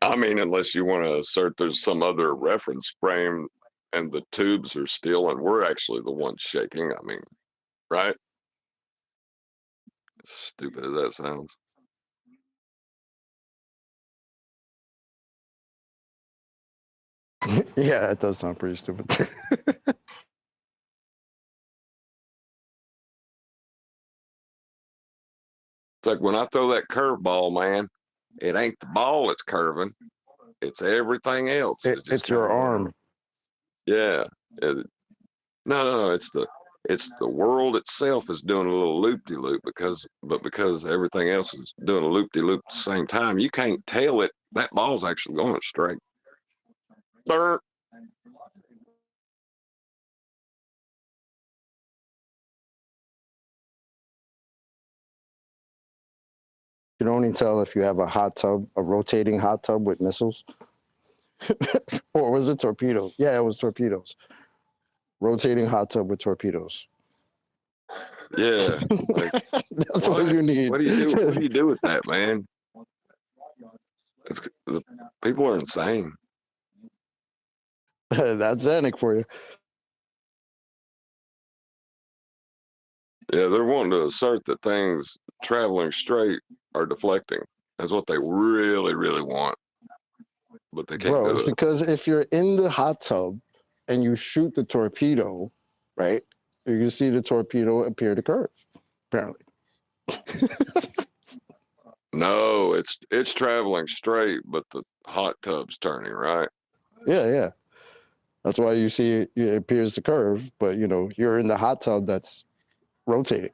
I mean, unless you want to assert there's some other reference frame and the tubes are still and we're actually the ones shaking. I mean, right? As stupid as that sounds. Yeah, it does sound pretty stupid. It's like when I throw that curveball, man, it ain't the ball that's curving. It's everything else. It's your arm. Yeah. No. It's the world itself is doing a little loop-de-loop because everything else is doing a loop-de-loop at the same time. You can't tell it. That ball's actually going straight. Burr. can only tell if you have a hot tub, a rotating hot tub with missiles. Or was it torpedoes? Yeah, it was torpedoes. Rotating hot tub with torpedoes. Yeah. Like, That's what you need. What do you do? What do you do with that, man? The people are insane. That's Zanuck for you. Yeah, they're wanting to assert that things traveling straight are deflecting. That's what they really, really want. But they can't Bro, do it's it. because if you're in the hot tub and you shoot the torpedo, right, you can see the torpedo appear to curve, apparently. No, it's traveling straight, but the hot tub's turning, right? Yeah. That's why you see it appears to curve, but you're in the hot tub that's rotating.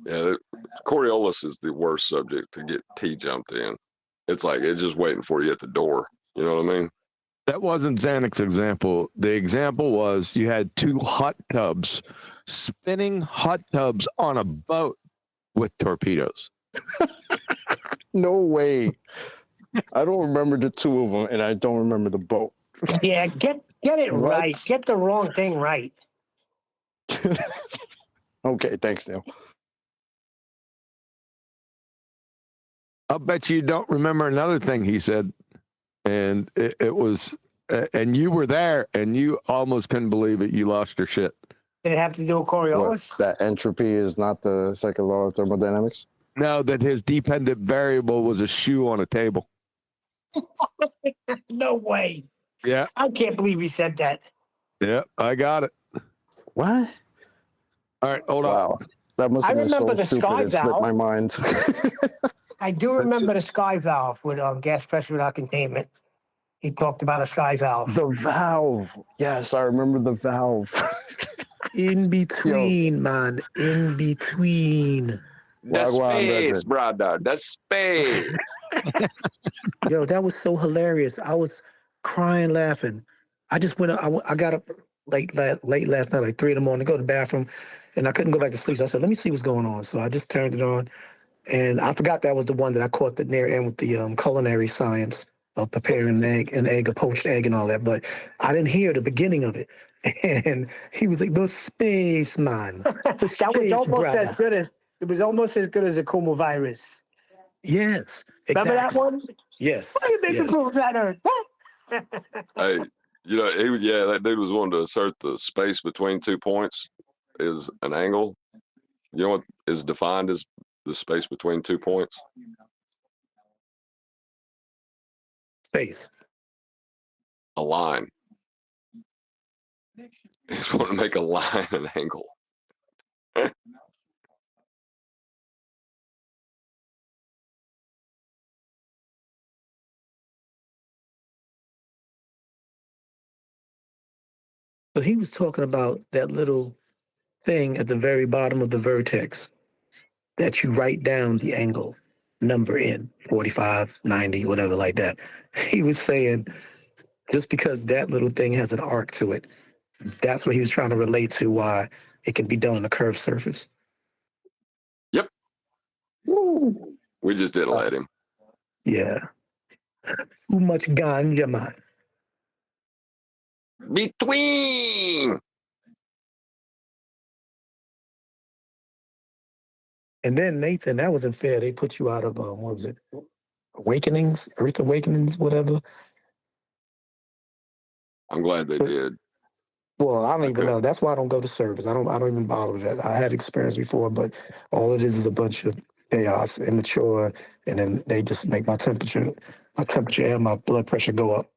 Yeah, Coriolis is the worst subject to get jumped in. It's like it's just waiting for you at the door. You know what I mean? That wasn't Zanuck's example. The example was you had two hot tubs, spinning hot tubs on a boat with torpedoes. No way. I don't remember the two of them, and I don't remember the boat. Yeah, get it What? right. Get the wrong thing right. Okay, thanks, Neil. I'll bet you don't remember another thing he said. And it was, and you were there, and you almost couldn't believe it. You lost your shit. Did it have to do with Coriolis? What, that entropy is not the second law of thermodynamics? No, that his dependent variable was a shoe on a table. No way. Yeah. I can't believe he said that. Yeah, I got it. What? All right, hold on. Wow. That must have been remember so the stupid sky it slipped my valve. mind. I do remember the sky valve with gas pressure without containment. He talked about a sky valve. The valve. Yes, I remember the valve. In between, man. In between. The space, brother. The space. Yo, that was so hilarious. I was crying, laughing. I just went. I got up late last night, like 3 in the morning, to go to the bathroom, and I couldn't go back to sleep. So I said, "Let me see what's going on." So I just turned it on, and I forgot that was the one that I caught the near end with the culinary science of preparing an egg, a poached egg, and all that. But I didn't hear the beginning of it, and he was like, "The spaceman." That was almost as good as it was almost as good as a Como virus. Yes. Remember that one? Yes. Why you making proof of flat Earth? Hey, that dude was wanting to assert the space between 2 points is an angle. You know what is defined as the space between 2 points? Space. A line. He's wanting to make a line an angle. But he was talking about that little thing at the very bottom of the vertex that you write down the angle number in 45, 90, whatever like that. He was saying just because that little thing has an arc to it, that's what he was trying to relate to why it can be done on a curved surface. Yep. Woo. We just didn't let him. Yeah. Too much ganja, man. Between. And then Nathan, that wasn't fair. They put you out of what was it? Awakenings, Earth Awakenings, whatever. I'm glad they did. Well, I don't even know. That's why I don't go to service. I don't even bother with that. I had experience before, but all it is a bunch of chaos, immature, and then they just make my temperature and my blood pressure go up.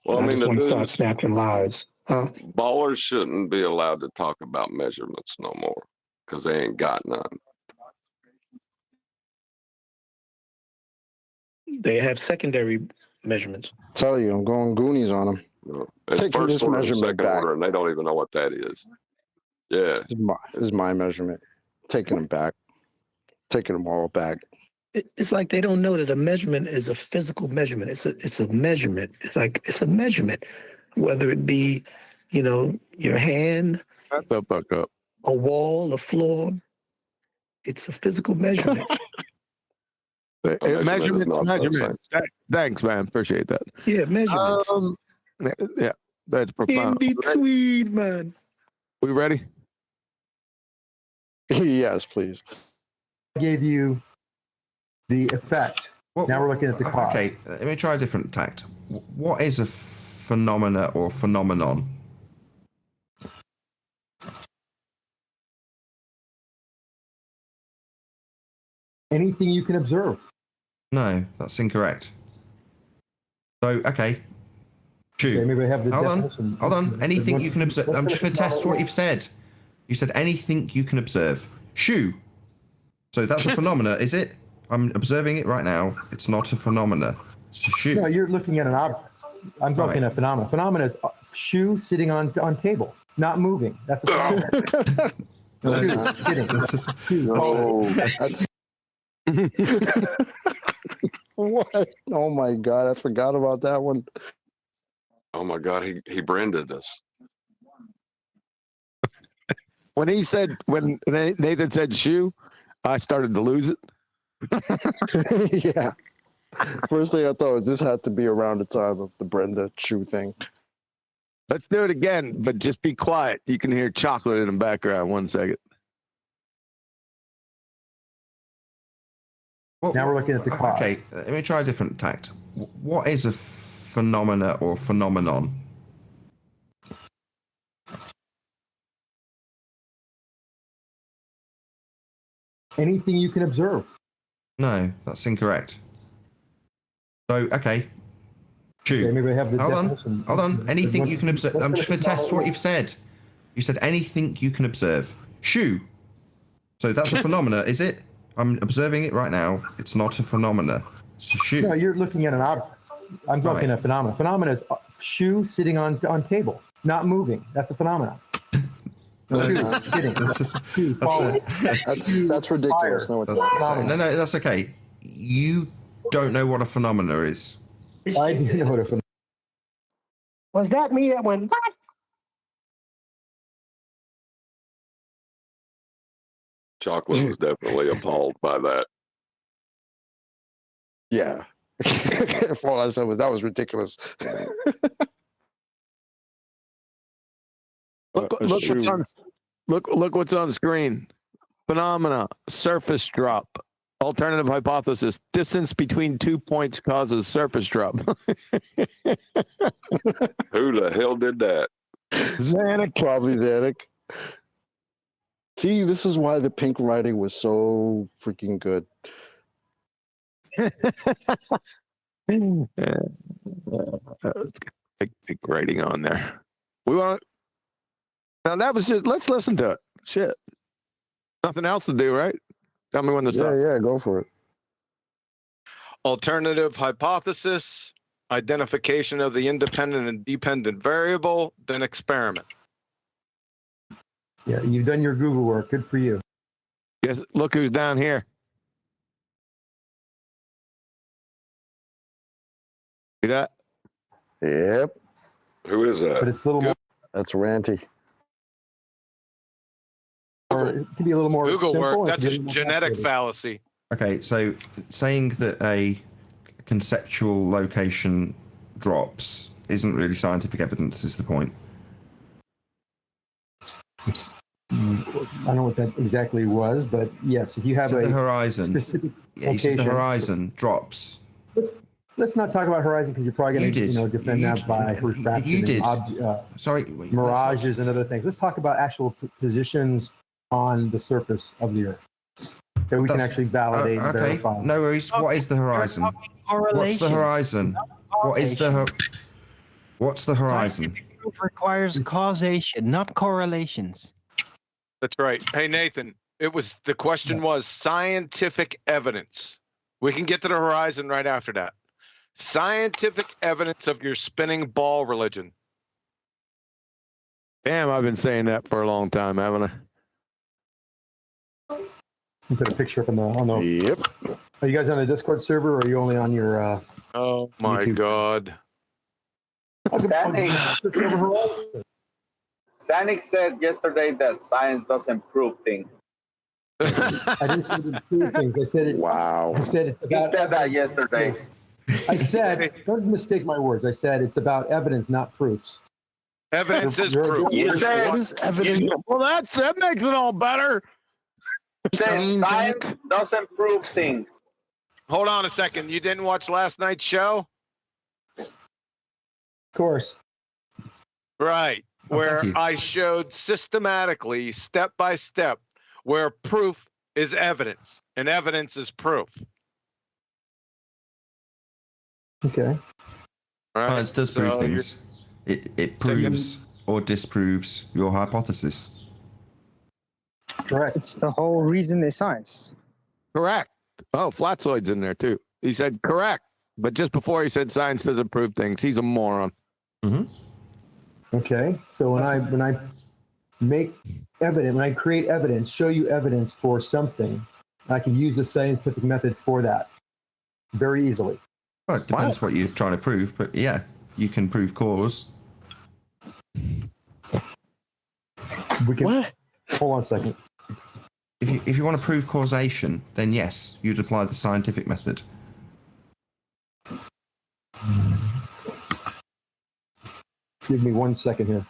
Well, And I mean, just want to the start snapping lives. Huh? ballers shouldn't be allowed to talk about measurements no more because they ain't got none. They have secondary measurements. Tell you, I'm going Goonies on them. It's Taking first this order and measurement second back. order, and they don't even know what that is. Yeah. This is my measurement. Taking them back. Taking them all back. It's like they don't know that a measurement is a physical measurement. It's a measurement. It's a measurement, whether it be, your hand, Shut the fuck up. a wall, a floor. It's a physical measurement. Measurements, measurement. Thanks, man. Appreciate that. Yeah, measurements. Yeah, that's In profound. between, man. We ready? Yes, please. I gave you the effect. Now we're looking at the cause. Okay, let me try a different tact. What is a phenomena or phenomenon? Anything you can observe. No, that's incorrect. So, okay. Shoot. Okay, maybe I have the Hold definition. on. Anything you can observe. I'm just going to test what you've said. You said anything you can observe. Shoe. So that's a phenomena, is it? I'm observing it right now. It's not a phenomena. It's a shoe. No, you're looking at an object. I'm talking a phenomena. Phenomena is shoe sitting on table, not moving. That's a phenomenon. Shoe sitting. No, that's what? Oh my God, I forgot about that one. Oh my God, he branded us. When Nathan said shoe, I started to lose it. Yeah. First thing I thought, this had to be around the time of the Brenda shoe thing. Let's do it again, but just be quiet. You can hear chocolate in the background. 1 second. Now we're looking at the cause. Okay, let me try a different tact. What is a phenomena or phenomenon? Anything you can observe. No, that's incorrect. So, okay. Shoot. Okay, maybe I have the definition. Hold on. Anything you can observe. I'm just going to test what you've said. You said anything you can observe. Shoe. So that's a phenomena, is it? I'm observing it right now. It's not a phenomena. It's a shoe. No, you're looking at an object. I'm talking a phenomenon. Phenomena is shoe sitting on table, not moving. That's a phenomenon. Shoe sitting. Shoe falling. That's ridiculous. No, it's not. No, that's okay. You don't know what a phenomena is. I do know what a phenomenon. Was that me that went, what? Chocolate was definitely appalled by that. Yeah. All I said was that was ridiculous. Look what's on screen. Phenomena, surface drop. Alternative hypothesis, distance between 2 points causes surface drop. Who the hell did that? Zanuck. Probably Zanuck. See, this is why the pink writing was so freaking good. Big writing on there. We want now that was just let's listen to it. Shit. Nothing else to do, right? Tell me when to stop. Yeah, go for it. Alternative hypothesis, identification of the independent and dependent variable, then experiment. Yeah, you've done your Google work. Good for you. Yes, look who's down here. See that? Yep. Who is that? But it's a little more. That's Ranty. Or it can be a little more Google simple. work. It That's can a be more genetic complicated. fallacy. Okay, so saying that a conceptual location drops isn't really scientific evidence, is the point. I don't know what that exactly was, but yes, if you have the a horizon specific Yeah, you said location, the horizon drops. Let's not talk about horizon because you're probably going to defend that by refraction You did. and Sorry, mirages and other things. Let's talk about actual positions on the surface of the Earth that we can actually validate and okay, verify. no worries. What is the horizon? What's the horizon? What is what's the horizon? Proof requires causation, not correlations. That's right. Hey, Nathan, the question was scientific evidence. We can get to the horizon right after that. Scientific evidence of your spinning ball religion. Damn, I've been saying that for a long time, haven't I? You put a picture up on the. Yep. Are you guys on the Discord server, or are you only on your? Oh my YouTube? God. Sanic said yesterday that science doesn't prove things. I didn't say it didn't prove things. I said it. Wow. I said it's about. He said that yesterday. I said, don't mistake my words. I said it's about evidence, not proofs. Evidence is You're- proof. you're- Well, that makes it all better. Science doesn't prove things. Hold on a second. You didn't watch last night's show? Of course. Right. Oh, Where thank you. I showed systematically, step by step, where proof is evidence and evidence is proof. Okay. Right? Science does prove So things. It proves or disproves your hypothesis. Correct. It's the whole reason there's science. Correct. Oh, Flatzoid's in there too. He said correct, but just before he said science doesn't prove things, he's a moron. Okay. So when I make evidence, when I create evidence, show you evidence for something, I can use the scientific method for that very easily. Well, it depends what you're trying to prove, but yeah, you can prove cause. We can. Hold on a second. If you want to prove causation, then yes, you'd apply the scientific method. Give me 1 second here.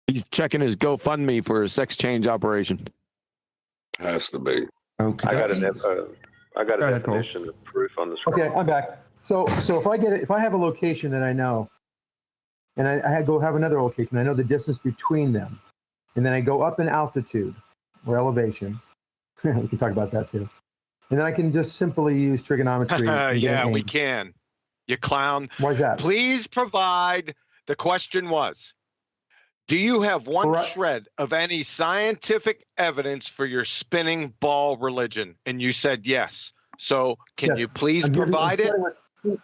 He's checking his GoFundMe for a sex change operation. Has to be. Okay. I got a ahead, Paul. definition of proof on the screen. Okay, I'm back. So if I have a location that I know, and I go have another location, I know the distance between them, and then I go up in altitude or elevation. We can talk about that too. And then I can just simply use trigonometry. and get Yeah, an we angle. can. You clown. Why is that? Please provide. The question was, do you have one shred of any scientific evidence for your spinning ball religion? And you said yes. So can Yeah, you please I'm provide it? starting with-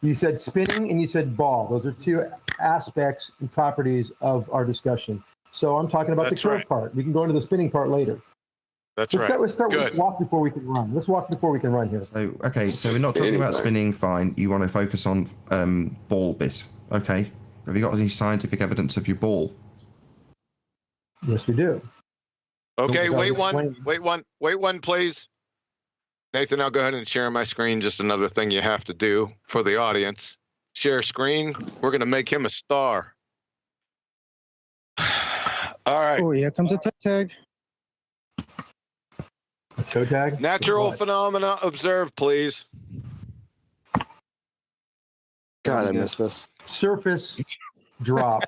You said spinning and you said ball. Those are two aspects and properties of our discussion. So I'm talking about That's the curve right. part. We can go into the spinning part later. That's Let's right. start with Good. walk before we can run. Let's walk before we can run here. So okay, so we're not talking about spinning. Fine. You want to focus on ball bit. Okay. Have you got any scientific evidence of your ball? Yes, we do. Okay, Don't wait explain. one, please. Nathan, I'll go ahead and share my screen. Just another thing you have to do for the audience. Share screen. We're going to make him a star. All right. Oh, here comes a tag. A toe tag? Natural phenomena observed, please. God, I missed this. Surface drop.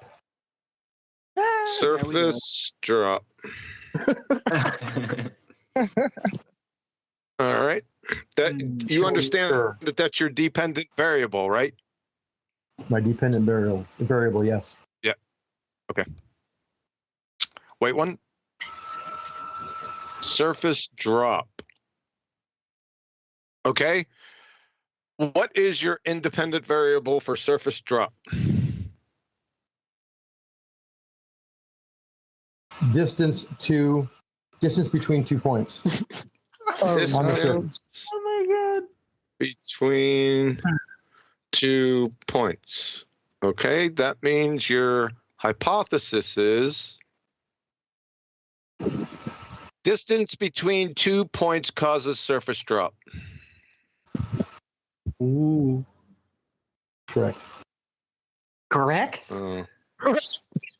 Surface drop. All right. That you understand that that's your dependent variable, right? It's my dependent variable, yes. Yeah. Okay. Wait one. Surface drop. Okay. What is your independent variable for surface drop? Distance between 2 points. On the surface. Oh my God. Between 2 points. Okay, that means your hypothesis is distance between 2 points causes surface drop. Ooh. Correct. Correct?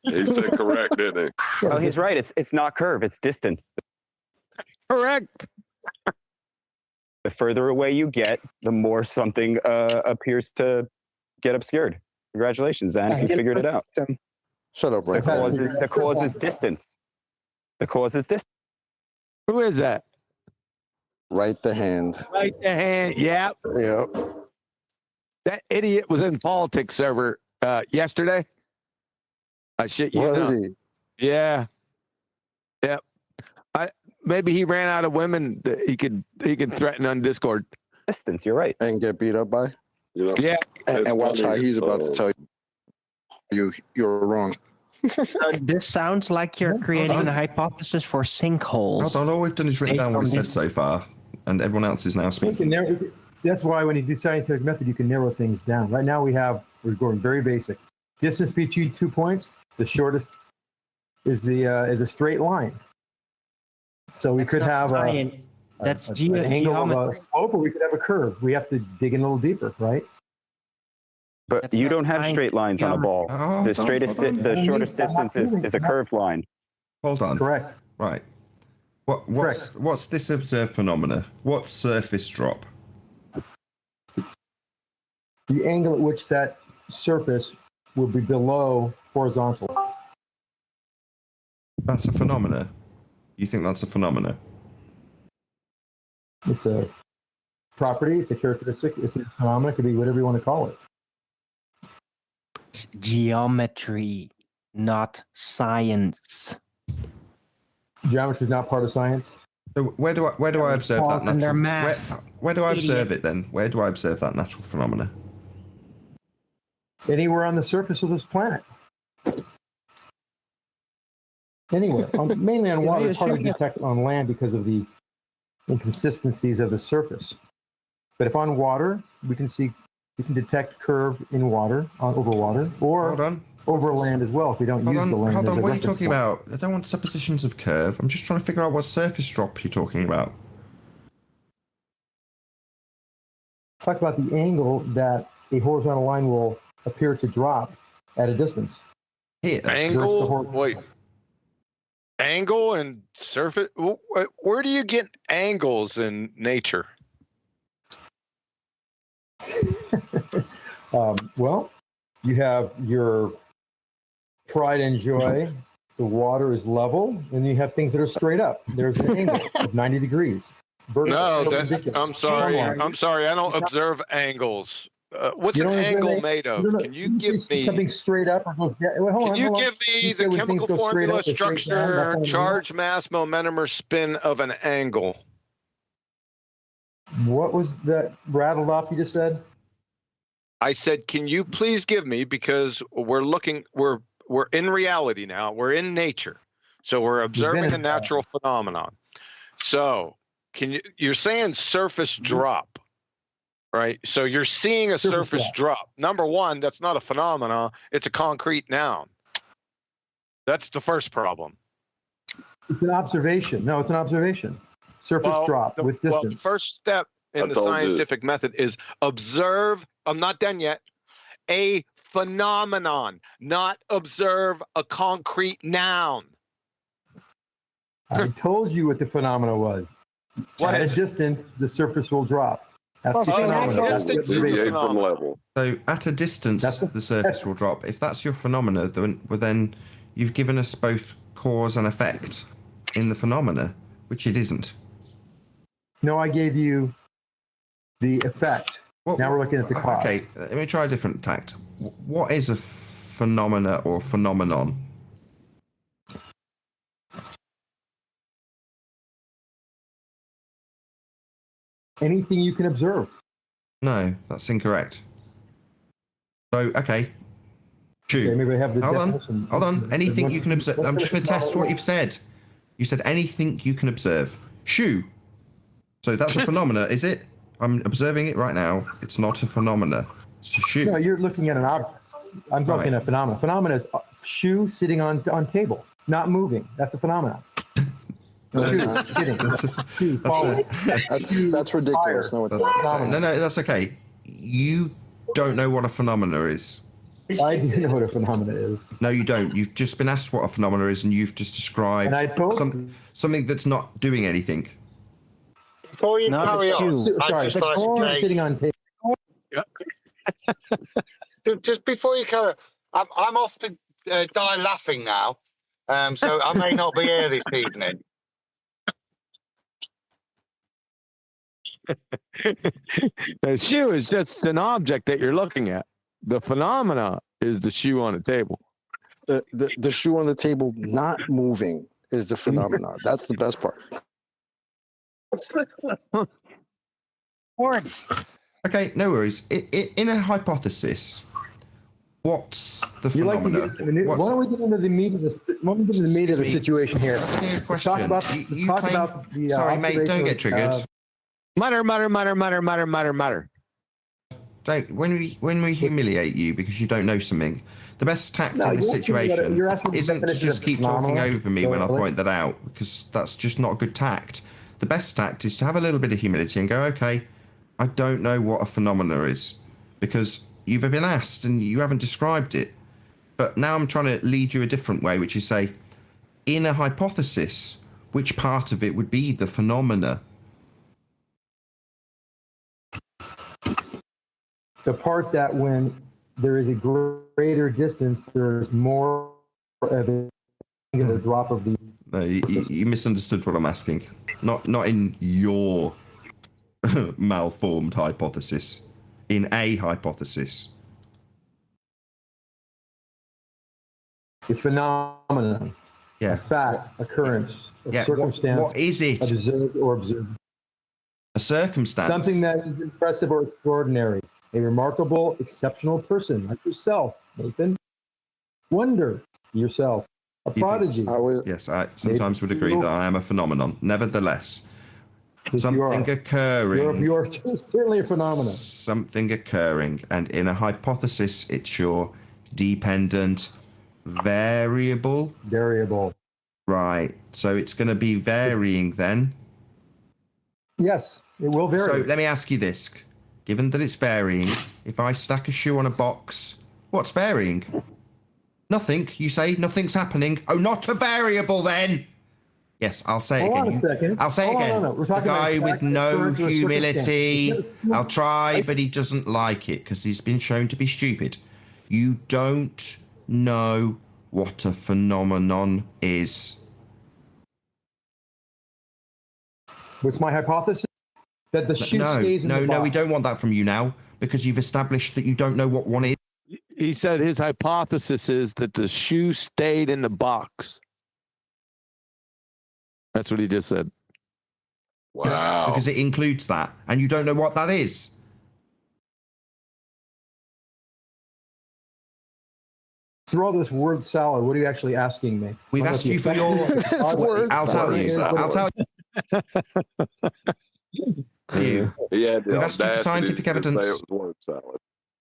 He said correct, didn't he? Oh, he's right. It's not curve. It's distance. Correct. The further away you get, the more something appears to get obscured. Congratulations, Zan. You figured it out. Shut up, right? The cause is distance. The cause is distance. Who is that? Right the hand. Right the hand. Yep. Yep. That idiot was in politics server yesterday. I shit you What not. is he? Yeah. Yep. Maybe he ran out of women that he could threaten on Discord. Distance, you're right. And get beat up by? Yeah. And watch how he's about to tell you you're wrong. This sounds like you're creating a hypothesis for sinkholes. Hold on, all we've done is written down what it said so far, and everyone else is now You speaking. can narrow, that's why when you do scientific method, you can narrow things down. Right now we're going very basic. distance between 2 points, the shortest is a straight line. So we could have an angle of a slope, or we could have a curve. We have to dig in a little deeper, right? But you don't have straight lines on a ball. The shortest distance is a curved line. Hold on. Correct. Right. What's this observed phenomena? What's surface drop? The angle at which that surface will be below horizontal. That's a phenomena. You think that's a phenomena? It's a property. It's a characteristic. It's a phenomena. It could be whatever you want to call it. It's geometry, not science. Geometry is not part of science. So where do I observe that natural? Math. Where do I observe it then? Where do I observe that natural phenomena? Anywhere on the surface of this planet. Anywhere. Mainly on water. It's hard to detect on land because of the inconsistencies of the surface. But if on water, we can detect curve in water, over water, or over land as well if we don't use the land. Hold on, as a what are you reference talking point. about? I don't want suppositions of curve. I'm just trying to figure out what surface drop you're talking about. Talk about the angle that a horizontal line will appear to drop at a distance. Here. Angle? Wait. Angle and surface? Where do you get angles in nature? Well, you have your pride and joy. The water is level, and you have things that are straight up. There's an angle of 90 degrees. No, I'm sorry. I'm sorry. I don't observe angles. What's an angle made of? Can you give me something straight up or goes down? Can you give me the chemical formula, structure, charge, mass, momentum, or spin of an angle? What was that rattled off you just said? I said, can you please give me, because we're in reality now, we're in nature. So we're observing a natural phenomenon. So you're saying surface drop, right? So you're seeing a surface drop. Number one, that's not a phenomenon, it's a concrete noun. That's the first problem. It's an observation. No, it's an observation. Surface drop with distance. Well, the first step in the scientific method is observe. I'm not done yet. A phenomenon, not observe a concrete noun. I told you what the phenomena was. At a distance, the surface will drop. That's the phenomenon. So at a distance, the surface will drop. If that's your phenomena, then you've given us both cause and effect in the phenomena, which it isn't. No, I gave you the effect. Now we're looking at the cause. Okay, let me try a different tact. What is a phenomena or phenomenon? Anything you can observe. No, that's incorrect. So, okay. Okay, maybe I have the definition. Hold on. Anything you can observe. I'm just going to test what you've said. You said anything you can observe. Shoe. So that's a phenomena, is it? I'm observing it right now. It's not a phenomena. It's a shoe. No, you're looking at an object. I'm talking a phenomena. Phenomena is shoe sitting on table, not moving. That's a phenomenon. Shoe sitting. That's ridiculous. No, it's not. No, that's okay. You don't know what a phenomena is. I do know what a phenomena is. No, you don't. You've just been asked what a phenomena is, and you've just described something that's not doing anything. Before you carry on, I'd just like to say, sitting on table. Just before you carry on, I'm off to die laughing now, so I may not be here this evening. The shoe is just an object that you're looking at. The phenomena is the shoe on the table. The shoe on the table not moving is the phenomenon. That's the best part. Okay, no worries. In a hypothesis, what's the phenomena? Why don't we get into the meat of the situation here? Let's talk about the. Sorry, mate. Don't get triggered. Mutter. Don't. When we humiliate you because you don't know something, The best tact No, in this you're asking me situation you're asking the isn't to definition just of keep talking phenomenal. over me when I Really? point that out, because that's just not a good tact. The best tact is to have a little bit of humility and go, okay, I don't know what a phenomena is, because you've been asked and you haven't described it. But now I'm trying to lead you a different way, which is say, in a hypothesis, which part of it would be the phenomena? The part that when there is a greater distance, there's more of a drop of the. No, you misunderstood what I'm asking. Not in your malformed hypothesis. In a hypothesis. A phenomenon, Yeah. a fact, occurrence, a Yeah, circumstance. what is it? Observed or observed. A circumstance. Something that is impressive or extraordinary. A remarkable, exceptional person, like yourself, Nathan. Wonder, yourself. A prodigy. Yes, I sometimes would agree that I am a phenomenon. Nevertheless, something occurring. You're certainly a phenomenon. Something occurring, and in a hypothesis, it's your dependent variable. Variable. Right. So it's going to be varying then. Yes, it will vary. So let me ask you this. Given that it's varying, if I stack a shoe on a box, what's varying? Nothing. You say nothing's happening. Oh, not a variable then. Yes, I'll say it again. Hold on a second. I'll say it again. No. We're The talking guy about with fact, no occurrence, or humility. circumstance. I'll try, but he doesn't like it because he's been shown to be stupid. You don't know what a phenomenon is. What's my hypothesis? That the shoe stays in the box. No, we don't want that from you now because you've established that you don't know what one is. He said his hypothesis is that the shoe stayed in the box. That's what he just said. Wow. Because it includes that, and you don't know what that is. Through all this word salad, what are you actually asking me? We've asked you for your. I'll tell you. I'll tell you. We've asked you for scientific evidence of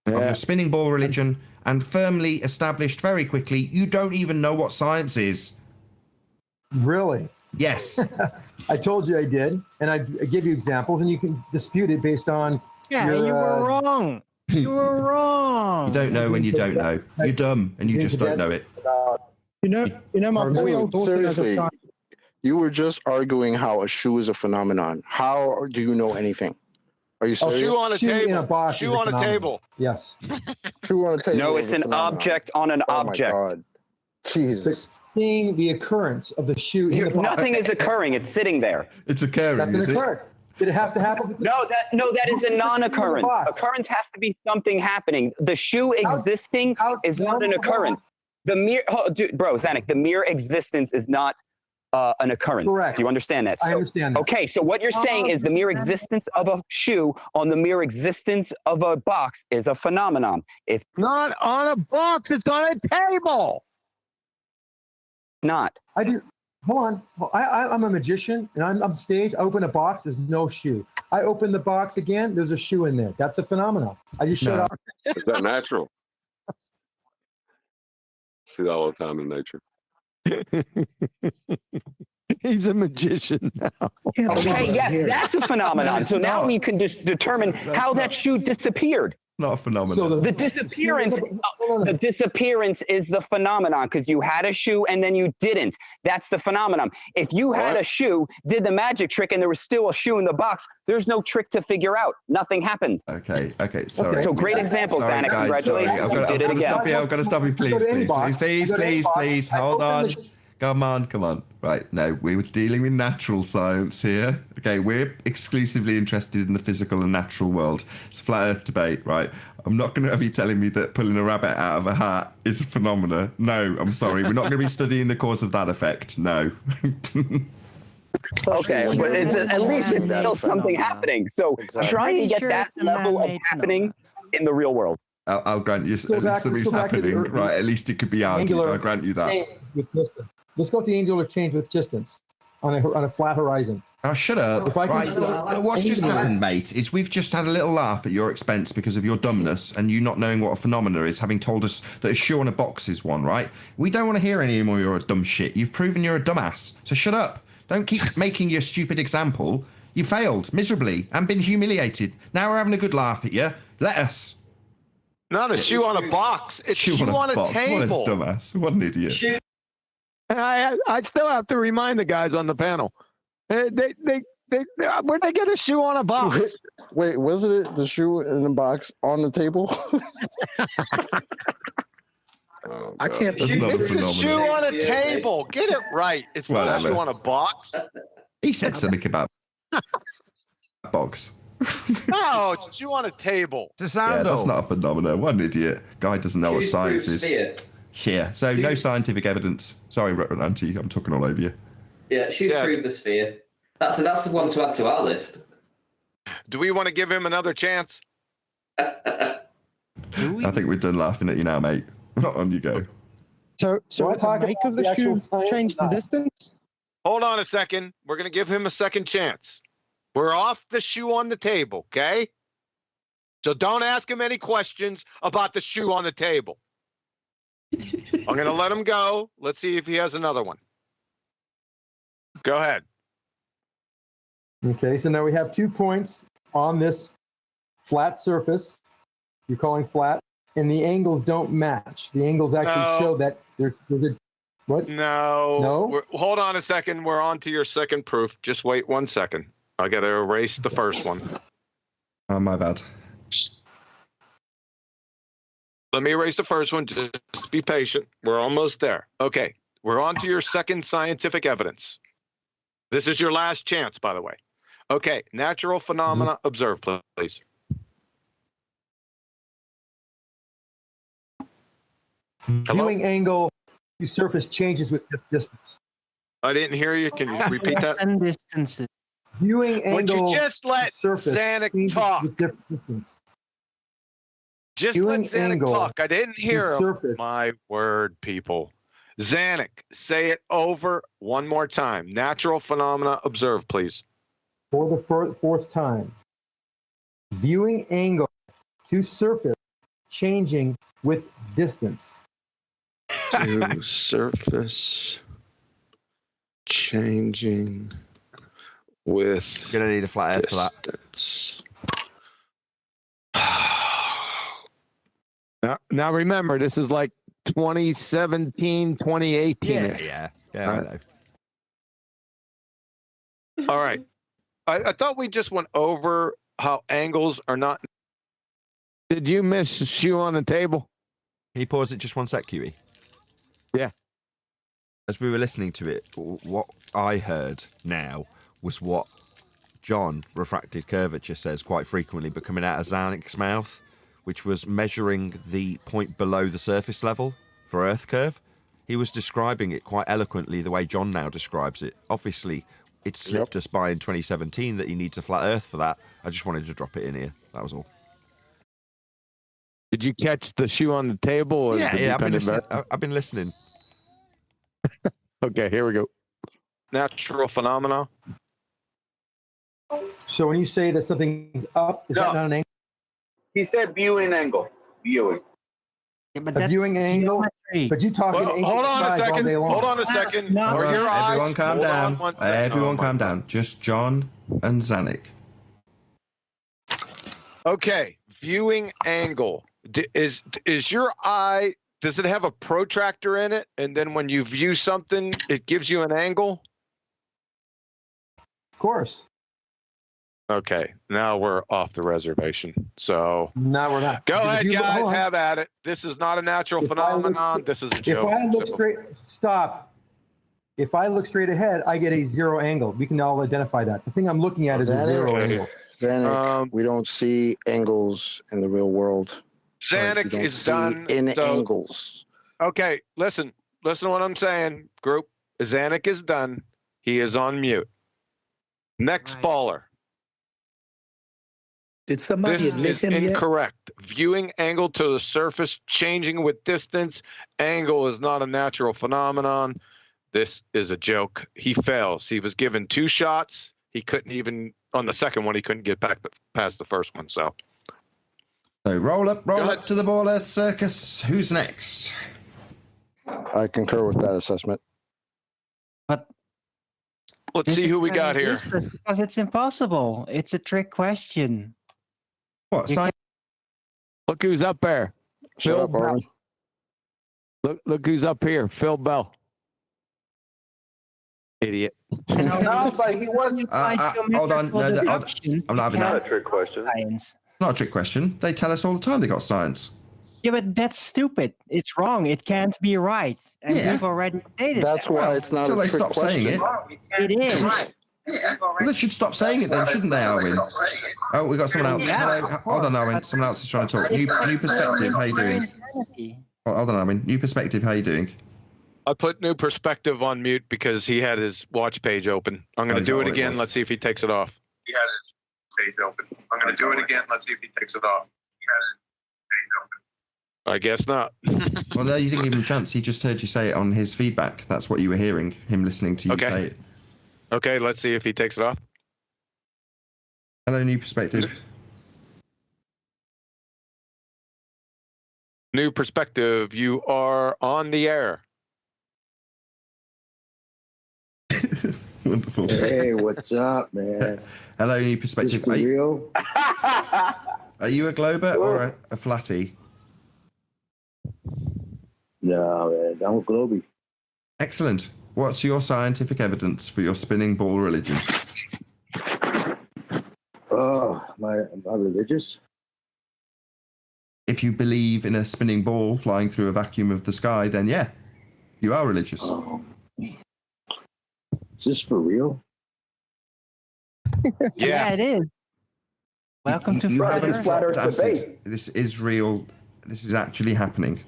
your spinning ball religion, and firmly established very quickly you don't even know what science is. Really? Yes. I told you I did, and I give you examples, and you can dispute it based on. Yeah, your, you were wrong. You were wrong. You don't know when you don't know. You're dumb, and you just don't know it. You know, my 4-year-old daughter has a Seriously, son. you were just arguing how a shoe is a phenomenon. How do you know anything? Are you serious? Shoe on a Shoe in a table. box is Shoe a on a phenomenon. table. Yes. Shoe on a table. No, is it's a an phenomenon. object on an Oh object. my God. Jesus. Seeing the occurrence of the shoe in the box. Nothing is occurring. It's sitting there. It's occurring. That's is an it? occurrence. Did it have to happen? No, that is a non-occurrence. Occurrence has to be something happening. The shoe existing is not an occurrence. The mere, Zanuck, the mere existence is not an occurrence. Correct. Do you understand that? I understand that. Okay, so what you're saying is the mere existence of a shoe on the mere existence of a box is a phenomenon. It's not on a box. It's on a table. Not. I do. Hold on. I'm a magician, and I'm on stage. I open a box. There's no shoe. I open the box again. There's a shoe in there. That's a phenomenon. I just showed up. Is that natural? See that all the time in nature. He's a magician now. Okay, yes, that's a phenomenon. So now we can just determine how that shoe disappeared. Not a phenomenon. So The disappearance is the phenomenon because you had a shoe and then you didn't. That's the phenomenon. If you had a shoe, did the magic trick, and there was still a shoe in the box, there's no trick to figure out. Nothing happened. Okay, sorry. So great example, Sorry, Zanuck. guys, Congratulations. sorry. You did it again. I've got to stop you, please. Hold on. Come on. Right, no, we were dealing with natural science here. Okay, we're exclusively interested in the physical and natural world. It's a flat earth debate, right? I'm not going to have you telling me that pulling a rabbit out of a hat is a phenomena. No, I'm sorry. We're not going to be studying the cause of that effect. No. Okay, but at least it's still something happening. So trying to get that level of happening in the real world. I'll grant you at least something's happening. Right, at least it could be argued. I'll grant you that. With distance. Let's go with the angular change with distance. on a flat horizon. Oh, shut up. If I can Right. What's just happened, mate, is we've just had a little laugh at your expense because of your dumbness and you not knowing what a phenomena is, having told us that a shoe on a box is one, right? We don't want to hear any more you're a dumb shit. You've proven you're a dumbass. So shut up. Don't keep making your stupid example. You failed miserably and been humiliated. Now we're having a good laugh at you. Let us. Not a shoe on a box. It's shoe on a box. table. What a dumbass. What an idiot. I still have to remind the guys on the panel. Where'd they get a shoe on a box? Wait, wasn't it the shoe in the box on the table? I can't It's a shoe on a table. Get it right. It's not a shoe on a box. He said something about box. No, it's a shoe on a table. Yeah, that's not a phenomenon. What an idiot. Guy doesn't know what science is. Yeah, so no scientific evidence. Sorry, Auntie, I'm talking all over you. Yeah, she's proved the sphere. That's the one to add to our list. Do we want to give him another chance? I think we're done laughing at you now, mate. On you go. So would the make of the shoe change the distance? Hold on a second. We're going to give him a second chance. We're off the shoe on the table, okay? So don't ask him any questions about the shoe on the table. I'm going to let him go. Let's see if he has another one. Go ahead. Okay, so now we have 2 points on this flat surface. You're calling flat, and the angles don't match. The angles actually show that there's a what? No. Hold on a second. We're on to your second proof. Just wait 1 second. I got to erase the first one. Oh, my bad. Let me erase the first one. Just be patient. We're almost there. Okay. We're on to your second scientific evidence. This is your last chance, by the way. Okay. Natural phenomena. Observe, please. Viewing angle to surface changes with distance. I didn't hear you. Can you repeat that? And distances. Viewing angle. Would you just let Zanuck talk? Just let Zanuck talk. I didn't hear him. My word, people. Zanuck, say it over one more time. Natural phenomena. Observe, please. For the fourth time. Viewing angle to surface changing with distance. To surface changing with. You're gonna need a flat earth for that. Now remember, this is like 2017, 2018. Yeah, I know. All right. I thought we just went over how angles are not. Did you miss the shoe on the table? Can you pause it just 1 sec, Huey? Yeah. As we were listening to it, what I heard now was what John, refracted curvature, says quite frequently, but coming out of Zanuck's mouth, which was measuring the point below the surface level for Earth curve. He was describing it quite eloquently the way John now describes it. Obviously, it slipped us by in 2017 that he needs a flat Earth for that. I just wanted to drop it in here. That was all. Did you catch the shoe on the table? Or Yeah, I've been listening. Okay, here we go. Natural phenomena. So when you say that something's up, is that not an angle? He said viewing angle. Viewing. Yeah, but A viewing angle? But you talking Hold on a second. all day long. Hold on a second. Hold on, everyone calm down. One second. Everyone calm down. Just John and Zanuck. Okay, viewing angle. Is your eye, does it have a protractor in it? And then when you view something, it gives you an angle? Of course. Okay, now we're off the reservation. So no, we're not. Go ahead, guys, have at it. This is not a natural phenomenon. This is a joke. If I look straight, stop. If I look straight ahead, I get a zero angle. We can all identify that. The thing I'm looking at is a zero angle. Zanuck, we don't see angles in the real world. Zanuck is done in angles. Okay, listen to what I'm saying, group. Zanuck is done. He is on mute. Next baller. Did somebody This admit is him yet? incorrect. Viewing angle to the surface changing with distance. Angle is not a natural phenomenon. This is a joke. He fails. He was given 2 shots. He couldn't even, on the second one, he couldn't get back past the first one. So roll up to the Ball Earth Circus. Who's next? I concur with that assessment. But let's see who we got here. Because it's impossible. It's a trick question. What? Look who's up there. Shut up, Armin. Look who's up here. Phil Bell. Idiot. No, but he wasn't. Hold on. No, I'm not having Not that. a trick question. Science. Not a trick question. They tell us all the time they got science. Yeah, but that's stupid. It's wrong. It can't be right. And Yeah. we've already stated That's that. why it's not Until a they trick stop question. saying it. It is. Well, they should stop saying it then, shouldn't they, Arwin? Oh, we got someone else. Yeah. Hello. Hold on, Arwin. Someone else is trying to talk. New perspective. How you doing? Hold on, Arwin. New perspective. How you doing? I put New Perspective on mute because he had his watch page open. I'm going to do it again. Let's see if he takes it off. He has his page open. I'm going to do it again. Let's see if he takes it off. He has his page open. I guess not. Well, no, you didn't give him a chance. He just heard you say it on his feedback. That's what you were hearing, him listening to you say it. Okay, let's see if he takes it off. Hello, New Perspective. New Perspective, you are on the air. Wonderful. Hey, what's up, man? Hello, New Perspective. For real? Are you a glober or a flatty? No, man, I'm a globie. Excellent. What's your scientific evidence for your spinning ball religion? Oh, am I religious? If you believe in a spinning ball flying through a vacuum of the sky, then yeah, you are religious. Oh. Is this for real? Yeah, it is. Welcome to Flat Earth Debate. This is real. This is actually happening.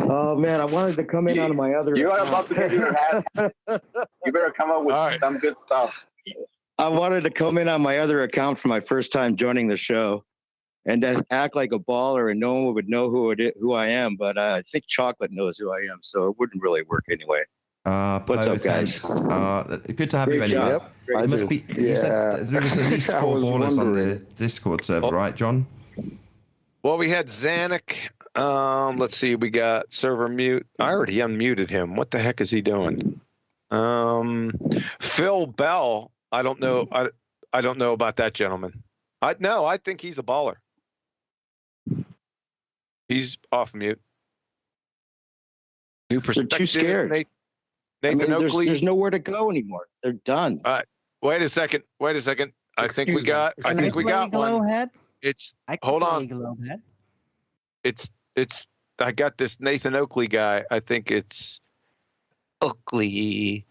Oh man, I wanted to come in on my other. You are about to get your ass. You better come up with some good stuff. I wanted to come in on my other account for my first time joining the show, and to act like a baller, and no one would know who I am. But I think Chocolate knows who I am, so it wouldn't really work anyway. What's up, guys? Good to have you anyway. Yep, You must be. You said there was at least 4 ballers on the Discord server, right, John? Well, we had Zanuck. Let's see. We got server mute. I already unmuted him. What the heck is he doing? Phil Bell. I don't know. I don't know about that gentleman. I think he's a baller. He's off mute. New Perspective. They're too scared. Nathan Oakley. There's nowhere to go anymore. They're done. All right. Wait a second. I think we got one. Hold on. I got this Nathan Oakley guy. I think it's Oakley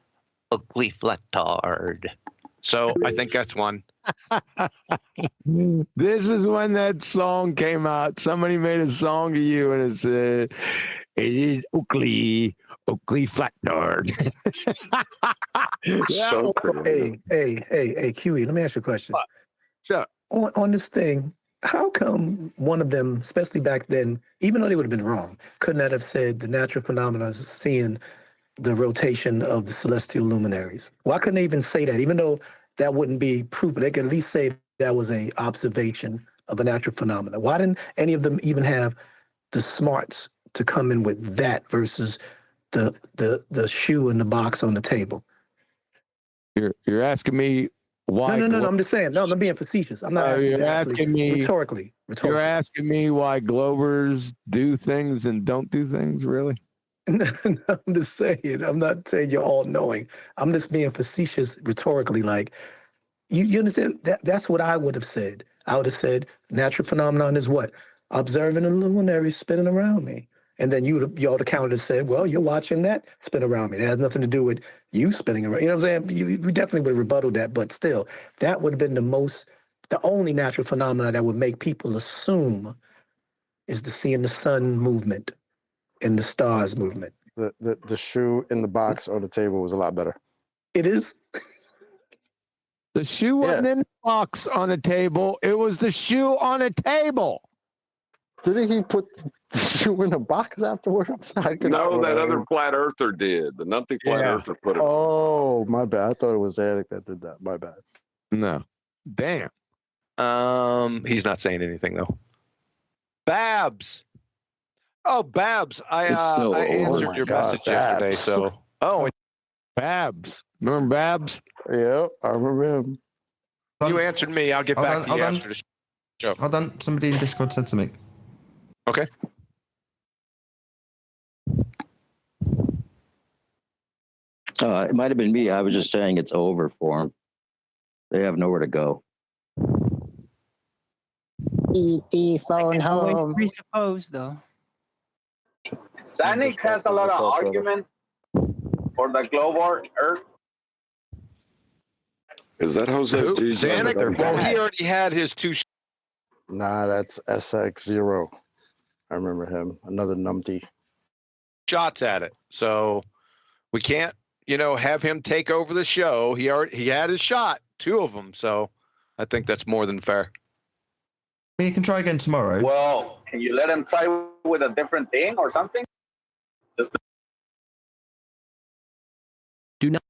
Flattard. So I think that's one. This is when that song came out. Somebody made a song to you, and it said, "It is Oakley Flattard." So hey, QE, let me ask you a question. Sure. On this thing, how come one of them, especially back then, even though they would have been wrong, couldn't that have said the natural phenomena is seeing the rotation of the celestial luminaries? Why couldn't they even say that? Even though that wouldn't be proof, but they could at least say that was a observation of a natural phenomena. Why didn't any of them even have the smarts to come in with that versus the shoe in the box on the table? You're asking me why? No. I'm just saying. No, I'm being facetious. I'm not. You're asking me rhetorically. You're asking me why Glovers do things and don't do things, really? No, I'm just saying. I'm not saying you're all knowing. I'm just being facetious rhetorically. Like, you understand? That's what I would have said. I would have said natural phenomenon is what? Observing a luminary spinning around me. And then y'all the counter said, well, you're watching that spin around me. It has nothing to do with you spinning around. You know what I'm saying? You definitely would have rebutted that, but still, that would have been the only natural phenomena that would make people assume is the seeing the sun movement and the stars movement. The shoe in the box or the table was a lot better. It is? The shoe wasn't in the box on a table. It was the shoe on a table. Didn't he put the shoe in a box afterwards? No, that other flat earther did. The numpty flat earther put it. Oh, my bad. I thought it was Attic that did that. My bad. No. Damn. He's not saying anything though. Babs. Oh, Babs. I answered your message yesterday. Babs. So Babs. Remember Babs? Yep, I remember him. You answered me. I'll get back to you after the show. Hold on. Somebody in Discord said something. Okay. It might have been me. I was just saying it's over for them. They have nowhere to go. E.T. phone I went home. presuppose though. Sanic has a lot of argument for the global Earth. Is that Jose G? Zanuck? Well, he already had his two. Nah, that's SX0. I remember him. Another numpty. Shots at it. So we can't, have him take over the show. He had his shot, 2 of them. So I think that's more than fair. You can try again tomorrow. Well, can you let him try with a different thing or something? Just Do not.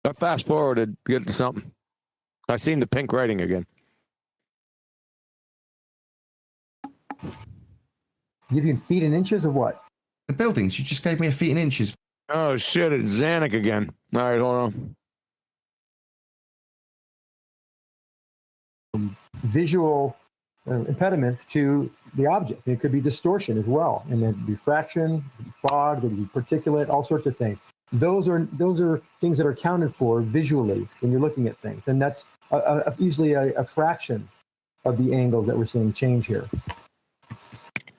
I fast forwarded, get to something. I seen the pink writing again. Give you feet and inches of what? The buildings. You just gave me a feet and inches. Oh shit! It's Zanuck again. All right, hold on. Visual impediments to the object. It could be distortion as well, and then diffraction, fog, there could be particulate, all sorts of things. Those are things that are accounted for visually when you're looking at things, and that's usually a fraction of the angles that we're seeing change here.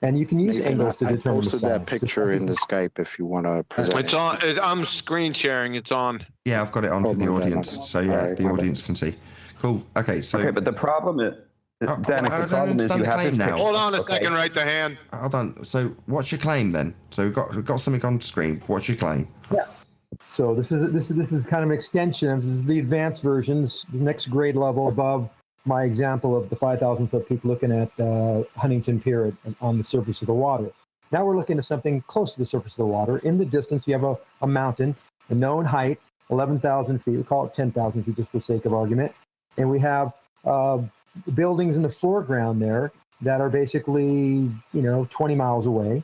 And you can use angles to determine the size. I posted that picture in the Skype if you want to present It's on. I'm screen sharing. It's on. Yeah, I've got it on for the audience, so the audience can see. Cool. Okay, so. Okay, but the problem is, Zanuck, the problem is you have this now. Hold on a second, right the hand. Hold on. So, what's your claim then? So we've got something on screen. What's your claim? Yeah. So this is kind of an extension. This is the advanced versions, the next grade level above my example of the 5,000 foot peak looking at Huntington Pier on the surface of the water. Now we're looking at something close to the surface of the water. In the distance, you have a mountain, a known height, 11,000 feet. We call it 10,000 feet just for sake of argument. And we have buildings in the foreground there that are basically, 20 miles away.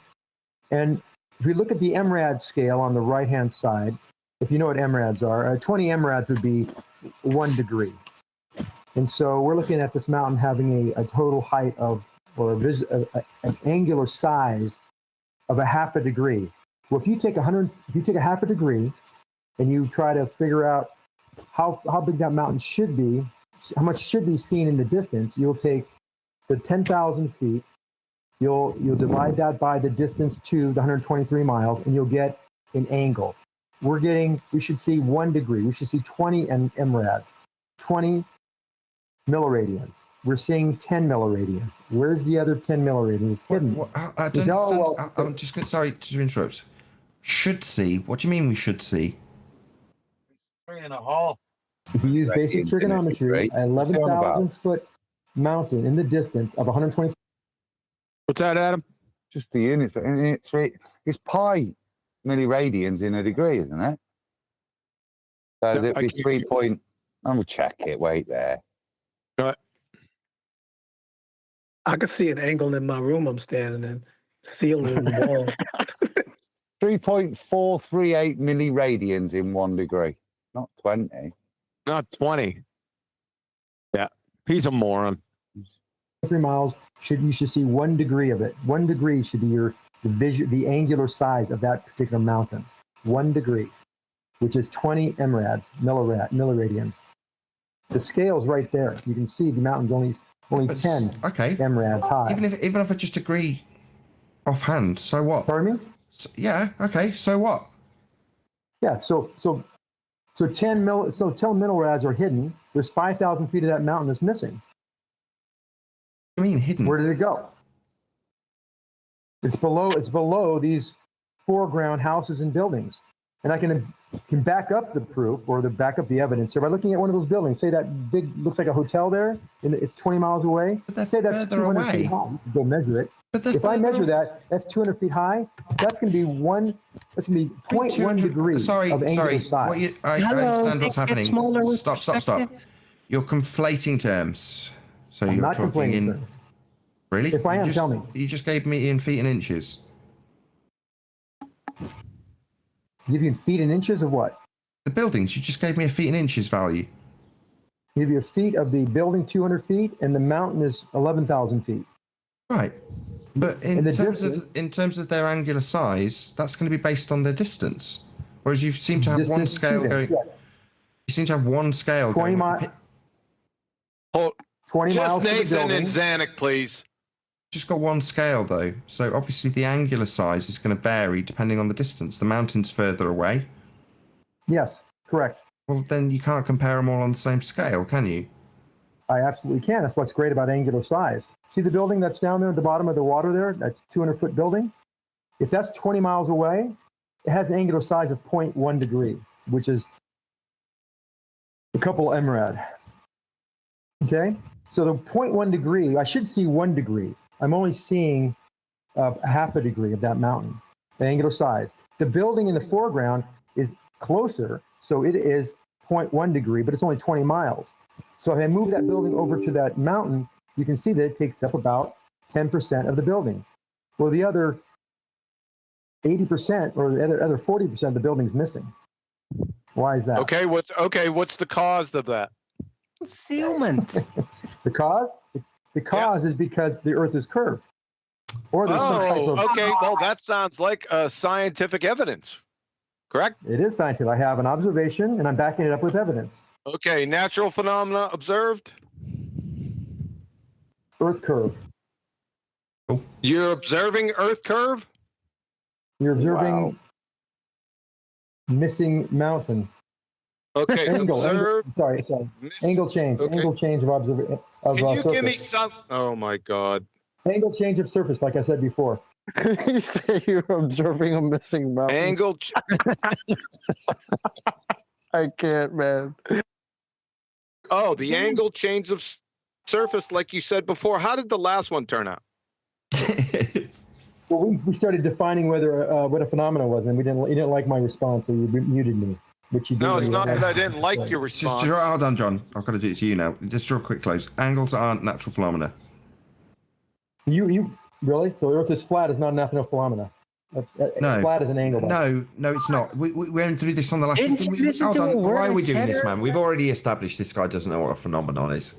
And if we look at the MRAD scale on the right-hand side, if you know what MRADs are, 20 MRADs would be 1 degree. And so we're looking at this mountain having a total height of, or an angular size of a half a degree. Well, if you take a half a degree and you try to figure out how big that mountain should be, how much should be seen in the distance, you'll take the 10,000 feet, you'll divide that by the distance to the 123 miles, and you'll get an angle. We should see 1 degree. We should see 20 MRADs, 20 milliradians. We're seeing 10 milliradians. Where's the other 10 milliradians? It's hidden. I don't understand. I'm just going to, sorry to interrupt. Should see? What do you mean we should see? 3.5. If you use basic trigonometry, an 11,000 foot mountain in the distance of 120. What's that, Adam? Just the unit. It's pi milliradians in a degree, isn't it? So there'd be 3 point. I'm gonna check it. Wait there. I could see an angle in my room I'm standing in, ceiling in the wall. 3.438 milliradians in 1 degree, not 20. Not 20. Yeah, he's a moron. 3 miles you should see 1 degree of it. 1 degree should be the angular size of that particular mountain. 1 degree, which is 20 MRADs, milliradians. The scale's right there. You can see the mountain's only 10 MRADs high. Even if I just agree offhand, so what? Pardon me? Yeah. Okay. So what? Yeah. So 10 millirads are hidden. There's 5,000 feet of that mountain that's missing. What do you mean hidden? Where did it go? It's below these foreground houses and buildings. And I can can back up the proof or back up the evidence. So by looking at one of those buildings, say that big looks like a hotel there, and it's 20 miles away. But that's say that's further 200 away. feet high. You can go measure it. But if I measure that, that's 200 feet high. That's going to be 0.1 degree of angular size. I understand what's happening. Stop. You're conflating terms. So I'm you're not talking conflating in terms. Really? If I am, tell me. You just gave me in feet and inches. Give you in feet and inches of what? The buildings. You just gave me a feet and inches value. Give you a feet of the building, 200 feet, and the mountain is 11,000 feet. Right. But in the terms of their angular size, that's going to be based on their distance. Whereas you seem to have one scale going. You seem to have one scale 20 going. miles. Hold. 20 miles. Just Nathan and Zanuck, please. Just got one scale though, so obviously the angular size is going to vary depending on the distance. The mountain's further away. Yes, correct. Well, then you can't compare them all on the same scale, can you? I absolutely can. That's what's great about angular size. See the building that's down there at the bottom of the water there? That's 200-foot building. If that's 20 miles away, it has an angular size of 0.1 degree, which is a couple MRAD. Okay? So the 0.1 degree, I should see 1 degree. I'm only seeing half a degree of that mountain, the angular size. The building in the foreground is closer, so it is 0.1 degree, but it's only 20 miles. So if I move that building over to that mountain, you can see that it takes up about 10% of the building. Well, the other 80% or the other 40% of the building's missing. Why is that? Okay, what's the cause of that? Concealment. The cause? The cause is because the Earth is curved. Or there's some type of... Okay, well, that sounds like scientific evidence, correct? It is scientific. I have an observation, and I'm backing it up with evidence. Okay, natural phenomena observed? Earth curve. You're observing Earth curve? You're observing missing mountain. Okay, angle, sorry. Angle change. Okay. Angle change of observation. Can you surface. give me some? Oh my God. Angle change of surface, like I said before. You say you're observing a missing mountain. Angle. I can't, man. Oh, the angle change of surface, like you said before. How did the last one turn out? Well, we started defining whether what a phenomenon was, and you didn't like my response, so you muted me. Which you No, it's not that I didn't like your response. Hold on, John. I've got to do it to you now. Just draw a quick close. Angles aren't natural phenomena. You really? So the Earth is flat is not a natural phenomena. No. Flat is an angle. No, it's not. We went through this on the last. Hold on. Why are we doing this, man? We've already established this guy doesn't know what a phenomenon is.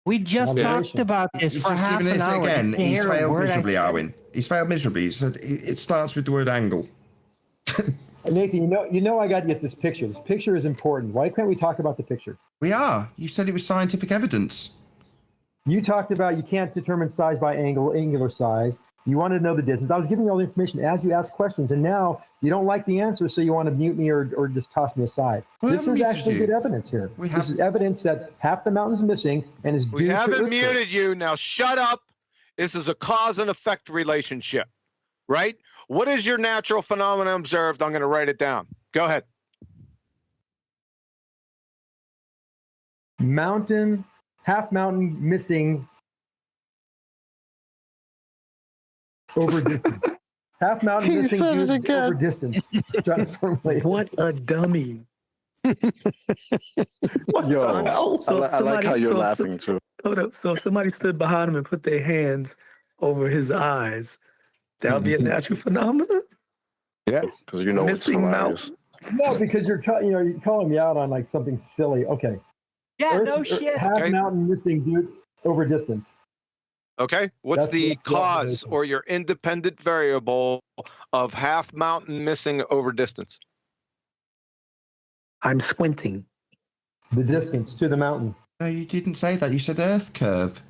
We just talked about this for half an hour. Again, he's failed miserably, Arwin. He's failed miserably. He said it starts with the word angle. Nathan, you know I got to get this picture. This picture is important. Why can't we talk about the picture? We are. You said it was scientific evidence. You talked about you can't determine size by angular size. You wanted to know the distance. I was giving you all the information as you asked questions, and now you don't like the answer, so you want to mute me or just toss me aside. This is actually good evidence here. This is evidence that half the mountain's missing and is due to We haven't earthquake. muted you. Now shut up. This is a cause and effect relationship, right? What is your natural phenomenon observed? I'm going to write it down. Go ahead. Half mountain missing over distance. Half mountain missing due over distance. Trying to formulate. What a dummy. Yo, I like how you're laughing too. Hold up. So if somebody stood behind him and put their hands over his eyes, that would be a natural phenomenon? Yeah, because you know it's hilarious. No, because you're calling me out on like something silly. Okay. Yeah, no shit. Half mountain missing due over distance. Okay. What's That's the the cause observation. or your independent variable of half mountain missing over distance? I'm squinting. The distance to the mountain. No, you didn't say that. You said Earth curve.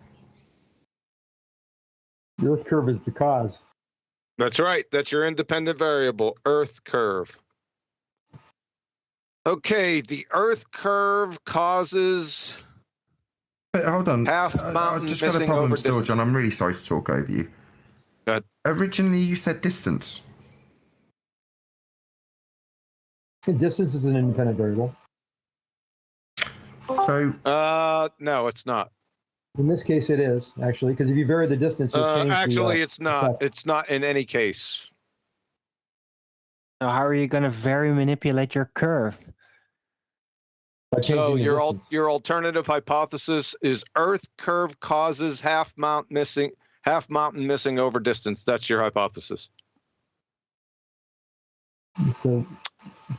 The Earth curve is the cause. That's right. That's your independent variable, Earth curve. Okay, the Earth curve causes. But hold on. Half I've mountain just got a missing problem over still, distance. John. I'm really sorry to talk over you. Good. Originally, you said distance. Distance is an independent variable. So, no, it's not. In this case, it is actually, because if you vary the distance, you'll change Actually, the, it's not. It's not in any case. So how are you going to manipulate your curve? So your alternative hypothesis is Earth curve causes half mountain missing over distance. That's your hypothesis. So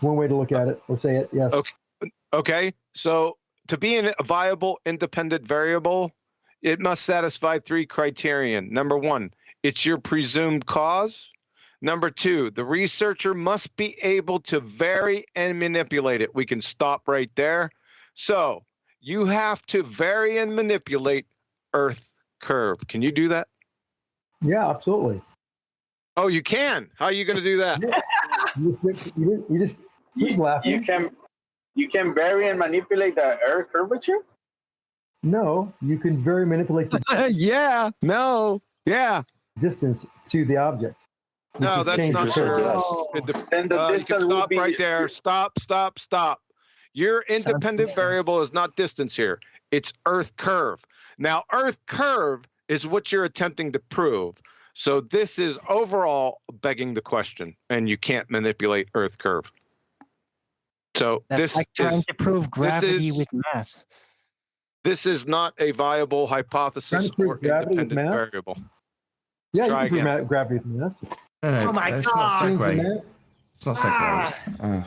one way to look at it, or say it, yes. Okay. So to be a viable independent variable, it must satisfy 3 criterion. Number 1, it's your presumed cause. Number 2, the researcher must be able to vary and manipulate it. We can stop right there. So you have to vary and manipulate Earth curve. Can you do that? Yeah, absolutely. Oh, you can. How are you going to do that? You just laughing. You can vary and manipulate the Earth curvature? No, you can vary manipulate the yeah, no, yeah. distance to the object. No, that's not true. Then the You can stop right there. Stop. Your independent variable is not distance here. It's Earth curve. Now, Earth curve is what you're attempting to prove. So this is overall begging the question, and you can't manipulate Earth curve. So That's this like trying to prove gravity with mass. This is not a viable hypothesis or independent variable. Yeah, Try you can again. prove gravity with mass. No, Oh my it's God. not segue. It's not segue.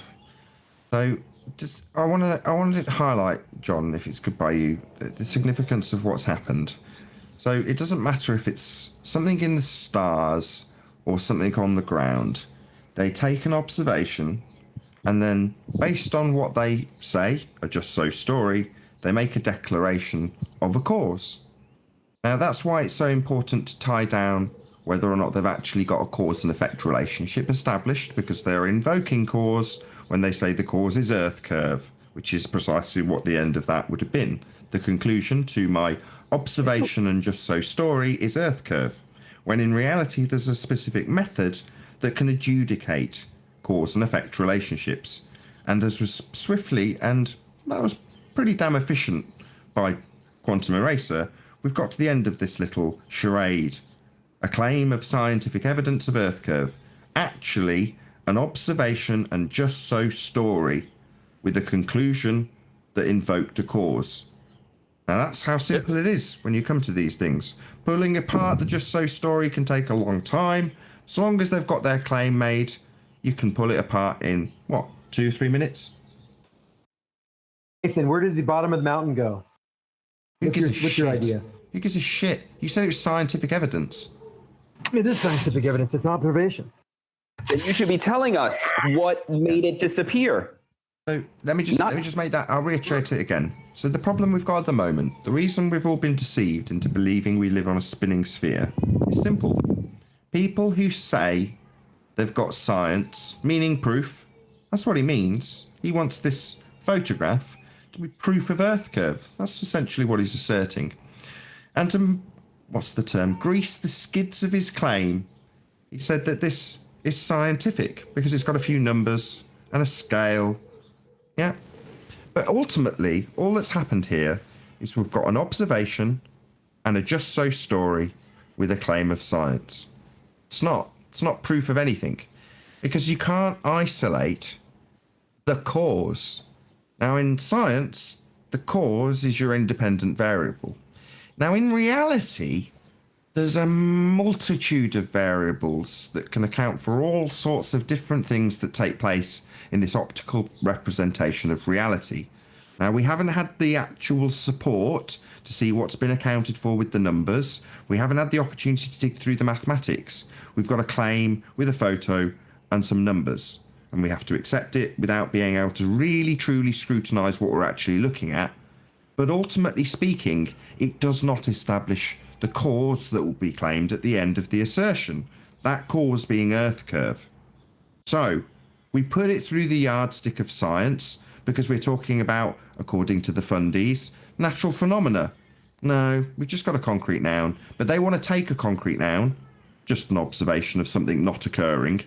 So, just I wanted to highlight, John, if it's good by you, the significance of what's happened. So it doesn't matter if it's something in the stars or something on the ground. They take an observation, and then based on what they say, a just so story, they make a declaration of a cause. Now that's why it's so important to tie down whether or not they've actually got a cause and effect relationship established, because they're invoking cause when they say the cause is Earth curve, which is precisely what the end of that would have been. The conclusion to my observation and just so story is Earth curve, when in reality there's a specific method that can adjudicate cause and effect relationships. And as was swiftly, and that was pretty damn efficient by Quantum Eraser, we've got to the end of this little charade. A claim of scientific evidence of Earth curve. Actually, an observation and just so story with a conclusion that invoked a cause. Now that's how simple it is when you come to these things. Pulling apart the just so story can take a long time. As long as they've got their claim made, you can pull it apart in, 2-3 minutes? Nathan, where did the bottom of the mountain go? What's your idea? Who gives a shit? You said it was scientific evidence. It is scientific evidence. It's an observation. Then you should be telling us what made it disappear. So let me just make that. I'll reiterate it again. So the problem we've got at the moment, the reason we've all been deceived into believing we live on a spinning sphere, is simple. People who say they've got science, meaning proof, that's what he means. He wants this photograph to be proof of Earth curve. That's essentially what he's asserting. And to, grease the skids of his claim, he said that this is scientific because it's got a few numbers and a scale. Yeah. But ultimately, all that's happened here is we've got an observation and a just so story with a claim of science. It's not proof of anything, because you can't isolate the cause. Now, in science, the cause is your independent variable. Now, in reality, there's a multitude of variables that can account for all sorts of different things that take place in this optical representation of reality. Now, we haven't had the actual support to see what's been accounted for with the numbers. We haven't had the opportunity to dig through the mathematics. We've got a claim with a photo and some numbers, and we have to accept it without being able to really truly scrutinise what we're actually looking at. But ultimately speaking, it does not establish the cause that will be claimed at the end of the assertion, that cause being Earth curve. So, we put it through the yardstick of science because we're talking about, according to the fundies, natural phenomena. No, we've just got a concrete noun, but they want to take a concrete noun, just an observation of something not occurring,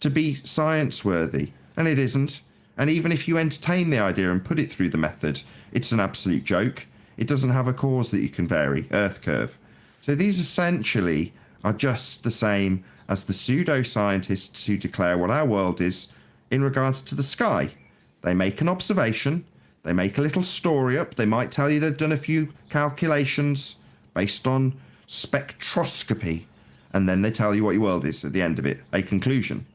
to be science-worthy, and it isn't. And even if you entertain the idea and put it through the method, it's an absolute joke. It doesn't have a cause that you can vary, Earth curve. So these essentially are just the same as the pseudo-scientists who declare what our world is in regards to the sky. They make an observation, they make a little story up, they might tell you they've done a few calculations based on spectroscopy, and then they tell you what your world is at the end of it, a conclusion.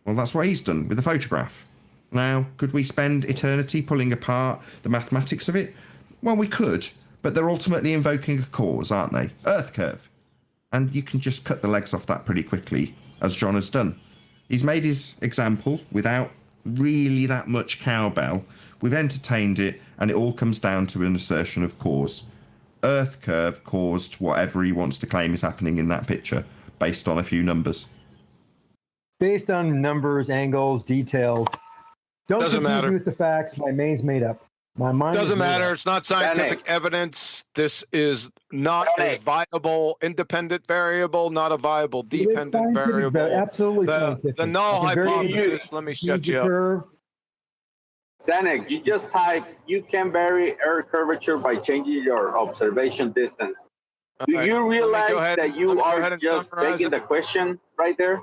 Well, that's what he's done with a photograph. Now, could we spend eternity pulling apart the mathematics of it? Well, we could, but they're ultimately invoking a cause, aren't they? Earth curve. And you can just cut the legs off that pretty quickly, as John has done. He's made his example without really that much cowbell. We've entertained it, and it all comes down to an assertion of cause. Earth curve caused whatever he wants to claim is happening in that picture, based on a few numbers. Based on numbers, angles, details. Don't Doesn't confuse matter. me with the facts. My main's made up. My mind Doesn't is made matter. up. It's not scientific evidence. This is not a viable independent variable, not a viable dependent scientific, variable. absolutely the, scientific. the null I can very hypothesis, let me shut you up. curve. Senek, you just type, you can vary Earth curvature by changing your observation distance. Do All you right, let me go realize ahead- that let you me go are ahead and just summarize begging it. the question right there?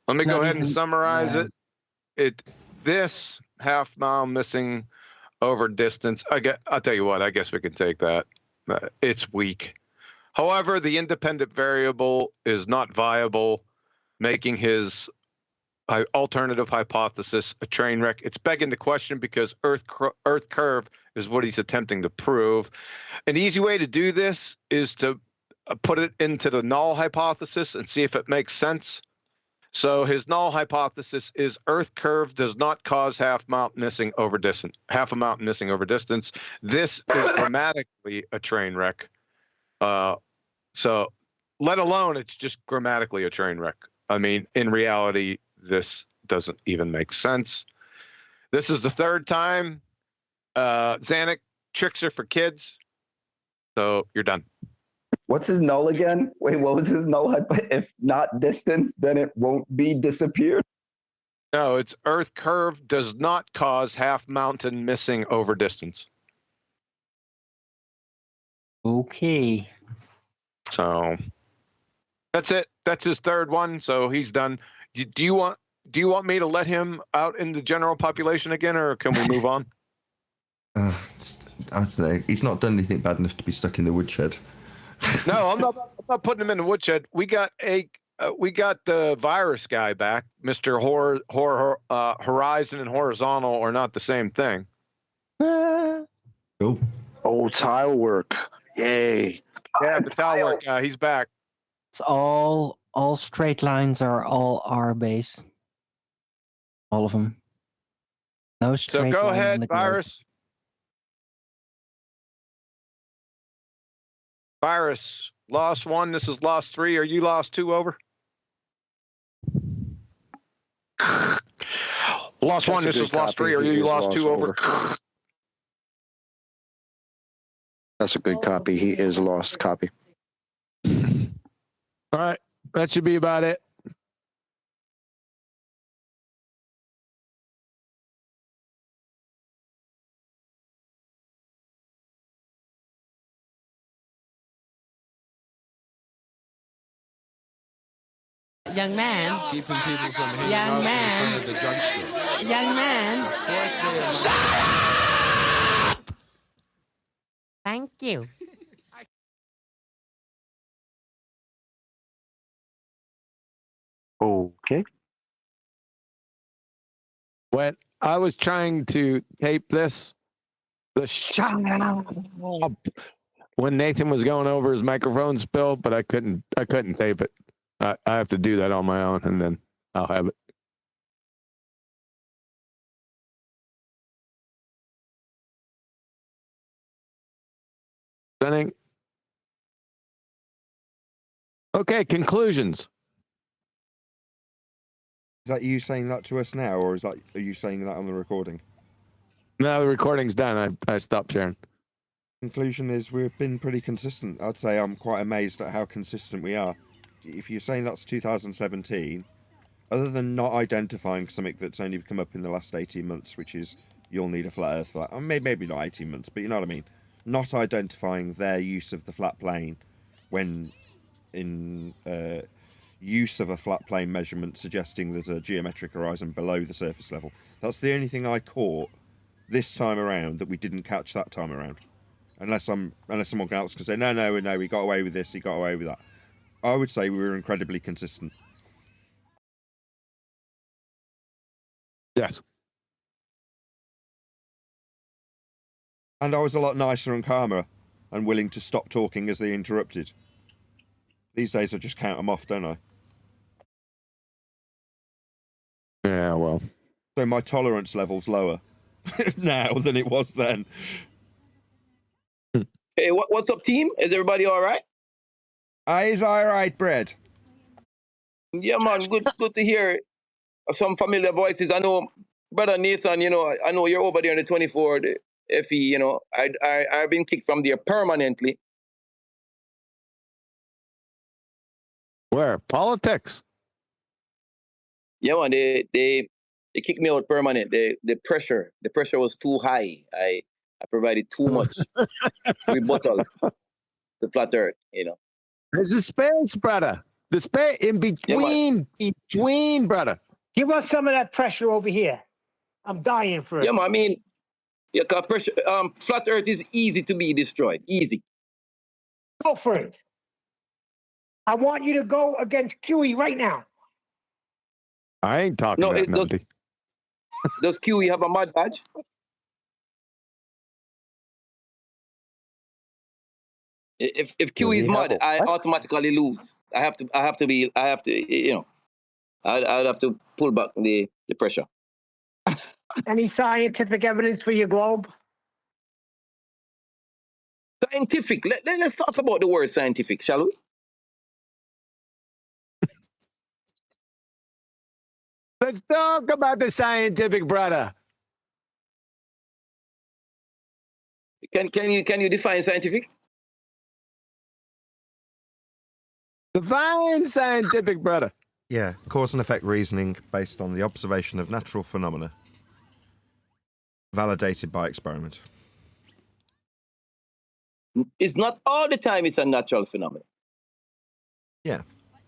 Let me go Not ahead and even- summarize yeah. it. This half mile missing over distance. I'll tell you what. I guess we can take that. It's weak. However, the independent variable is not viable, making his alternative hypothesis a train wreck. It's begging the question because Earth curve is what he's attempting to prove. An easy way to do this is to put it into the null hypothesis and see if it makes sense. So his null hypothesis is Earth curve does not cause half a mountain missing over distance. This is grammatically a train wreck. So let alone it's just grammatically a train wreck. I mean, in reality, this doesn't even make sense. This is the third time. Zanuck, tricks are for kids. So you're done. What's his null again? Wait, what was his null? If not distance, then it won't be disappeared. No, it's Earth curve does not cause half mountain missing over distance. Okay. So that's it. That's his third one. So he's done. Do you want me to let him out in the general population again, or can we move on? I don't know. He's not done anything bad enough to be stuck in the woodshed. No, I'm not putting him in the woodshed. We got the virus guy back. Mr. Horizon and horizontal are not the same thing. Cool. Oh, tile work. Yay. Yeah, the tile work guy. He's back. It's all straight lines are all R based. All of them. No So straight go line on ahead, the globe. virus. Virus, lost 1. This is lost 3. Are you lost 2? Over. Lost 1. This is lost 3. Are you lost 2? Over. That's a good copy. He is lost. Copy. All right. That should be about it. Young man. Keeping people from hanging Young out man. in front of the drugstore. Young man. Shut up! Thank you. Okay. When I was trying to tape this, when Nathan was going over his microphone spill, but I couldn't tape it. I have to do that on my own, and then I'll have it. Sending. Okay, conclusions. Is that you saying that to us now, or are you saying that on the recording? No, the recording's done. I stopped sharing. Conclusion is we've been pretty consistent. I'd say I'm quite amazed at how consistent we are. If you're saying that's 2017, Other than not identifying something that's only come up in the last 18 months, which is you'll need a flat Earth for that. Maybe not 18 months, but you know what I mean. Not identifying their use of the flat plane when in use of a flat plane measurement suggesting there's a geometric horizon below the surface level. That's the only thing I caught this time around that we didn't catch that time around. Unless someone else can say, no, he got away with this, he got away with that. I would say we were incredibly consistent. Yes. And I was a lot nicer and calmer and willing to stop talking as they interrupted. These days I just count them off, don't I? Yeah, well. So my tolerance level's lower now than it was then. Hey, what's up, team? Is everybody all right? Is all right, Brad? Yeah, man. Good to hear some familiar voices. I know, brother Nathan. You know, I know you're over there in the 24, the FE. You know, I've been kicked from there permanently. Where? Politics? Yeah, man. They kicked me out permanent. The pressure was too high. I provided too much rebuttals to flat Earth. You know. There's a space, brother. The space in between, brother. Give us some of that pressure over here. I'm dying for it. Yeah, man. I mean, yeah, 'cause pressure. Flat Earth is easy to be destroyed. Easy. Go for it. I want you to go against QE right now. I ain't talking that nutty. Does QE have a mud badge? If QE is mud, I automatically lose. I have to, you know, I'd have to pull back the pressure. Any scientific evidence for your globe? Scientific. Let's talk about the word scientific, shall we? Let's talk about the scientific, brother. Can you define scientific? Define scientific, brother. Yeah, cause and effect reasoning based on the observation of natural phenomena, validated by experiment. It's not all the time it's a natural phenomenon. Yeah,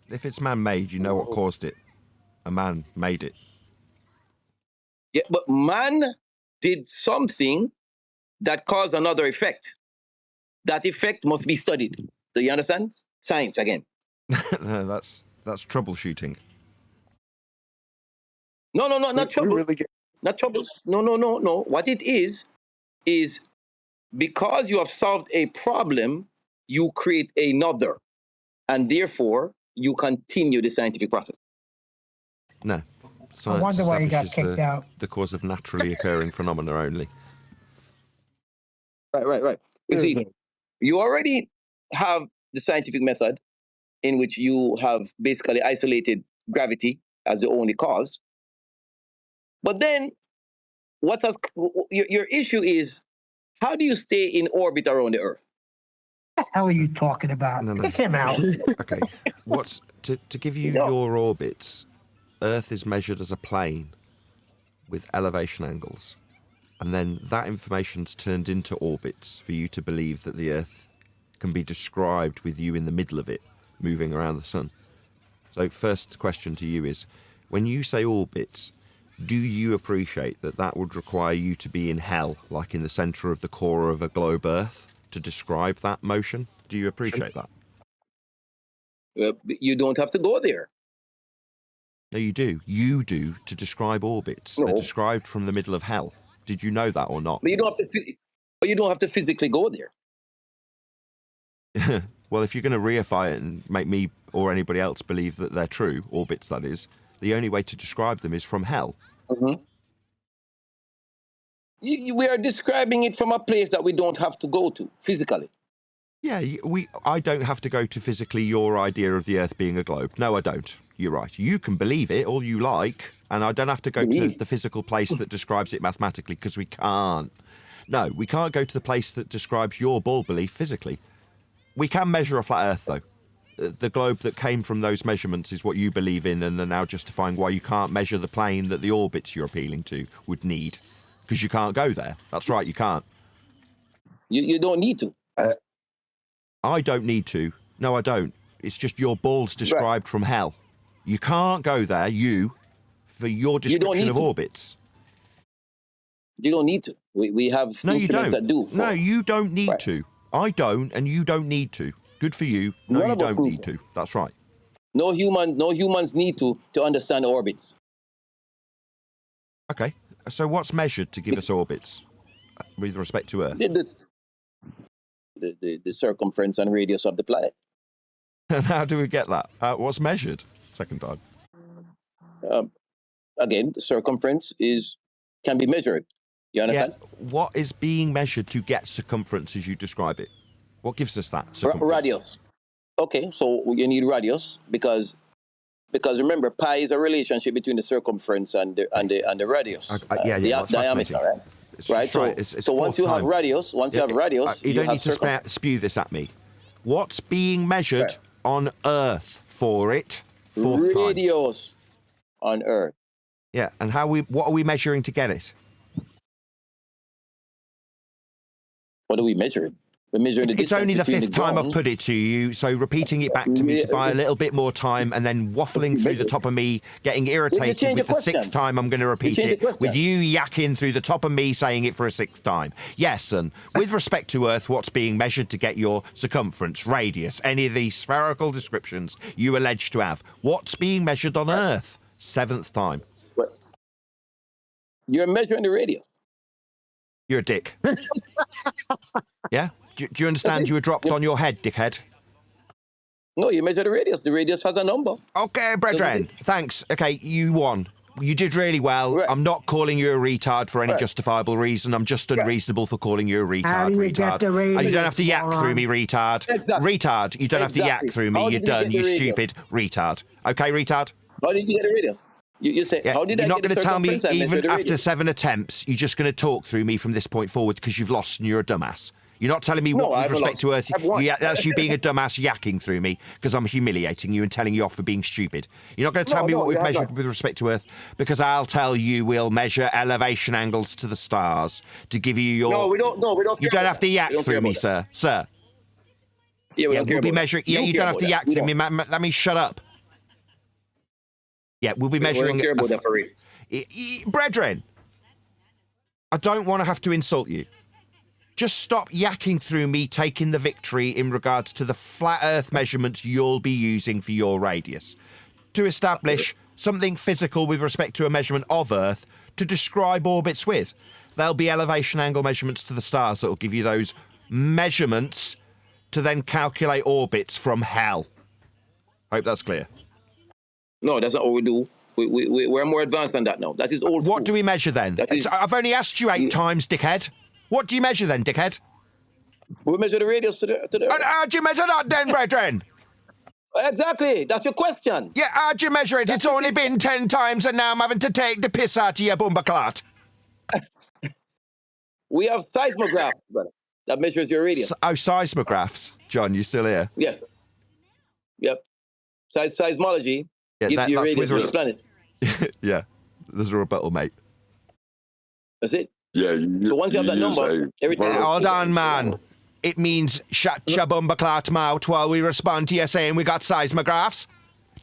if it's man-made, you know what caused it. A man made it. Yeah, but man did something that caused another effect. That effect must be studied. Do you understand? Science again. No, that's troubleshooting. No, not trouble. Not trouble. No. What it is because you have solved a problem, you create another, and therefore you continue the scientific process. No. I wonder why he got kicked out. The cause of naturally occurring phenomena only. Right. You see, you already have the scientific method in which you have basically isolated gravity as the only cause. But then, your issue is, how do you stay in orbit around the Earth? What the hell are you talking about? No. Kick him out. Okay, what's to give you your orbits? Earth is measured as a plane with elevation angles, and then that information's turned into orbits for you to believe that the Earth can be described with you in the middle of it, moving around the sun. So first question to you is, when you say orbits, do you appreciate that would require you to be in hell, like in the centre of the core of a globe Earth, to describe that motion? Do you appreciate that? You don't have to go there. No, you do. You do, to describe orbits. No. They're described from the middle of hell. Did you know that or not? But you don't have to physically go there. Well, if you're going to reify it and make me or anybody else believe that they're true, orbits that is, the only way to describe them is from hell. Mm-hmm. We are describing it from a place that we don't have to go to physically. Yeah, I don't have to go to physically your idea of the Earth being a globe. No, I don't. You're right. You can believe it all you like, and I don't have to go to the physical place that describes it mathematically, because we can't. No, we can't go to the place that describes your ball belief physically. We can measure a flat Earth, though. the globe that came from those measurements is what you believe in, and are now justifying why you can't measure the plane that the orbits you're appealing to would need, because you can't go there. That's right, you can't. You don't need to. I don't need to. No, I don't. It's just your balls described from hell. You can't go there, for your description of orbits. You don't need to. We have instruments that do. No, you don't need to. I don't, and you don't need to. Good for you. No, you don't need to. That's right. No humans need to understand orbits. Okay. So what's measured to give us orbits with respect to Earth? The circumference and radius of the planet. And how do we get that? What's measured? Second time. Again, the circumference can be measured. You understand? Yeah. What is being measured to get circumference as you describe it? What gives us that circumference? Radius. Okay, so you need radius because remember, pi is a relationship between the circumference and the radius. That's diameter, right? It's right. So, it's once you have radius, you don't need to spew this at me. What's being measured on Earth for it? Radius on Earth. Yeah, and what are we measuring to get it? What are we measuring? We're measuring it's only the fifth time I've put it to you, so repeating it back to me to buy a little bit more time and then waffling through the top of me, getting irritated with the sixth time I'm going to repeat it, with you yakking through the top of me saying it for a sixth time. Yes, and with respect to Earth, what's being measured to get your circumference, radius, any of these spherical descriptions you allege to have? What's being measured on Earth? Seventh time. You're measuring the radius. You're a dick. Yeah? Do you understand you were dropped on your head, dickhead? No, you measure the radius. The radius has a number. Okay, brethren. Thanks. Okay, you won. You did really well. I'm not calling you a retard for any justifiable reason. I'm just unreasonable for calling you a retard. You don't have to yak through me, retard. Exactly. Retard. You don't have to yak through me. You're done, you stupid retard. Okay, retard? How did you get the radius? You say, how did you're I not get going to tell me, circumference? even after 7 attempts, you're just going to talk through me from this point forward because you've lost and you're a dumbass. You're not telling me what with respect to Earth. That's you being a dumbass yakking through me because I'm humiliating you and telling you off for being stupid. You're not going to tell me what we've measured with respect to Earth because I'll tell you we'll measure elevation angles to the stars to give you your... No, we don't. No, we don't. You don't have to yak through me, sir. Sir. Yeah, we don't care we'll be about measuring... Yeah, you don't have to yak through me. That means shut up. Yeah, we'll be measuring... We don't care about that for real. Brethren, I don't want to have to insult you. Just stop yakking through me taking the victory in regards to the flat Earth measurements you'll be using for your radius. To establish something physical with respect to a measurement of Earth to describe orbits with. There'll be elevation angle measurements to the stars that will give you those measurements to then calculate orbits from hell. Hope that's clear. No, that's not what we do. We're more advanced than that now. That is old. What do we measure then? I've only asked you 8 times, dickhead. What do you measure then, dickhead? We measure the radius to the... And how do you measure that then, brethren? Exactly. That's your question. Yeah, how do you measure it? It's only been 10 times and now I'm having to take the piss out of your bumperclot. We have seismograph, brother, that measures your radius. Seismographs. John, you still here? Yes. Yep. Seismology gives you radius of the planet. Yeah. There's a rebuttal, mate. That's it. Yeah. So once you have that number, everything... Hold on, man. It means shut your bumperclot mouth while we respond to you saying we got seismographs.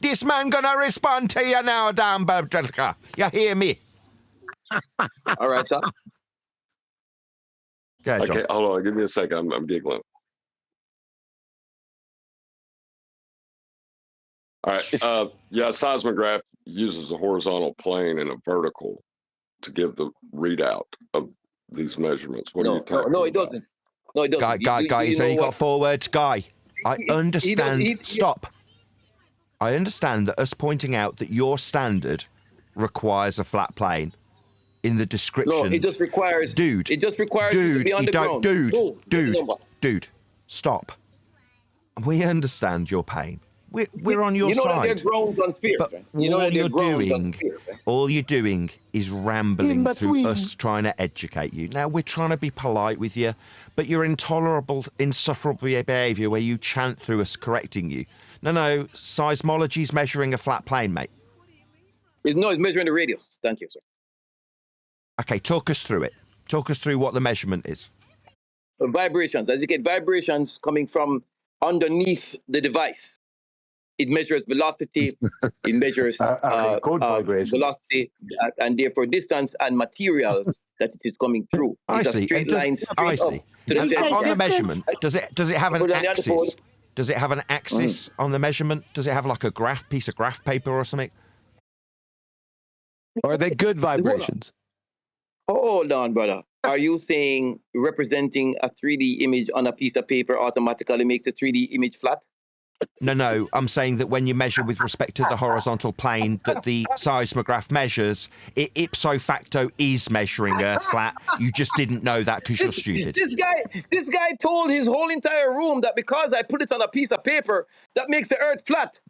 This man gonna respond to you now, damn bumperclot. You hear me? All right, sir. Okay, hold on. Give me a second. I'm giggling. All right. Yeah, seismograph uses a horizontal plane and a vertical to give the readout of these measurements. What are you talking about? No, it doesn't. No, it doesn't. Guy, he's only got 4 words. Guy, I understand. Stop. I understand that us pointing out that your standard requires a flat plane in the description. No, it just requires... Dude. It just requires you to be on the ground. Dude, stop. We understand your pain. We're on your side. You know that they're groans on spears, but right? You know that they're groans on spears, right? all you're doing is rambling through us trying to educate you. Now, we're trying to be polite with you, but your intolerable, insufferable behaviour where you chant through us correcting you No. Seismology is measuring a flat plane, mate. It's measuring the radius. Thank you, sir. Okay, talk us through it. Talk us through what the measurement is. Vibrations. As you get vibrations coming from underneath the device, it measures velocity, it measures velocity, and therefore distance and materials that it is coming through. I see. I see. And on the measurement, does it have an axis? Does it have an axis on the measurement? Does it have like a piece of graph paper or something? Or are they good vibrations? Hold on, brother. Are you saying representing a 3D image on a piece of paper automatically makes the 3D image flat? No. I'm saying that when you measure with respect to the horizontal plane that the seismograph measures, it ipso facto is measuring Earth flat. You just didn't know that because you're stupid. This guy told his whole entire room that because I put it on a piece of paper, that makes the Earth flat.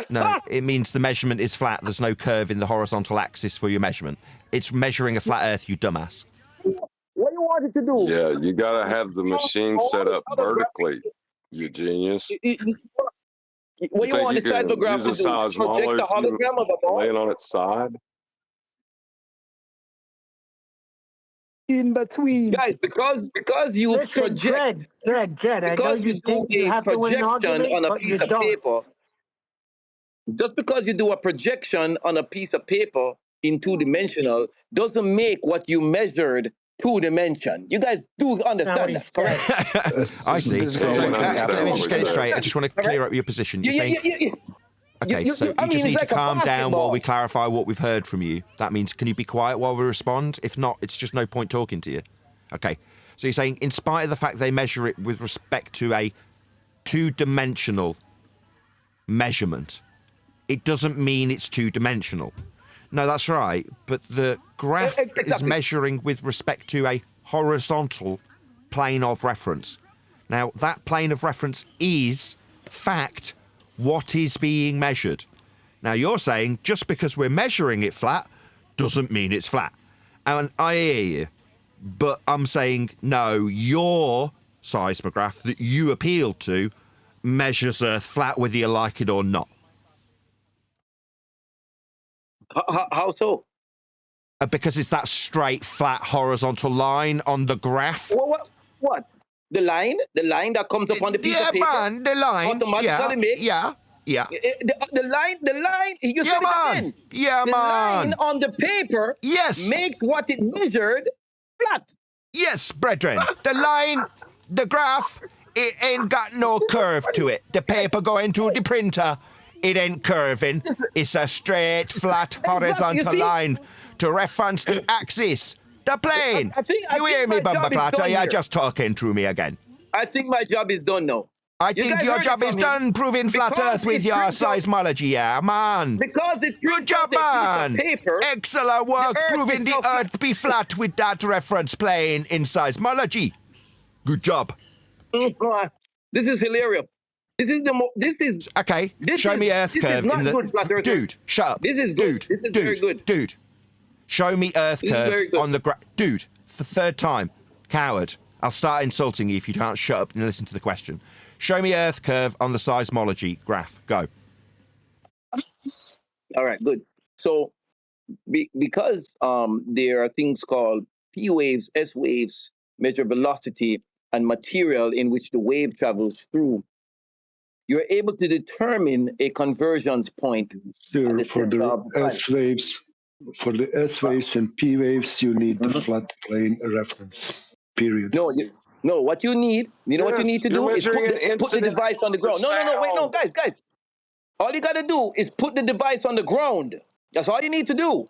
No, it means the measurement is flat. There's no curve in the horizontal axis for your measurement. It's measuring a flat Earth, you dumbass. What you wanted to do? Yeah, you got to have the machine set up vertically, you genius. What you want the seismograph to do? Project a hologram of a ball? Laying on its side? In between. Guys, because you project... Dred, because you do a projection on a piece of paper... Just because you do a projection on a piece of paper in two-dimensional doesn't make what you measured two-dimension. You guys do understand that, correct? I see. So let me just get it straight. I just want to clear up your position. You're saying... Okay, so you just need to calm down while we clarify what we've heard from you. That means, can you be quiet while we respond? If not, it's just no point talking to you. Okay, so you're saying, in spite of the fact they measure it with respect to a two-dimensional measurement, it doesn't mean it's two-dimensional. No, that's right, but the graph is measuring with respect to a horizontal plane of reference. Now, that plane of reference is, fact, what is being measured. Now, you're saying just because we're measuring it flat doesn't mean it's flat. And I hear you, but I'm saying, no, your seismograph that you appealed to measures Earth flat whether you like it or not. How so? Because it's that straight, flat, horizontal line on the graph. What? The line that comes up on the piece of paper? Yeah, man, the line. Automatically makes... Yeah. The line, you said it again. Yeah, the man. The line on the paper makes what it measured flat. Yes, brethren. The line, the graph, it ain't got no curve to it. The paper going to the printer, it ain't curving. It's a straight, flat, horizontal line to reference the axis. The plane. You hear me, Bumperclatter? You're just talking through me again. I think my job is done now. I think your job is done proving flat Earth with your seismology, yeah, man. Because it good job, man. Excellent work proving the Earth be flat with that reference plane in seismology. Good job. This is hilarious. This is okay. Show me Earth curve in the good, flat Earth. Dude. Shut up. This is good. This is very good. Dude. Show me Earth curve on the dude. For the third time, coward. I'll start insulting you if you can't shut up and listen to the question. Show me Earth curve on the seismology graph. Go. All right, good. So because there are things called P waves, S waves, measure velocity and material in which the wave travels through, you're able to determine a convergence point. Sir, for the S waves and P waves, you need the flat plane reference. Period. No, what you need, what you need to do is put the device on the ground. No, guys. All you got to do is put the device on the ground. That's all you need to do.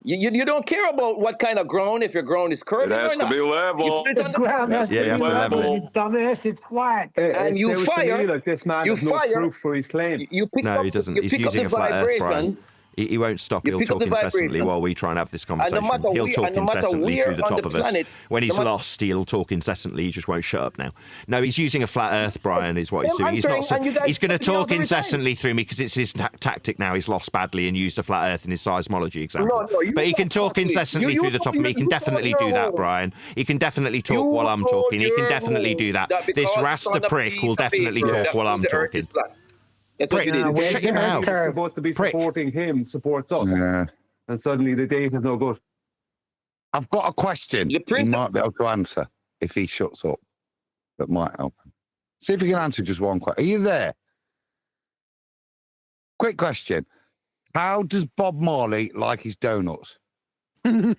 You don't care about what kind of ground, if your ground is curving or not. It has to be level. You put it on the ground. You have to level it. Dumbass, it's flat. And you fire. Like this man has no proof for his claim. No, he doesn't. He's using a flat Earth, Brian. He won't stop. He'll talk incessantly while we try and have this conversation. He'll talk incessantly through the top of us. When he's lost, he'll talk incessantly. He just won't shut up now. No, he's using a flat Earth, Brian, is what he's doing. He's not. He's going to talk incessantly through me because it's his tactic now. He's lost badly and used a flat Earth in his seismology example. But he can talk incessantly through the top of me. He can definitely do that, Brian. He can definitely talk while I'm talking. He can definitely do that. This Rasta prick will definitely talk while I'm talking. That's what you did. where's shut the your Earth mouth. curve? Supposed to be Prick. supporting him, supports us, Yeah. and suddenly the data's no good. I've got a question. The He might be able to answer if he shuts up. That might help him. See if you can answer just one question. Are you there? Quick question. How does Bob Marley like his donuts? Do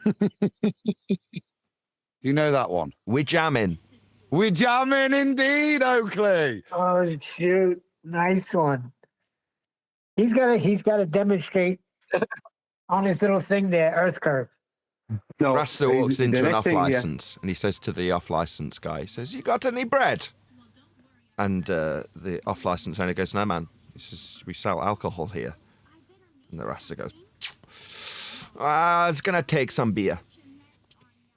you know that one? We're jamming. We're jamming indeed, Oakley. Oh shoot! Nice one. He's got to demonstrate on his little thing there, Earth curve. No, Rasta walks the into an next off thing, yeah. license and he says to the off license guy, he says, "You got any bread?" And the off license owner goes, "No, man. He says, we sell alcohol here." And the Rasta goes, "I was going to take some beer."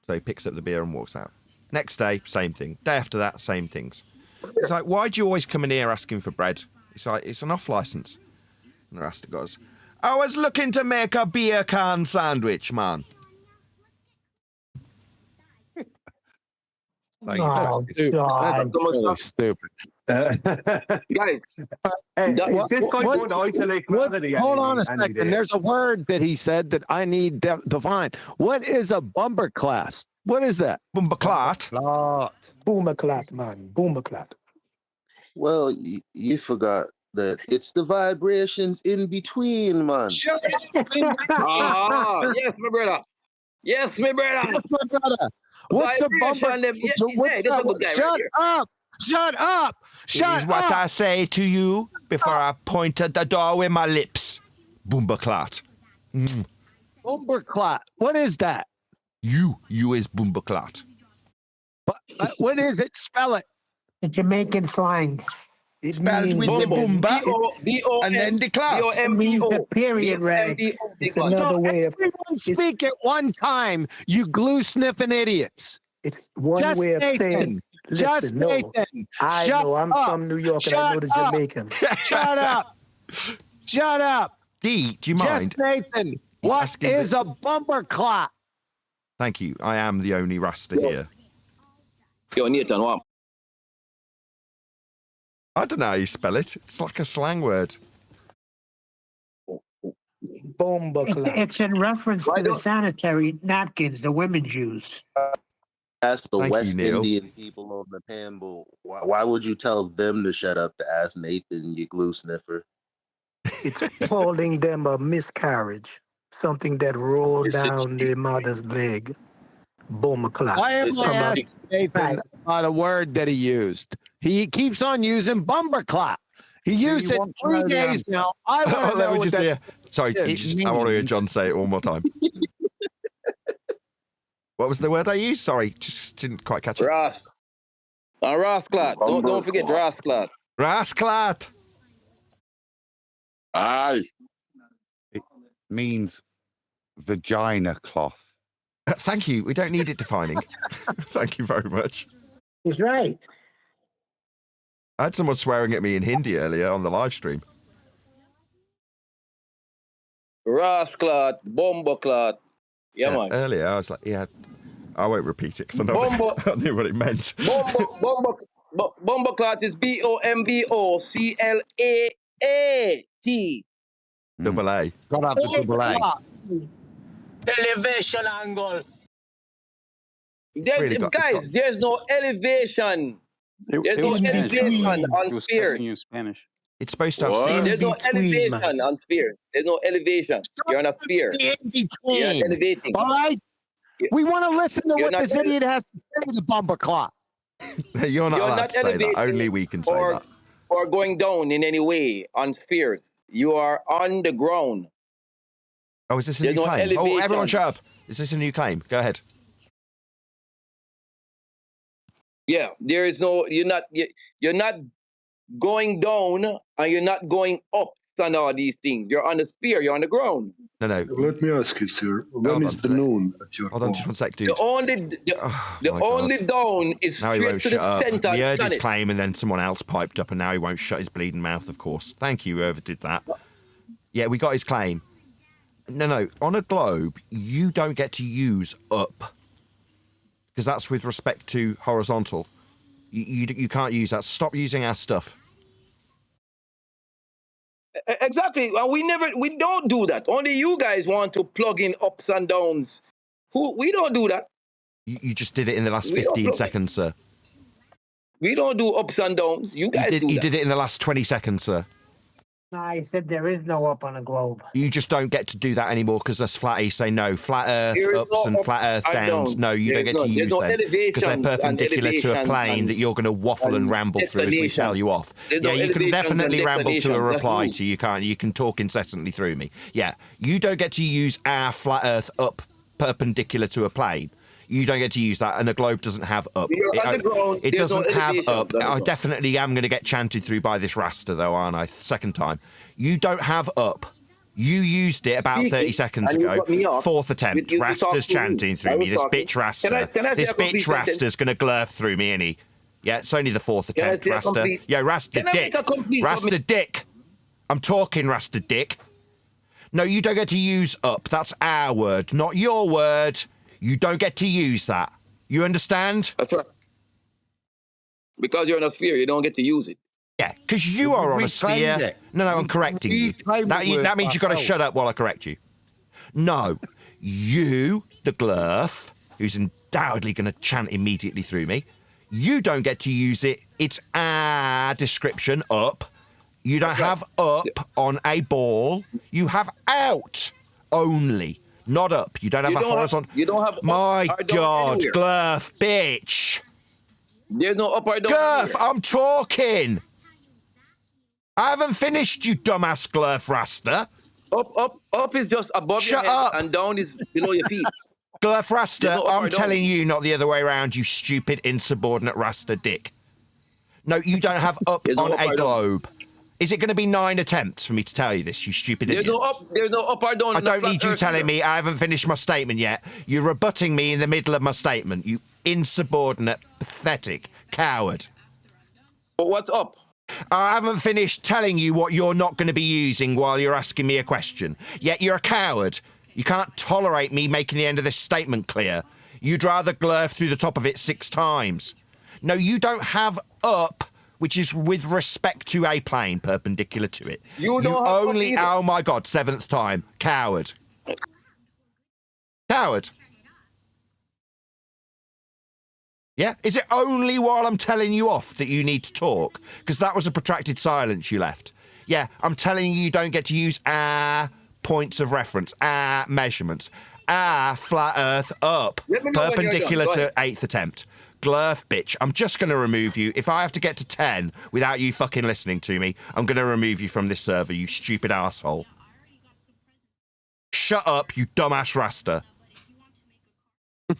So he picks up the beer and walks out. Next day, same thing. Day after that, same things. He's like, "Why do you always come in here asking for bread?" He's like, "It's an off license." And the Rasta goes, "I was looking to make a beer can sandwich, man." Like, Oh, stupid. God. Really stupid. Guys, Is this guy going to isolate gravity? Hold on a any second. day? There's a word that he said that I need defined. What is a bumper class? What is that? Bumperclat. Boomerclat, man. Boomerclat. Well, you forgot that it's the vibrations in between, man. Ah, yes, my brother. Yes, my brother. Yes, my brother. What's a bumper? Vibration, them- yeah, What's yeah, this that? is a good guy right Shut here. up! Shut up! Shut Here's what up! I say to you before I point at the door with my lips. Bumperclat. Bumperclat. What is that? You is Bumperclat. But what is it? Spell it. The Jamaican slang. It Spelled means with the bumba and then the clat. It means the period rag. It's another way of. Everyone speak at one time, you glue sniffing idiots. It's one Just way of saying. Nathan. Just Listen, no. Nathan. I Shut know. I'm up. from New York and I know the Shut up. Jamaican. Shut up. Shut up. D, do you mind? Just Nathan. What is a bumper clot? Thank you. I am the only Rasta here. Yo, Nathan, what? I don't know how you spell it. It's like a slang word. It's in reference to the sanitary napkins the women use. Ask the Thank you, West Neil. Indian people on the panel. Why would you tell them to shut up to ask Nathan, you glue sniffer? It's calling them a miscarriage, something that rolled down their mother's leg. Boom-a-clock. Why am I asking Nathan about a word that he used? He keeps on using bumperclot. He used it 3 days now. I want to Let know me what just that hear. Sorry, I want to hear John say it one more time. What was the word I used? Sorry, just didn't quite catch it. Rasclat. Don't forget Rasclat. Rasclat. Aye. It means vagina cloth. Thank you. We don't need it defining. Thank you very much. He's right. I had someone swearing at me in Hindi earlier on the live stream. Rasclat, Bomboclat. Yeah, man. Earlier, I was like, yeah, I won't repeat it because I, I knew what it meant. Bomboclat is BOMBOCLAAT. Double A. Gotta have the double A. Elevation angle. There's no elevation. There's no elevation on spheres. In Spanish. It's supposed to have There's no elevation on spheres. There's no elevation. You're on a sphere. In between. You're not elevating. All right? We want to listen to You're what not this idiot has to say to the bumper clock. You're not allowed to say that. elevating Only we can say that. Or going down in any way on spheres. You are on the ground. Oh, is this a There's new no claim? elevation. Oh, everyone shut up. Is this a new claim? Go ahead. Yeah, there is no. You're not going down and you're not going up on all these things. You're on the sphere. You're on the ground. No. Let me ask you, sir. When is the noon at your Hold on just one sec, dude. The only down is Now he straight won't to shut the up. center. He heard his planet. claim and then someone else piped up and now he won't shut his bleeding mouth, of course. Thank you, whoever did that. Yeah, we got his claim. No. On a globe, you don't get to use up. Because that's with respect to horizontal. You can't use that. Stop using our stuff. Exactly. And we don't do that. Only you guys want to plug in ups and downs. We don't do that. You just did it in the last We don't 15 plug- seconds, sir. We don't do ups and downs. You guys do You that. did it in the last 20 seconds, sir. I said there is no up on a globe. You just don't get to do that anymore because us flatties say no. Flat Earth There is ups no and up flat Earth and downs. downs. No, you don't get to use no them because they're elevations and perpendicular to a elevations plane and- that you're going to waffle and ramble through as we tell you off. There's Yeah, no you can elevations definitely and ramble to a declinations. That's reply you. to you can't. You can talk incessantly through me. Yeah, you don't get to use our flat Earth up perpendicular to a plane. You don't get to use that, and a globe doesn't have up. You're underground, It there's no doesn't have elevations up. I underground. definitely am going to get chanted through by this raster, though, aren't I? Second time. You don't have up. You used it about 30 seconds and you ago. cut me off. Fourth attempt. You talked Raster's to me. chanting I through was me. This talking. bitch Raster. Can I say This a complete bitch sentence? Raster's going to glurf through me, innit? Yeah, it's only the fourth Can I attempt, say a Raster. complete- Yeah, Raster Can I Dick. make a complete Raster Dick. I'm talking, Raster Dick. No, you don't get to use up. That's our word, not your word. You don't get to use that. You understand? That's right. Because you're in a sphere, you don't get to use it. Yeah, because you are on a reclaimed sphere. it. No, I'm correcting you. reclaimed That, the word that means you've got to myself. shut up while I correct you. No, you, the glurf, who's undoubtedly going to chant immediately through me, you don't get to use it. It's our description, up. You don't have up on a ball. You have out only, not up. You don't have You a don't have- horizontal. you don't have up My or down God, anywhere. glurf, bitch. There's no up or down. Glurf, I'm talking. I haven't finished, you dumbass glurf raster. Up is just above Shut your head, up. and down is below your feet. Glurf There's raster, no up or I'm down. telling you, not the other way around, you stupid insubordinate raster dick. No, you don't have up There's no on up a or down. globe. Is it going to be 9 attempts for me to tell you this, you stupid There's idiot? no up. There's no up or down. I in the don't flat need you earth telling either. me I haven't finished my statement yet. You're rebutting me in the middle of my statement, you insubordinate, pathetic coward. But what's up? I haven't finished telling you what you're not going to be using while you're asking me a question. Yet you're a coward. You can't tolerate me making the end of this statement clear. You'd rather glurf through the top of it 6 times. No, you don't have up, which is with respect to a plane perpendicular to it. You don't have up only, either. oh my God, 7th time. Coward. Coward. Yeah? Is it only while I'm telling you off that you need to talk? Because that was a protracted silence you left. Yeah, I'm telling you don't get to use our points of reference, our measurements, our flat earth up, Let me know when you're done. perpendicular Go to ahead. 8th attempt. Glurf, bitch. I'm just going to remove you. If I have to get to 10 without you fucking listening to me, I'm going to remove you from this server, you stupid asshole. Shut up, you dumbass raster.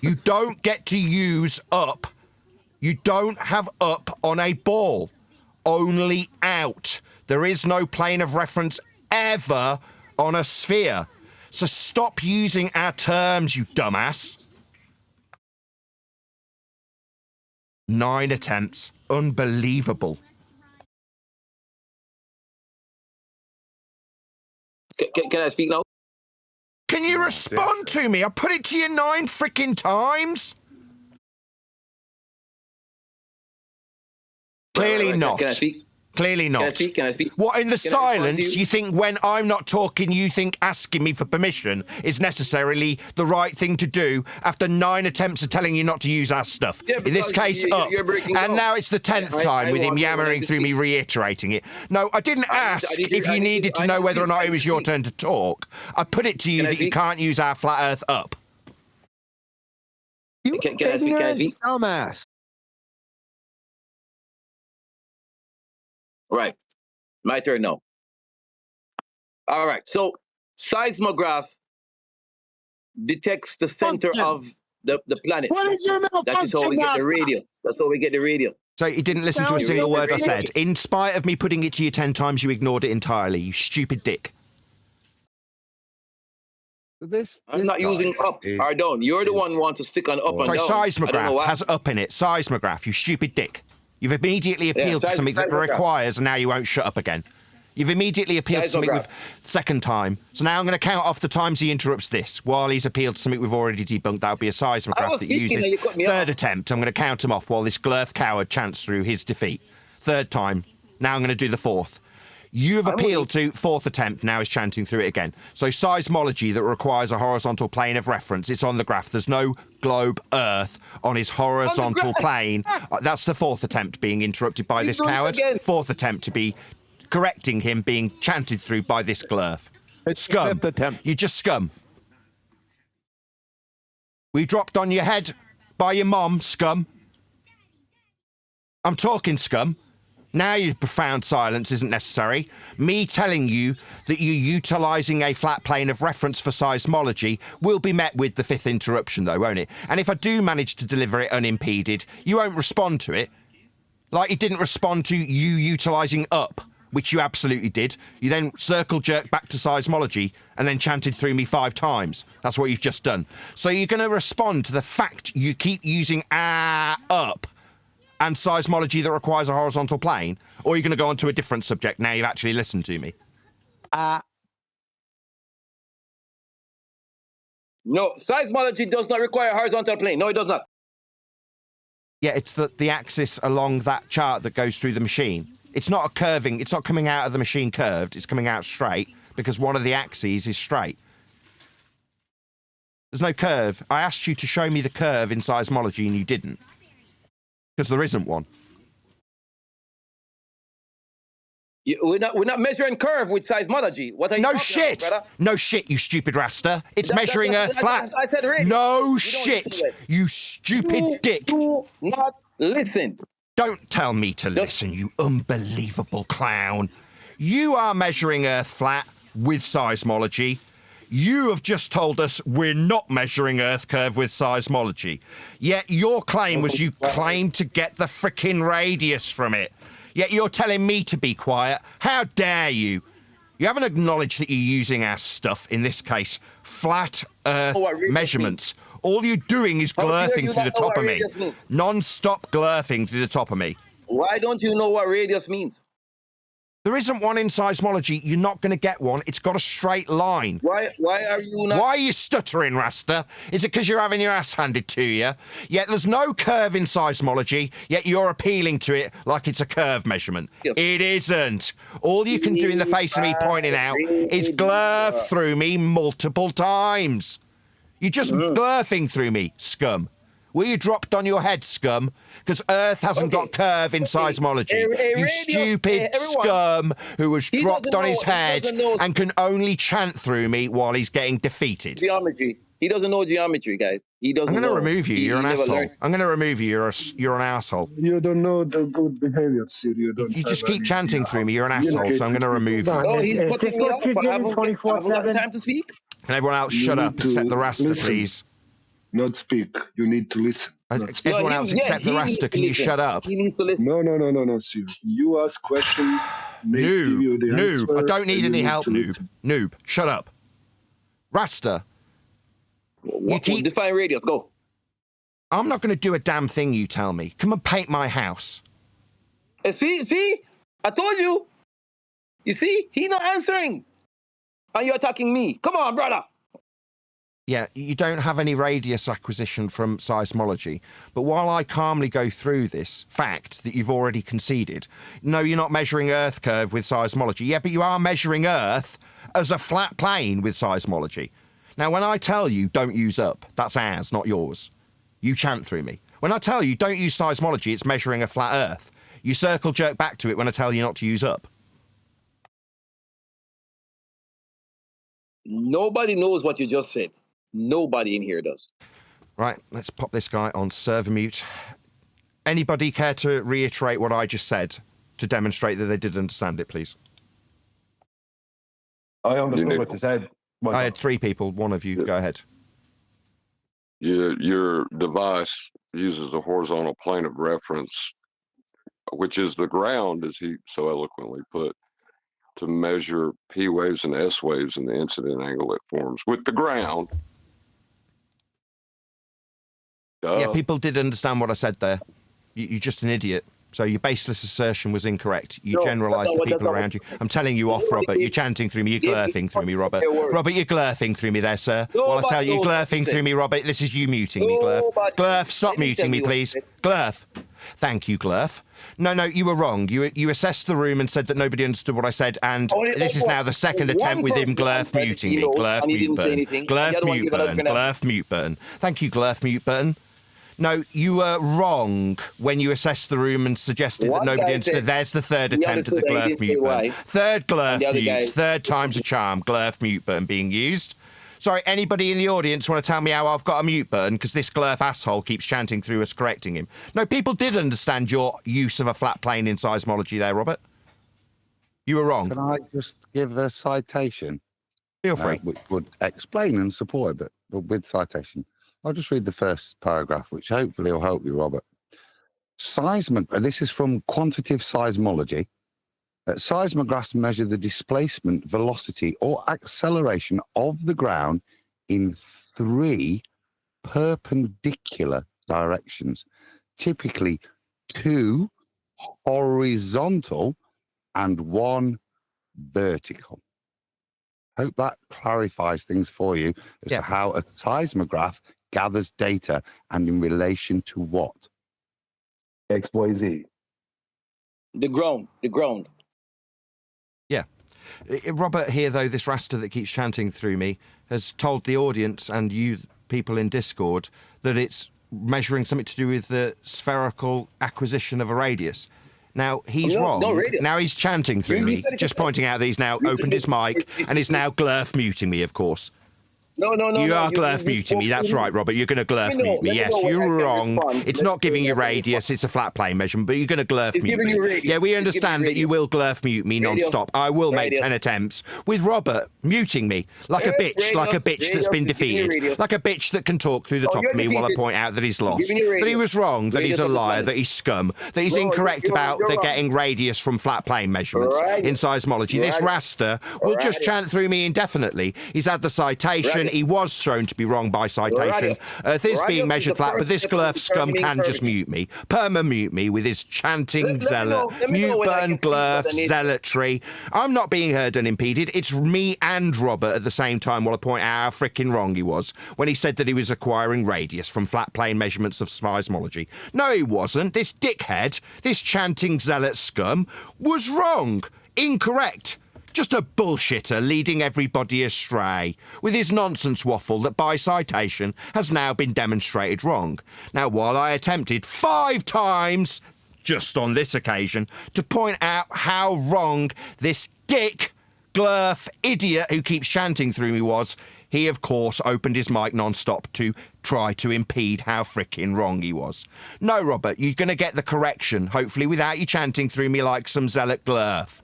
You don't get to use up. You don't have up on a ball. Only out. There is no plane of reference ever on a sphere. So stop using our terms, you dumbass. 9 attempts. Unbelievable. Can I speak now? Can you respond to me? I put it to you 9 freaking times. Clearly not. Can I speak? Clearly not. Can I speak? Can I speak? What, in the Can I respond to silence, you think when I'm not talking, you think asking me for permission is necessarily the right thing to do after 9 attempts of telling you not to use our stuff? Yeah, In this because case, you- up. you're breaking And down. now it's the 10th I time with him want everyone yammering to through me, reiterating it. No, I didn't ask if you needed to know whether or not it was your turn to talk. I put it to you Can I that you speak? can't use our flat earth up. Can I speak? Can I speak? Dumbass. Right. My turn now. All right. So seismograph detects the center of the planet. What is your That is how we get the malfunction, radio. That's how we get the radio. So you didn't listen to No, a you single didn't. word I said. In spite of me putting it to you 10 times, you ignored it entirely, you stupid dick. I'm not using up or down. You're the one who wants to stick on up and Sorry, down. I don't know seismograph why. has up in it. Seismograph, you stupid dick. You've immediately appealed to something that seismograph. requires, and now you won't shut up again. You've immediately appealed to something with second time. So now I'm going to count off the times he interrupts this. While he's appealed to something we've already debunked, that would be a I seismograph was that thinking uses that you cut me third off. attempt. I'm going to count him off while this glurf coward chants through his defeat. Third time. Now I'm going to do the fourth. You have appealed to fourth attempt, now is chanting through it again. So seismology that requires a horizontal plane of reference, it's on the graph. There's no globe Earth on his horizontal plane. That's the fourth attempt being interrupted by this coward. Fourth attempt to be correcting him being chanted through by this glurf. Scum. You just scum. We dropped on your head by your mom, scum. I'm talking, scum. Now your profound silence isn't necessary. Me telling you that you're utilising a flat plane of reference for seismology will be met with the fifth interruption, though, won't it? And if I do manage to deliver it unimpeded, you won't respond to it. Like you didn't respond to you utilising up, which you absolutely did. You then circle jerked back to seismology and then chanted through me 5 times. That's what you've just done. So you're going to respond to the fact you keep using up and seismology that requires a horizontal plane, or are you going to go on to a different subject now you've actually listened to me? No, seismology does not require a horizontal plane. No, it does not. Yeah, it's the axis along that chart that goes through the machine. It's not a curving, it's not coming out of the machine curved, it's coming out straight because one of the axes is straight. There's no curve. I asked you to show me the curve in seismology and you didn't. Because there isn't one. We're not measuring curve with seismology. What are you No talking shit! About, brother? No shit, you stupid rasta. It's measuring Earth flat. I said radius. No shit, you stupid dick. Do not listen. Don't tell me to listen, you unbelievable clown. You are measuring Earth flat with seismology. You have just told us we're not measuring Earth curve with seismology. Yet your claim was you claimed to get the frickin' radius from it. Yet you're telling me to be quiet. How dare you? You haven't acknowledged that you're using our stuff, in this case, flat Earth measurements. All you're doing is glurfing through the top of me. Non-stop glurfing through the top of me. Why don't you know what radius means? There isn't one in seismology. You're not going to get one. It's got a straight line. Why are you not? Why are you stuttering, Rasta? Is it because you're having your ass handed to you? Yet there's no curve in seismology, yet you're appealing to it like it's a curve measurement. Yes. It isn't. All you can do in the face of me pointing out is glurf through me multiple times. You're just glurfing through me, scum. Were you dropped on your head, scum? Because Earth hasn't got curve in seismology. You stupid scum who was dropped on his head and can only chant through me while he's getting defeated. Geometry. He doesn't know geometry, guys. He doesn't. I'm going to remove you. You're an asshole. I'm going to remove you. You're an asshole. You don't know the good behavior, sir. You just keep chanting through me. You're an asshole, so I'm going to remove you. Oh, he's cutting me off. I haven't got time to speak. Can everyone else shut up except the Rasta, please? Not speak. You need to listen. Everyone else except the Rasta, can you shut up? He needs to listen. No, sir. You ask question. Noob. I don't need any help, noob. Noob, shut up. Rasta. You keep define radius. Go. I'm not going to do a damn thing you tell me. Come and paint my house. See? I told you. You see? He's not answering. And you're attacking me. Come on, brother. Yeah, you don't have any radius acquisition from seismology. But while I calmly go through this fact that you've already conceded, no, you're not measuring Earth curve with seismology. Yeah, but you are measuring Earth as a flat plane with seismology. Now, when I tell you don't use up, that's ours, not yours. You chant through me. When I tell you don't use seismology, it's measuring a flat Earth. You circle jerk back to it when I tell you not to use up. Nobody knows what you just said. Nobody in here does. Right, let's pop this guy on server mute. Anybody care to reiterate what I just said to demonstrate that they did understand it, please? I understood what you said. I had 3 people. One of you, go ahead. Your device uses a horizontal plane of reference, which is the ground, as he so eloquently put, to measure P waves and S waves and the incident angle it forms with the ground. Yeah, people did understand what I said there. You're just an idiot. So your baseless assertion was incorrect. You No, generalised that's the not- people that's not- around you. I'm telling you off, Robert. You're chanting through me. You're glurfing through me, Robert. Robert, you're glurfing through me there, sir. Well, I tell you, you're glurfing through me, Robert. This is you muting me, Glurf. Glurf, stop muting me, please. Glurf. Thank you, Glurf. No, you were wrong. You assessed the room and said that nobody understood what I said, and this is now the second attempt with him, Glurf, muting me. Glurf, mute button. Glurf, mute button. Glurf, mute button. Thank you, Glurf, mute button. No, you were wrong when you assessed the room and suggested that nobody understood. There's the third attempt at the Glurf mute button. Third Glurf mute. Third time's a charm. Glurf mute button being used. Sorry, anybody in the audience want to tell me how I've got a mute button because this Glurf asshole keeps chanting through us correcting him? No, people did understand your use of a flat plane in seismology there, Robert. You were wrong. Can I just give a citation? Feel free. Which would explain and support it, but with citation. I'll just read the first paragraph, which hopefully will help you, Robert. This is from quantitative seismology. Seismographs measure the displacement, velocity, or acceleration of the ground in 3 perpendicular directions, typically 2 horizontal and 1 vertical. Hope that clarifies things for you as to how a seismograph gathers data and in relation to what? XYZ. The ground. Yeah. Robert here, though, this raster that keeps chanting through me, has told the audience and you people in Discord that it's measuring something to do with the spherical acquisition of a radius. Now, he's wrong. Now he's chanting through me, just pointing out that he's now opened his mic and is now Glurf muting me, of course. No. You are Glurf muting me. That's right, Robert. You're going to Glurf mute me. Yes, you're wrong. It's not giving you radius. It's a flat plane measurement, but you're going to Glurf mute me. Yeah, we understand that you will Glurf mute me non-stop. I will make 10 attempts with Robert muting me like a bitch that's been defeated, like a bitch that can talk through the top of me while I point out that he's lost, that he was wrong, that he's a liar, that he's scum, that he's incorrect about the getting radius from flat plane measurements in seismology. This raster will just chant through me indefinitely. He's had the citation. He was shown to be wrong by citation. Earth is being measured flat, but this Glurf scum can just mute me. Perma-mute me with his chanting zealot. Mute button Glurf zealotry. I'm not being heard unimpeded. It's me and Robert at the same time while I point out how frickin' wrong he was when he said that he was acquiring radius from flat plane measurements of seismology. No, he wasn't. This dickhead, this chanting zealot scum, was wrong. Incorrect. Just a bullshitter leading everybody astray with his nonsense waffle that by citation has now been demonstrated wrong. Now, while I attempted 5 times, just on this occasion, to point out how wrong this dick, Glurf, idiot who keeps chanting through me was, he, of course, opened his mic non-stop to try to impede how frickin' wrong he was. No, Robert, you're going to get the correction, hopefully without you chanting through me like some zealot Glurf.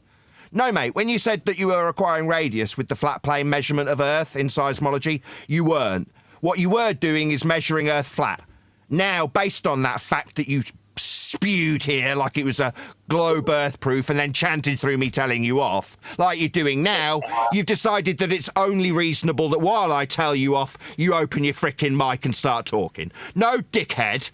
No, mate, when you said that you were acquiring radius with the flat plane measurement of Earth in seismology, you weren't. What you were doing is measuring Earth flat. Now, based on that fact that you spewed here like it was a globe Earth proof and then chanted through me telling you off, like you're doing now, you've decided that it's only reasonable that while I tell you off, you open your frickin' mic and start talking. No, dickhead.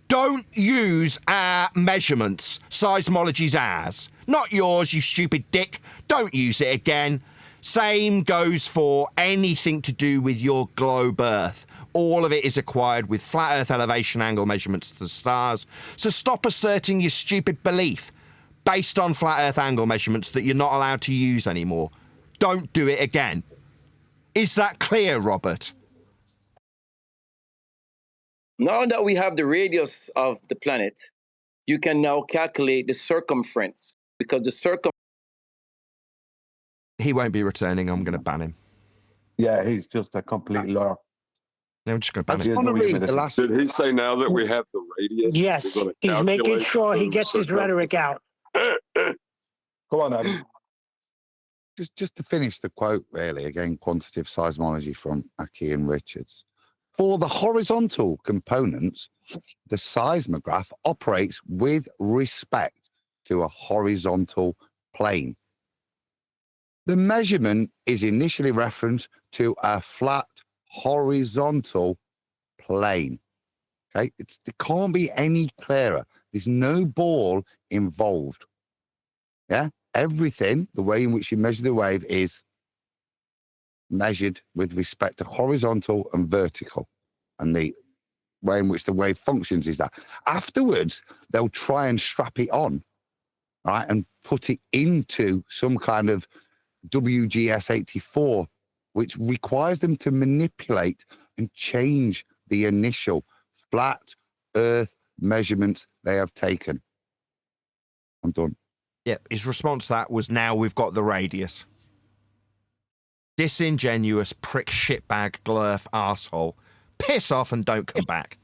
Don't use our measurements. Seismology's ours. Not yours, you stupid dick. Don't use it again. Same goes for anything to do with your globe Earth. All of it is acquired with flat Earth elevation angle measurements to the stars. So stop asserting your stupid belief based on flat Earth angle measurements that you're not allowed to use anymore. Don't do it again. Is that clear, Robert? Now that we have the radius of the planet, you can now calculate the circumference because the He won't be returning. I'm going to ban him. Yeah, he's just a complete liar. I'm just going to ban He has him. no reason to- Did he say now that we have the radius? Yes, we're gonna he's making calculate sure he the gets his rhetoric out. Come on, Adam. Just to finish the quote, really, again, quantitative seismology from Aki and Richards. For the horizontal components, the seismograph operates with respect to a horizontal plane. The measurement is initially referenced to a flat horizontal plane. Okay, it can't be any clearer. There's no ball involved. Yeah, everything, the way in which you measure the wave is measured with respect to horizontal and vertical, and the way in which the wave functions is that. Afterwards, they'll try and strap it on, right, and put it into some kind of WGS84, which requires them to manipulate and change the initial flat Earth measurements they have taken. I'm done. Yep, his response to that was, now we've got the radius. Disingenuous prick shitbag glurf arsehole. Piss off and don't come back.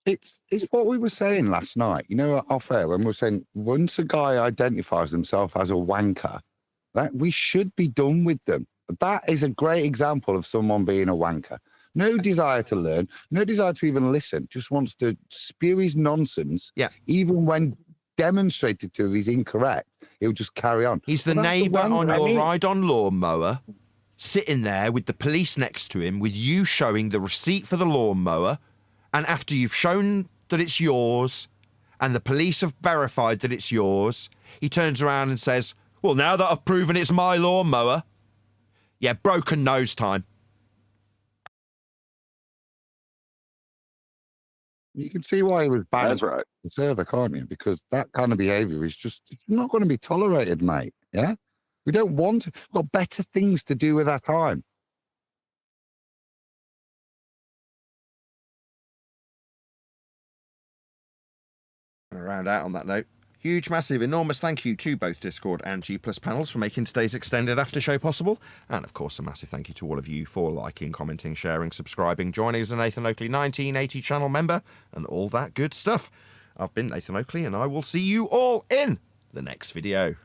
It's what we were saying last night, you know, off air, when we were saying once a guy identifies himself as a wanker, that we should be done with them. That is a great example of someone being a wanker. No desire to learn, no desire to even listen, just wants to spew his nonsense. Yeah. Even when demonstrated to he's incorrect, he'll just carry on. He's the neighbour on your ride-on lawnmower, sitting there with the police next to him, with you showing the receipt for the lawnmower, and after you've shown that it's yours, and the police have verified that it's yours, he turns around and says, well, now that I've proven it's my lawnmower, yeah, broken nose time. You can see why he was banned. That's right. The server, can't you? Because that kind of behaviour is just not going to be tolerated, mate. Yeah? We don't want to. We've got better things to do with our time. I'll round out on that note. Huge, massive, enormous thank you to both Discord and G Plus panels for making today's extended after show possible. And of course, a massive thank you to all of you for liking, commenting, sharing, subscribing, joining as a Nathan Oakley 1980 channel member, and all that good stuff. I've been Nathan Oakley, and I will see you all in the next video.